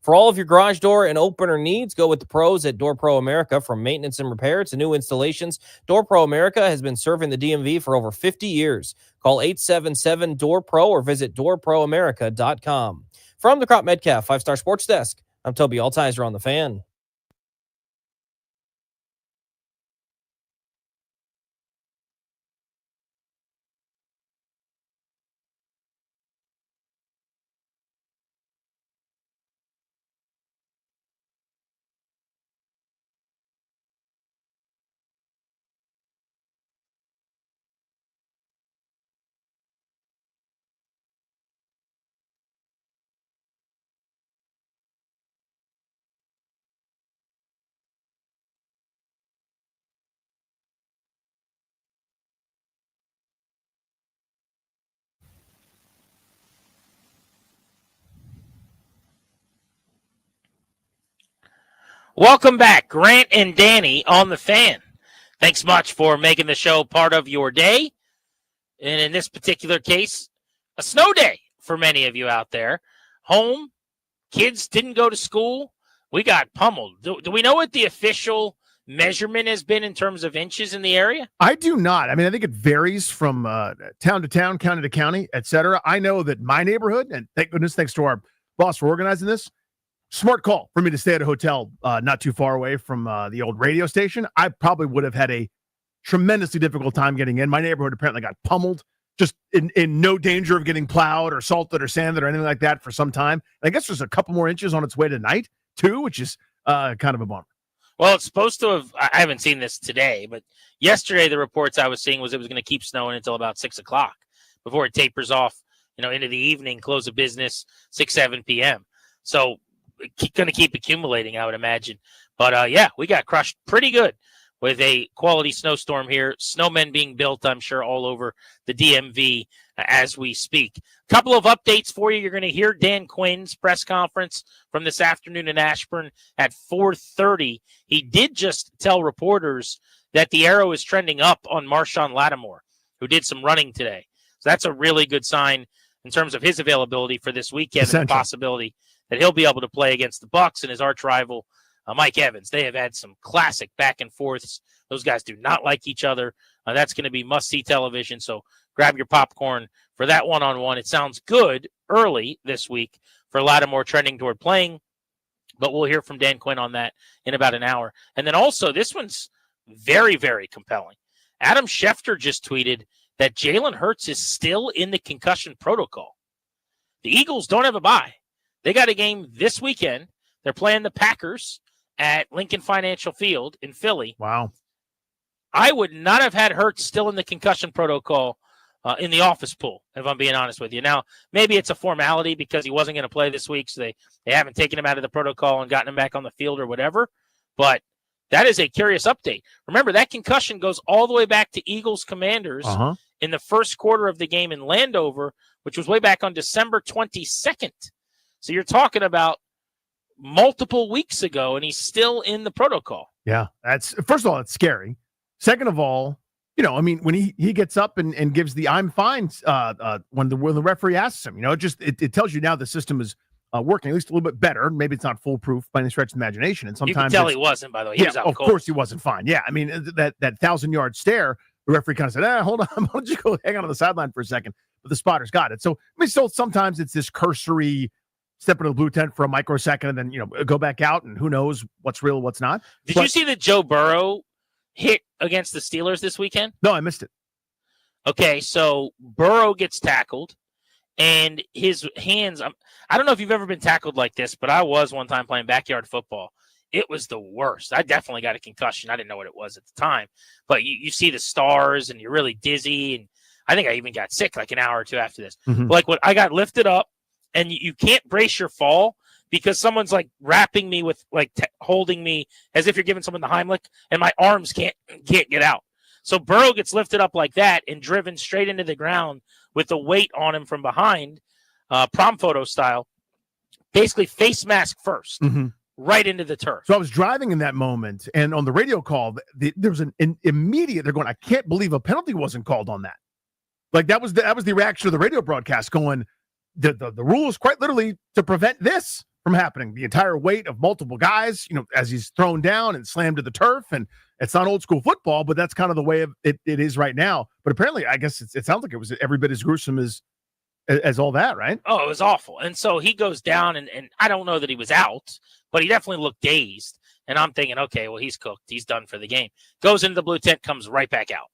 For all of your garage door and opener needs, go with the pros at Door Pro America. From maintenance and repair to new installations, Door Pro America has been serving the DMV for over 50 years. Call 877-DOOR-PRO or visit doorproamerica.com. From the Crop Metcalf 5-Star Sports Desk, I'm Toby Altizer on the Fan. Welcome back, Grant and Danny on the Fan. Thanks much for making the show part of your day. And in this particular case, a snow day for many of you out there. Home, kids didn't go to school. We got pummeled. Do we know what the official measurement has been in terms of inches in the area? I do not. I mean, I think it varies from town to town, county to county, et cetera. I know that my neighborhood, and thank goodness, thanks to our boss for organizing this, smart call for me to stay at a hotel not too far away from the old radio station. I probably would have had a tremendously difficult time getting in. My neighborhood apparently got pummeled, just in no danger of getting plowed or salted or sanded or anything like that for some time. I guess there's a couple more inches on its way tonight, too, which is kind of a bummer. Well, it's supposed to have, I haven't seen this today, but yesterday the reports I was seeing was it was going to keep snowing until about 6 o'clock before it tapers off, into the evening, close of business, 6, 7 p.m. So going to keep accumulating, I would imagine. But, yeah, we got crushed pretty good with a quality snowstorm here. Snowmen being built, I'm sure, all over the DMV as we speak. A couple of updates for you. You're going to hear Dan Quinn's press conference from this afternoon in Ashburn at 4:30. He did just tell reporters that the arrow is trending up on Marshawn Lattimore, who did some running today. So that's a really good sign in terms of his availability for this weekend and the possibility that he'll be able to play against the Bucs and his arch rival, Mike Evans. They have had some classic back and forths. Those guys do not like each other. That's going to be must-see television, so grab your popcorn for that one-on-one. It sounds good early this week for Lattimore trending toward playing, but we'll hear from Dan Quinn on that in about an hour. And then also, this one's very, very compelling. Adam Schefter just tweeted that Jalen Hurts is still in the concussion protocol. The Eagles don't have a bye. They got a game this weekend. They're playing the Packers at Lincoln Financial Field in Philly. Wow. I would not have had Hurts still in the concussion protocol in the office pool, if I'm being honest with you. Now, maybe it's a formality because he wasn't going to play this week, so they haven't taken him out of the protocol and gotten him back on the field or whatever. But that is a curious update. Remember, that concussion goes all the way back to Eagles-Commanders in the first quarter of the game in Landover, which was way back on December 22nd. So you're talking about multiple weeks ago, and he's still in the protocol. Yeah, that's first of all, it's scary. Second of all, when he gets up and gives the "I'm fine" when the referee asks him, it tells you now the system is working at least a little bit better. Maybe it's not foolproof by any stretch of the imagination. And sometimes you can tell he wasn't, by the way. He was out of cold. course he wasn't fine. Yeah, I mean that 1,000-yard stare. The referee kind of said, "Hold on, why don't you go hang on the sideline for a second?" But the spotters got it. So still sometimes it's this cursory step into the blue tent for a microsecond and then, go back out and who knows what's real, what's not. Did you see that Joe Burrow hit against the Steelers this weekend? No, I missed it. Okay, so Burrow gets tackled and his hands. I don't know if you've ever been tackled like this, but I was one time playing backyard football. It was the worst. I definitely got a concussion. I didn't know what it was at the time, but you see the stars and you're really dizzy. And I think I even got sick like an hour or two after this. Like when I got lifted up, and you can't brace your fall because someone's like wrapping me with holding me as if you're giving someone the Heimlich, and my arms can't get out. So Burrow gets lifted up like that and driven straight into the ground with the weight on him from behind, prom photo style, basically face mask first, right into the turf. So I was driving in that moment, and on the radio call, there was an immediate. They're going, I can't believe a penalty wasn't called on that. Like that was the reaction of the radio broadcast going, the rule is quite literally to prevent this from happening. The entire weight of multiple guys, as he's thrown down and slammed to the turf, and it's not old school football, but that's kind of the way it is right now. But apparently, I guess it sounds like it was every bit as gruesome as all that, right? Oh, it was awful. And so he goes down, and I don't know that he was out, but he definitely looked dazed. And I'm thinking, okay, well, he's cooked. He's done for the game. Goes into the blue tent, comes right back out.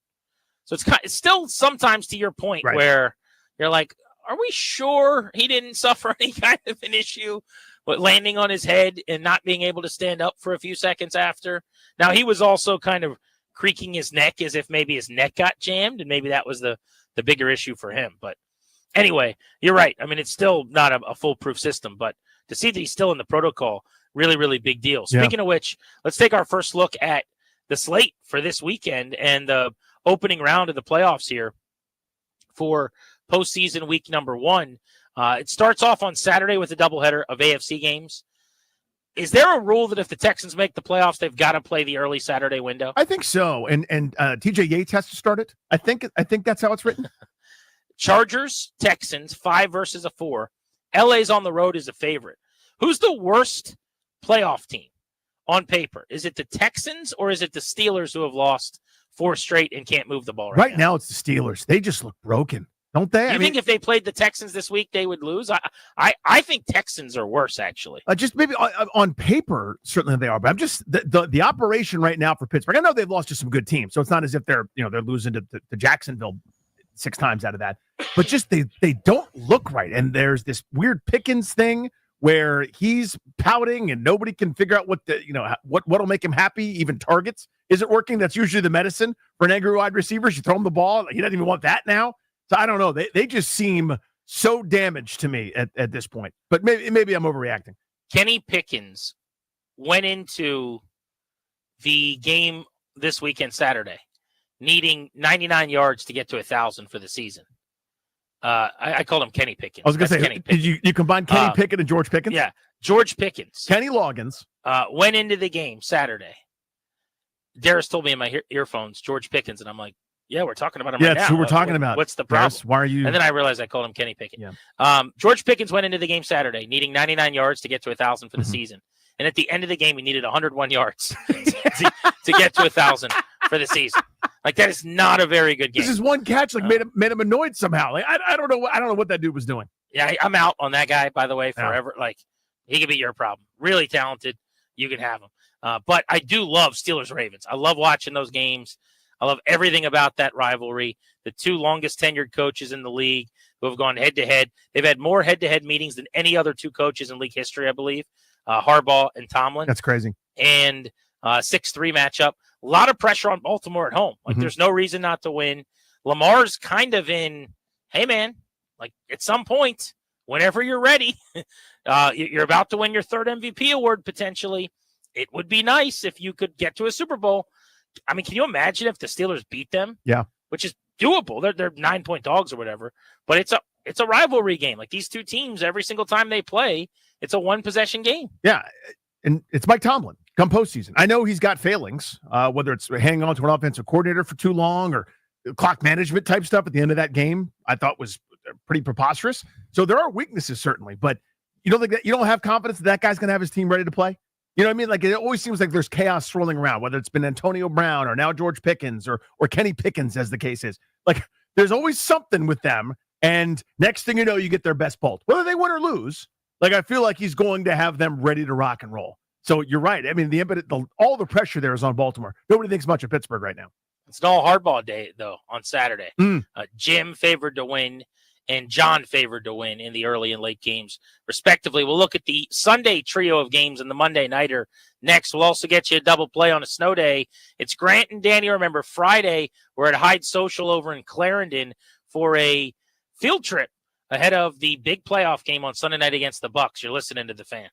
So it's still sometimes to your point where you're like, are we sure he didn't suffer any kind of an issue with landing on his head and not being able to stand up for a few seconds after? Now, he was also kind of creaking his neck as if maybe his neck got jammed, and maybe that was the bigger issue for him. But anyway, you're right. I mean, it's still not a foolproof system, but to see that he's still in the protocol, really, really big deal. Speaking of which, let's take our first look at the slate for this weekend and the opening round of the playoffs here for postseason week number 1. It starts off on Saturday with a doubleheader of AFC games. Is there a rule that if the Texans make the playoffs, they've got to play the early Saturday window? I think so. And TJ Yates has to start it. I think that's how it's written. Chargers, Texans, 5 versus a 4. LA's on the road as a favorite. Who's the worst playoff team on paper? Is it the Texans or is it the Steelers, who have lost 4 straight and can't move the ball right now? It's the Steelers. They just look broken, don't they? You think if they played the Texans this week, they would lose? I think Texans are worse, actually. Just maybe on paper, certainly they are. But I'm just the operation right now for Pittsburgh. I know they've lost to some good teams, so it's not as if they're losing to Jacksonville 6 times out of that. But just they don't look right. And there's this weird Pickens thing where he's pouting and nobody can figure out what'll make him happy. Even targets isn't working. That's usually the medicine for an angry wide receiver. You throw him the ball, he doesn't even want that now. So I don't know. They just seem so damaged to me at this point. But maybe I'm overreacting. Kenny Pickens went into the game this weekend, Saturday, needing 99 yards to get to 1,000 for the season. I called him Kenny Pickens. I was going to say, Kenny did you combine Kenny Pickett and George Pickens? Yeah, George Pickens. Kenny Loggins. Went into the game Saturday. Darius told me in my earphones, George Pickens, and I'm like, yeah, we're talking about him right now. That's who we're talking about. What's the problem? Darius, why are you? And then I realized I called him Kenny Pickett. Yeah. George Pickens went into the game Saturday needing 99 yards to get to 1,000 for the season. And at the end of the game, he needed 101 yards to get to 1,000 for the season. Like, that is not a very good game. This is one catch, made him annoyed somehow. Like, I don't know. I don't know what that dude was doing. Yeah, I'm out on that guy, by the way, forever. Like, he could be your problem. Really talented. You can have him. But I do love Steelers-Ravens. I love watching those games. I love everything about that rivalry. The 2 longest tenured coaches in the league who have gone head-to-head. They've had more head-to-head meetings than any other 2 coaches in league history, I believe. Harbaugh and Tomlin. That's crazy. And 6-3 matchup. A lot of pressure on Baltimore at home. Like, there's no reason not to win. Lamar's kind of in, hey, man, like, at some point, whenever you're ready, you're about to win your 3rd MVP award, potentially. It would be nice if you could get to a Super Bowl. I mean, can you imagine if the Steelers beat them? Yeah. Which is doable. They're 9-point dogs or whatever. But it's a rivalry game. Like, these 2 teams, every single time they play, it's a 1-possession game. Yeah. And it's Mike Tomlin come postseason. I know he's got failings, whether it's hanging on to an offensive coordinator for too long or clock management type stuff at the end of that game, I thought was pretty preposterous. So there are weaknesses, certainly. But you don't think that you don't have confidence that guy's going to have his team ready to play? You know what I mean? Like, it always seems like there's chaos swirling around, whether it's been Antonio Brown or now George Pickens or Kenny Pickens, as the case is. Like, there's always something with them. And next thing you know, you get their best bolt. Whether they win or lose, like, I feel like he's going to have them ready to rock and roll. So you're right. I mean, all the pressure there is on Baltimore. Nobody thinks much of Pittsburgh right now. It's an all Harbaugh day, though, on Saturday. Jim favored to win and John favored to win in the early and late games, respectively. We'll look at the Sunday trio of games and the Monday nighter next. We'll also get you a double play on a snow day. It's Grant and Danny. Remember, Friday, we're at Hyde Social over in Clarendon for a field trip ahead of the big playoff game on Sunday night against the Bucks. You're listening to The Fan.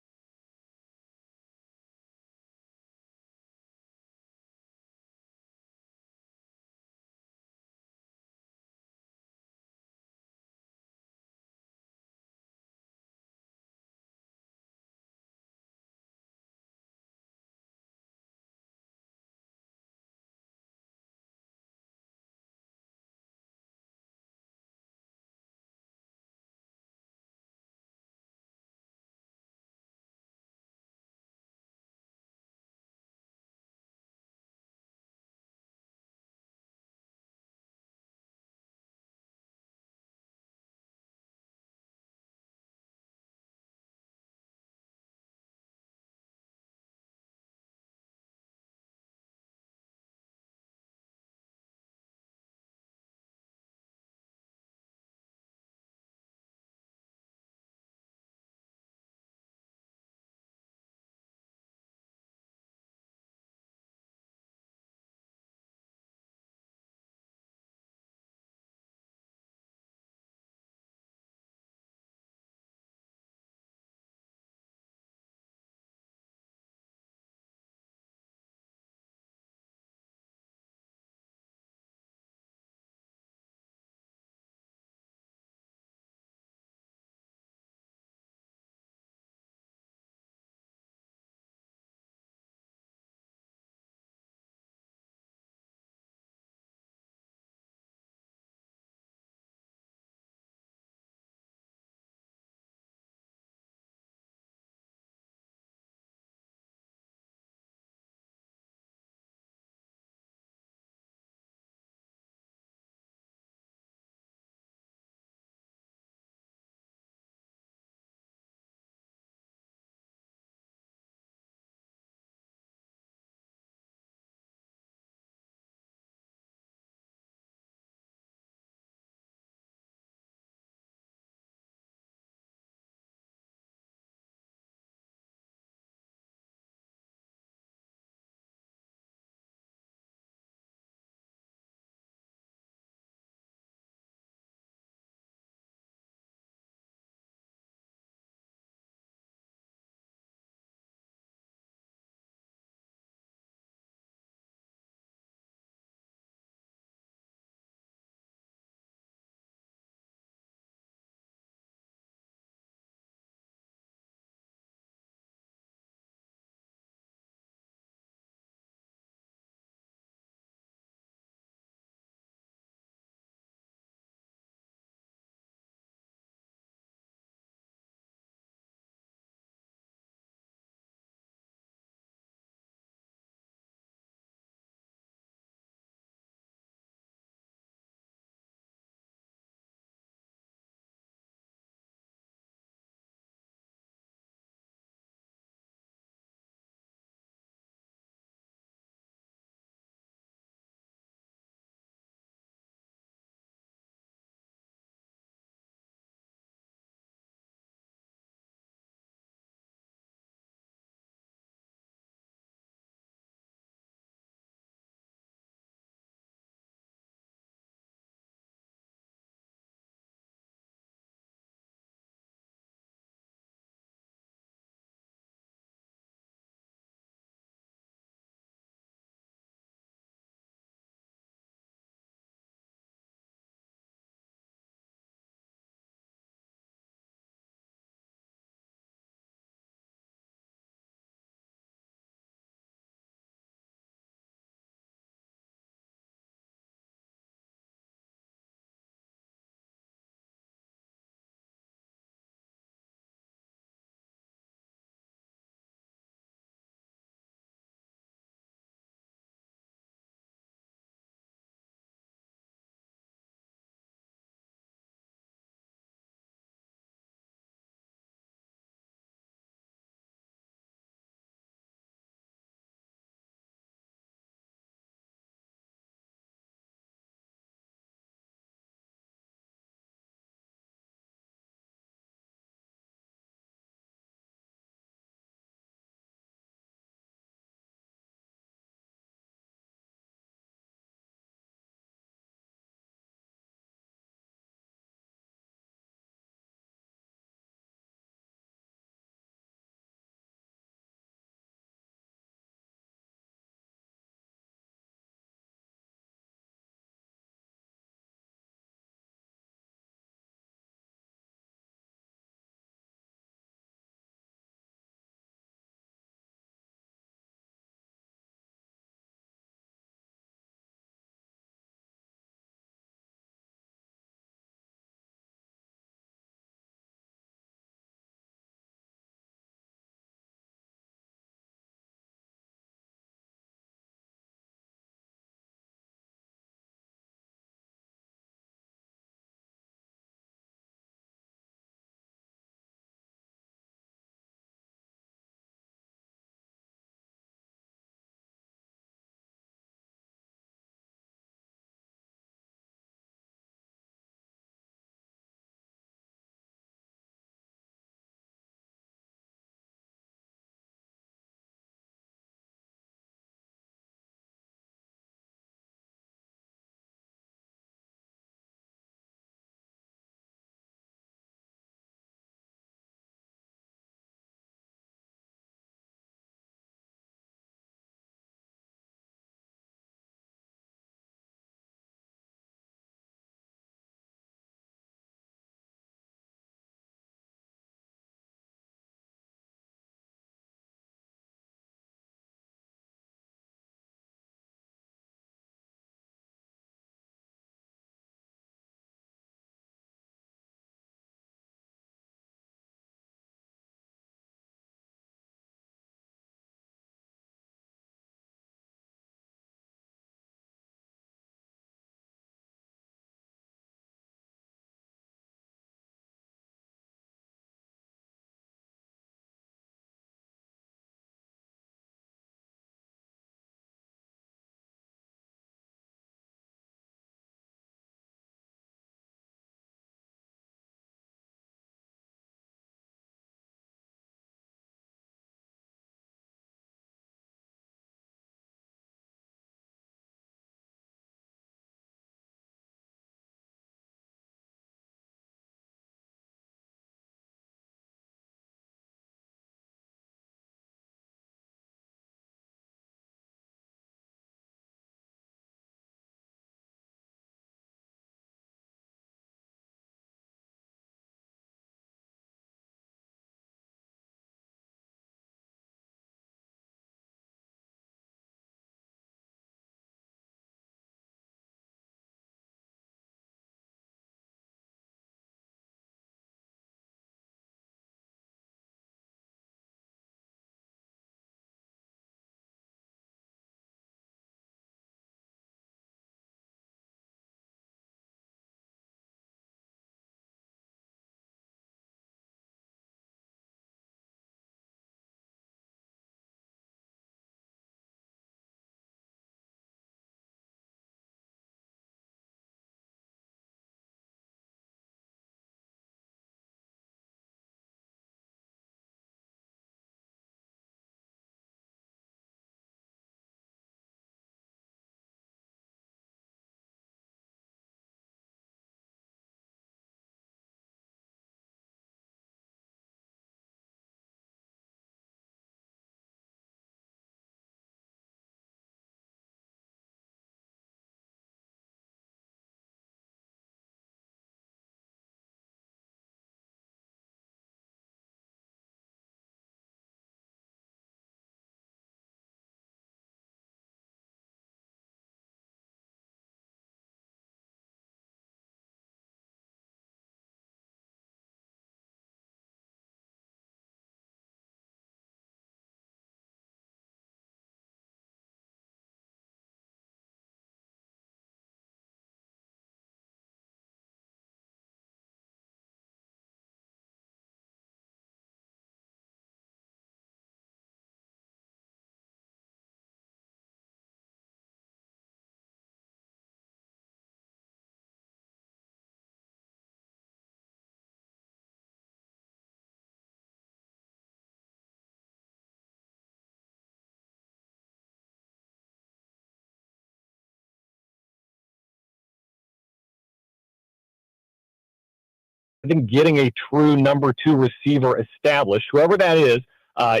I think getting a true number 2 receiver established, whoever that is, I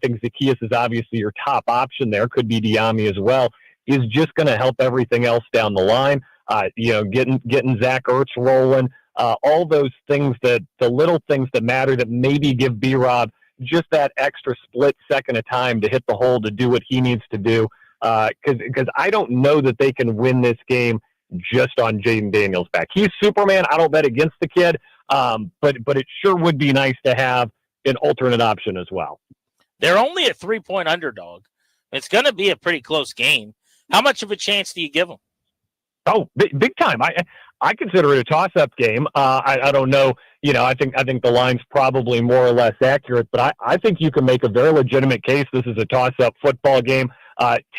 think Zacchaeus is obviously your top option there, could be Diami as well, is just going to help everything else down the line. Getting Zach Ertz rolling, all those things, the little things that matter that maybe give B-Rob just that extra split second of time to hit the hole to do what he needs to do. Because I don't know that they can win this game just on Jaden Daniels' back. He's Superman. I don't bet against the kid, but it sure would be nice to have an alternate option as well. They're only a 3-point underdog. It's going to be a pretty close game. How much of a chance do you give them? Oh, big time. I consider it a toss-up game. I don't know. I think the line's probably more or less accurate, but I think you can make a very legitimate case this is a toss-up football game.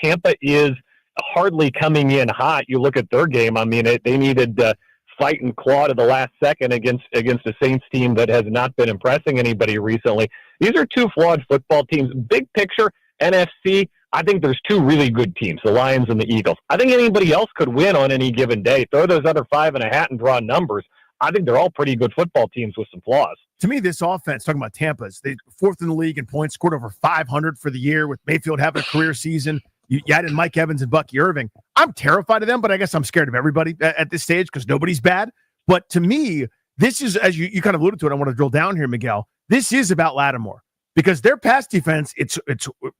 Tampa is hardly coming in hot. You look at their game. I mean, they needed to fight and claw to the last second against a Saints team that has not been impressing anybody recently. These are two flawed football teams. Big picture, NFC, I think there's two really good teams, the Lions and the Eagles. I think anybody else could win on any given day. Throw those other 5 in a hat and draw numbers. I think they're all pretty good football teams with some flaws. To me, this offense, talking about Tampa's, they 4th in the league in points, scored over 500 for the year with Mayfield having a career season. You added Mike Evans and Bucky Irving. I'm terrified of them, but I guess I'm scared of everybody at this stage because nobody's bad. But to me, this is, as you kind of alluded to it, I want to drill down here, Miguel. This is about Lattimore because their pass defense, it's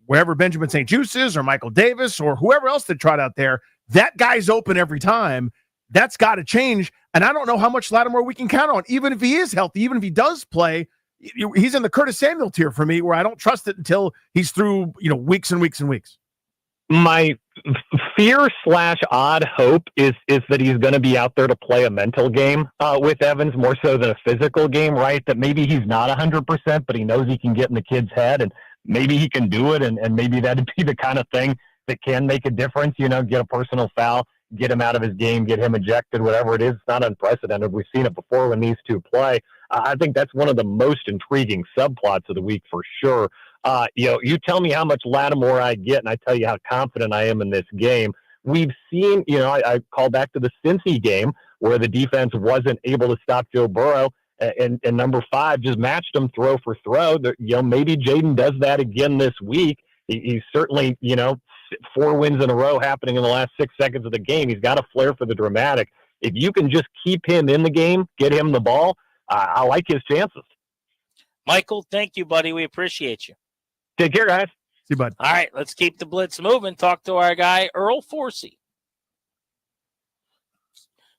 wherever Benjamin St. Juste is or Michael Davis or whoever else they tried out there, that guy's open every time. That's got to change. And I don't know how much Lattimore we can count on, even if he is healthy, even if he does play. He's in the Curtis Samuel tier for me where I don't trust it until he's through, weeks and weeks and weeks. My fear/odd hope is that he's going to be out there to play a mental game with Evans more so than a physical game, right? That maybe he's not 100%, but he knows he can get in the kid's head and maybe he can do it. And maybe that'd be the kind of thing that can make a difference, get a personal foul, get him out of his game, get him ejected, whatever it is. It's not unprecedented. We've seen it before when these two play. I think that's one of the most intriguing subplots of the week for sure. You tell me how much Lattimore I get, and I tell you how confident I am in this game. We've seen, I call back to the Cincy game where the defense wasn't able to stop Joe Burrow, and number 5 just matched him throw for throw. Maybe Jaden does that again this week. He's certainly, 4 wins in a row happening in the last 6 seconds of the game. He's got a flair for the dramatic. If you can just keep him in the game, get him the ball, I like his chances. Michael, thank you, buddy. We appreciate you. Take care, guys. See you, bud. All right, let's keep the blitz moving. Talk to our guy, Earl Forsey.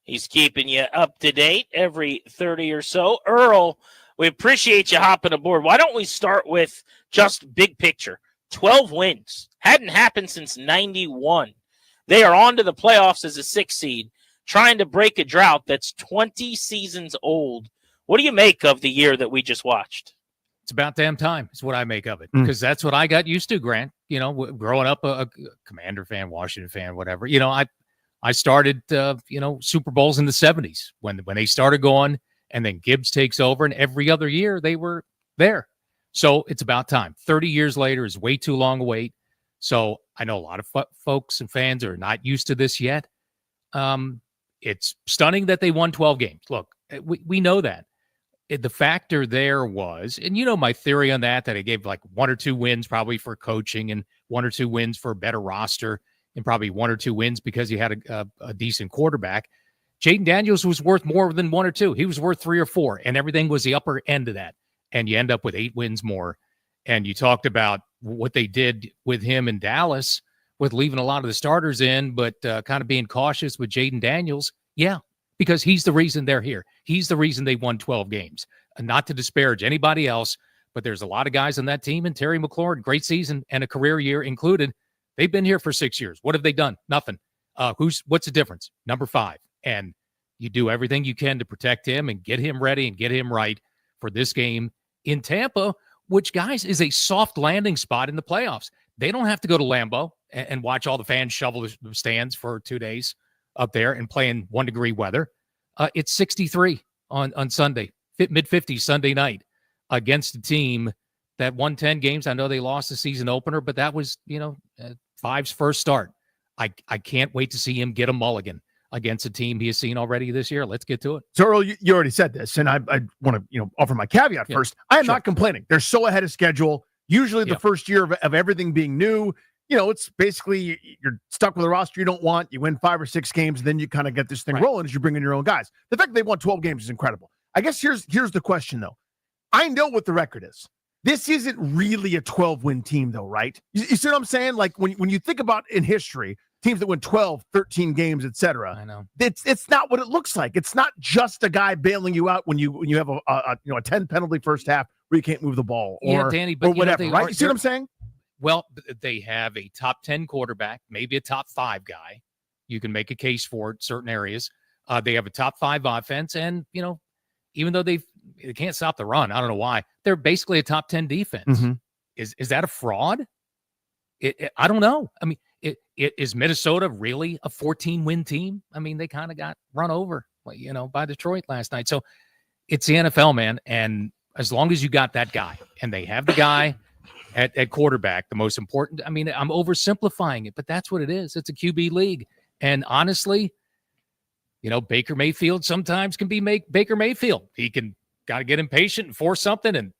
He's keeping you up to date every 30 or so. Earl, we appreciate you hopping aboard. Why don't we start with just big picture? 12 wins. Hadn't happened since 91. They are on to the playoffs as a 6 seed, trying to break a drought that's 20 seasons old. What do you make of the year that we just watched? It's about damn time is what I make of it, because that's what I got used to, Grant. Growing up a Commander fan, Washington fan, whatever. I started, Super Bowls in the 70s when they started going, and then Gibbs takes over, and every other year they were there. So it's about time. 30 years later is way too long a wait. So I know a lot of folks and fans are not used to this yet. It's stunning that they won 12 games. Look, we know that. The factor there was, and my theory on that I gave like 1 or 2 wins probably for coaching and 1 or 2 wins for a better roster and probably 1 or 2 wins because you had a decent quarterback. Jaden Daniels was worth more than 1 or 2. He was worth 3 or 4, and everything was the upper end of that. And you end up with 8 wins more. And you talked about what they did with him in Dallas with leaving a lot of the starters in, but kind of being cautious with Jaden Daniels. Yeah. Because he's the reason they're here. He's the reason they won 12 games. And not to disparage anybody else, but there's a lot of guys on that team, and Terry McLaurin, great season and a career year included. They've been here for 6 years. What have they done? Nothing. What's the difference? Number 5. And you do everything you can to protect him and get him ready and get him right for this game in Tampa, which, guys, is a soft landing spot in the playoffs. They don't have to go to Lambeau and watch all the fans shovel the stands for 2 days up there and play in 1-degree weather. It's 63 on Sunday, mid-50s Sunday night against a team that won 10 games. I know they lost the season opener, but that was, Five's first start. I can't wait to see him get a mulligan against a team he has seen already this year. Let's get to it. So, Earl, you already said this, and I want to offer my caveat first. I am not complaining. They're so ahead of schedule. Usually the first year of everything being new, it's basically you're stuck with a roster you don't want. You win 5 or 6 games, and then you kind of get this thing rolling as you bring in your own guys. The fact that they won 12 games is incredible. I guess here's the question, though. I know what the record is. This isn't really a 12-win team, though, right? You see what I'm saying? Like, when you think about in history, teams that win 12, 13 games, et cetera, I know. It's not what it looks like. It's not just a guy bailing you out when you have a 10 penalty first half where you can't move the ball or, Danny, but or whatever, right? You see what I'm saying? Well, they have a top 10 quarterback, maybe a top 5 guy. You can make a case for it, certain areas. They have a top 5 offense, and, even though they can't stop the run, I don't know why, they're basically a top 10 defense. Mm-hmm. Is that a fraud? I don't know. I mean, is Minnesota really a 14-win team? I mean, they kind of got run over, by Detroit last night. So it's the NFL, man. And as long as you got that guy, and they have the guy at quarterback, the most important. I mean, I'm oversimplifying it, but that's what it is. It's a QB league. And honestly, Baker Mayfield sometimes can be Baker Mayfield. He can got to get impatient and force something, and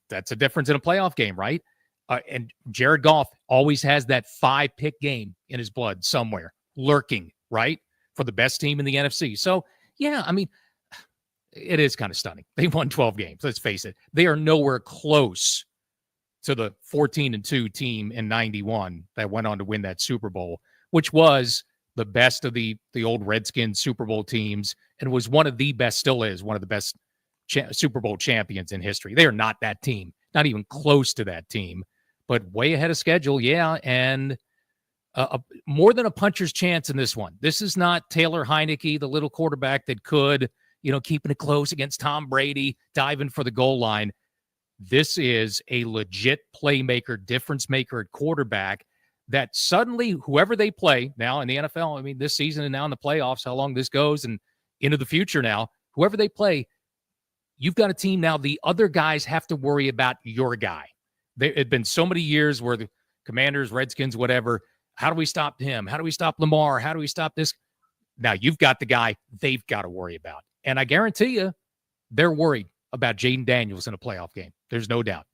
that's a difference in a playoff game, right? And Jared Goff always has that 5-pick game in his blood somewhere, lurking, right, for the best team in the NFC. So, yeah, I mean, it is kind of stunning. They won 12 games. Let's face it. They are nowhere close to the 14-2 team in 91 that went on to win that Super Bowl, which was the best of the old Redskins Super Bowl teams, and was one of the best, still is one of the best Super Bowl champions in history. They are not that team, not even close to that team, but way ahead of schedule, yeah, and more than a puncher's chance in this one. This is not Taylor Heineke, the little quarterback that could, keeping it close against Tom Brady, diving for the goal line. This is a legit playmaker, difference maker at quarterback that suddenly whoever they play now in the NFL, I mean, this season and now in the playoffs, how long this goes and into the future now, whoever they play, you've got a team now. The other guys have to worry about your guy. There had been so many years where the Commanders, Redskins, whatever, how do we stop him? How do we stop Lamar? How do we stop this? Now you've got the guy they've got to worry about. And I guarantee you they're worried about Jaden Daniels in a playoff game. There's no doubt.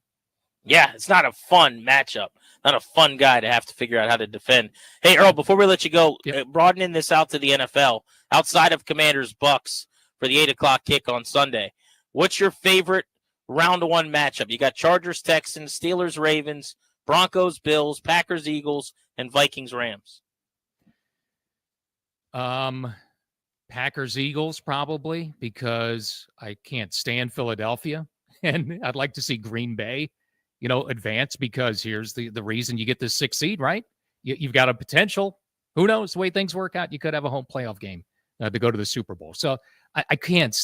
Yeah, it's not a fun matchup. Not a fun guy to have to figure out how to defend. Hey, Earl, before we let you go, broadening this out to the NFL, outside of Commanders Bucks for the 8 o'clock kick on Sunday, what's your favorite round 1 matchup? You got Chargers, Texans, Steelers, Ravens, Broncos, Bills, Packers, Eagles, and Vikings, Rams. Packers, Eagles, probably, because I can't stand Philadelphia, and I'd like to see Green Bay, advance, because here's the reason you get this 6th seed, right? You've got a potential. Who knows the way things work out? You could have a home playoff game to go to the Super Bowl. So I can't.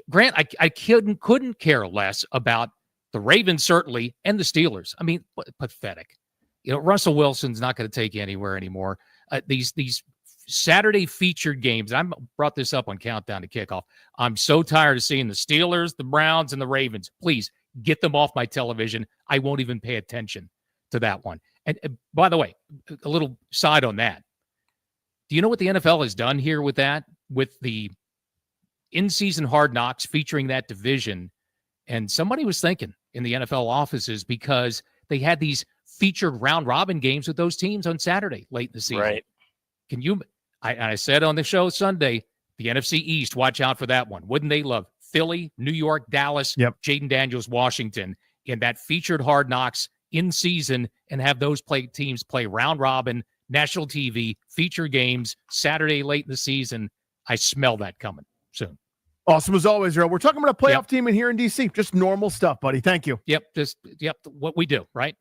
Grant, I couldn't care less about the Ravens, certainly, and the Steelers. I mean, pathetic. Russell Wilson's not going to take you anywhere anymore. These Saturday featured games, I brought this up on Countdown to Kickoff. I'm so tired of seeing the Steelers, the Browns, and the Ravens. Please get them off my television. I won't even pay attention to that one. And by the way, a little side on that. Do you know what the NFL has done here with that? With the in-season Hard Knocks featuring that division. And somebody was thinking in the NFL offices, because they had these featured round-robin games with those teams on Saturday late in the season. Right. Can you – I said on the show Sunday, the NFC East, watch out for that one. Wouldn't they love Philly, New York, Dallas, Jaden Daniels, Washington, in that featured Hard Knocks in season, and have those teams play round-robin, national TV, feature games, Saturday late in the season? I smell that coming soon. Awesome as always, Earl. We're talking about a playoff team in here in D.C. Just normal stuff, buddy. Thank you. What we do, right?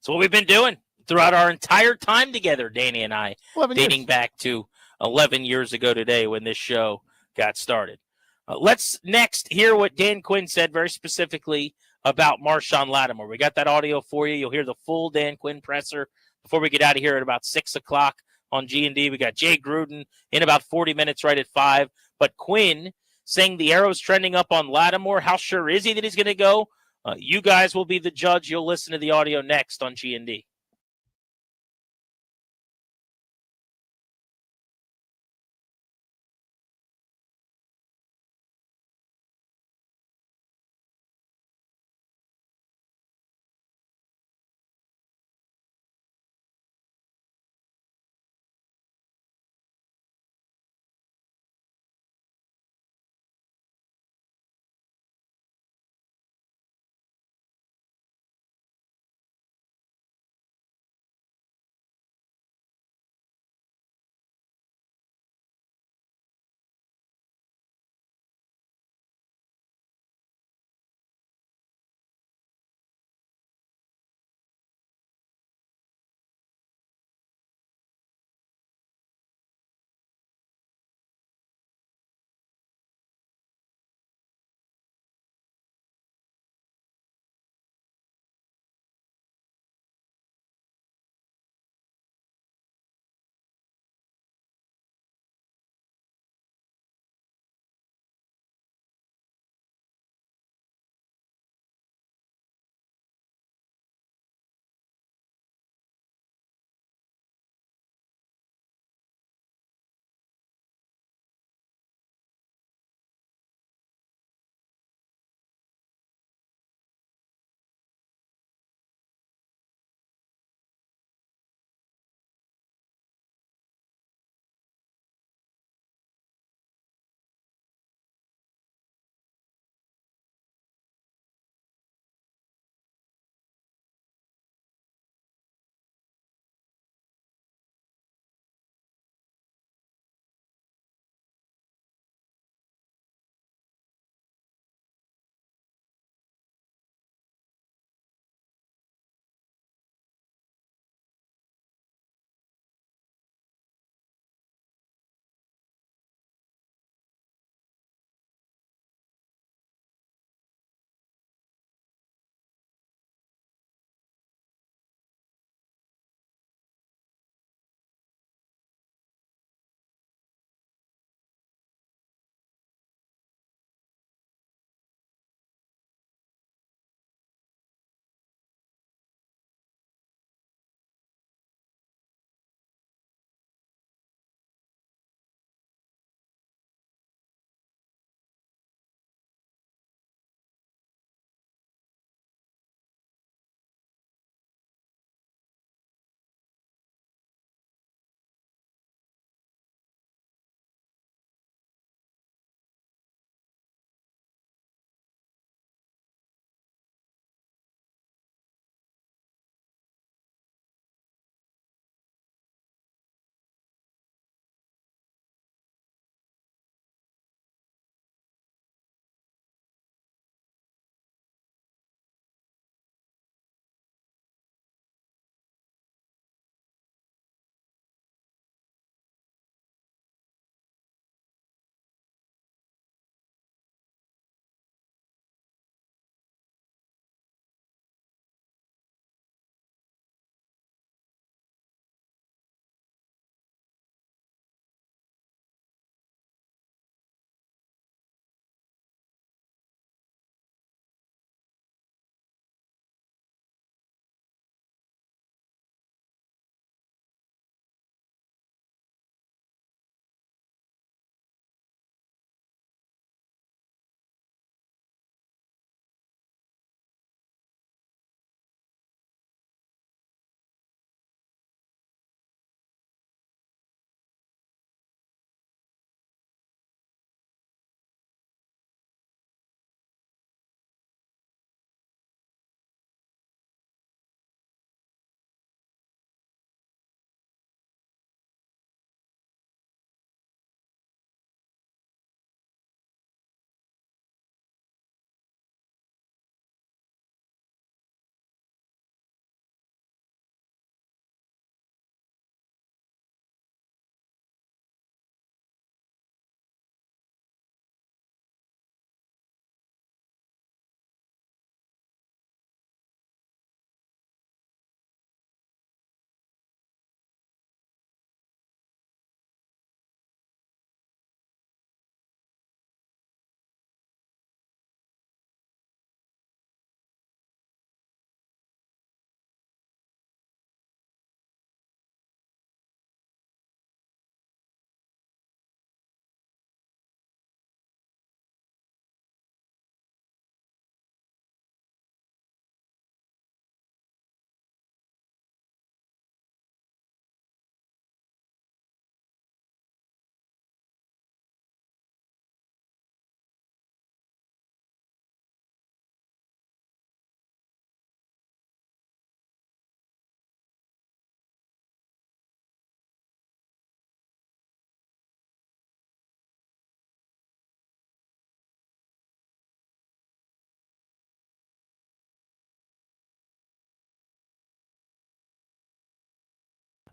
It's what we've been doing throughout our entire time together, Danny and I, dating back to 11 years ago today when this show got started. Let's next hear what Dan Quinn said very specifically about Marshawn Lattimore. We got that audio for you. You'll hear the full Dan Quinn presser before we get out of here at about 6 o'clock on G&D. We got Jay Gruden in about 40 minutes right at 5. But Quinn saying the arrow's trending up on Lattimore. How sure is he that he's going to go? You guys will be the judge. You'll listen to the audio next on G&D.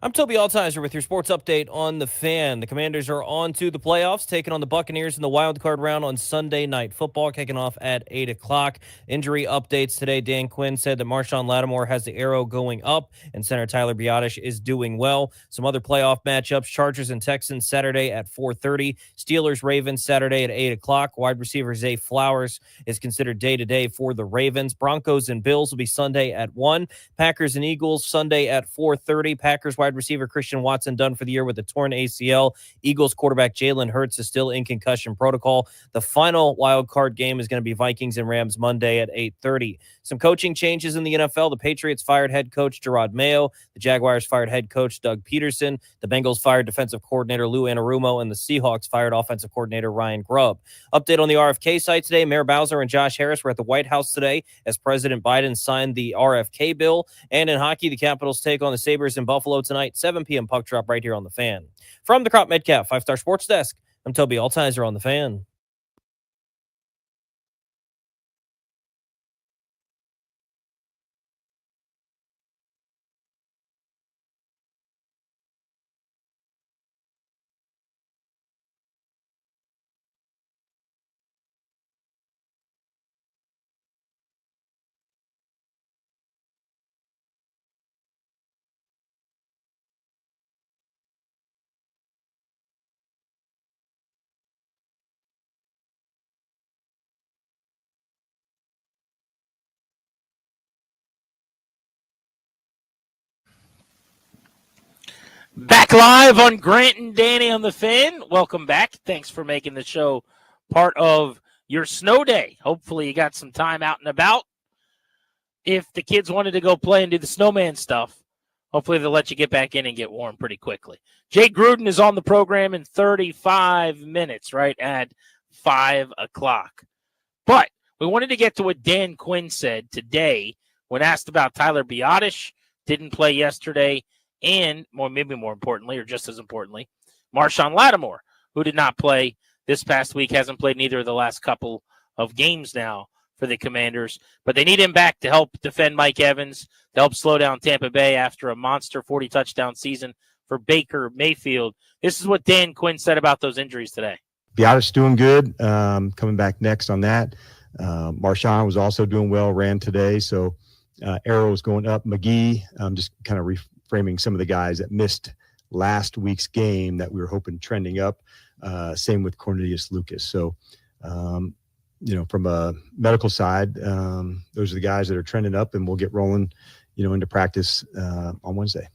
I'm Toby Altizer with your sports update on the Fan. The Commanders are on to the playoffs, taking on the Buccaneers in the wild card round on Sunday Night Football, kicking off at 8 o'clock. Injury updates today. Dan Quinn said that Marshawn Lattimore has the arrow going up, and center Tyler Biotish is doing well. Some other playoff matchups, Chargers and Texans Saturday at 4:30. Steelers-Ravens Saturday at 8 o'clock. Wide receiver Zay Flowers is considered day-to-day for the Ravens. Broncos and Bills will be Sunday at 1. Packers and Eagles Sunday at 4:30. Packers wide receiver Christian Watson done for the year with a torn ACL. Eagles quarterback Jalen Hurts is still in concussion protocol. The final wild card game is going to be Vikings and Rams Monday at 8:30. Some coaching changes in the NFL. The Patriots fired head coach Gerard Mayo. The Jaguars fired head coach Doug Peterson. The Bengals fired defensive coordinator Lou Anarumo, and the Seahawks fired offensive coordinator Ryan Grubb. Update on the RFK site today. Mayor Bowser and Josh Harris were at the White House today as President Biden signed the RFK bill. And in hockey, the Capitals take on the Sabres in Buffalo tonight, 7 p.m. puck drop right here on the Fan. From the Crop Metcalf 5-Star Sports Desk, I'm Toby Altizer on the Fan. Back live on Grant and Danny on the Fan. Welcome back. Thanks for making the show part of your snow day. Hopefully you got some time out and about. If the kids wanted to go play and do the snowman stuff, hopefully they'll let you get back in and get warm pretty quickly. Jay Gruden is on the program in 35 minutes, right at 5 o'clock. But we wanted to get to what Dan Quinn said today when asked about Tyler Biotish, didn't play yesterday, and maybe more importantly, or just as importantly, Marshawn Lattimore, who did not play this past week, hasn't played in either of the last couple of games now for the Commanders. But they need him back to help defend Mike Evans, to help slow down Tampa Bay after a monster 40-touchdown season for Baker Mayfield. This is what Dan Quinn said about those injuries today. Biotish doing good, coming back next on that. Marshawn was also doing well, ran today, so arrows going up. McGee, just kind of reframing some of the guys that missed last week's game that we were hoping trending up. Same with Cornelius Lucas. So, from a medical side, those are the guys that are trending up, and we'll get rolling, into practice on Wednesday.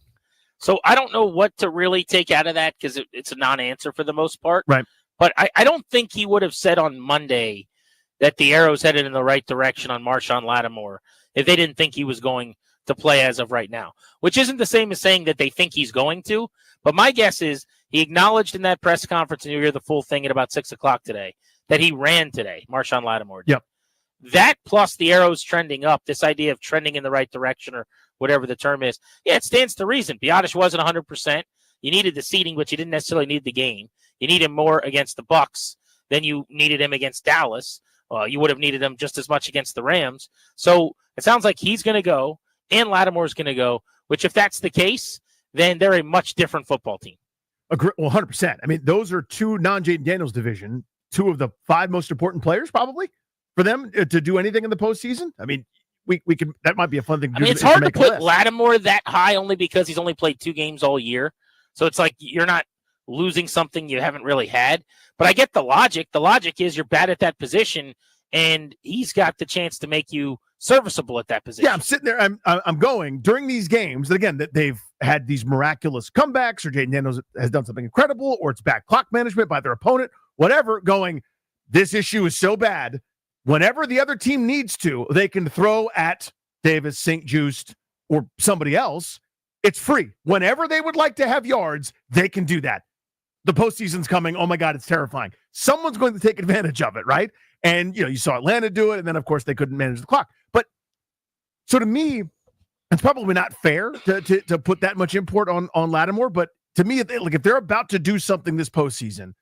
So I don't know what to really take out of that because it's a non-answer for the most part. Right. But I don't think he would have said on Monday that the arrow's headed in the right direction on Marshawn Lattimore if they didn't think he was going to play as of right now, which isn't the same as saying that they think he's going to. But my guess is he acknowledged in that press conference, and you hear the full thing at about 6 o'clock today, that he ran today, Marshawn Lattimore did. Yep. That plus the arrows trending up, this idea of trending in the right direction or whatever the term is, it stands to reason. Biotish wasn't 100%. You needed the seeding, but you didn't necessarily need the game. You need him more against the Bucs than you needed him against Dallas. You would have needed him just as much against the Rams. So it sounds like he's going to go and Lattimore's going to go, which if that's the case, then they're a much different football team. Well, 100%. I mean, those are two non-Jaden Daniels division, two of the 5 most important players probably for them to do anything in the postseason. I mean, we can, that might be a fun thing to do. It's hard to put Lattimore that high only because he's only played 2 games all year. So it's like you're not losing something you haven't really had. But I get the logic. The logic is you're bad at that position, and he's got the chance to make you serviceable at that position. Yeah, I'm sitting there. I'm going during these games that, again, that they've had these miraculous comebacks, or Jaden Daniels has done something incredible, or it's back clock management by their opponent, whatever, going, this issue is so bad. Whenever the other team needs to, they can throw at Davis, St-Juste, or somebody else. It's free. Whenever they would like to have yards, they can do that. The postseason's coming. Oh, my God, it's terrifying. Someone's going to take advantage of it, right? And, you saw Atlanta do it, and then, of course, they couldn't manage the clock. But so to me, it's probably not fair to put that much import on Lattimore. But to me, if they're about to do something this postseason,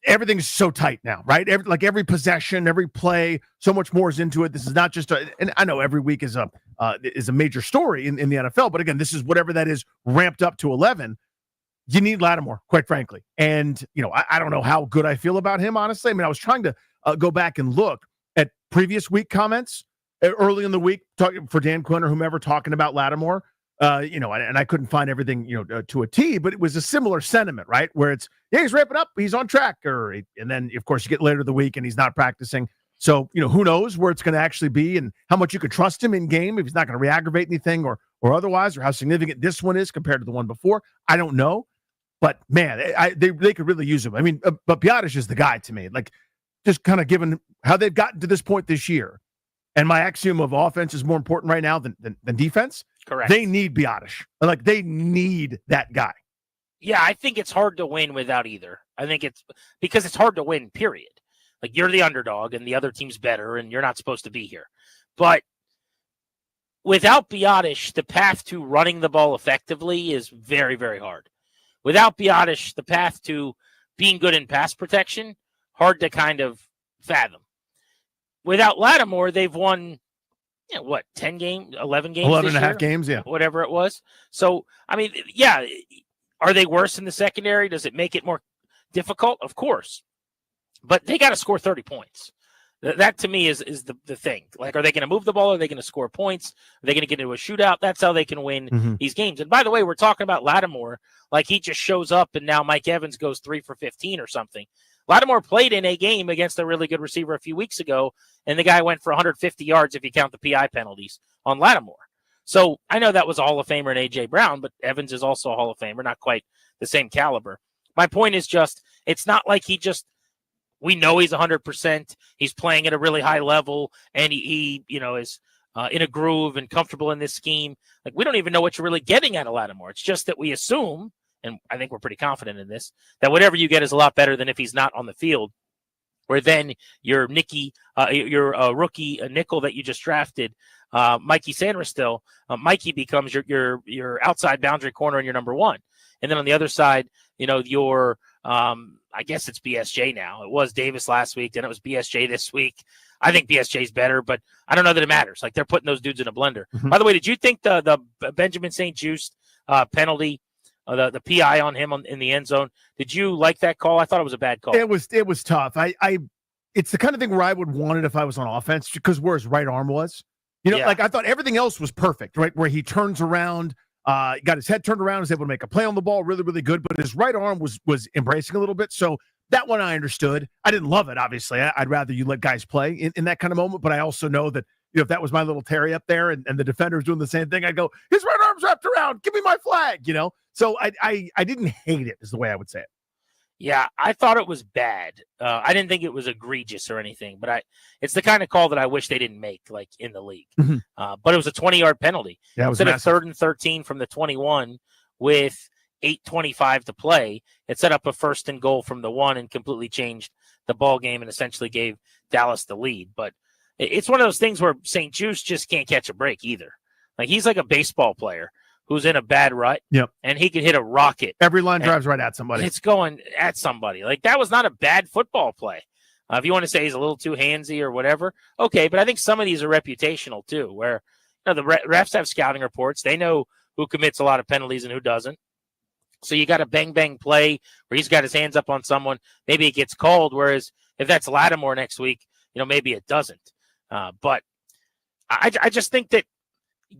everything's so tight now, right? Every possession, every play, so much more is into it. This is not just and I know every week is a major story in the NFL, but again, this is whatever that is ramped up to 11. You need Lattimore, quite frankly. And, I don't know how good I feel about him, honestly. I mean, I was trying to go back and look at previous week comments early in the week talking for Dan Quinn or whomever talking about Lattimore. And I couldn't find everything, to a T, but it was a similar sentiment, right? Where it's, he's ramping up, he's on track, and then of course you get later in the week and he's not practicing. So, who knows where it's going to actually be and how much you could trust him in game, if he's not going to re-aggravate anything or otherwise, or how significant this one is compared to the one before. I don't know, but man, they could really use him. I mean, but Biotish is the guy to me, like just kind of given how they've gotten to this point this year. And my axiom of offense is more important right now than defense. Correct. They need Biotish. Like, they need that guy. Yeah, I think it's hard to win without either. I think it's because it's hard to win, period. Like, you're the underdog and the other team's better and you're not supposed to be here. But without Biotish, the path to running the ball effectively is very, very hard. Without Biotish, the path to being good in pass protection, hard to kind of fathom. Without Lattimore, they've won 10 games, 11 games 11 and a half year? games, yeah. Whatever it was. So, I mean, yeah, are they worse in the secondary? Does it make it more difficult? Of course. But they got to score 30 points. That to me is the thing. Like, are they going to move the ball? Are they going to score points? Are they going to get into a shootout? That's how they can win these games. And by the way, we're talking about Lattimore like he just shows up and now Mike Evans goes 3 for 15 or something. Lattimore played in a game against a really good receiver a few weeks ago, and the guy went for 150 yards if you count the PI penalties on Lattimore. So I know that was a Hall of Famer in A.J. Brown, but Evans is also a Hall of Famer, not quite the same caliber. My point is just, it's not like we know he's 100%. He's playing at a really high level, and he is in a groove and comfortable in this scheme. Like, we don't even know what you're really getting out of Lattimore. It's just that we assume, and I think we're pretty confident in this, that whatever you get is a lot better than if he's not on the field, where then your rookie nickel that you just drafted, Mikey Sanderstil, Mikey becomes your outside boundary corner and your number one. And then on the other side, your I guess it's BSJ now. It was Davis last week, then it was BSJ this week. I think BSJ's better, but I don't know that it matters. Like, they're putting those dudes in a blender. By the way, did you think the Benjamin St. Juste penalty, the PI on him in the end zone, did you like that call? I thought it was a bad call. It was tough. It's the kind of thing where I would want it if I was on offense, because where his right arm was. Like, I thought everything else was perfect, right? Where he turns around, got his head turned around, was able to make a play on the ball, really, really good. But his right arm was embracing a little bit. So that one I understood. I didn't love it, obviously. I'd rather you let guys play in that kind of moment. But I also know that, if that was my little Terry up there and the defender's doing the same thing, I'd go, his right arm's wrapped around. Give me my flag, So I didn't hate it, is the way I would say it. Yeah, I thought it was bad. I didn't think it was egregious or anything, but it's the kind of call that I wish they didn't make, like, in the league. But it was a 20-yard penalty. Yeah, it was instead of 3rd and 13 from the 21 with 8:25 to play, it set up a 1st and goal from the 1 and completely changed the ball game and essentially gave Dallas the lead. But it's one of those things where St. Juste just can't catch a break either. Like, he's like a baseball player who's in a bad rut, and he could hit a rocket. Every line drives right at somebody. It's going at somebody. Like, that was not a bad football play. If you want to say he's a little too handsy or whatever, okay, but I think some of these are reputational too, where the refs have scouting reports. They know who commits a lot of penalties and who doesn't. So you got a bang-bang play where he's got his hands up on someone. Maybe it gets called, whereas if that's Lattimore next week, maybe it doesn't. But I just think that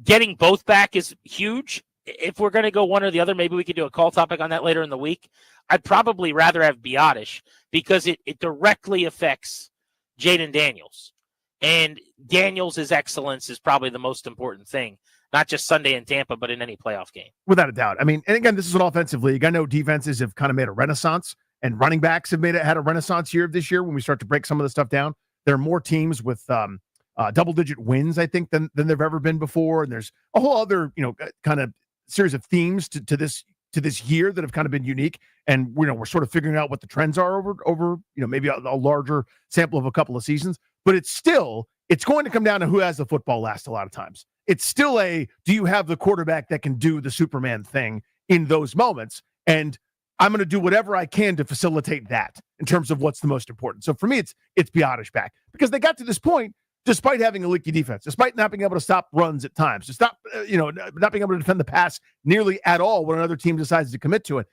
getting both back is huge. If we're going to go one or the other, maybe we could do a call topic on that later in the week. I'd probably rather have Biotish because it directly affects Jaden Daniels. And Daniels' excellence is probably the most important thing, not just Sunday in Tampa, but in any playoff game. Without a doubt. I mean, and again, this is an offensive league. I know defenses have kind of made a renaissance, and running backs have had a renaissance year this year when we start to break some of the stuff down. There are more teams with double-digit wins, I think, than there've ever been before. And there's a whole other, kind of series of themes to this year that have kind of been unique. And we're sort of figuring out what the trends are over maybe a larger sample of a couple of seasons. But it's going to come down to who has the football last a lot of times. It's still do you have the quarterback that can do the Superman thing in those moments? And I'm going to do whatever I can to facilitate that in terms of what's the most important. So for me, it's Biotish back because they got to this point despite having a leaky defense, despite not being able to stop runs at times, not being able to defend the pass nearly at all when another team decides to commit to it.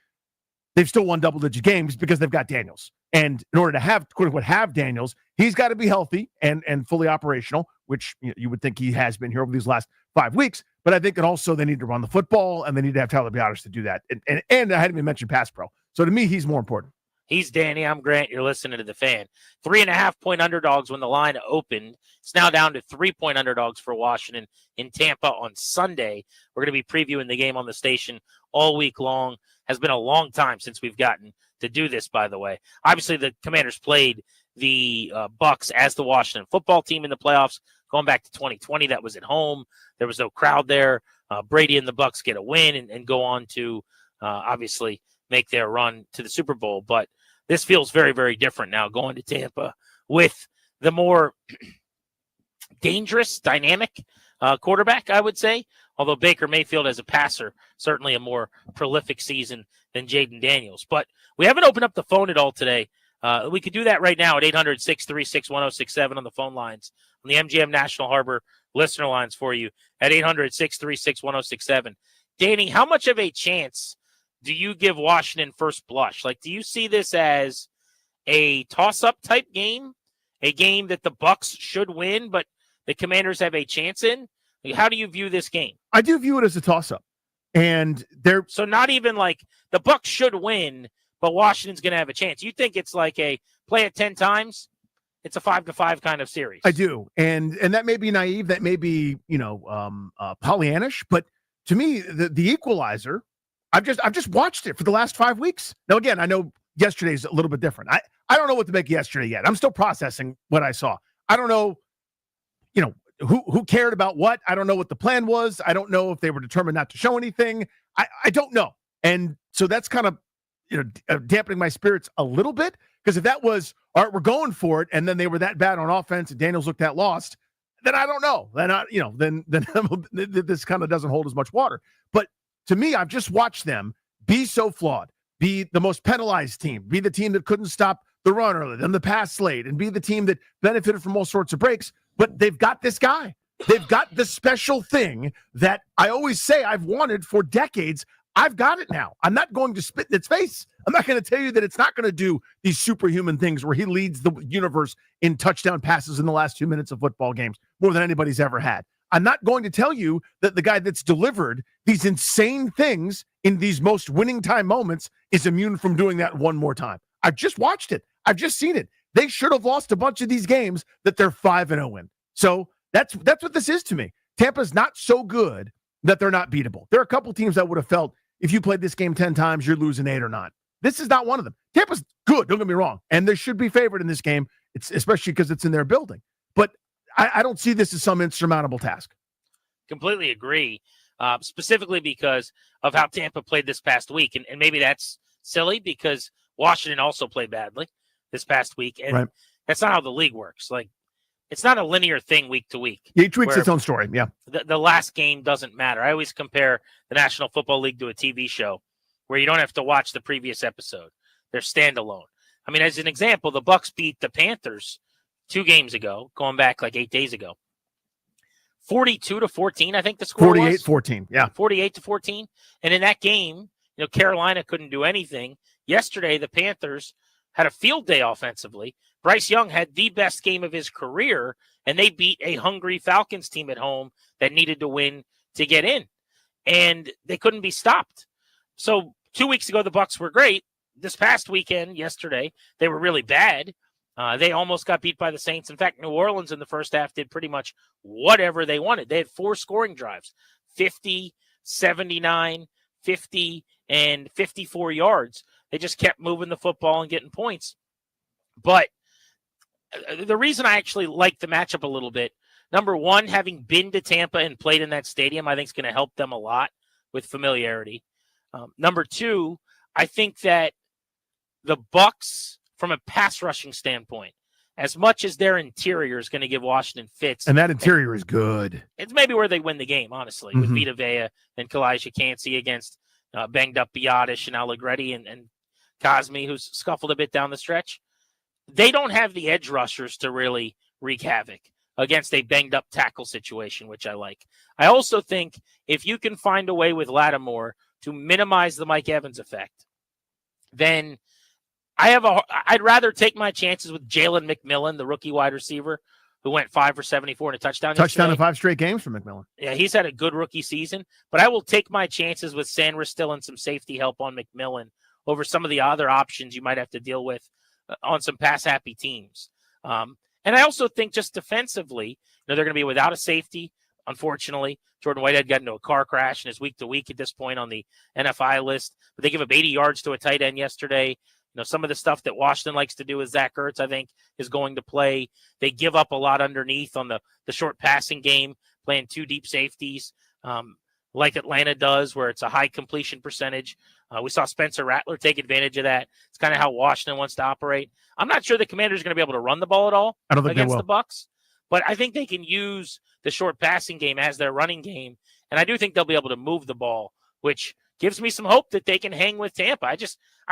They've still won double-digit games because they've got Daniels. And in order to have, quote-unquote, have Daniels, he's got to be healthy and fully operational, which you would think he has been here over these last 5 weeks. But I think that also they need to run the football, and they need to have Tyler Biotish to do that. And I hadn't even mentioned pass pro. So to me, he's more important. He's Danny. I'm Grant. You're listening to The Fan. 3.5-point underdogs when the line opened. It's now down to 3-point underdogs for Washington in Tampa on Sunday. We're going to be previewing the game on the station all week long. Has been a long time since we've gotten to do this, by the way. Obviously, the Commanders played the Bucs as the Washington football team in the playoffs. Going back to 2020, that was at home. There was no crowd there. Brady and the Bucs get a win and go on to obviously make their run to the Super Bowl. But this feels very, very different now going to Tampa with the more dangerous, dynamic quarterback, I would say. Although Baker Mayfield as a passer, certainly a more prolific season than Jaden Daniels. But we haven't opened up the phone at all today. We could do that right now at 800-636-1067 on the phone lines, on the MGM National Harbor listener lines for you at 800-636-1067. Danny, how much of a chance do you give Washington first blush? Like, do you see this as a toss-up type game, a game that the Bucs should win, but the Commanders have a chance in? Like, how do you view this game? I do view it as a toss-up. And they're so not even like the Bucs should win, but Washington's going to have a chance. You think it's like a play it 10 times? It's a 5-5 kind of series. I do. And that may be naive. That may be, Pollyannish. But to me, the equalizer, I've just watched it for the last 5 weeks. Now, again, I know yesterday's a little bit different. I don't know what to make yesterday yet. I'm still processing what I saw. I don't know, who cared about what. I don't know what the plan was. I don't know if they were determined not to show anything. I don't know. And so that's kind of, dampening my spirits a little bit, because if that was, all right, we're going for it, and then they were that bad on offense and Daniels looked that lost, then I don't know. Then this kind of doesn't hold as much water. But to me, I've just watched them be so flawed, be the most penalized team, be the team that couldn't stop the run early, then the pass late, and be the team that benefited from all sorts of breaks. But they've got this guy. They've got the special thing that I always say I've wanted for decades. I've got it now. I'm not going to spit in its face. I'm not going to tell you that it's not going to do these superhuman things where he leads the universe in touchdown passes in the last 2 minutes of football games more than anybody's ever had. I'm not going to tell you that the guy that's delivered these insane things in these most winning time moments is immune from doing that one more time. I've just watched it. I've just seen it. They should have lost a bunch of these games that they're 5-0 in. So that's what this is to me. Tampa's not so good that they're not beatable. There are a couple teams that would have felt if you played this game 10 times, you're losing 8 or 9. This is not one of them. Tampa's good, don't get me wrong. And they should be favored in this game, especially because it's in their building. But I don't see this as some insurmountable task. Completely agree, specifically because of how Tampa played this past week. And maybe that's silly because Washington also played badly this past week. And That's not how the league works. Like, it's not a linear thing week to week. Each week's its own story, yeah. The last game doesn't matter. I always compare the National Football League to a TV show where you don't have to watch the previous episode. They're standalone. I mean, as an example, the Bucs beat the Panthers 2 games ago, going back like 8 days ago. 42-14, I think the score was. 48-14, yeah. 48-14. And in that game, Carolina couldn't do anything. Yesterday, the Panthers had a field day offensively. Bryce Young had the best game of his career, and they beat a hungry Falcons team at home that needed to win to get in. And they couldn't be stopped. So 2 weeks ago, the Bucs were great. This past weekend, yesterday, they were really bad. They almost got beat by the Saints. In fact, New Orleans in the first half did pretty much whatever they wanted. They had 4 scoring drives, 50, 79, 50, and 54 yards. They just kept moving the football and getting points. But the reason I actually like the matchup a little bit, number one, having been to Tampa and played in that stadium, I think is going to help them a lot with familiarity. Number two, I think that the Bucs, from a pass rushing standpoint, as much as their interior is going to give Washington fits. And that interior is good. It's maybe where they win the game, honestly, with Vita Vea and Kalijah Cansey against banged up Biotish and Allegretti and Cosme, who's scuffled a bit down the stretch. They don't have the edge rushers to really wreak havoc against a banged-up tackle situation, which I like. I also think if you can find a way with Lattimore to minimize the Mike Evans effect, then I'd rather take my chances with Jalen McMillan, the rookie wide receiver, who went 5 for 74 and a touchdown. Touchdown in yesterday. 5 straight games for McMillan. Yeah, he's had a good rookie season, but I will take my chances with Sanders still and some safety help on McMillan over some of the other options you might have to deal with on some pass-happy teams. And I also think just defensively, they're going to be without a safety, unfortunately. Jordan Whitehead got into a car crash and is week to week at this point on the NFI list. But they give up 80 yards to a tight end yesterday. Some of the stuff that Washington likes to do with Zach Ertz, I think, is going to play. They give up a lot underneath on the short passing game, playing 2 deep safeties, like Atlanta does, where it's a high completion percentage. We saw Spencer Rattler take advantage of that. It's kind of how Washington wants to operate. I'm not sure the Commanders are going to be able to run the ball at all against the Bucs, but I think they can use the short passing game as their running game, and I do think they'll be able to move the ball, which gives me some hope that they can hang with Tampa. I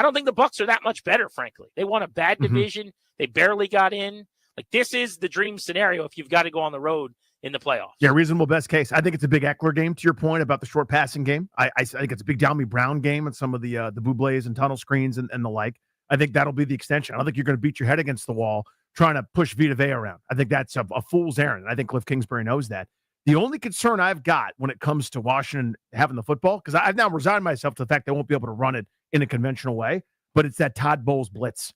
don't think the Bucs are that much better, frankly. They won a bad division. They barely got in. Like, this is the dream scenario if you've got to go on the road in the playoffs. Yeah, reasonable best case. I think it's a big Eckler game, to your point about the short passing game. I think it's a big Downey Brown game and some of the Bublés and tunnel screens and the like. I think that'll be the extension. I don't think you're going to beat your head against the wall trying to push Vita Vea around. I think that's a fool's errand. I think Cliff Kingsbury knows that. The only concern I've got when it comes to Washington having the football, because I've now resigned myself to the fact they won't be able to run it in a conventional way, but it's that Todd Bowles blitz.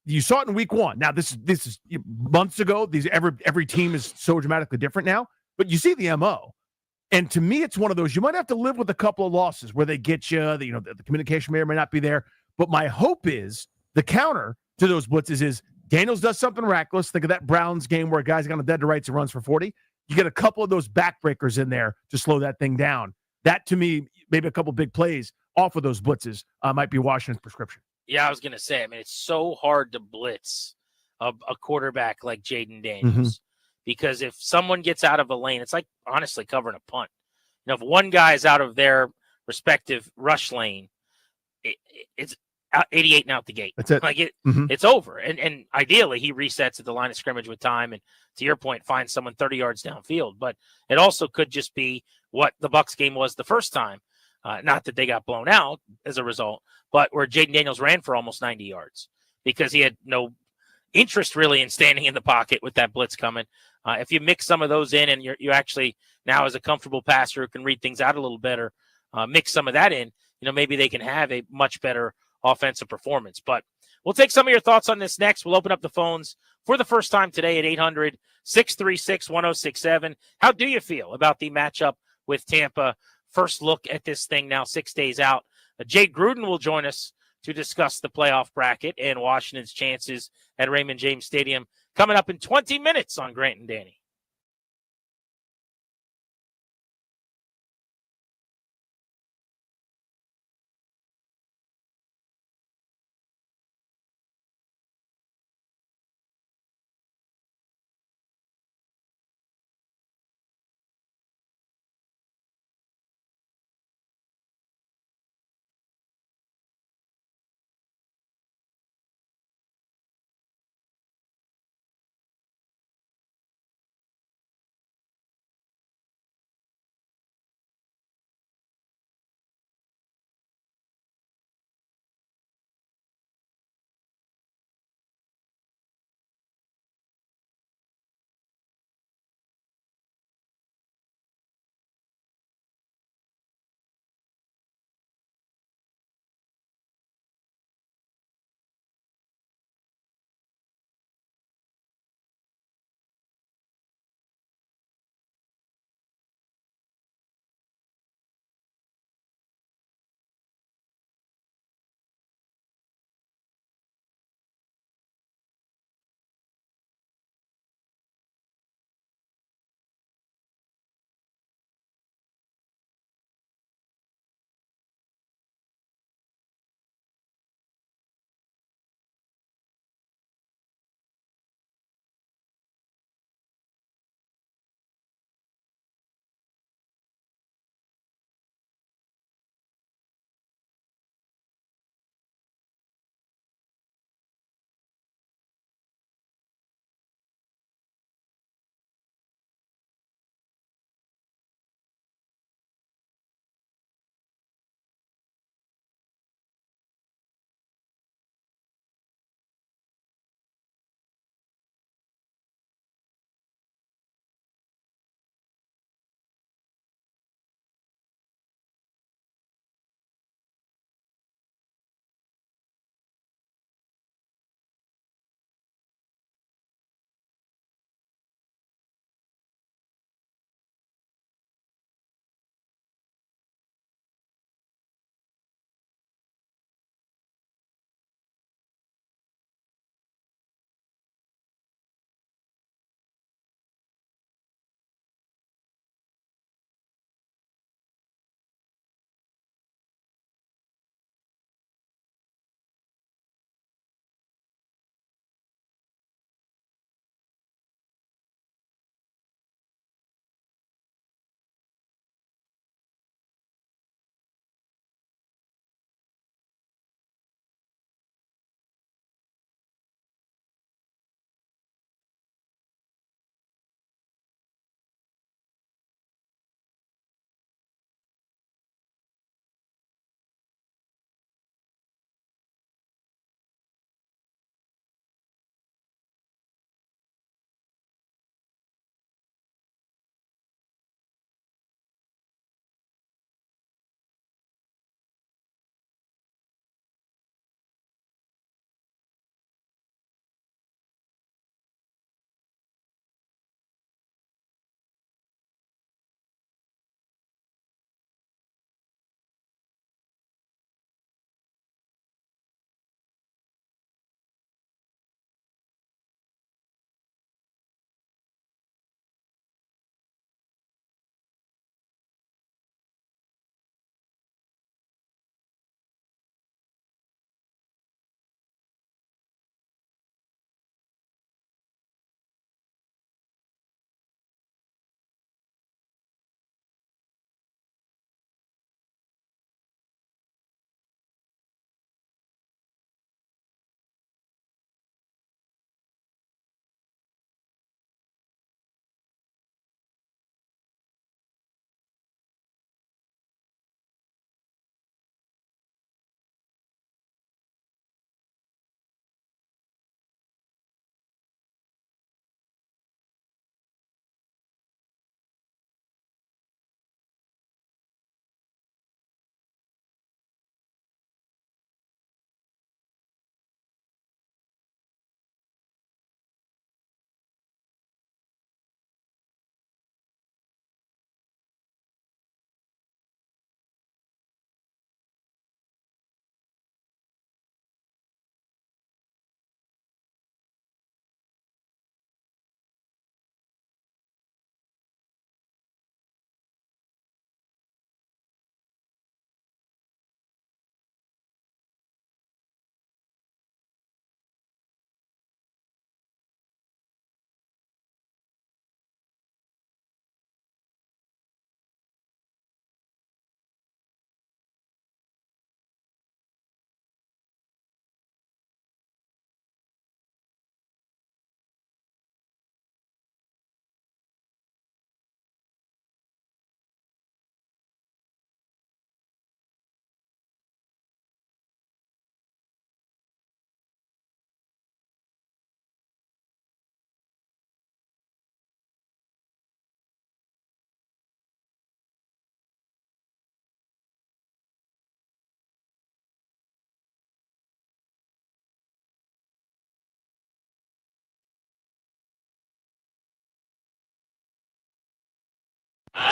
You saw it in week 1. Now, this is months ago. Every team is so dramatically different now, but you see the MO. And to me, it's one of those, you might have to live with a couple of losses where they get you, the communication may or may not be there. But my hope is the counter to those blitzes is Daniels does something reckless. Think of that Browns game where a guy's got a dead to rights and runs for 40. You get a couple of those backbreakers in there to slow that thing down. That, to me, maybe a couple big plays off of those blitzes might be Washington's prescription. Yeah, I was going to say, it's so hard to blitz a quarterback like Jaden Daniels because if someone gets out of a lane, it's like, honestly, covering a punt. If one guy is out of their respective rush lane, it's 88 and out the gate. That's it. It's over. And ideally, he resets at the line of scrimmage with time and, to your point, finds someone 30 yards downfield. But it also could just be what the Bucs game was the first time. Not that they got blown out as a result, but where Jaden Daniels ran for almost 90 yards because he had no interest really in standing in the pocket with that blitz coming. If you mix some of those in and you actually now as a comfortable passer who can read things out a little better, mix some of that in, maybe they can have a much better offensive performance. But we'll take some of your thoughts on this next. We'll open up the phones for the first time today at 800-636-1067. How do you feel about the matchup with Tampa? First look at this thing now 6 days out. Jay Gruden will join us to discuss the playoff bracket and Washington's chances at Raymond James Stadium coming up in 20 minutes on Grant and Danny.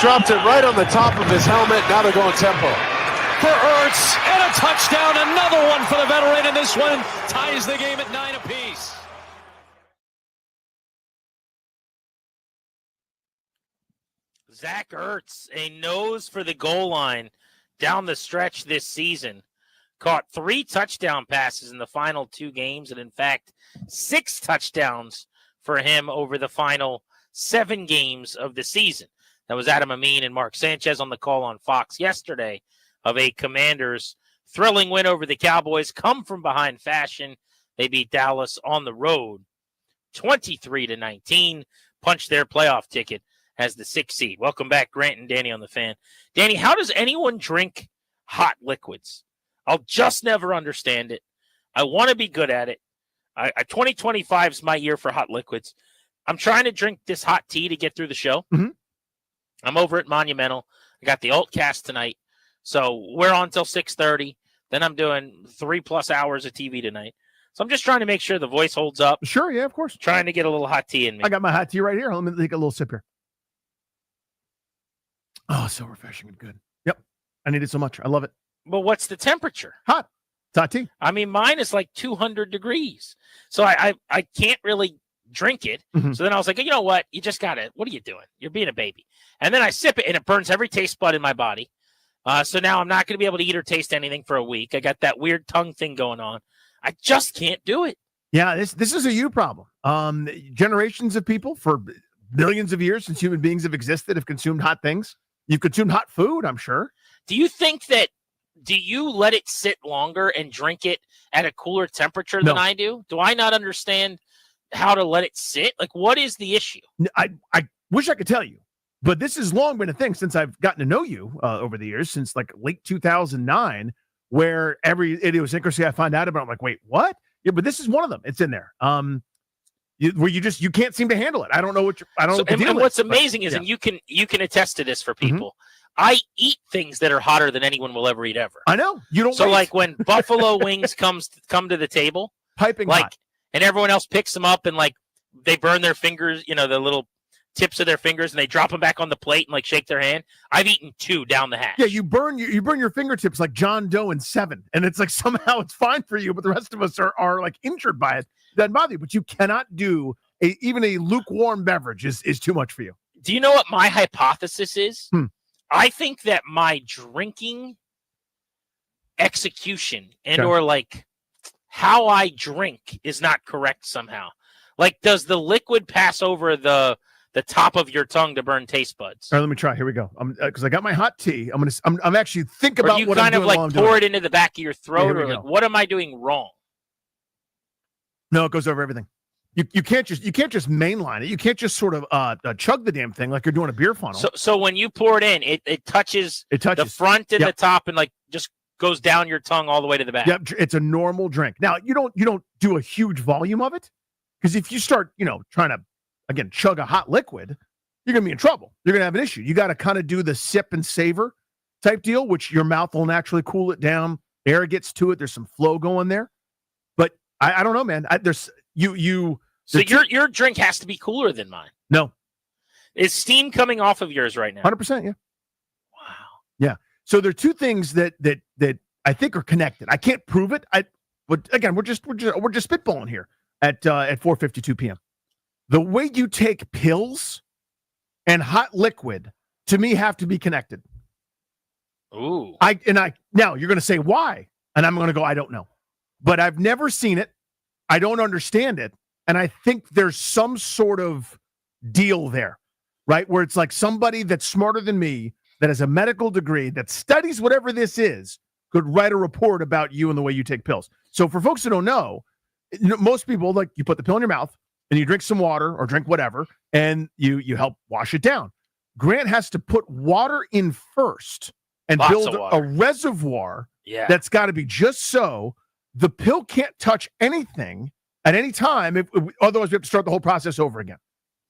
Dropped it right on the top of his helmet. Now they're going tempo. For Ertz, and a touchdown. Another one for the veteran, and this one ties the game at 9 apiece. Zach Ertz, a nose for the goal line down the stretch this season. Caught 3 touchdown passes in the final 2 games, and in fact, 6 touchdowns for him over the final 7 games of the season. That was Adam Amin and Mark Sanchez on the call on Fox yesterday of a Commanders thrilling win over the Cowboys. Come from behind fashion. They beat Dallas on the road 23-19, punched their playoff ticket as the 6th seed. Welcome back, Grant and Danny on the Fan. Danny, how does anyone drink hot liquids? I'll just never understand it. I want to be good at it. 2025 is my year for hot liquids. I'm trying to drink this hot tea to get through the show. Mm-hmm. I'm over at Monumental. I got the alt cast tonight. So we're on till 6:30. Then I'm doing 3+ hours of TV tonight. So I'm just trying to make sure the voice holds up. Sure, yeah, of course. Trying to get a little hot tea in me. I got my hot tea right here. Let me take a little sip here. Oh, so refreshing and good. Yep. I need it so much. I love it. But what's the temperature? Hot. It's hot tea. I mean, mine is like 200 degrees. So I can't really drink it. Mm-hmm. So then I was like, you know what? You just got to, what are you doing? You're being a baby. And then I sip it and it burns every taste bud in my body. So now I'm not going to be able to eat or taste anything for a week. I got that weird tongue thing going on. I just can't do it. Yeah, this is a you problem. Generations of people for billions of years since human beings have existed have consumed hot things. You've consumed hot food, I'm sure. Do you let it sit longer and drink it at a cooler temperature than I do? Do I not understand how to let it sit? Like, what is the issue? I wish I could tell you, but this has long been a thing since I've gotten to know you over the years, since like late 2009, where every idiosyncrasy I find out about, I'm like, wait, what? Yeah, but this is one of them. It's in there. Where you can't seem to handle it. I don't know what and what's amazing is, and you can attest to this for people. I eat things that are hotter than anyone will ever eat ever. I know. You don't. So like when buffalo wings come to the table, piping hot, and everyone else picks them up and like they burn their fingers, the little tips of their fingers, and they drop them back on the plate and like shake their hand. I've eaten 2 down the hatch. Yeah, you burn your fingertips like John Doe in 7, and it's like somehow it's fine for you, but the rest of us are like injured by it. Doesn't bother you, but you cannot do even a lukewarm beverage is too much for you. Do you know what my hypothesis is? I think that my drinking execution or like how I drink is not correct somehow. Like, does the liquid pass over the top of your tongue to burn taste buds? All right, let me try. Here we go. Because I got my hot tea. I'm actually think about what I'm doing. Or you kind of like pour it into the back of your throat, or like, what am I doing wrong? No, it goes over everything. You can't just mainline it. You can't just sort of chug the damn thing like you're doing a beer funnel. So when you pour it in, it touches the front and the top, and like just goes down your tongue all the way to the back. Yep, it's a normal drink. Now you don't do a huge volume of it, because if you start trying to again chug a hot liquid, you're gonna be in trouble. You're gonna have an issue. You got to kind of do the sip and savor type deal, which your mouth will naturally cool it down. Air gets to it. There's some flow going there. But I don't know, man. So your drink has to be cooler than mine. No. Is steam coming off of yours right now? 100%, yeah. Wow. Yeah. So there are 2 things that I think are connected. I can't prove it. But again, we're just spitballing here at 4:52 p.m. The way you take pills and hot liquid, to me, have to be connected. Ooh. Now you're going to say why, and I'm going to go, I don't know, but I've never seen it. I don't understand it. And I think there's some sort of deal there, right? Where it's like somebody that's smarter than me, that has a medical degree, that studies whatever this is, could write a report about you and the way you take pills. So for folks who don't know, most people, like, you put the pill in your mouth and you drink some water or drink whatever, and you help wash it down. Grant has to put water in first and build a reservoir that's got to be just so the pill can't touch anything at any time. Otherwise, we have to start the whole process over again.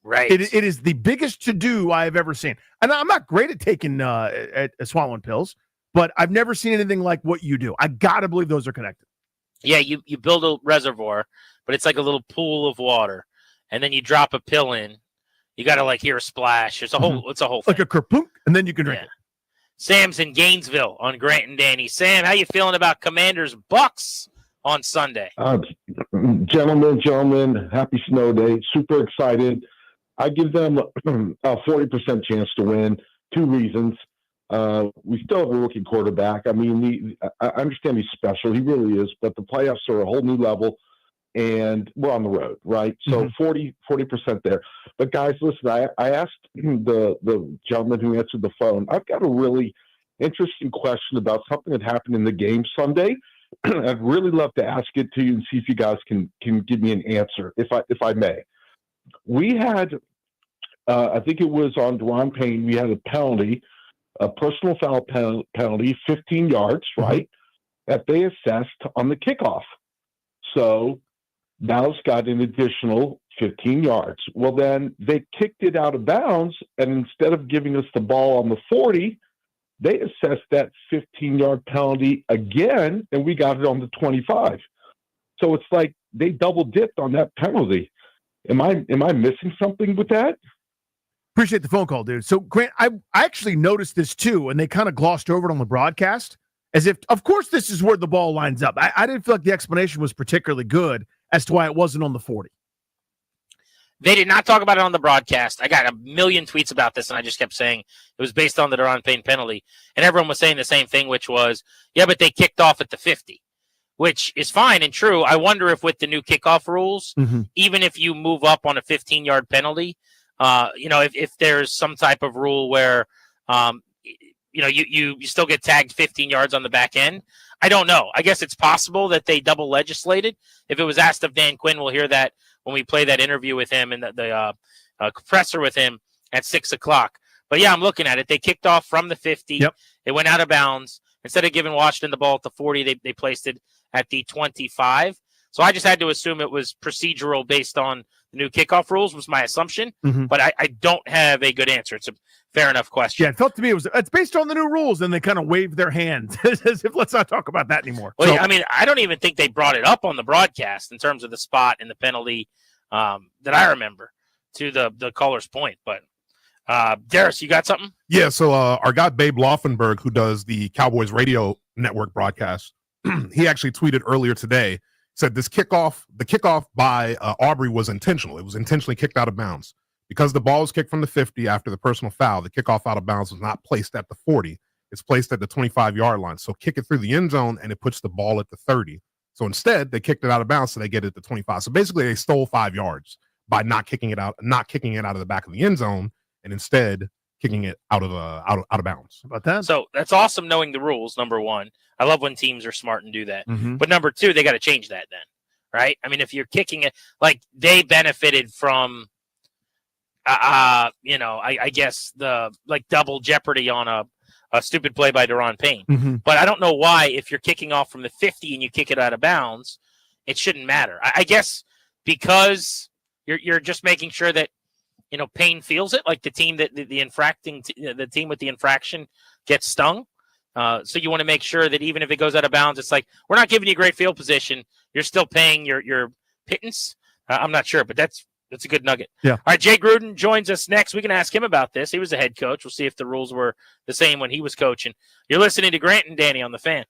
Right. It is the biggest to-do I've ever seen. And I'm not great at taking swallowing pills, but I've never seen anything like what you do. I got to believe those are connected. Yeah, you build a reservoir, but it's like a little pool of water. And then you drop a pill in, You got to like hear a splash. It's a whole thing. Like a kerplunk, and then you can drink it. Sam's in Gainesville on Grant and Danny. Sam, how you feeling about Commanders Bucks on Sunday? Gentlemen, happy snow day. Super excited. I give them a 40% chance to win. 2 reasons. We still have a rookie quarterback. I mean, I understand he's special. He really is. But the playoffs are a whole new level, and we're on the road, right? So 40% there. But, guys, listen, I asked the gentleman who answered the phone, I've got a really interesting question about something that happened in the game Sunday. I'd really love to ask it to you and see if you guys can give me an answer, if I may. We had, I think it was on Deron Payne, we had a penalty, a personal foul penalty, 15 yards, right, that they assessed on the kickoff. So Dallas got an additional 15 yards. Well, then they kicked it out of bounds, and instead of giving us the ball on the 40, they assessed that 15-yard penalty again, and we got it on the 25. So it's like they double dipped on that penalty. Am I missing something with that? Appreciate the phone call, dude. So, Grant, I actually noticed this too, and they kind of glossed over it on the broadcast, as if, of course, this is where the ball lines up. I didn't feel like the explanation was particularly good as to why it wasn't on the 40. They did not talk about it on the broadcast. I got a million tweets about this, and I just kept saying it was based on the Deron Payne penalty. And everyone was saying the same thing, which was, yeah, but they kicked off at the 50, which is fine and true. I wonder if with the new kickoff rules, even if you move up on a 15-yard penalty, if there's some type of rule where, you still get tagged 15 yards on the back end. I don't know. I guess it's possible that they double legislated. If it was asked of Dan Quinn, we'll hear that when we play that interview with him and the compressor with him at 6:00. But yeah, I'm looking at it. They kicked off from the 50. Yep. It went out of bounds. Instead of giving Washington the ball at the 40, they placed it at the 25. So I just had to assume it was procedural based on the new kickoff rules was my assumption. But I don't have a good answer. It's a fair enough question. Yeah, it felt to me it's based on the new rules, and they kind of waved their hands as if let's not talk about that anymore. Well, I mean, I don't even think they brought it up on the broadcast in terms of the spot and the penalty that I remember to the caller's point. But Darius, you got something? Yeah, so our guy Babe Laufenberg, who does the Cowboys radio network broadcast, he actually tweeted earlier today, said the kickoff by Aubrey was intentional. It was intentionally kicked out of bounds. Because the ball was kicked from the 50 after the personal foul, the kickoff out of bounds was not placed at the 40. It's placed at the 25-yard line. So kick it through the end zone, and it puts the ball at the 30. So instead, they kicked it out of bounds, so they get it to 25. So basically, they stole 5 yards by not kicking it out of the back of the end zone, and instead kicking it out of bounds. How about that? So that's awesome knowing the rules, number one. I love when teams are smart and do that. But number two, they got to change that then, right? I mean, if you're kicking it, like they benefited from, I guess the double jeopardy on a stupid play by Deron Payne. But I don't know why, if you're kicking off from the 50 and you kick it out of bounds, it shouldn't matter. I guess because you're just making sure that, Payne feels it, like the team that the team with the infraction gets stung. So you want to make sure that even if it goes out of bounds, it's like, we're not giving you great field position. You're still paying your pittance. I'm not sure, but that's a good nugget. Yeah. All right, Jay Gruden joins us next. We can ask him about this. He was a head coach. We'll see if the rules were the same when he was coaching. You're listening to Grant and Danny on the Fan.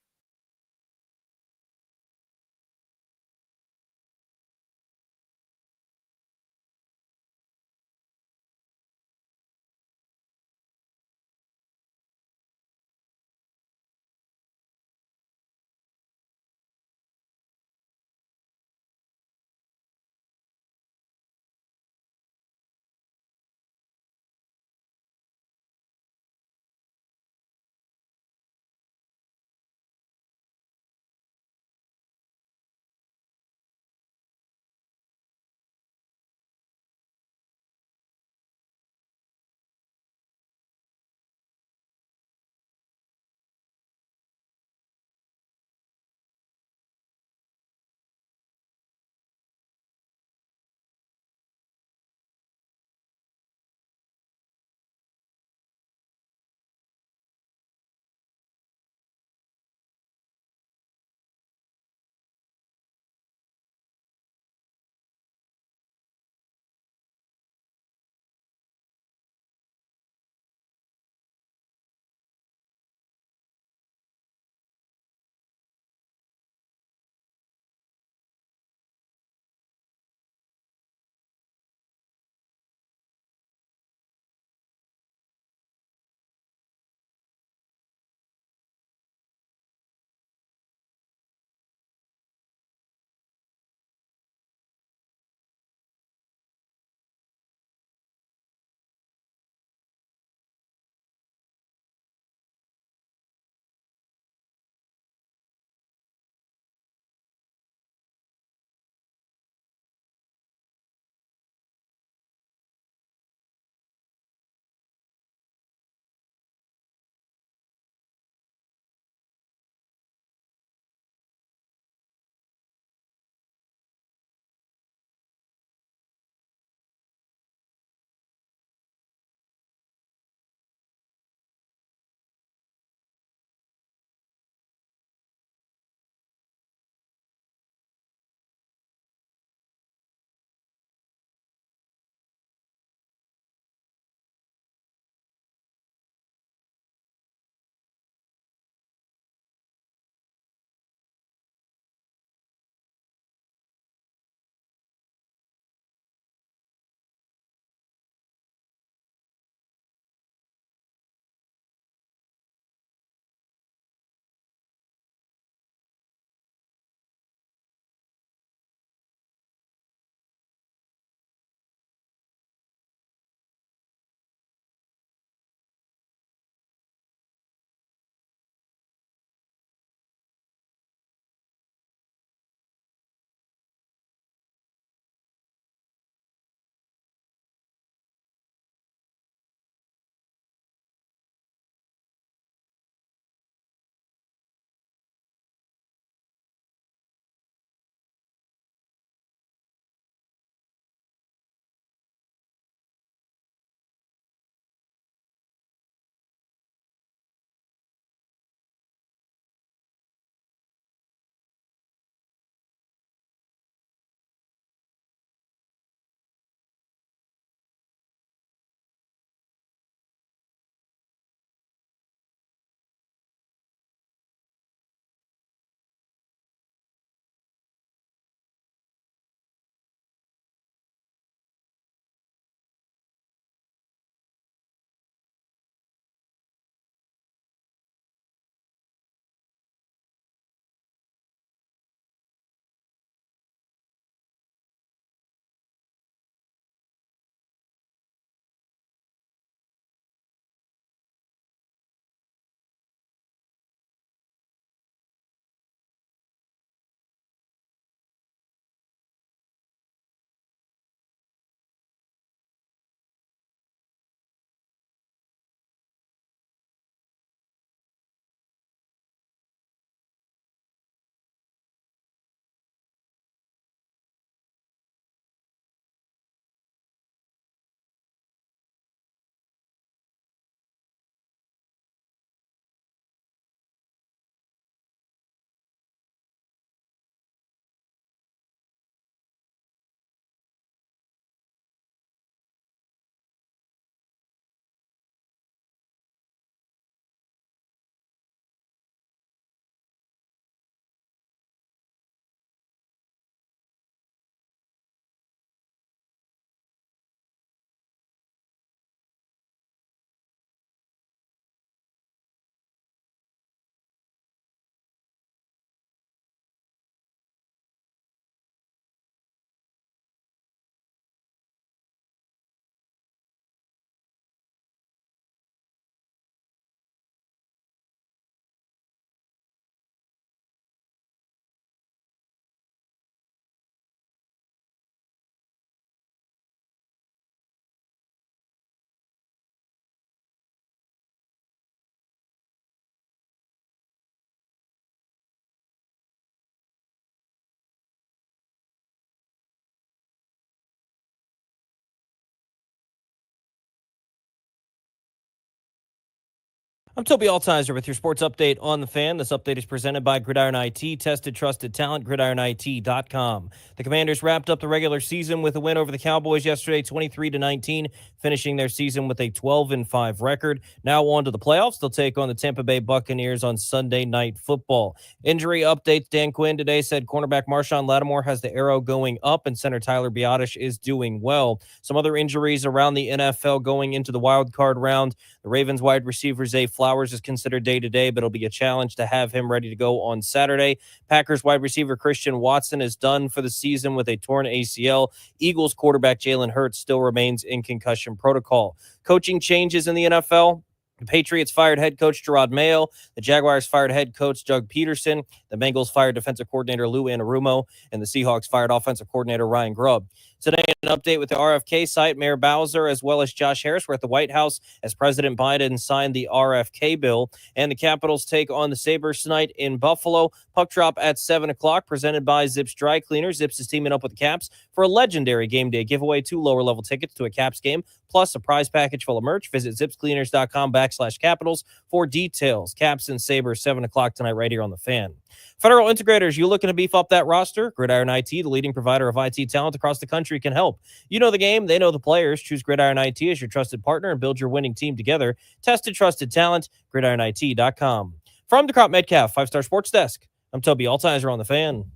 I'm Toby Altizer with your sports update on the Fan. This update is presented by Gridiron IT, tested, trusted talent, gridironit.com. The Commanders wrapped up the regular season with a win over the Cowboys yesterday, 23-19, finishing their season with a 12-5 record. Now on to the playoffs. They'll take on the Tampa Bay Buccaneers on Sunday Night Football. Injury updates. Dan Quinn today said cornerback Marshawn Lattimore has the arrow going up and center Tyler Biotish is doing well. Some other injuries around the NFL going into the wild card round. The Ravens wide receiver Zay Flowers is considered day-to-day, but it'll be a challenge to have him ready to go on Saturday. Packers wide receiver Christian Watson is done for the season with a torn ACL. Eagles quarterback Jalen Hurts still remains in concussion protocol. Coaching changes in the NFL. The Patriots fired head coach Gerard Mayo. The Jaguars fired head coach Doug Peterson. The Bengals fired defensive coordinator Lou Anarumo. And the Seahawks fired offensive coordinator Ryan Grubb. Today, an update with the RFK site. Mayor Bowser, as well as Josh Harris, were at the White House as President Biden signed the RFK bill. And the Capitals take on the Sabres tonight in Buffalo. Puck drop at 7 o'clock, presented by Zips Dry Cleaners. Zips is teaming up with the Caps for a legendary game day giveaway, 2 lower-level tickets to a Caps game, plus a prize package full of merch. Visit zipscleaners.com/Capitals for details. Caps and Sabres, 7 o'clock tonight, right here on the Fan. Federal Integrators, you looking to beef up that roster? Gridiron IT, the leading provider of IT talent across the country, can help. You know the game, they know the players. Choose Gridiron IT as your trusted partner and build your winning team together. Tested, trusted talent, gridironit.com. From the Crop Metcalf 5-Star Sports Desk, I'm Toby Altizer on the Fan.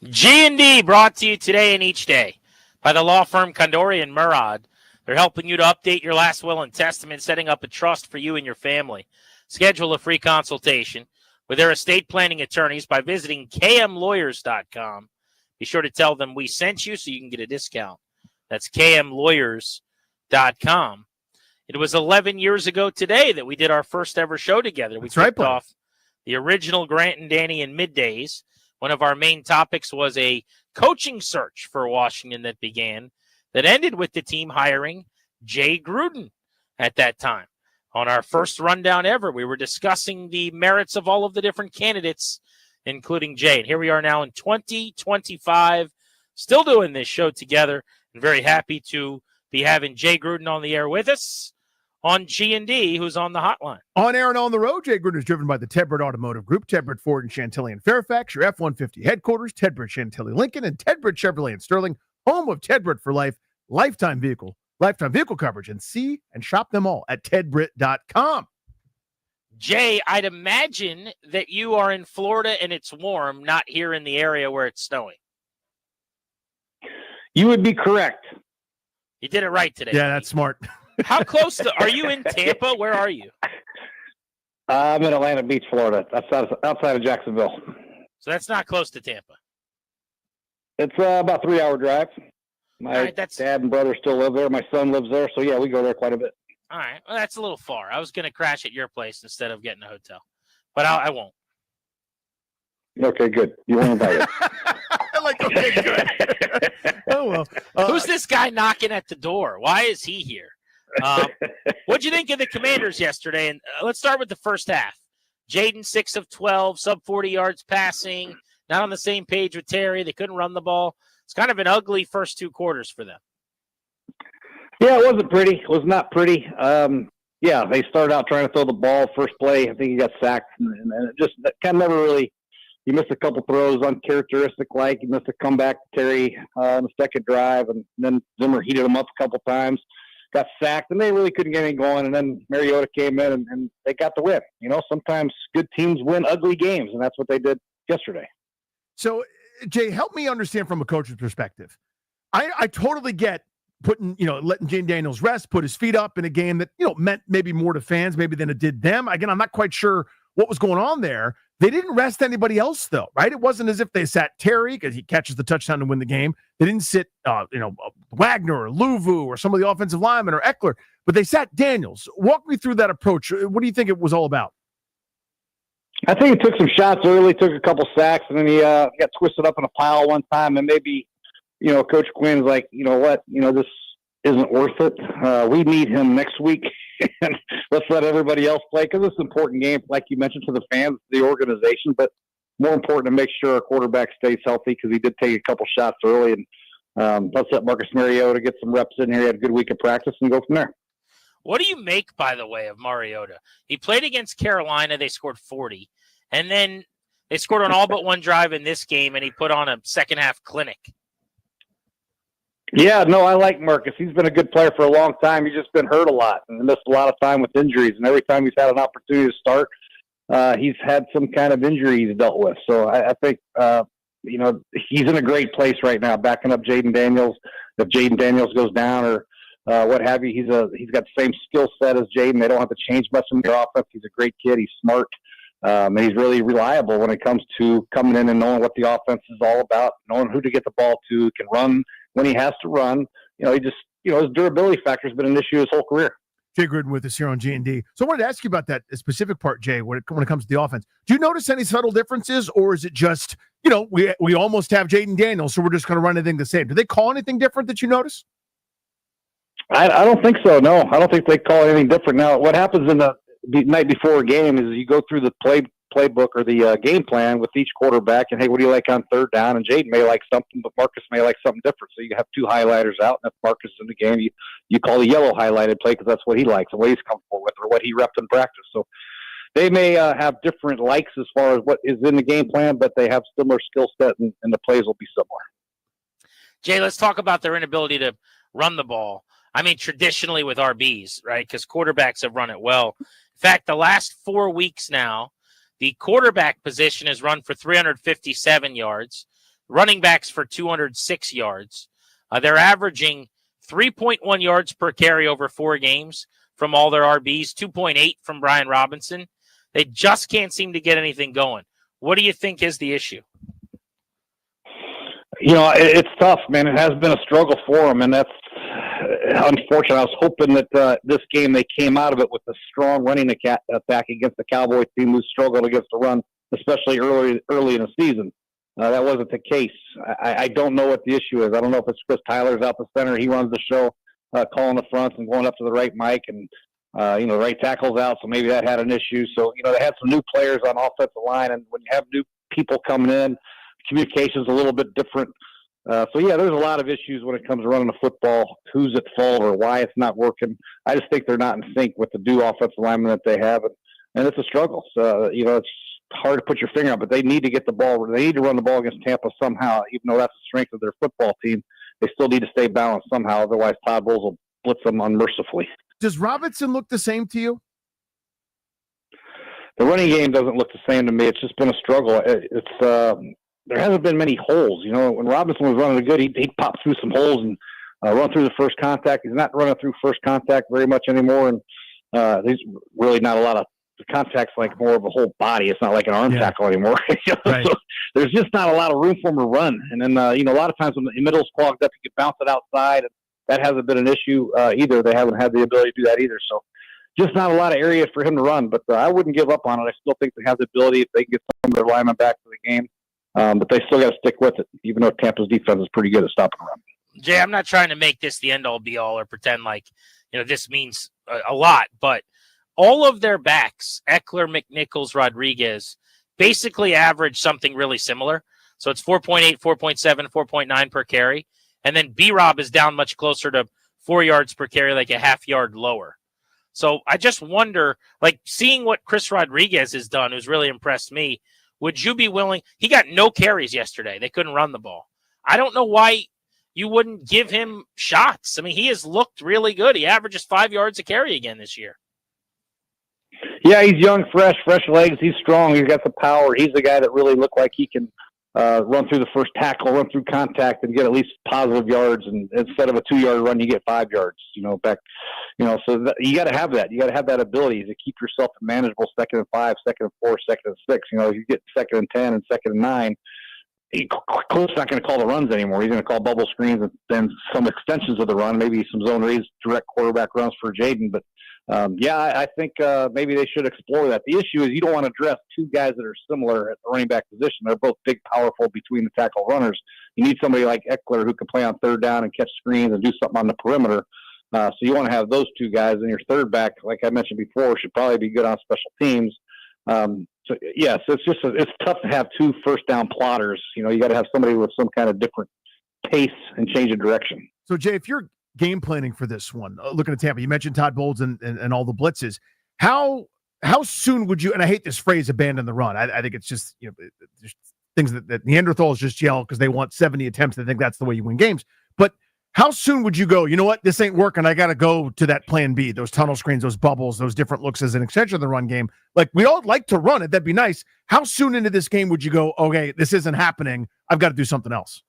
G&D brought to you today and each day by the law firm Condori and Murad. They're helping you to update your last will and testament, setting up a trust for you and your family. Schedule a free consultation with their estate planning attorneys by visiting kmlawyers.com. Be sure to tell them we sent you so you can get a discount. That's kmlawyers.com. It was 11 years ago today that we did our first ever show together. We kicked off the original Grant and Danny in middays. One of our main topics was a coaching search for Washington that ended with the team hiring Jay Gruden at that time. On our first rundown ever, we were discussing the merits of all of the different candidates, including Jay. And here we are now in 2025, still doing this show together, and very happy to be having Jay Gruden on the air with us on G&D, who's on the hotline. On air and on the road, Jay Gruden is driven by the Ted Britt Automotive Group, Ted Britt Ford and Chantilly in Fairfax, your F-150 headquarters, Ted Britt Chantilly Lincoln, and Ted Britt Chevrolet in Sterling, home of Ted Britt for Life, lifetime vehicle coverage, and see and shop them all at tedbritt.com. Jay, I'd imagine that you are in Florida and it's warm, not here in the area where it's snowing. You would be correct. You did it right today. Yeah, that's smart. How close are you in Tampa? Where are you? I'm in Atlantic Beach, Florida. That's outside of Jacksonville. So that's not close to Tampa. It's about a 3-hour drive. My dad and brother still live there. My son lives there. So, yeah, we go there quite a bit. All right. Well, that's a little far. I was going to crash at your place instead of getting a hotel. But I won't. Okay, good. You won't invite it. Okay, good. Oh, well. Who's this guy knocking at the door? Why is he here? What'd you think of the Commanders yesterday? And let's start with the first half. Jaden, 6 of 12, sub 40 yards passing, not on the same page with Terry. They couldn't run the ball. It's kind of an ugly first 2 quarters for them. Yeah, it wasn't pretty. It was not pretty. Yeah, they started out trying to throw the ball. First play, I think he got sacked. And it just kind of never really – he missed a couple throws uncharacteristic-like. He missed a comeback to Terry on the second drive, and then Zimmer heated him up a couple times. Got sacked, and they really couldn't get anything going. And then Mariota came in, and they got the win. You know, sometimes good teams win ugly games, and that's what they did yesterday. So, Jay, help me understand from a coach's perspective. I totally get letting Jane Daniels rest, put his feet up in a game that, meant maybe more to fans maybe than it did them. Again, I'm not quite sure what was going on there. They didn't rest anybody else, though, right? It wasn't as if they sat Terry because he catches the touchdown to win the game. They didn't sit, Wagner or Louvu or some of the offensive linemen or Eckler, but they sat Daniels. Walk me through that approach. What do you think it was all about? I think he took some shots early, took a couple sacks, and then he got twisted up in a pile one time. And maybe, Coach Quinn's like, you know what, this isn't worth it. We need him next week. And let's let everybody else play because it's an important game, like you mentioned, to the fans, the organization, but more important to make sure our quarterback stays healthy because he did take a couple shots early. And let's let Marcus Mariota get some reps in here. He had a good week of practice and go from there. What do you make, by the way, of Mariota? He played against Carolina. They scored 40. And then they scored on all but one drive in this game, and he put on a second-half clinic. Yeah, no, I like Marcus. He's been a good player for a long time. He's just been hurt a lot and missed a lot of time with injuries. And every time he's had an opportunity to start, he's had some kind of injury he's dealt with. So I think, he's in a great place right now, backing up Jaden Daniels. If Jaden Daniels goes down or what have you, he's got the same skill set as Jaden. They don't have to change much in their offense. He's a great kid. He's smart. And he's really reliable when it comes to coming in and knowing what the offense is all about, knowing who to get the ball to, can run when he has to run. His durability factor has been an issue his whole career. Jay Gruden with us here on G&D. So I wanted to ask you about that specific part, Jay, when it comes to the offense. Do you notice any subtle differences, or is it just, we almost have Jaden Daniels, so we're just going to run anything the same? Do they call anything different that you notice? I don't think so, no. I don't think they call anything different. Now, what happens in the night before a game is you go through the playbook or the game plan with each quarterback, and hey, what do you like on third down? And Jaden may like something, but Marcus may like something different. So you have two highlighters out, and if Marcus is in the game, you call the yellow highlighted play because that's what he likes and what he's comfortable with or what he repped in practice. So they may have different likes as far as what is in the game plan, but they have similar skill set, and the plays will be similar. Jay, let's talk about their inability to run the ball. I mean, traditionally with RBs, right? Because quarterbacks have run it well. In fact, the last 4 weeks now, the quarterback position has run for 357 yards, running backs for 206 yards. They're averaging 3.1 yards per carry over 4 games from all their RBs, 2.8 from Brian Robinson. They just can't seem to get anything going. What do you think is the issue? It's tough, man. It has been a struggle for them, and that's unfortunate. I was hoping that this game they came out of it with a strong running attack against the Cowboys team who struggled against the run, especially early in the season. That wasn't the case. I don't know what the issue is. I don't know if it's Chris Tyler's out the center. He runs the show, calling the fronts and going up to the right mic, and the right tackle's out, so maybe that had an issue. So, they had some new players on offensive line, and when you have new people coming in, communication's a little bit different. There's a lot of issues when it comes to running the football, who's at fault or why it's not working. I just think they're not in sync with the new offensive linemen that they have, and it's a struggle. So, it's hard to put your finger on, but they need to get the ball. They need to run the ball against Tampa somehow, even though that's the strength of their football team. They still need to stay balanced somehow, otherwise Todd Bowles will blitz them unmercifully. Does Robinson look the same to you? The running game doesn't look the same to me. It's just been a struggle. There hasn't been many holes. When Robinson was running good, he'd pop through some holes and run through the first contact. He's not running through first contact very much anymore, and there's really not a lot of the contact's like more of a whole body. It's not like an arm tackle anymore. Right. So there's just not a lot of room for him to run. And then a lot of times when the middle's clogged up, you can bounce it outside. And that hasn't been an issue either. They haven't had the ability to do that either. So just not a lot of areas for him to run. But I wouldn't give up on it. I still think they have the ability if they can get some of their linemen back to the game. But they still got to stick with it, even though Tampa's defense is pretty good at stopping the run. Jay, I'm not trying to make this the end-all, be-all or pretend like this means a lot, but all of their backs, Eckler, McNichols, Rodriguez, basically average something really similar. So it's 4.8, 4.7, 4.9 per carry. And then B-Rob is down much closer to 4 yards per carry, like a half yard lower. So I just wonder, seeing what Chris Rodriguez has done, who's really impressed me, would you be willing? He got no carries yesterday. They couldn't run the ball. I don't know why you wouldn't give him shots. I mean, he has looked really good. He averages 5 yards a carry again this year. Yeah, he's young, fresh legs. He's strong. He's got the power. He's the guy that really looked like he can run through the first tackle, run through contact, and get at least positive yards. And instead of a 2 yard run, you get 5 yards. Back, So you got to have that. You got to have that ability to keep yourself manageable 2nd and 5, 2nd and 4, 2nd and 6. If you get 2nd and 10 and 2nd and 9, Cliff's not going to call the runs anymore. He's going to call bubble screens and then some extensions of the run, maybe some zone reads, direct quarterback runs for Jaden. But, I think maybe they should explore that. The issue is you don't want to dress two guys that are similar at the running back position. They're both big, powerful between the tackle runners. You need somebody like Eckler who can play on 3rd down and catch screens and do something on the perimeter. So you want to have those two guys, and your third back, like I mentioned before, should probably be good on special teams. So it's tough to have 2 first down plotters. You got to have somebody with some kind of different pace and change of direction. So Jay, if you're game planning for this one, looking at Tampa, you mentioned Todd Bowles and all the blitzes. How soon would you? And I hate this phrase, abandon the run. I think it's just there's things that Neanderthals just yell because they want 70 attempts. They think that's the way you win games. But how soon would you go, you know what, this ain't working, I got to go to that plan B, those tunnel screens, those bubbles, those different looks as an extension of the run game? Like, we all like to run it. That'd be nice. How soon into this game would you go, okay, this isn't happening, I've got to do something else?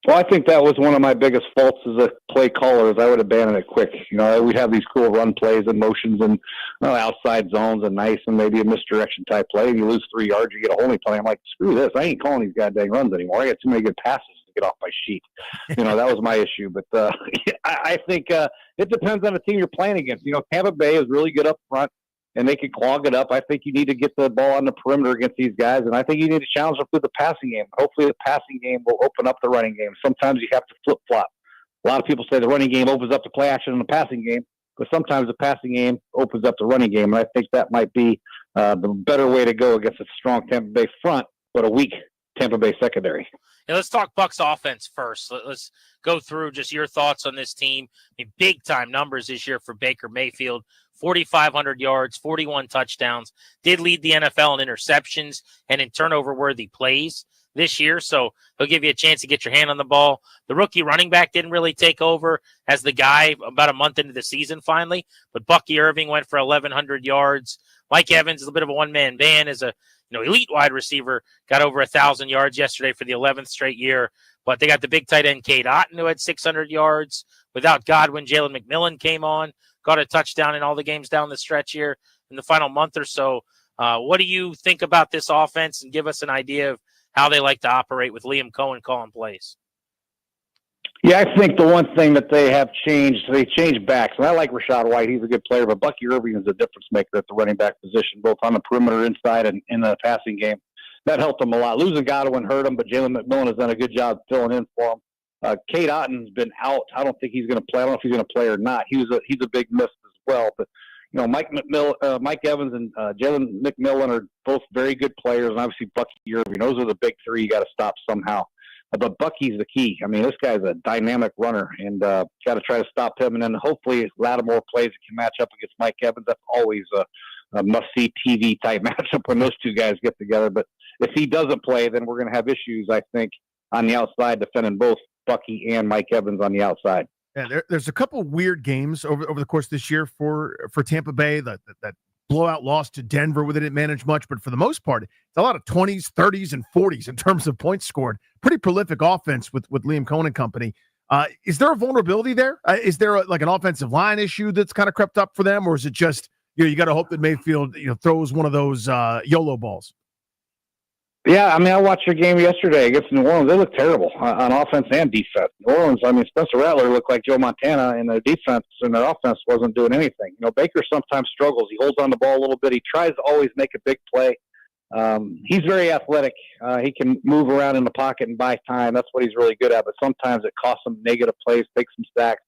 Well, I think that was one of my biggest faults as a play caller is I would abandon it quick. We'd have these cool run plays and motions and outside zones and nice and maybe a misdirection type play. And you lose 3 yards, you get a holding play. I'm like, screw this. I ain't calling these goddamn runs anymore. I got too many good passes to get off my sheet. That was my issue. But I think it depends on the team you're playing against. Tampa Bay is really good up front, and they can clog it up. I think you need to get the ball on the perimeter against these guys, and I think you need to challenge them through the passing game. Hopefully the passing game will open up the running game. Sometimes you have to flip-flop. A lot of people say the running game opens up the play action in the passing game, but sometimes the passing game opens up the running game, and I think that might be the better way to go against a strong Tampa Bay front, but a weak Tampa Bay secondary. Yeah, let's talk Bucs offense first. Let's go through just your thoughts on this team. Big-time numbers this year for Baker Mayfield. 4,500 yards, 41 touchdowns, did lead the NFL in interceptions and in turnover-worthy plays this year, so he'll give you a chance to get your hand on the ball. The rookie running back didn't really take over as the guy about a month into the season finally, but Bucky Irving went for 1,100 yards. Mike Evans is a bit of a one-man band as a elite wide receiver, got over 1,000 yards yesterday for the 11th straight year, but they got the big tight end Cade Otton who had 600 yards. Without Godwin, Jalen McMillan came on, got a touchdown in all the games down the stretch here in the final month or so. What do you think about this offense, and give us an idea of how they like to operate with Liam Cohen calling plays? Yeah, I think the one thing that they have changed, they changed backs. And I like Rashad White. He's a good player, but Bucky Irving is a difference maker at the running back position, both on the perimeter inside and in the passing game. That helped him a lot. Losing Godwin hurt him, but Jalen McMillan has done a good job filling in for him. Cade Otton's been out. I don't think he's going to play. I don't know if he's going to play or not. He's a big miss as well. But Mike Evans and Jalen McMillan are both very good players, and obviously Bucky Irving. Those are the big three you got to stop somehow. But Bucky's the key. I mean, this guy's a dynamic runner, and got to try to stop him. And then hopefully Lattimore plays that can match up against Mike Evans. That's always a must-see TV type matchup when those two guys get together. But if he doesn't play, then we're going to have issues, I think, on the outside defending both Bucky and Mike Evans on the outside. Yeah, there's a couple weird games over the course of this year for Tampa Bay. That blowout loss to Denver where they didn't manage much, but for the most part, it's a lot of 20s, 30s, and 40s in terms of points scored. Pretty prolific offense with Liam Cohen and company. Is there a vulnerability there? Is there an offensive line issue that's kind of crept up for them, or is it just you got to hope that Mayfield throws one of those YOLO balls? Yeah, I mean, I watched your game yesterday against New Orleans. They look terrible on offense and defense. New Orleans, I mean, Spencer Rattler looked like Joe Montana, and their defense and their offense wasn't doing anything. Baker sometimes struggles. He holds on the ball a little bit. He tries to always make a big play. He's very athletic. He can move around in the pocket and buy time. That's what he's really good at. But sometimes it costs him negative plays, takes some sacks,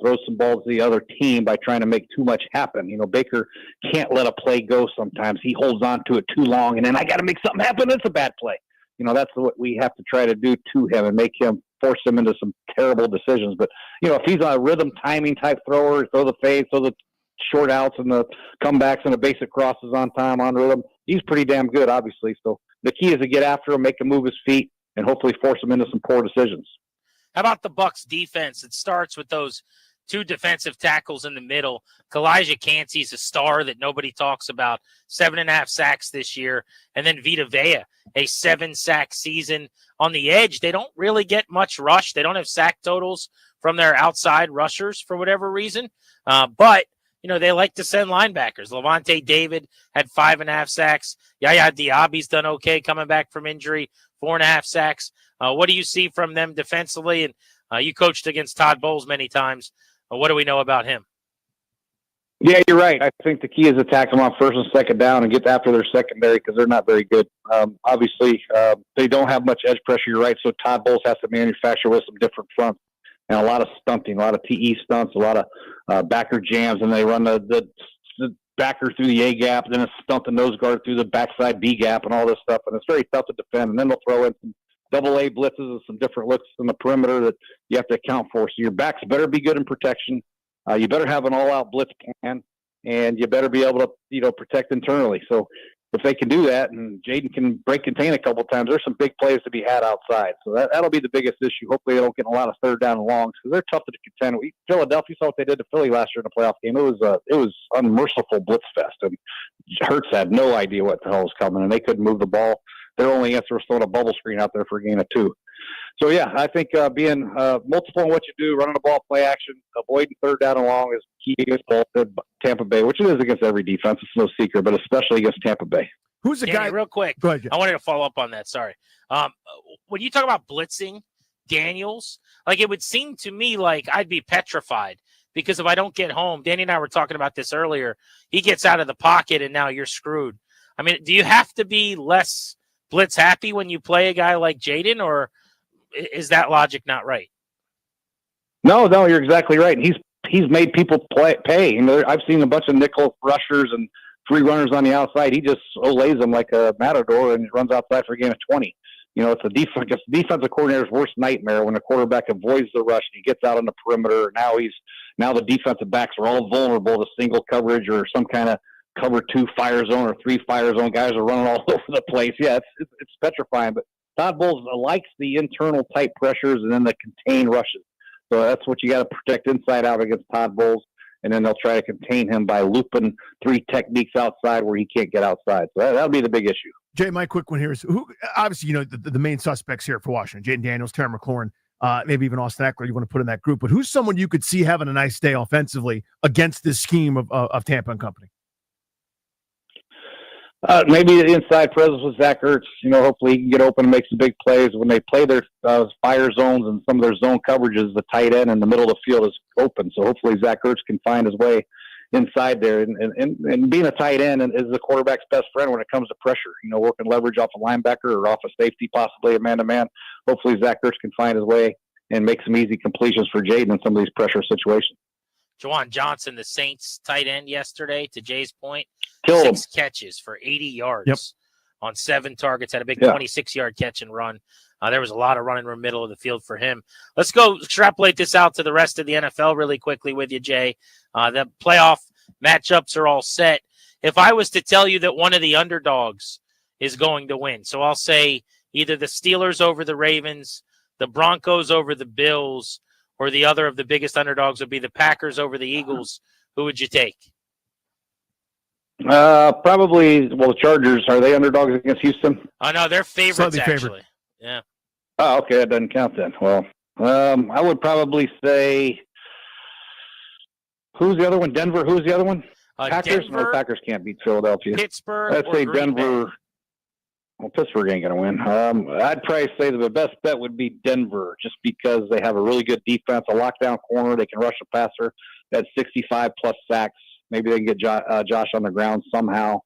throws some balls to the other team by trying to make too much happen. Baker can't let a play go sometimes. He holds on to it too long, and then I got to make something happen. It's a bad play. That's what we have to try to do to him and force him into some terrible decisions. But, if he's a rhythm timing type thrower, throw the fades, throw the short outs and the comebacks and the basic crosses on time, on rhythm, he's pretty damn good, obviously. So the key is to get after him, make him move his feet, and hopefully force him into some poor decisions. How about the Bucs defense? It starts with those two defensive tackles in the middle. Kalijah Cansey's a star that nobody talks about. 7.5 sacks this year. And then Vita Vea, a 7-sack season. On the edge, they don't really get much rush. They don't have sack totals from their outside rushers for whatever reason. But they like to send linebackers. Levante David had 5.5 sacks. Yaya Diaby's done okay coming back from injury, 4.5 sacks. What do you see from them defensively? And you coached against Todd Bowles many times. What do we know about him? Yeah, you're right. I think the key is attack them on first and second down and get after their secondary because they're not very good. Obviously, they don't have much edge pressure. You're right. So Todd Bowles has to manufacture with some different fronts and a lot of stunting, a lot of TE stunts, a lot of backer jams, and they run the backer through the A gap, then a stunt the nose guard through the backside B gap and all this stuff. And it's very tough to defend. And then they'll throw in some double A blitzes and some different looks in the perimeter that you have to account for. So your backs better be good in protection. You better have an all-out blitz plan, and you better be able to, protect internally. So if they can do that, and Jaden can break contain a couple of times, there's some big plays to be had outside. So that'll be the biggest issue. Hopefully they don't get a lot of third down and longs because they're tough to contend. Philadelphia saw what they did to Philly last year in the playoff game. It was unmerciful blitz fest, and Hurts had no idea what the hell was coming, and they couldn't move the ball. Their only answer was throwing a bubble screen out there for a gain of 2. So, yeah, I think being multiple in what you do, running the ball, play action, avoiding third down and long is key against Tampa Bay, which it is against every defense. It's no secret, but especially against Tampa Bay. Who's the guy? Real quick, Go ahead. I wanted to follow up on that. Sorry. When you talk about blitzing Daniels, it would seem to me like I'd be petrified because if I don't get home, Danny and I were talking about this earlier, he gets out of the pocket and now you're screwed. I mean, do you have to be less blitz happy when you play a guy like Jaden, or is that logic not right? No, you're exactly right. He's made people pay. I've seen a bunch of nickel rushers and free runners on the outside. He just lays them like a matador and runs outside for a gain of 20. It's the defensive coordinator's worst nightmare when the quarterback avoids the rush and he gets out on the perimeter. Now the defensive backs are all vulnerable to single coverage or some kind of cover 2 fire zone or 3 fire zone. Guys are running all over the place. Yeah, it's petrifying, but Todd Bowles likes the internal tight pressures and then the contained rushes. So that's what you got to protect inside out against Todd Bowles, and then they'll try to contain him by looping 3 techniques outside where he can't get outside. So that'll be the big issue. Jay, my quick one here is who? Obviously, the main suspects here for Washington: Jaden Daniels, Terry McLaurin, maybe even Austin Eckler. You want to put in that group, but who's someone you could see having a nice day offensively against this scheme of Tampa and company? Maybe the inside presence with Zach Ertz. Hopefully he can get open and make some big plays. When they play their fire zones and some of their zone coverages, the tight end in the middle of the field is open. So hopefully Zach Ertz can find his way inside there. And being a tight end is the quarterback's best friend when it comes to pressure. Working leverage off a linebacker or off a safety, possibly a man-to-man. Hopefully Zach Ertz can find his way and make some easy completions for Jaden in some of these pressure situations. Juwan Johnson, the Saints tight end yesterday, to Jay's point, Killed 6 catches for 80 yards Yep. on 7 targets, had a big 26-yard catch and run. There was a lot of running in the middle of the field for him. Let's go extrapolate this out to the rest of the NFL really quickly with you, Jay. The playoff matchups are all set. If I was to tell you that one of the underdogs is going to win, so I'll say either the Steelers over the Ravens, the Broncos over the Bills, or the other of the biggest underdogs would be the Packers over the Eagles, who would you take? Probably, the Chargers. Are they underdogs against Houston? Oh, no, they're favorites, Slightly actually. favored. Yeah. Oh, okay, that doesn't count then. Well, I would probably say, who's the other one? Denver. Who's the other one? Packers? Denver, No, Packers can't beat Philadelphia. Pittsburgh, I'd or say Green Denver. Bay? Well, Pittsburgh ain't going to win. I'd probably say that the best bet would be Denver, just because they have a really good defense, a lockdown corner. They can rush the passer. That's 65-plus sacks. Maybe they can get Josh on the ground somehow.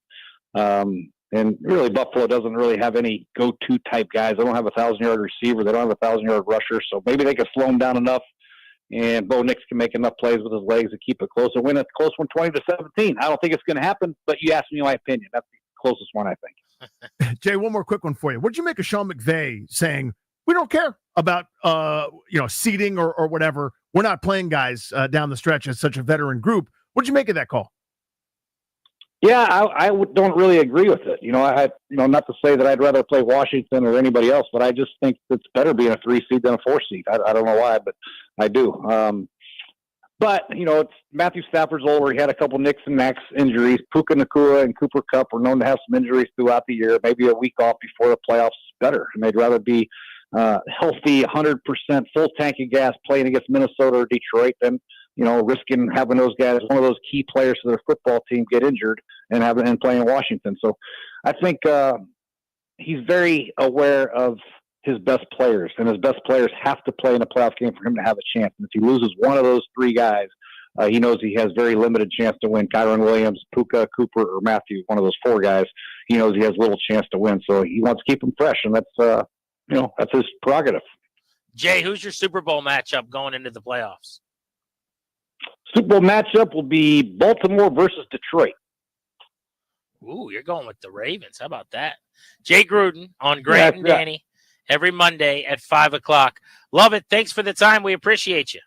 And really, Buffalo doesn't really have any go-to type guys. They don't have a 1,000-yard receiver. They don't have a 1,000-yard rusher. So maybe they can slow them down enough, and Bo Nix can make enough plays with his legs to keep it close and win a close one, 20-17. I don't think it's going to happen, but you asked me my opinion. That's the closest one, I think. Jay, one more quick one for you. What did you make of Sean McVay saying, we don't care about seeding or whatever. We're not playing guys down the stretch as such a veteran group. What did you make of that call? Yeah, I don't really agree with it. Not to say that I'd rather play Washington or anybody else, but I just think it's better being a 3 seed than a 4 seed. I don't know why, but I do. But, it's Matthew Stafford's older. He had a couple nicks and knacks injuries. Puka Nacua and Cooper Kupp were known to have some injuries throughout the year. Maybe a week off before the playoffs is better. And they'd rather be healthy, 100% full tank of gas playing against Minnesota or Detroit than risking having those guys, one of those key players to their football team, get injured and playing in Washington. So I think he's very aware of his best players, and his best players have to play in a playoff game for him to have a chance. And if he loses one of those three guys, he knows he has very limited chance to win. Kyron Williams, Puka, Cooper, or Matthew, one of those four guys, he knows he has little chance to win. So he wants to keep them fresh, and that's that's his prerogative. Jay, who's your Super Bowl matchup going into the playoffs? Super Bowl matchup will be Baltimore versus Detroit. Ooh, you're going with the Ravens. How about that? Jay Gruden on Grant and Danny every Monday at 5 o'clock. Love it. Thanks for the time. We appreciate you.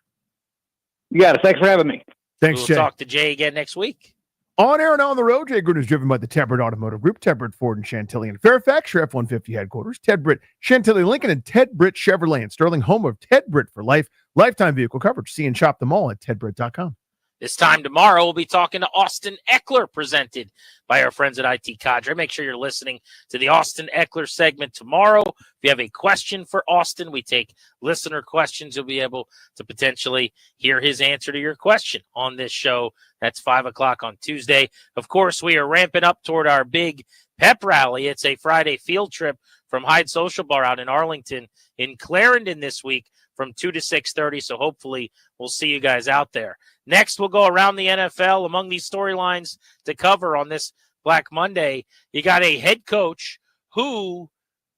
You got it. Thanks for having me. Thanks, we'll Jay. Talk to Jay again next week. On air and on the road, Jay Gruden is driven by the Ted Britt Automotive Group, Ted Britt Ford and Chantilly in Fairfax, your F-150 headquarters, Ted Britt, Chantilly Lincoln, and Ted Britt Chevrolet in Sterling, home of Ted Britt for life, lifetime vehicle coverage. See and shop them all at tedbritt.com. This time tomorrow, we'll be talking to Austin Eckler, presented by our friends at IT Cadre. Make sure you're listening to the Austin Eckler segment tomorrow. If you have a question for Austin, we take listener questions. You'll be able to potentially hear his answer to your question on this show. That's 5 o'clock on Tuesday. Of course, we are ramping up toward our big pep rally. It's a Friday field trip from Hyde Social Bar out in Arlington in Clarendon this week from 2 to 6:30. So hopefully we'll see you guys out there. Next, we'll go around the NFL. Among these storylines to cover on this Black Monday, you got a head coach who,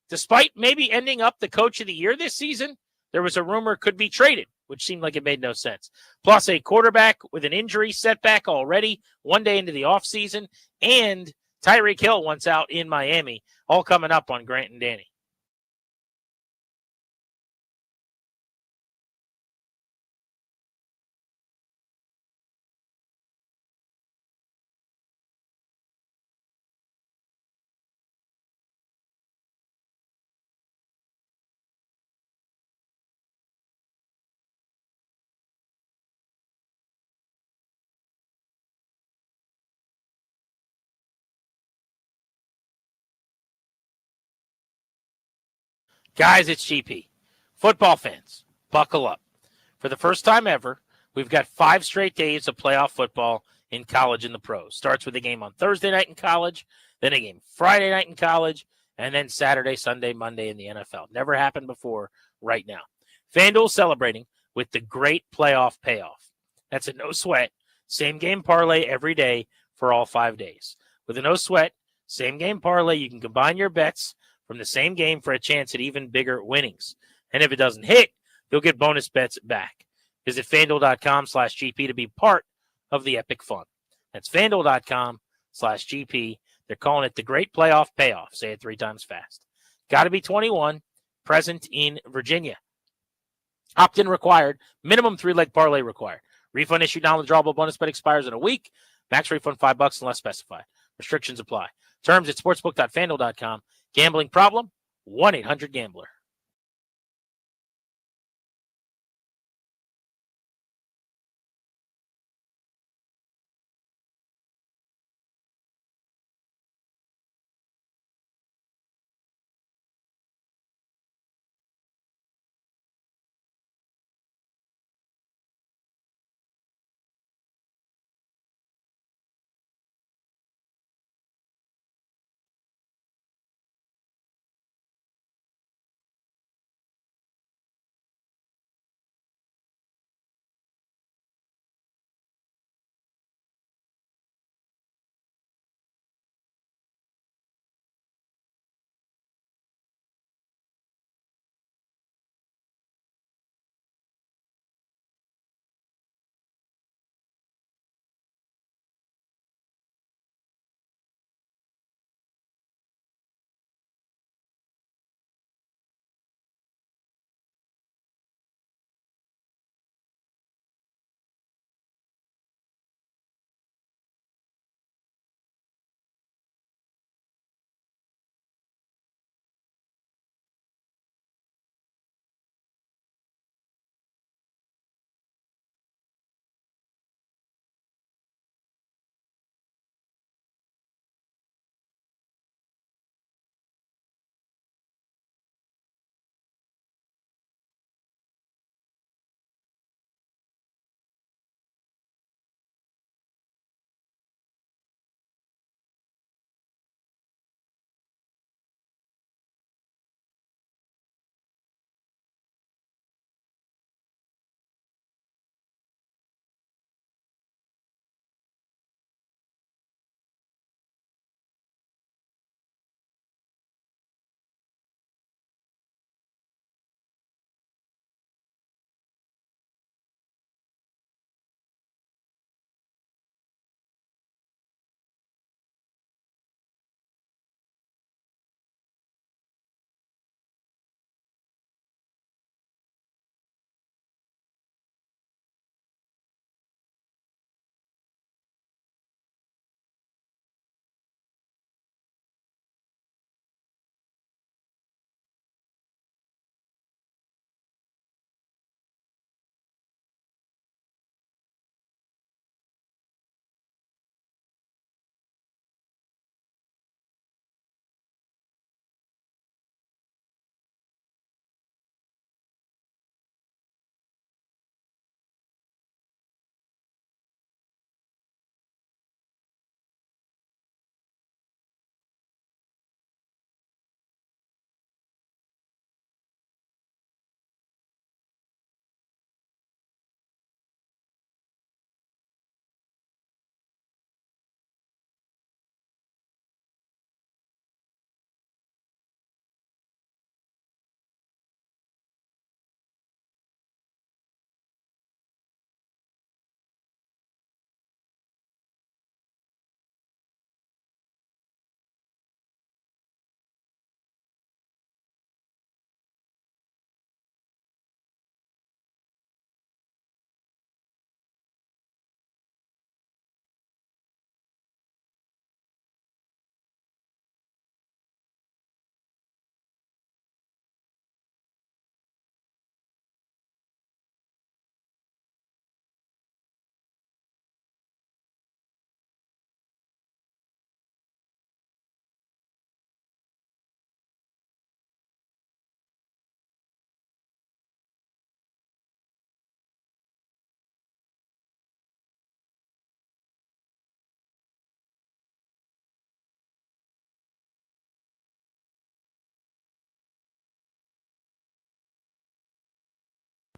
despite maybe ending up the coach of the year this season, there was a rumor could be traded, which seemed like it made no sense. Plus a quarterback with an injury setback already one day into the offseason, and Tyreek Hill once out in Miami, all coming up on Grant and Danny. Guys, it's GP. Football fans, buckle up. For the first time ever, we've got 5 straight days of playoff football in college and the pros. Starts with a game on Thursday night in college, then a game Friday night in college, and then Saturday, Sunday, Monday in the NFL. Never happened before right now. FanDuel celebrating with the great playoff payoff. That's a no sweat, same game parlay every day for all 5 days. With a no sweat, same game parlay, you can combine your bets from the same game for a chance at even bigger winnings. And if it doesn't hit, you'll get bonus bets back. Visit FanDuel.com/GP to be part of the epic fun. That's FanDuel.com/GP. They're calling it the Great Playoff Payoff. Say it 3 times fast. Got to be 21, present in Virginia. Opt-in required. Minimum 3-leg parlay required. Refund issued non-withdrawable bonus bet expires in a week. Max refund $5 unless specified. Restrictions apply. Terms at sportsbook.fanduel.com. Gambling problem? 1-800-GAMBLER.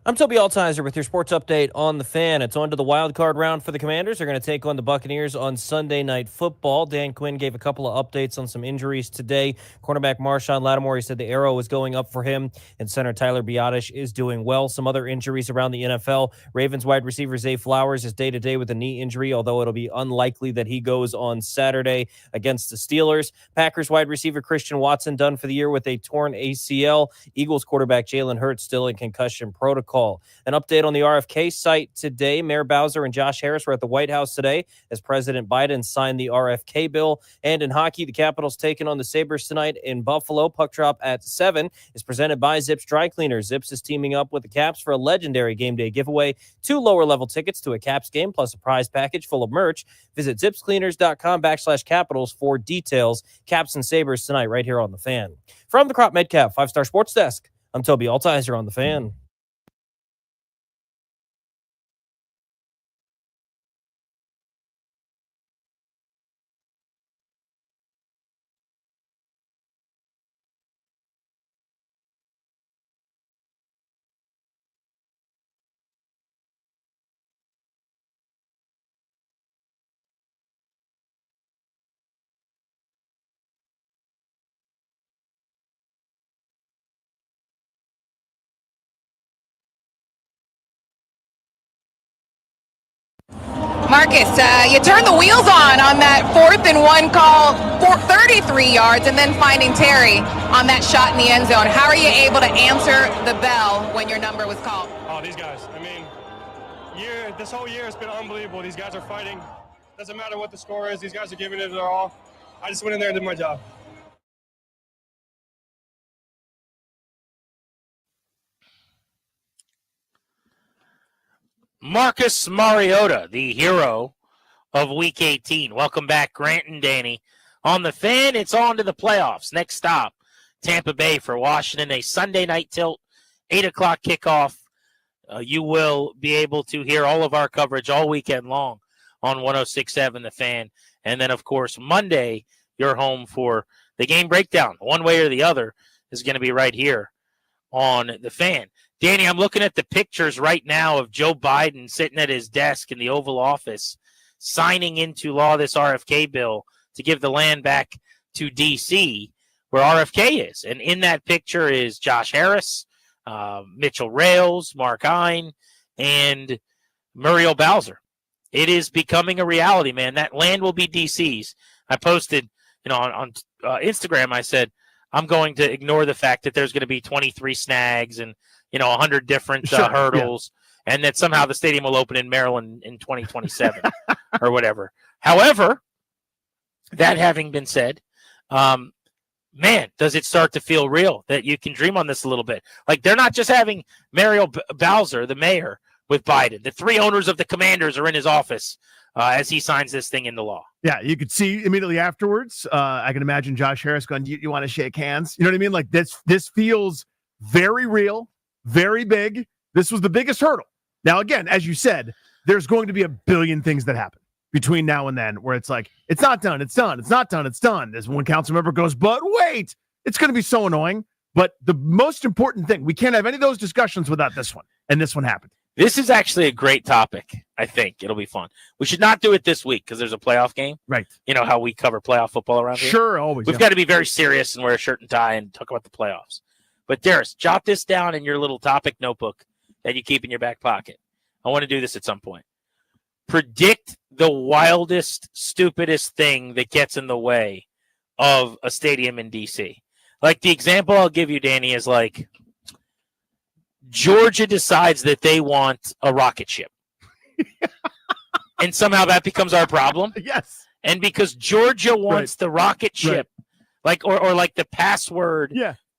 I'm Toby Altizer with your sports update on the Fan. It's on to the wild card round for the Commanders. They're going to take on the Buccaneers on Sunday Night Football. Dan Quinn gave a couple of updates on some injuries today. Cornerback Marshawn Lattimore, he said the arrow was going up for him, and center Tyler Biadasz is doing well. Some other injuries around the NFL. Ravens wide receiver Zay Flowers is day-to-day with a knee injury, although it'll be unlikely that he goes on Saturday against the Steelers. Packers wide receiver Christian Watson done for the year with a torn ACL. Eagles quarterback Jalen Hurts still in concussion protocol. An update on the RFK site today. Mayor Bowser and Josh Harris were at the White House today as President Biden signed the RFK bill. And in hockey, the Capitals taking on the Sabres tonight in Buffalo. Puck drop at 7 is presented by Zips Dry Cleaners. Zips is teaming up with the Caps for a legendary game day giveaway. 2 lower-level tickets to a Caps game plus a prize package full of merch. Visit zipscleaners.com/Capitals for details. Caps and Sabres tonight right here on The Fan. From the Crop Medcalf 5-Star Sports Desk, I'm Toby Altizer on The Fan. Marcus, you turned the wheels on that 4th and 1 call for 33 yards and then finding Terry on that shot in the end zone. How are you able to answer the bell when your number was called? Oh, these guys. I mean, this whole year has been unbelievable. These guys are fighting. Doesn't matter what the score is. These guys are giving it their all. I just went in there and did my job. Marcus Mariota, the hero of Week 18. Welcome back, Grant and Danny. On the Fan, it's on to the playoffs. Next stop, Tampa Bay for Washington. A Sunday night tilt, 8 o'clock kickoff. You will be able to hear all of our coverage all weekend long on 106.7 The Fan. And then, of course, Monday, you're home for the game breakdown. One way or the other is going to be right here on The Fan. Danny, I'm looking at the pictures right now of Joe Biden sitting at his desk in the Oval Office, signing into law this RFK bill to give the land back to D.C., where RFK is. And in that picture is Josh Harris, Mitchell Rales, Mark Hine, and Muriel Bowser. It is becoming a reality, man. That land will be D.C.'s. I posted, on Instagram, I said, I'm going to ignore the fact that there's going to be 23 snags and 100 different hurdles, and that somehow the stadium will open in Maryland in 2027 or whatever. However, that having been said, man, does it start to feel real that you can dream on this a little bit. Like, they're not just having Muriel Bowser, the mayor, with Biden. The 3 owners of the Commanders are in his office as he signs this thing into law. Yeah, you could see immediately afterwards. I can imagine Josh Harris going, you want to shake hands? You know what I mean? Like, this feels very real. Very big. This was the biggest hurdle. Now, again, as you said, there's going to be a billion things that happen between now and then where it's like, it's not done, it's done, it's not done, it's done. This one council member goes, but wait, it's going to be so annoying. But the most important thing, we can't have any of those discussions without this one. And this one happened. This is actually a great topic. I think it'll be fun. We should not do it this week because there's a playoff game. Right. You know how we cover playoff football around here? Sure, always. We've got to be very serious and wear a shirt and tie and talk about the playoffs. But Darius, jot this down in your little topic notebook that you keep in your back pocket. I want to do this at some point. Predict the wildest, stupidest thing that gets in the way of a stadium in D.C. Like, the example I'll give you, Danny, is like Georgia decides that they want a rocket ship. And somehow that becomes our problem. Yes. And because Georgia wants the rocket ship, like or like the password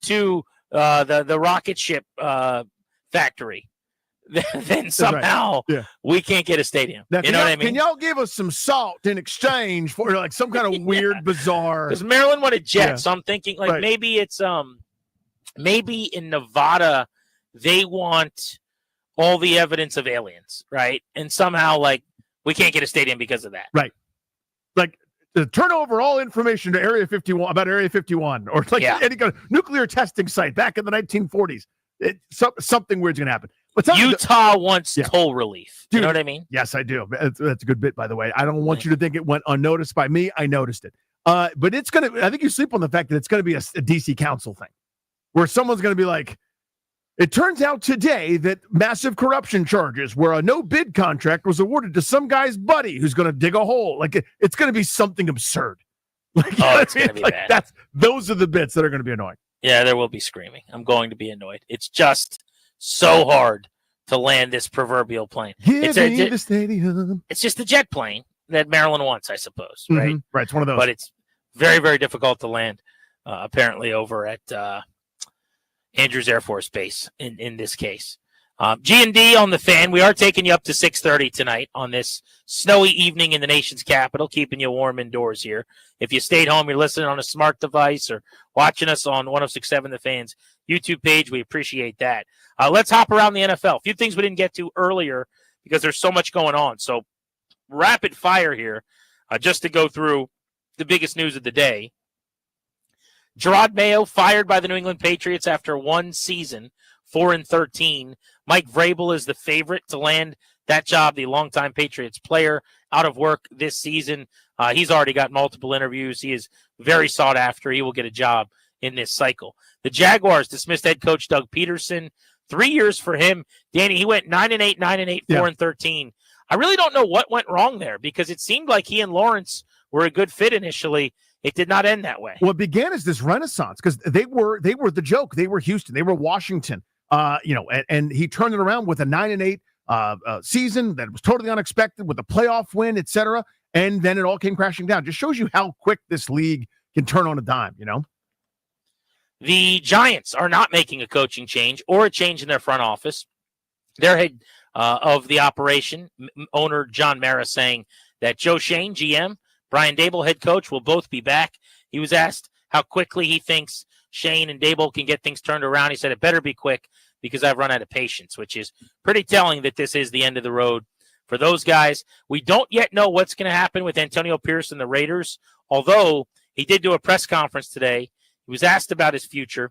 to the rocket ship factory, then somehow we can't get a stadium. Now, you know what I mean? Can y'all give us some salt in exchange for like some kind of weird, bizarre? Because Maryland wanted jets, so I'm thinking like maybe it's maybe in Nevada they want all the evidence of aliens, right? And somehow like we can't get a stadium because of that. Right. Like to turn over all information to Area 51 about Area 51 or like any kind of nuclear testing site back in the 1940s. Something weird's going to happen. But Utah wants toll relief. Dude, you know what I mean? Yes, I do. That's a good bit, by the way. I don't want you to think it went unnoticed by me. I noticed it. But it's going to, I think you sleep on the fact that it's going to be a DC council thing where someone's going to be like, it turns out today that massive corruption charges where a no bid contract was awarded to some guy's buddy who's going to dig a hole. Like it's going to be something absurd. Like, it's going to be bad. Those are the bits that are going to be annoying. Yeah, there will be screaming. I'm going to be annoyed. It's just so hard to land this proverbial plane. The stadium. It's just a jet plane that Maryland wants, I suppose, right? Mm-hmm. Right, it's one of those. But it's very, very difficult to land, apparently, over at Andrews Air Force Base in this case. G&D on the Fan. We are taking you up to 6:30 tonight on this snowy evening in the nation's capital, keeping you warm indoors here. If you stayed home, you're listening on a smart device or watching us on 106.7 The Fan's YouTube page, we appreciate that. Let's hop around the NFL. A few things we didn't get to earlier because there's so much going on. So rapid fire here, just to go through the biggest news of the day. Gerard Mayo fired by the New England Patriots after one season, 4-13. Mike Vrabel is the favorite to land that job, the longtime Patriots player, out of work this season. He's already got multiple interviews. He is very sought after. He will get a job in this cycle. The Jaguars dismissed head coach Doug Peterson. 3 years for him. Danny, he went 9-8, 9-8, 4-13. I really don't know what went wrong there because it seemed like he and Lawrence were a good fit initially. It did not end that way. Well, it began as this renaissance because they were the joke. They were Houston. They were Washington. And he turned it around with a 9-8 season that was totally unexpected with a playoff win, etc. And then it all came crashing down. Just shows you how quick this league can turn on a dime. The Giants are not making a coaching change or a change in their front office. Their head of the operation, owner John Mara, saying that Joe Shane, GM, Brian Dable, head coach, will both be back. He was asked how quickly he thinks Shane and Dable can get things turned around. He said, it better be quick because I've run out of patience, which is pretty telling that this is the end of the road for those guys. We don't yet know what's going to happen with Antonio Pierce and the Raiders, although he did do a press conference today. He was asked about his future,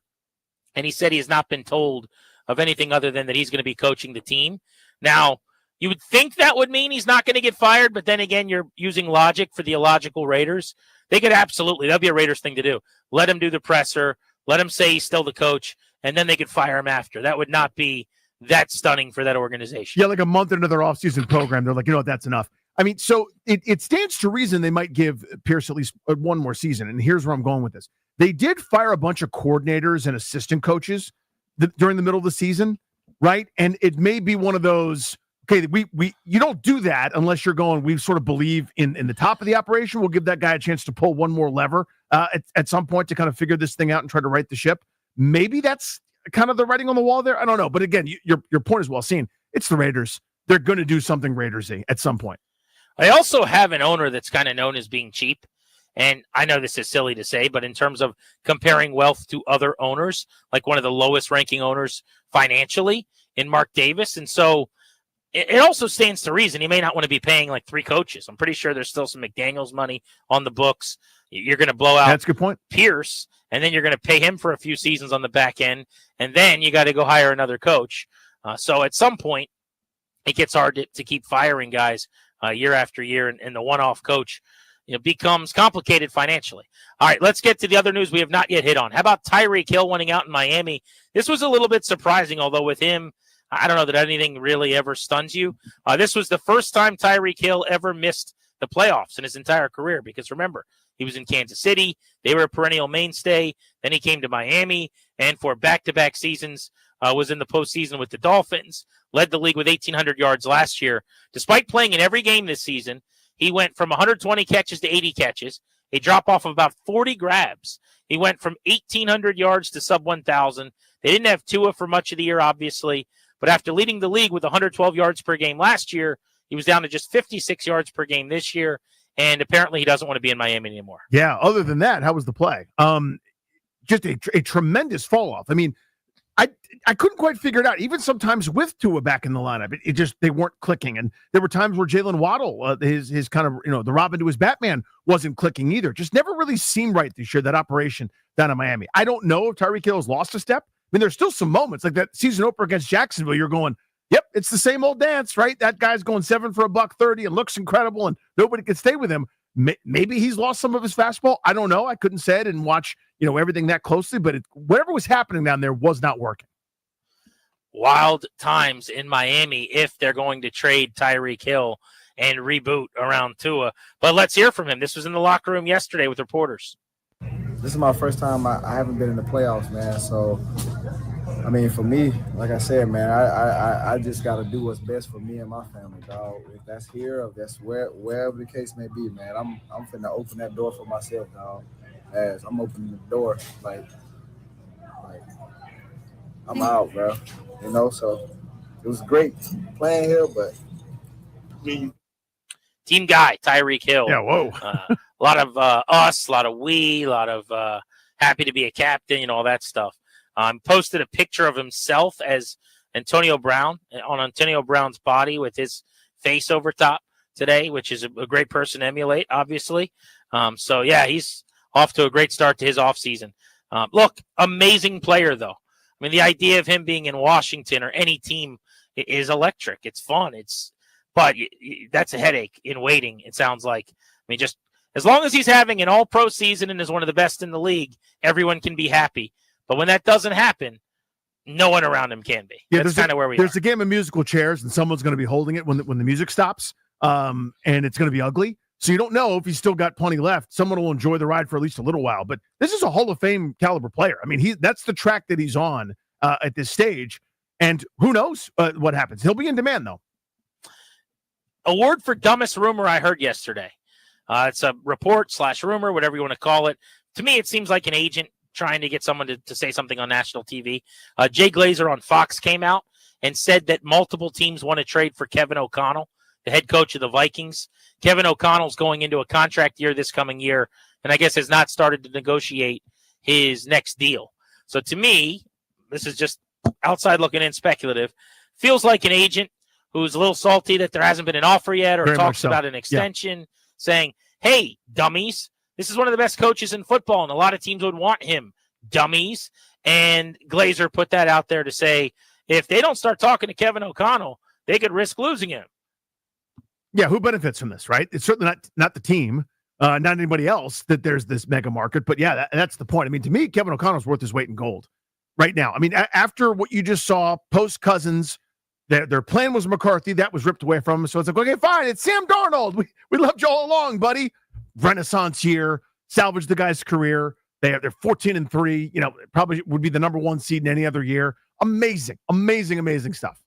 and he said he has not been told of anything other than that he's going to be coaching the team. Now, you would think that would mean he's not going to get fired, but then again, you're using logic for the illogical Raiders. They could absolutely, that'd be a Raiders thing to do. Let him do the presser, let him say he's still the coach, and then they could fire him after. That would not be that stunning for that organization. Yeah, like a month into their offseason program, they're like, you know what, that's enough. I mean, so it stands to reason they might give Pierce at least one more season, and here's where I'm going with this. They did fire a bunch of coordinators and assistant coaches during the middle of the season, right? And it may be one of those, okay, you don't do that unless you're going, we sort of believe in the top of the operation. We'll give that guy a chance to pull one more lever at some point to kind of figure this thing out and try to right the ship. Maybe that's kind of the writing on the wall there. I don't know. But again, your point is well seen. It's the Raiders. They're going to do something Raidersy at some point. I also have an owner that's kind of known as being cheap. And I know this is silly to say, but in terms of comparing wealth to other owners, like one of the lowest ranking owners financially in Mark Davis. And so it also stands to reason he may not want to be paying like three coaches. I'm pretty sure there's still some McDaniels money on the books. You're going to blow out That's a good point. Pierce, and then you're going to pay him for a few seasons on the back end, and then you got to go hire another coach. So at some point, it gets hard to keep firing guys year after year, and the one-off coach becomes complicated financially. All right, let's get to the other news we have not yet hit on. How about Tyreek Hill winning out in Miami? This was a little bit surprising, although with him, I don't know that anything really ever stuns you. This was the first time Tyreek Hill ever missed the playoffs in his entire career because, remember, he was in Kansas City. They were a perennial mainstay. Then he came to Miami, and for back-to-back seasons was in the postseason with the Dolphins, led the league with 1,800 yards last year. Despite playing in every game this season, he went from 120 catches to 80 catches, a drop-off of about 40 grabs. He went from 1,800 yards to sub-1,000. They didn't have Tua for much of the year, obviously, but after leading the league with 112 yards per game last year, he was down to just 56 yards per game this year, and apparently he doesn't want to be in Miami anymore. Yeah, other than that, how was the play? Just a tremendous fall-off. I mean, I couldn't quite figure it out. Even sometimes with Tua back in the lineup, it just they weren't clicking. And there were times where Jalen Waddle, his kind of the Robin to his Batman wasn't clicking either. Just never really seemed right this year, that operation down in Miami. I don't know if Tyreek Hill has lost a step. mean, there's still some moments like that season opener against Jacksonville. You're going, yep, it's the same old dance, right? That guy's going 7 for $130 and looks incredible, and nobody can stay with him. Maybe he's lost some of his fastball. I don't know. I couldn't say it and watch, everything that closely, but whatever was happening down there was not working. Wild times in Miami if they're going to trade Tyreek Hill and reboot around Tua. But let's hear from him. This was in the locker room yesterday with reporters. This is my first time. I haven't been in the playoffs, man. So, I mean, for me, like I said, man, I just got to do what's best for me and my family, dog. If that's here or if that's wherever the case may be, man, I'm finna open that door for myself, dog. As I'm opening the door, like I'm out, bro. So it was great playing here, but team guy, Tyreek Hill. Yeah, whoa. A lot of us, a lot of we, a lot of happy to be a captain, all that stuff. Posted a picture of himself as Antonio Brown on Antonio Brown's body with his face over top today, which is a great person to emulate, obviously. So, yeah, he's off to a great start to his offseason. Look, amazing player, though. I mean, the idea of him being in Washington or any team is electric. It's fun. But that's a headache in waiting, it sounds like. I mean, just as long as he's having an all-pro season and is one of the best in the league, everyone can be happy. But when that doesn't happen, no one around him can be. Yeah, that's kind of where we are. There's a game of musical chairs, and someone's going to be holding it when the music stops, and it's going to be ugly. So you don't know if he's still got plenty left. Someone will enjoy the ride for at least a little while. But this is a Hall of Fame caliber player. I mean, that's the track that he's on at this stage. And who knows what happens. He'll be in demand, though. Award for dumbest rumor I heard yesterday. It's a report/rumor, whatever you want to call it. To me, it seems like an agent trying to get someone to say something on national TV. Jay Glazer on Fox came out and said that multiple teams want to trade for Kevin O'Connell, the head coach of the Vikings. Kevin O'Connell's going into a contract year this coming year, and I guess has not started to negotiate his next deal. So to me, this is just outside looking in, speculative. Feels like an agent who's a little salty that there hasn't been an offer yet or Very talks so. about an extension, saying, hey, dummies, this is one of the best coaches in football, and a lot of teams would want him, dummies. And Glazer put that out there to say, if they don't start talking to Kevin O'Connell, they could risk losing him. Yeah, who benefits from this, right? It's certainly not the team, not anybody else that there's this mega market. But, yeah, that's the point. I mean, to me, Kevin O'Connell's worth his weight in gold right now. I mean, after what you just saw, post-Cousins, their plan was McCarthy. That was ripped away from him. So it's like, okay, fine. It's Sam Darnold. We loved you all along, buddy. Renaissance year. Salvaged the guy's career. They're 14-3. Probably would be the number 1 seed in any other year. Amazing, amazing, amazing stuff.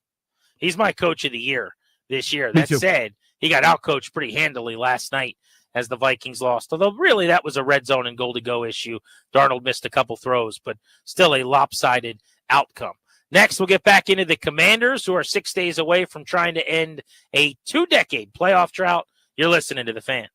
He's my coach of the year this year. Me That too. said, he got outcoached pretty handily last night as the Vikings lost. Although, really, that was a red zone and goal-to-go issue. Darnold missed a couple throws, but still a lopsided outcome. Next, we'll get back into the Commanders, who are 6 days away from trying to end a 2-decade playoff drought. You're listening to The Fan.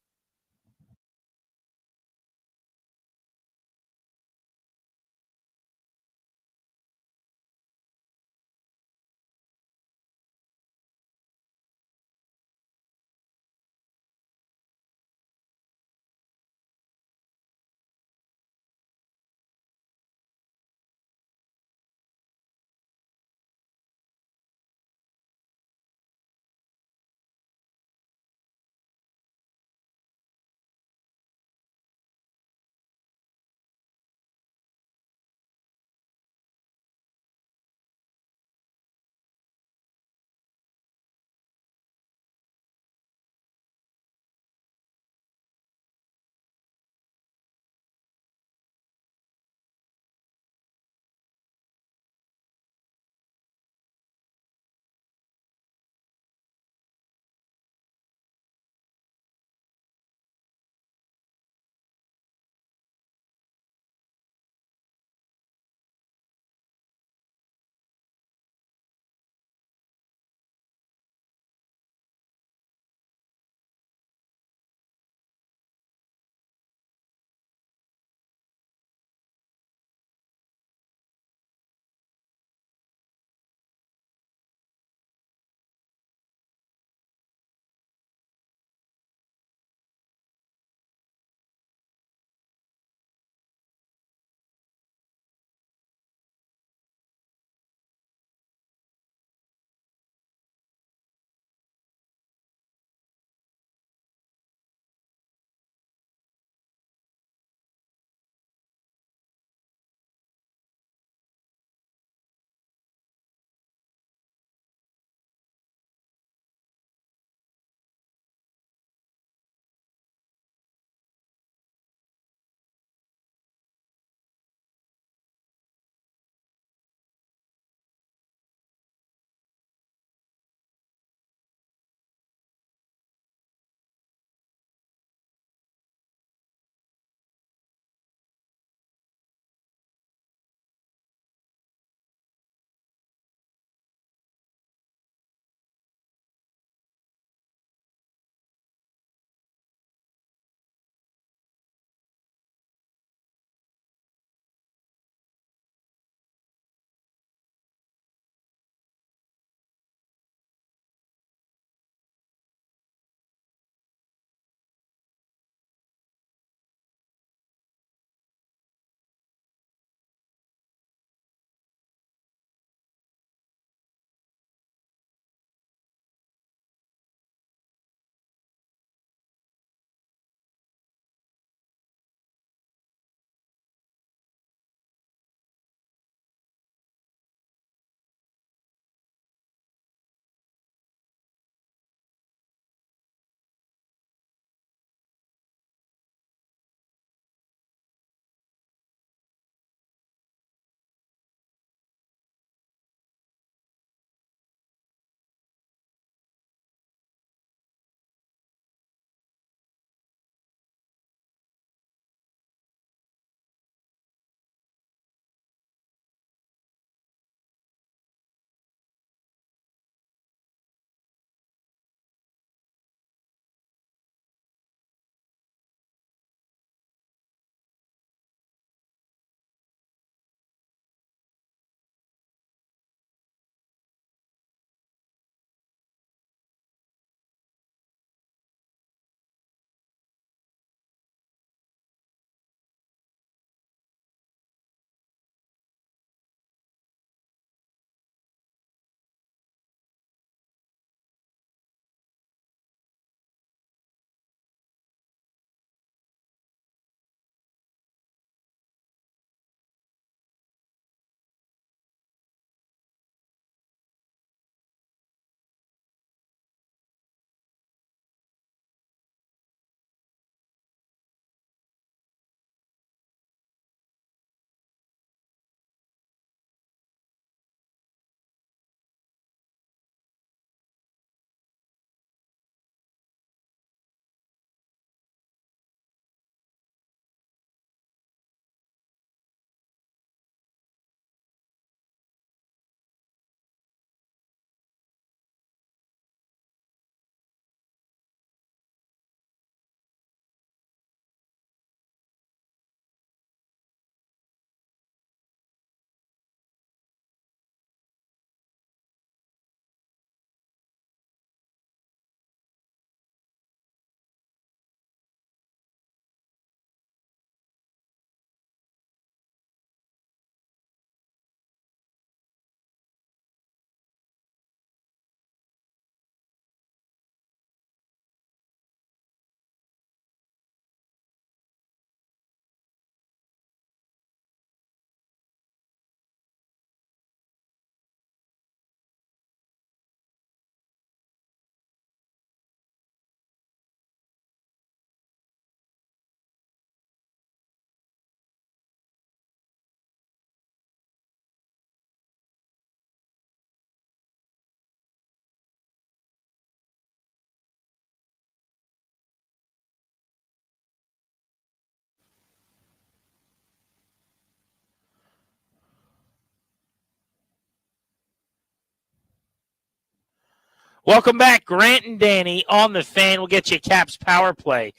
Welcome back, Grant and Danny on the Fan. We'll get you Caps power play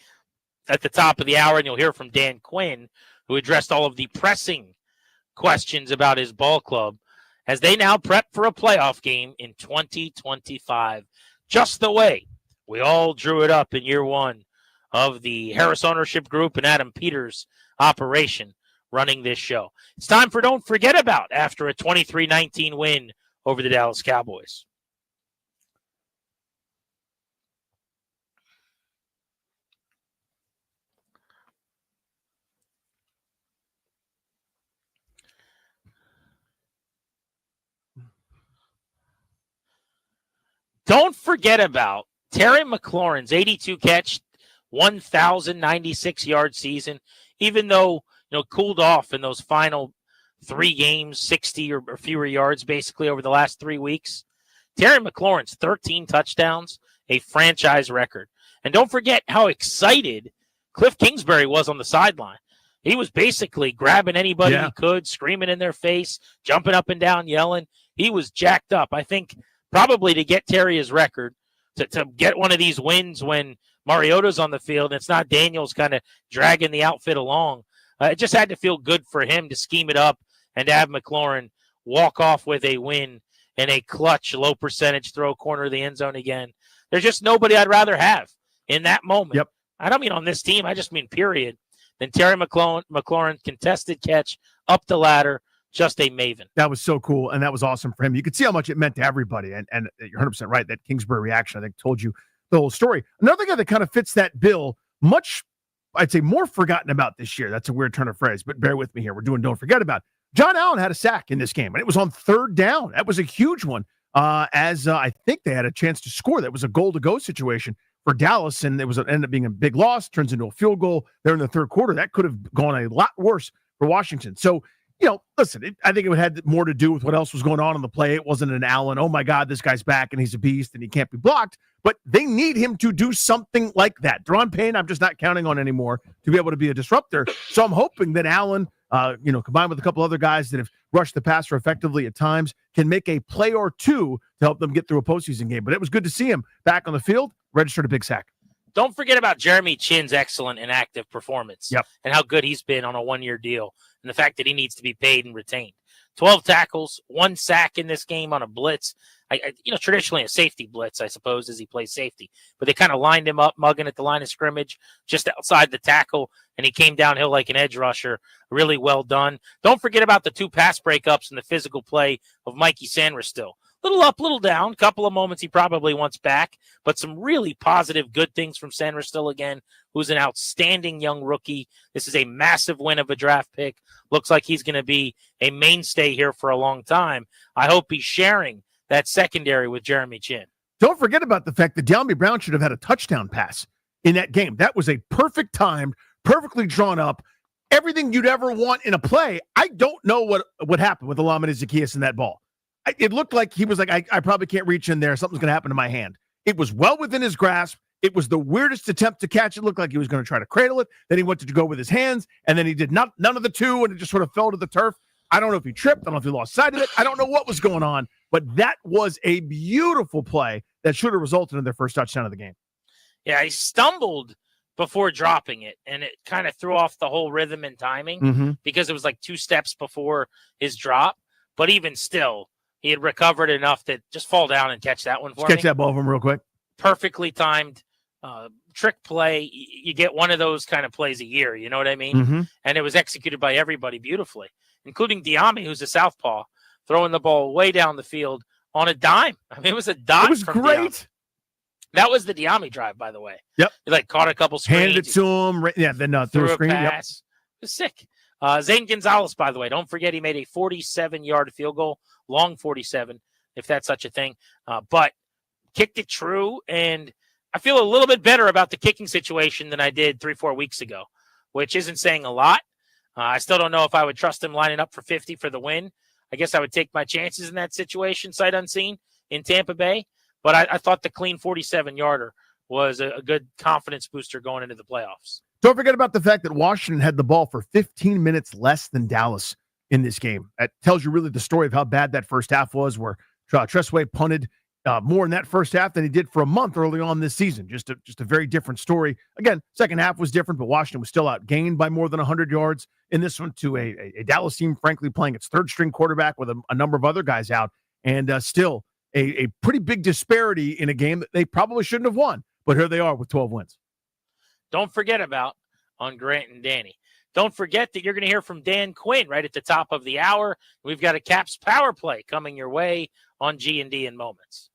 at the top of the hour, and you'll hear from Dan Quinn, who addressed all of the pressing questions about his ball club as they now prep for a playoff game in 2025, just the way we all drew it up in year one of the Harris Ownership Group and Adam Peters operation running this show. It's time for Don't Forget About after a 23-19 win over the Dallas Cowboys. Don't forget about Terry McLaurin's 82-catch, 1,096-yard season, even though cooled off in those final 3 games, 60 or fewer yards basically over the last 3 weeks. Terry McLaurin's 13 touchdowns, a franchise record. And don't forget how excited Cliff Kingsbury was on the sideline. He was basically grabbing anybody he could, screaming in their face, jumping up and down, yelling. He was jacked up. I think probably to get Terry his record, to get one of these wins when Mariota's on the field, and it's not Daniels kind of dragging the outfit along. It just had to feel good for him to scheme it up and to have McLaurin walk off with a win and a clutch, low-percentage throw corner of the end zone again. There's just nobody I'd rather have in that moment. Yep. I don't mean on this team. I just mean period. Than Terry McLaurin, contested catch, up the ladder, just a maven. That was so cool, and that was awesome for him. You could see how much it meant to everybody, and you're 100% right. That Kingsbury reaction, I think, told you the whole story. Another guy that kind of fits that bill, much, I'd say, more forgotten about this year. That's a weird turn of phrase, but bear with me here. We're doing Don't Forget About. John Allen had a sack in this game, and it was on 3rd down. That was a huge one, as I think they had a chance to score. That was a goal-to-go situation for Dallas, and it ended up being a big loss, turns into a field goal there in the 3rd quarter. That could have gone a lot worse for Washington. So, listen, I think it had more to do with what else was going on in the play. It wasn't an Allen, oh my God, this guy's back and he's a beast and he can't be blocked. But they need him to do something like that. Deron Payne, I'm just not counting on anymore to be able to be a disruptor. So I'm hoping that Allen, combined with a couple other guys that have rushed the passer effectively at times, can make a play or two to help them get through a postseason game. But it was good to see him back on the field, registered a big sack. Don't forget about Jeremy Chinn's excellent and active performance and how good he's been on a 1-year deal and the fact that he needs to be paid and retained. 12 tackles, 1 sack in this game on a blitz. Traditionally a safety blitz, I suppose, as he plays safety. But they kind of lined him up, mugging at the line of scrimmage, just outside the tackle, and he came downhill like an edge rusher. Really well done. Don't forget about the 2 pass breakups and the physical play of Mikey Sanders-Still. Little up, little down. Couple of moments he probably wants back, but some really positive, good things from Sanders-Still again, who's an outstanding young rookie. This is a massive win of a draft pick. Looks like he's going to be a mainstay here for a long time. I hope he's sharing that secondary with Jeremy Chinn. Don't forget about the fact that De'Ami Brown should have had a touchdown pass in that game. That was a perfect timed, perfectly drawn up, everything you'd ever want in a play. I don't know what happened with Alameda Zaccheaus in that ball. It looked like he was like, I probably can't reach in there. Something's going to happen to my hand. It was well within his grasp. It was the weirdest attempt to catch. It looked like he was going to try to cradle it. Then he went to go with his hands, and then he did none of the two, and it just sort of fell to the turf. I don't know if he tripped. I don't know if he lost sight of it. I don't know what was going on, but that was a beautiful play that should have resulted in their first touchdown of the game. Yeah, he stumbled before dropping it, and it kind of threw off the whole rhythm and timing because it was like 2 steps before his drop. But even still, he had recovered enough to just fall down and catch that one for me. Catch that ball from him real quick. Perfectly timed trick play. You get one of those kind of plays a year, you know what I mean? And it was executed by everybody beautifully, including De'Ami, who's a southpaw, throwing the ball way down the field on a dime. I mean, it was a dot. It was great. De'Ami. That was the De'Ami drive, by the way. Yep. He caught a couple screens. Handed it to him. Yeah, then threw a screen. Pass. It was sick. Zane Gonzalez, by the way, don't forget he made a 47-yard field goal, long 47, if that's such a thing, but kicked it true, and I feel a little bit better about the kicking situation than I did 3-4 weeks ago, which isn't saying a lot. I still don't know if I would trust him lining up for 50 for the win. I guess I would take my chances in that situation, sight unseen, in Tampa Bay, but I thought the clean 47-yarder was a good confidence booster going into the playoffs. Don't forget about the fact that Washington had the ball for 15 minutes less than Dallas in this game. That tells you really the story of how bad that first half was, where Tressway punted more in that first half than he did for a month early on this season. Just a very different story. Again, second half was different, but Washington was still outgained by more than 100 yards in this one to a Dallas team, frankly, playing its third-string quarterback with a number of other guys out, and still a pretty big disparity in a game that they probably shouldn't have won. But here they are with 12 wins. Don't forget about on Grant and Danny. Don't forget that you're going to hear from Dan Quinn right at the top of the hour. We've got a Caps Power Play coming your way on G&D in moments.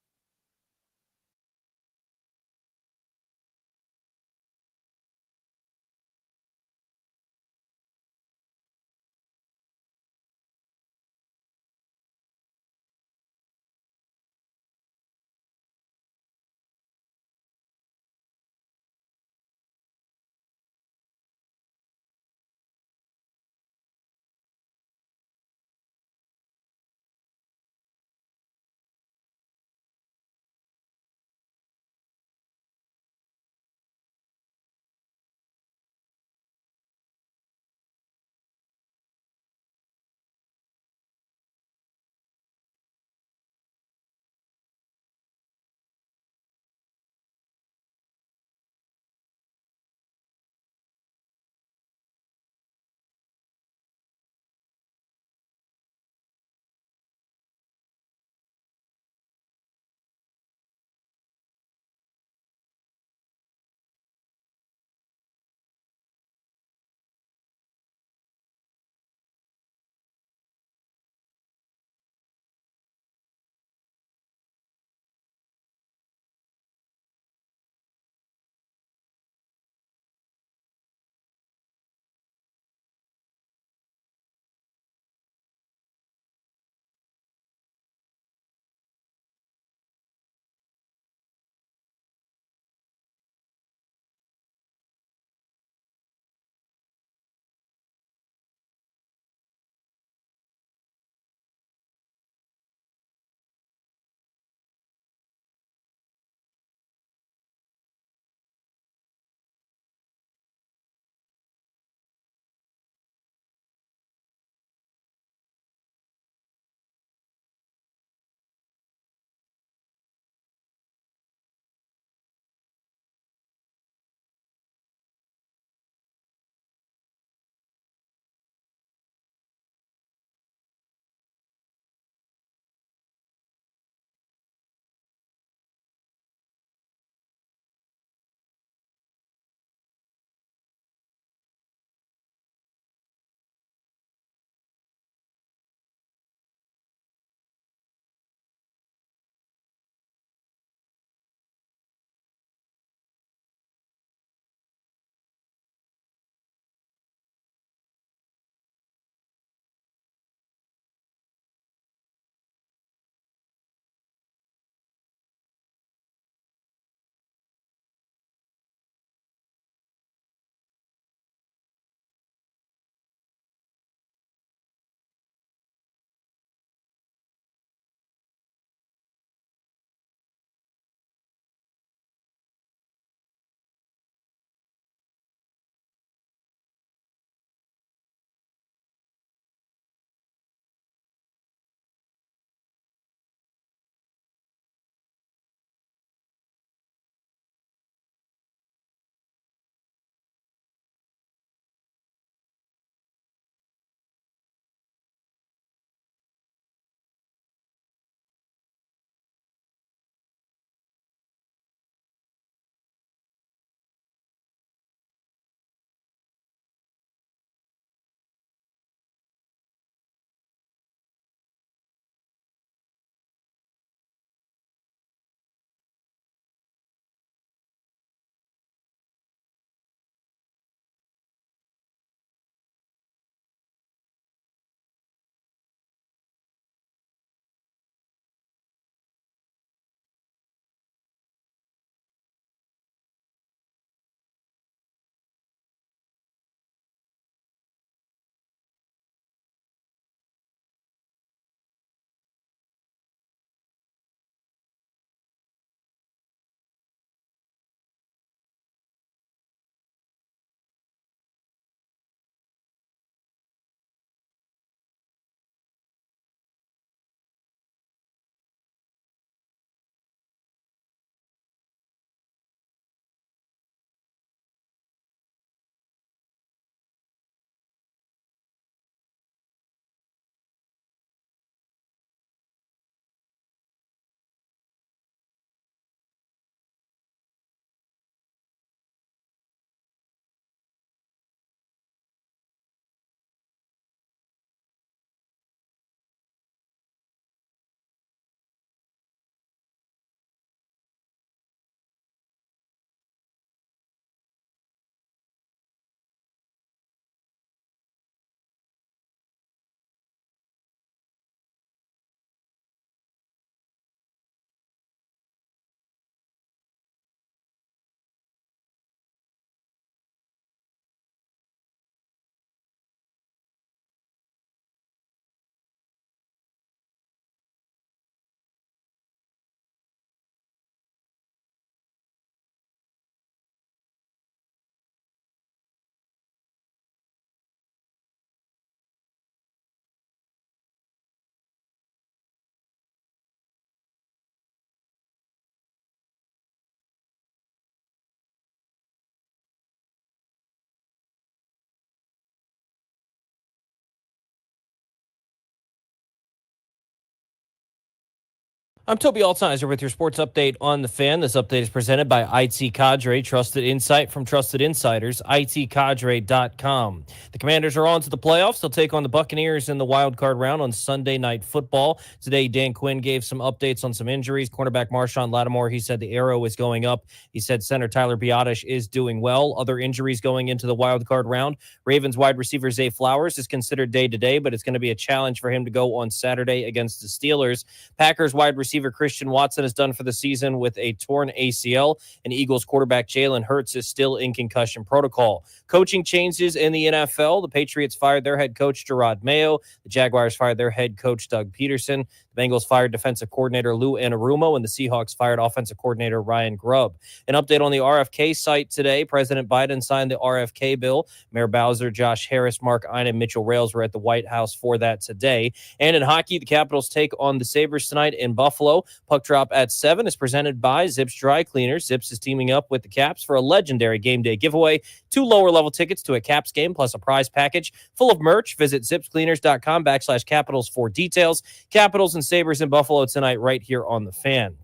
I'm Toby Altizer with your sports update on the Fan. This update is presented by IT Cadre, trusted insight from trusted insiders, itcadre.com. The Commanders are on to the playoffs. They'll take on the Buccaneers in the wild card round on Sunday Night Football. Today, Dan Quinn gave some updates on some injuries. Cornerback Marshawn Lattimore, he said the arrow is going up. He said center Tyler Biotish is doing well. Other injuries going into the wild card round. Ravens wide receiver Zay Flowers is considered day-to-day, but it's going to be a challenge for him to go on Saturday against the Steelers. Packers wide receiver Christian Watson is done for the season with a torn ACL, and Eagles quarterback Jalen Hurts is still in concussion protocol. Coaching changes in the NFL. The Patriots fired their head coach Gerard Mayo. The Jaguars fired their head coach Doug Peterson. The Bengals fired defensive coordinator Lou Anarumo, and the Seahawks fired offensive coordinator Ryan Grubb. An update on the RFK site today. President Biden signed the RFK bill. Mayor Bowser, Josh Harris, Mark Ina, Mitchell Rales were at the White House for that today. And in hockey, the Capitals take on the Sabres tonight in Buffalo. Puck drop at 7 is presented by Zips Dry Cleaners. Zips is teaming up with the Caps for a legendary game day giveaway. 2 lower-level tickets to a Caps game plus a prize package full of merch. Visit zipscleaners.com/Capitals for details. Capitals and Sabres in Buffalo tonight right here on The Fan.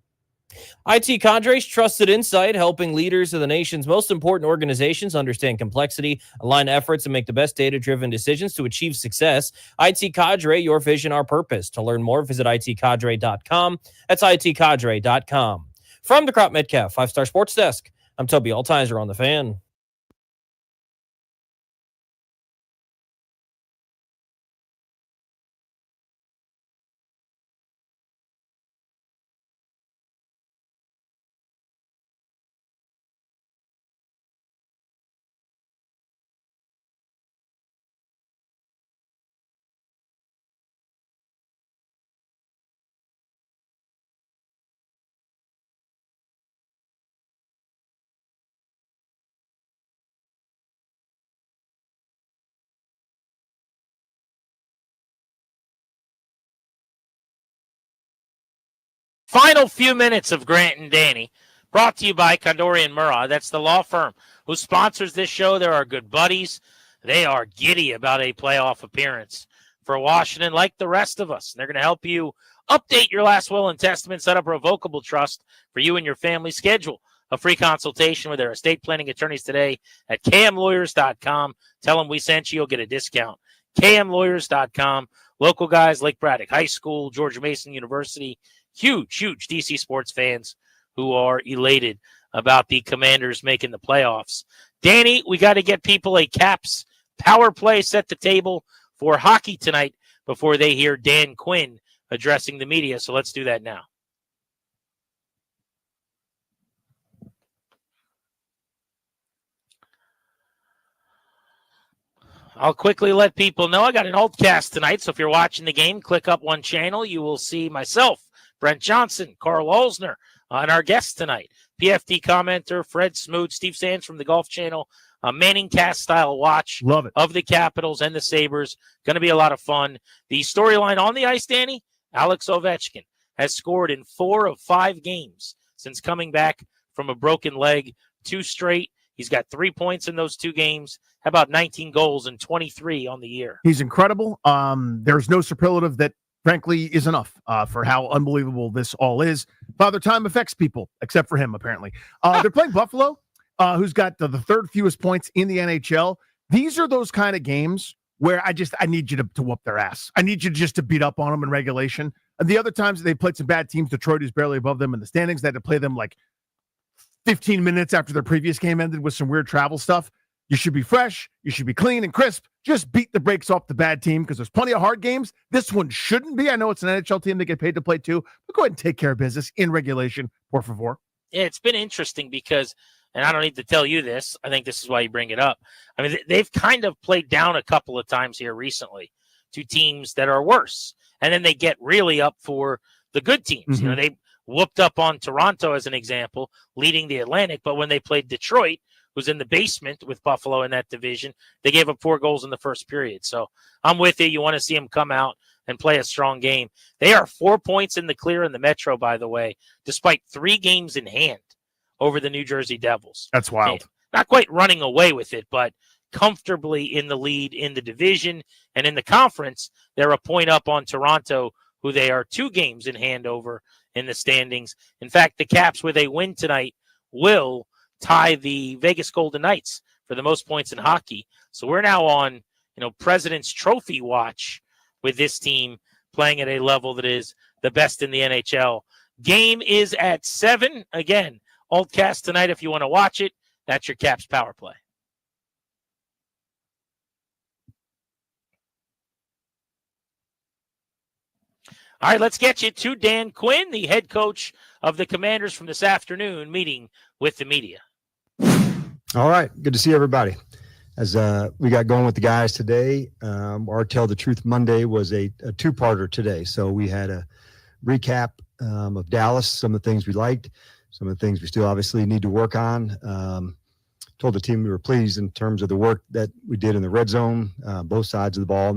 IT Cadre's trusted insight, helping leaders of the nation's most important organizations understand complexity, align efforts, and make the best data-driven decisions to achieve success. IT Cadre, your vision, our purpose. To learn more, visit itcadre.com. That's itcadre.com. From the Crop Metcalf 5-Star Sports Desk, I'm Toby Altizer on The Fan. Final few minutes of Grant and Danny, brought to you by Condori and Murrah. That's the law firm who sponsors this show. They're our good buddies. They are giddy about a playoff appearance for Washington, like the rest of us. They're going to help you update your last will and testament, set up a revocable trust for you and your family. Schedule a free consultation with their estate planning attorneys today at kmlawyers.com. Tell them we sent you. You'll get a discount. kmlawyers.com. Local guys, Lake Braddock High School, George Mason University. Huge DC sports fans who are elated about the Commanders making the playoffs. Danny, we got to get people a Caps power play, set the table for hockey tonight before they hear Dan Quinn addressing the media. So let's do that now. I'll quickly let people know I got an alt cast tonight. So if you're watching the game, click up one channel. You will see myself, Brent Johnson, Carl Olsner, and our guests tonight. PFT commenter, Fred Smoot, Steve Sands from the Golf Channel, a Manning cast style watch Love it. Of the Capitals and the Sabres. Going to be a lot of fun. The storyline on the ice, Danny, Alex Ovechkin has scored in 4 of 5 games since coming back from a broken leg, 2 straight. He's got 3 points in those 2 games. How about 19 goals and 23 on the year? He's incredible. There's no superlative that frankly is enough for how unbelievable this all is. Father Time affects people, except for him, apparently. They're playing Buffalo, who's got the third fewest points in the NHL. These are those kind of games where I need you to whoop their ass. I need you just to beat up on them in regulation. And the other times they played some bad teams, Detroit is barely above them in the standings. They had to play them like 15 minutes after their previous game ended with some weird travel stuff. You should be fresh. You should be clean and crisp. Just beat the brakes off the bad team because there's plenty of hard games. This one shouldn't be. I know it's an NHL team they get paid to play too, but go ahead and take care of business in regulation, por favor. Yeah, it's been interesting because, and I don't need to tell you this, I think this is why you bring it up. I mean, they've kind of played down a couple of times here recently to teams that are worse. And then they get really up for the good teams. Mm-hmm. You know, they whooped up on Toronto as an example, leading the Atlantic. But when they played Detroit, who's in the basement with Buffalo in that division, they gave up 4 goals in the first period. So I'm with you. You want to see them come out and play a strong game. They are 4 points in the clear in the Metro, by the way, despite 3 games in hand over the New Jersey Devils. That's wild. Not quite running away with it, but comfortably in the lead in the division. And in the conference, they're a point up on Toronto, who they are 2 games in hand over in the standings. In fact, the Caps, with a win tonight, will tie the Vegas Golden Knights for the most points in hockey. So we're now on, President's Trophy watch with this team playing at a level that is the best in the NHL. Game is at 7. Again, Altcast tonight if you want to watch it. That's your Caps power play. All right, let's get you to Dan Quinn, the head coach of the Commanders from this afternoon, meeting with the media. All right, good to see everybody. As we got going with the guys today, our Tell the Truth Monday was a two-parter today. So we had a recap of Dallas, some of the things we liked, some of the things we still obviously need to work on. Told the team we were pleased in terms of the work that we did in the red zone, both sides of the ball.